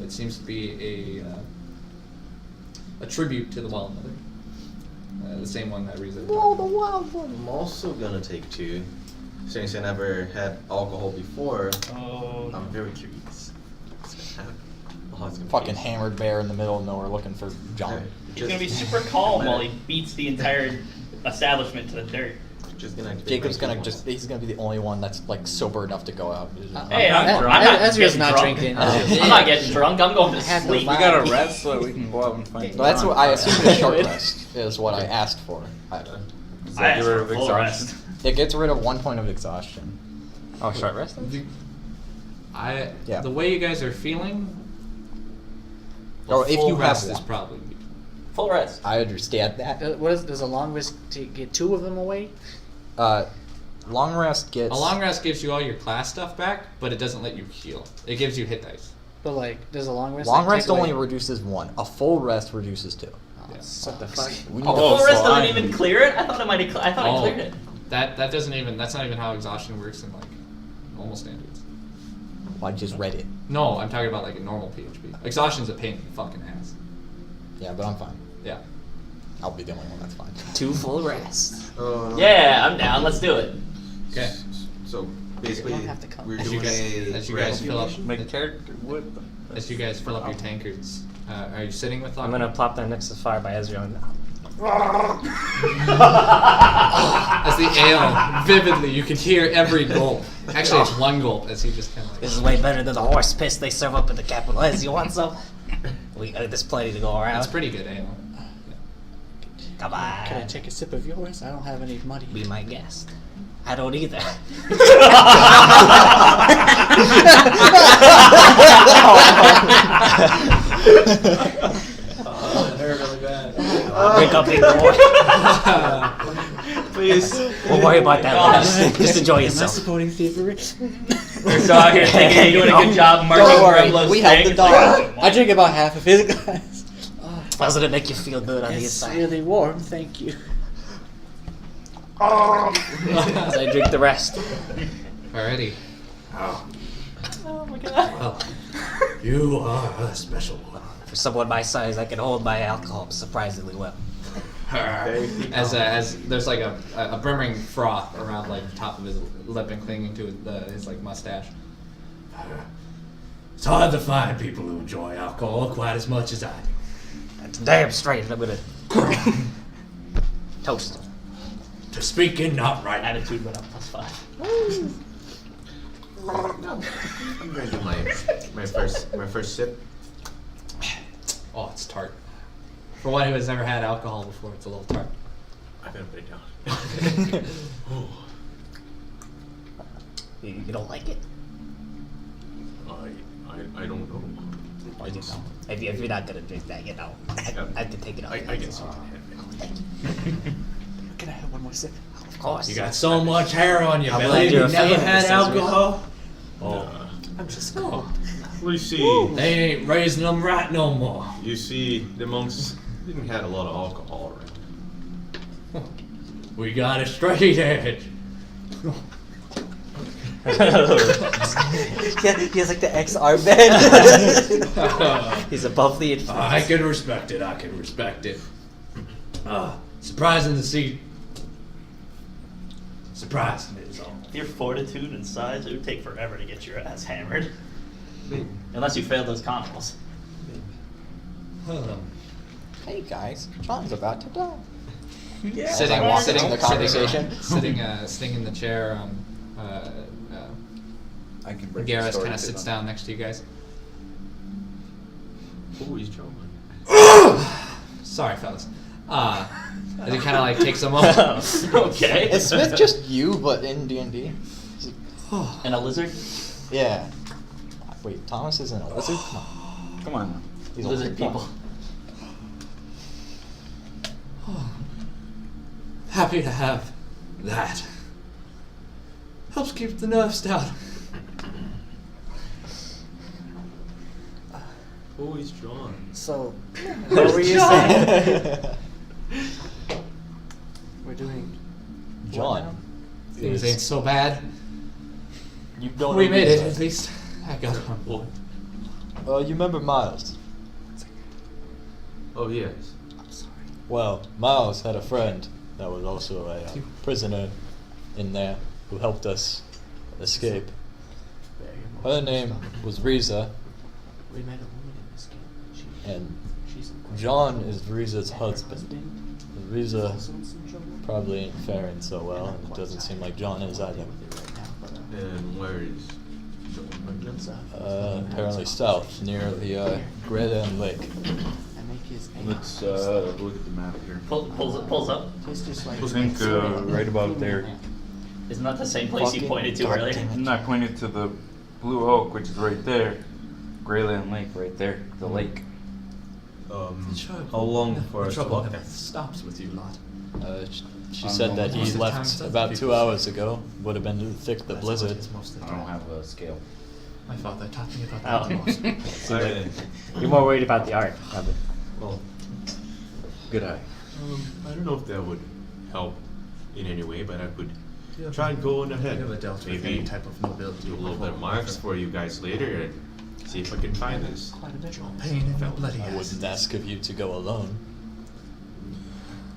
It seems to be a tribute to the Wild Mother. The same one that Riza. I'm also gonna take 2. Since I never had alcohol before, I'm very curious. What's gonna happen? Oh, it's gonna Fucking be- hammered bear in the middle of nowhere looking for John. He's gonna be super calm while he beats the entire establishment to the dirt. Just gonna activate Jacob's my gonna key just, he's gonna be the only one that's like sober enough to go out. Hey, I'm not Ezra's getting not drunk. drinking. I'm not getting drunk. I'm going to had the sleep. We gotta rest so that we can go out and find. Well, that's John. what I assumed a short rest is what I asked for. Does I that get asked rid for of full exhaustion? rest. It gets rid of 1 point of exhaustion. Oh, short rest? Yeah. The way you guys are feeling, Or if full you have rest is one. probably. Full rest. I understand that. Does a long rest to get 2 of them away? Long rest gets. A long rest gives you all your class stuff back, but it doesn't let you heal. It gives you hit dice. But like, does a long rest? Long like, rest take only away- reduces 1. A full rest reduces 2. Oh, Yeah. what the fuck? We need Oh, to full rest so doesn't I'm- even clear it. I thought it might. I thought I cleared it. That doesn't even. That's not even how exhaustion works in like normal standards. I just read it. No, I'm talking about like a normal PHP. Exhaustion's a pain in the fucking ass. Yeah, but I'm fine. Yeah. I'll be the only one that's fine. 2 full rests. Yeah, I'm down. Let's do it. Okay. So basically, You don't have to come. we're As you doing guys, a as you guys rescue fill up, mission? My character would. as you guys fill up your tankards, are you sitting with? I'm gonna plop that next to the fire by Ezra. And As the ale, vividly, you can hear every gulp. Actually, it's 1 gulp as he just kind of like. this is way better than the horse piss they serve up at the Capitol. Ez, you want some? There's plenty to go around. It's pretty good ale. Come on. Can I take a sip of yours? I don't have any money. Be my guest. I don't either. That hurt really bad. Drink up, big boy. Please. We'll worry about that later. Just enjoy Am I yourself. supporting thievery? We're so out here thinking you're doing a good job marking Don't worry, Pueblo's we helped the thing. dog. I drink about half of his glass. Doesn't it make you feel good on the It's inside? really warm, thank you. As I drink the rest. Alrighty. Oh my god. Well, you are a special one. For someone my size, I can hold my alcohol surprisingly well. As there's like a brimming froth around like the top of his lip and clinging to his like mustache. It's hard to find people who enjoy alcohol quite as much as I do. That's damn straight. I'm gonna toast. To speak in not right. Attitude went up +5. I'm gonna do my first sip. Oh, it's tart. For one who has never had alcohol before, it's a little tart. I gotta put it down. You don't like it? I don't know. Or you know, if you're not gonna drink that, you know, I can take it off. I guess you can have it. Can I have one more sip? Of course. You got so much hair on your I'm belly. glad you're You a never fan, had Mr. alcohol. Oh. I'm just cold. Well, you see, They ain't raising them right no more. the monks didn't have a lot of alcohol around. We got a straight edge. Yeah, he has like the XR bed. He's above the influence. I can respect it. I can respect it. Surprising to see. Surprising is all. Your fortitude and size, it would take forever to get your ass hammered. Unless you failed those controls. Hey guys, John's about to die. Yeah. Sitting, I walk sitting, into the conversation. sitting in the chair. I can break the Garrus story kind of to sits them. down next to you guys. Oh, he's Joe. Sorry, fellas. As he kind of like takes a moment. Okay. Is Smith just you, but in D&D? And a lizard? Yeah. Wait, Thomas isn't a lizard? No. Come on. He's a Lizard people. happy to have that. Helps keep the nerves down. Always John. So, what were you saying? We're doing. John. Things ain't so bad. You don't We know made these it, guys. at least. I got on board. You remember Miles? Oh yes. Well, Miles had a friend that was also a prisoner in there who helped us escape. Her name was Riza, We met a woman in this game. and She's John is Riza's husband. Riza probably ain't faring so well, and it doesn't seem like John is either. And where is John right now? Apparently south, near the Greyland Lake. Let's look at the map here. Pulls up. I think right about there. Isn't that the same place you pointed to earlier? And I pointed to the Blue Oak, which is right there. Greyland Lake, right there. The lake. How long before us trouble walk? never stops with you lot. She said that he Most of the time left it's other about people. 2 hours ago. Would have been too thick the That's blizzard. what it is most of the I don't time. have a scale. My father taught me about Oh. that most. You're more worried about the art, probably. Well, Good eye. I don't know if that would help in any way, but I could try and go on ahead. Never dealt with Maybe any type of nobility. do a little bit of marks for you guys later and see if I can find this. Quite a bit of pain in the bloody I wouldn't ask of you to go alone.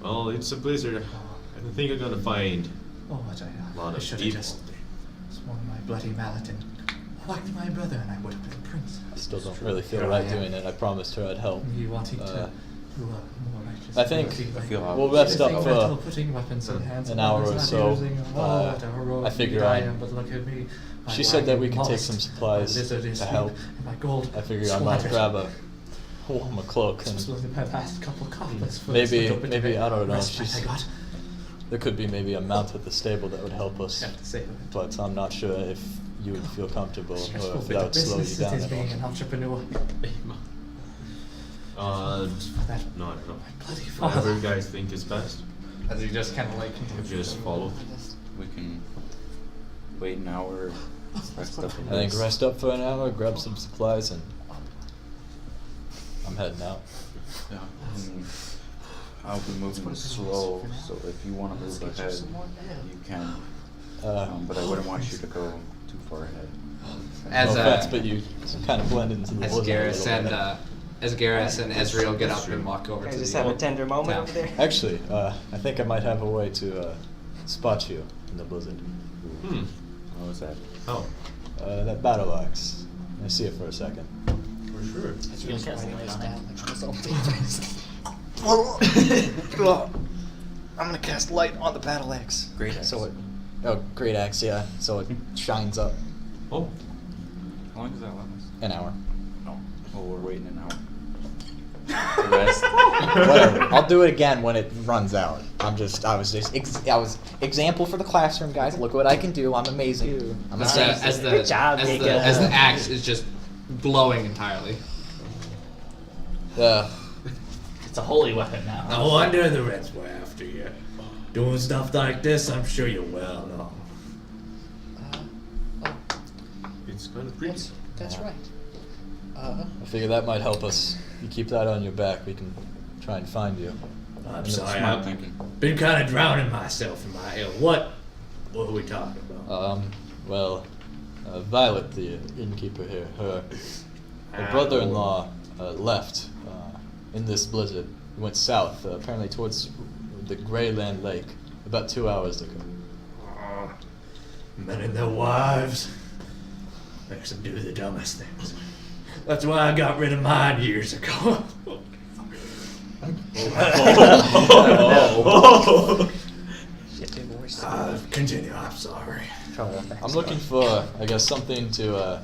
Well, it's a blizzard. I don't think I'm gonna find. Oh, what Lot I of should have people. just swung my bloody mallet and whacked my brother, and I would have been prince. I still don't really feel Here right I am. doing it. I promised her I'd help. Me wanting Uh, to do a more righteous I think ability, like we'll rest up mental, for putting weapons in hands an of hour others, or not so. using, oh, what a heroic I figure leader I I- am, but look at me. My She said that we wagon could take lost, some supplies my lizard is to asleep, help. and my gold I figure I might squatted. grab a warmer cloak This was and my last couple coplets for maybe this little bit of I don't know. respite I got. There could be maybe a mount at the stable that would help us, Have to say it. but I'm not sure if you would feel comfortable or Stressful if bit that of would slow you business it down is at being all. an entrepreneur. That No, I don't know. bloody Whatever father. you guys think is best. As he just kind of like Just follow. We can wait an hour, rest up a I think bit. rest up for an hour, grab some supplies, and I'm heading out. Yeah. I'll be moving slow, so if you want to move ahead, you can. But I wouldn't want you to go too far ahead. As no offense, but you kind of blend into the as blizzard a Garrus little and bit. as Garrus and Ezreal get up and walk over Can I to just the have a tender moment town. over there? Actually, I think I might have a way to spot you in the blizzard. What was that? Oh, That battle axe. I see it for a second. for sure. You don't cast light on it. I'm gonna cast light on the battle axe. Great axe. Great axe, yeah. So it shines up. Oh, How long does that last? An hour. Oh, we're waiting an hour. The rest. Whatever. I'll do it again when it runs out. I was example for the classroom, guys. Look what I can do. I'm amazing. I'm As amazing. the Good job, as the Jacob. as the axe is just glowing entirely. It's a holy weapon now. No wonder the Reds were after you. Doing stuff like this, I'm sure you're well known. it's kind of pretty. That's right. I figure that might help us. You keep that on your back, we can try and find you. I'm That's sorry, smart I've thinking. been kind of drowning myself in my ale. What are we talking about? Violet, the innkeeper here, her brother-in-law left in this blizzard. He went south, apparently towards the Greyland Lake, about 2 hours ago. Men and their wives makes them do the dumbest things. That's why I got rid of mine years ago. Continue, I'm sorry. I'm looking for, I guess, something to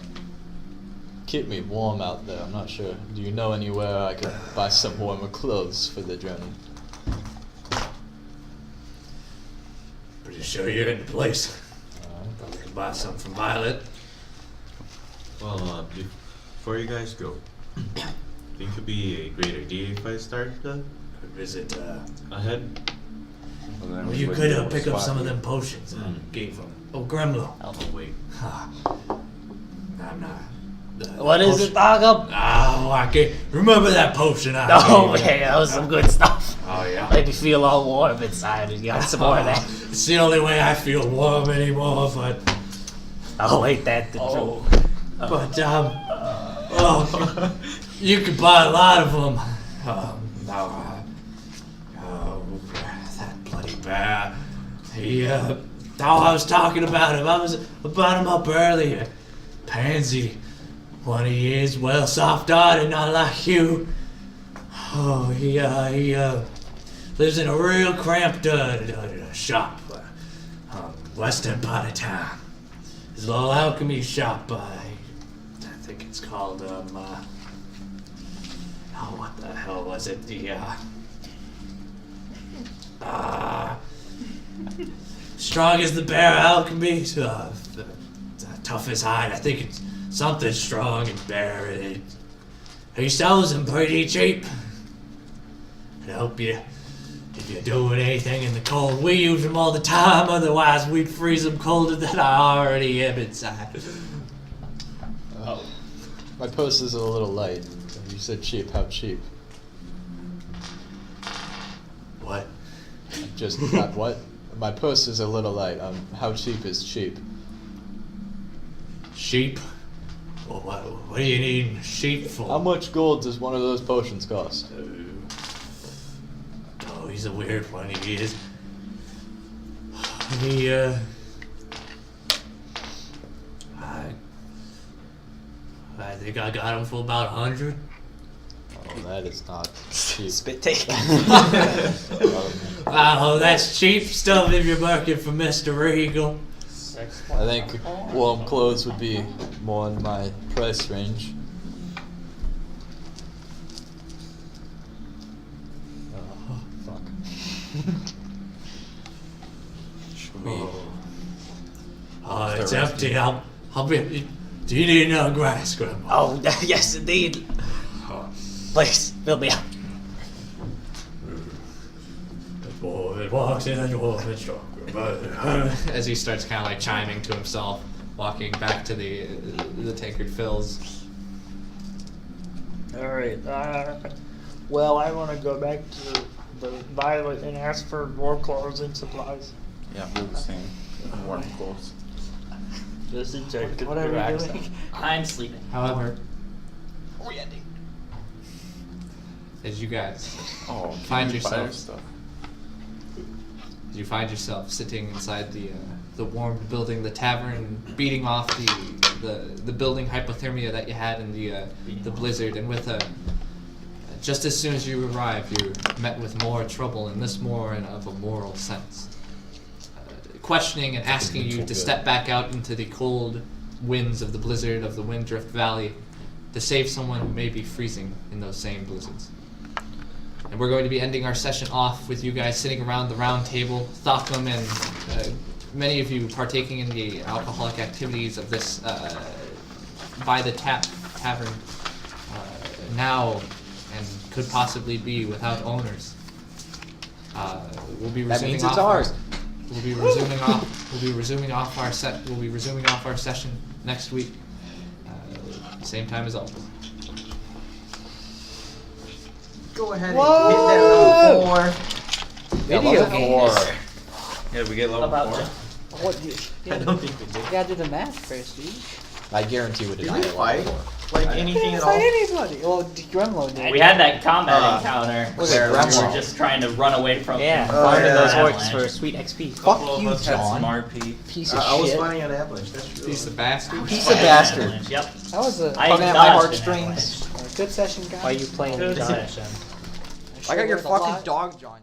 keep me warm out there. I'm not sure. Do you know anywhere I could buy some warmer clothes for the journey? Pretty sure you're in the place. Probably can buy some from Violet. Well, before you guys go, I think it'd be a great idea if I start Could visit, ahead. Well, you could pick up some of them potions I gave him. Oh, Gremlo. Oh, wait. I'm not. What is it, Doggo? Oh, I can't remember that potion I Oh, gave you. okay, that was some good stuff. Oh, yeah. Made me feel all warm inside. You got some more of that? It's the only way I feel warm anymore, but... Oh, ain't that the truth? But, you could buy a lot of them. That bloody bear. He, I was talking about him. I was about him up earlier. Pansy. One of he is well soft-hearted, not like you. Oh, he lives in a real cramped shop, western part of town. His little alchemy shop, I think it's called, what the hell was it? Strong as the bear alchemy, tough as hide. I think it's something strong and bear in it. He sells them pretty cheap. To help you if you're doing anything in the cold. We use them all the time, otherwise we'd freeze them colder than I already am inside. My post is a little light. You said cheap. How cheap? What? Just not what? My post is a little light. How cheap is cheap? Sheep? Well, what do you need sheep for? How much gold does one of those potions cost? Oh, he's a weird one, he is. I think I got him for about 100. Oh, that is not cheap. Spit take. Oh, that's cheap stuff if you're working for Mr. Regal. I think warm clothes would be more in my price range. Oh, fuck. Should we... Oh, it's empty. I'll be... Do you need another grass, Grandma? Oh, yes, indeed. Please, fill me up. The boy walks in the dwarf and stronger. As he starts kind of like chiming to himself, walking back to the tankard fills. Alright, well, I want to go back to the Violet and ask for more clothes and supplies. Yeah, we're the same. Warm clothes. Just to check. What are we doing? I'm sleeping. However, Are we ending? as you guys Oh, find can we buy yourself, stuff? you find yourself sitting inside the warmed building, the tavern, beating off the building hypothermia that you had in the blizzard, and with just as soon as you arrive, you're met with more trouble, and this more of a moral sense. Questioning and asking you to step back out into the cold winds of the blizzard of the Windrift Valley to save someone who may be freezing in those same blizzards. And we're going to be ending our session off with you guys sitting around the round table, Thockham and many of you partaking in the alcoholic activities of this by the tavern now and could possibly be without owners. We'll be That resuming means it's off ours. We'll be resuming off. We'll be resuming off our set. We'll be resuming off our session next week, same time as always. Go ahead Whoa! and hit that level 4. Video level games. 4. Yeah, we get level About 4. What? You, I don't think we you did. gotta do the math first, dude. I guarantee we did Did not we get level fight? 4. Like anything at It's like all? anybody. Well, Gremlo did. We had that combat encounter was where it, we were Gremlo? just trying to run away from Yeah, Oh, farming yeah. those orcs Avalanche. for sweet XP. Fuck Couple of you, us had John. some RP. Piece of I was shit. finding an avalanche. That's true. Piece of bastard. Piece of bastard. Avalanche, Yep. That was a I Tugging at my dodged an heartstrings. avalanche. good session, guys. Why are you playing Good John? session. I I got your learned a lot. fucking dog, John.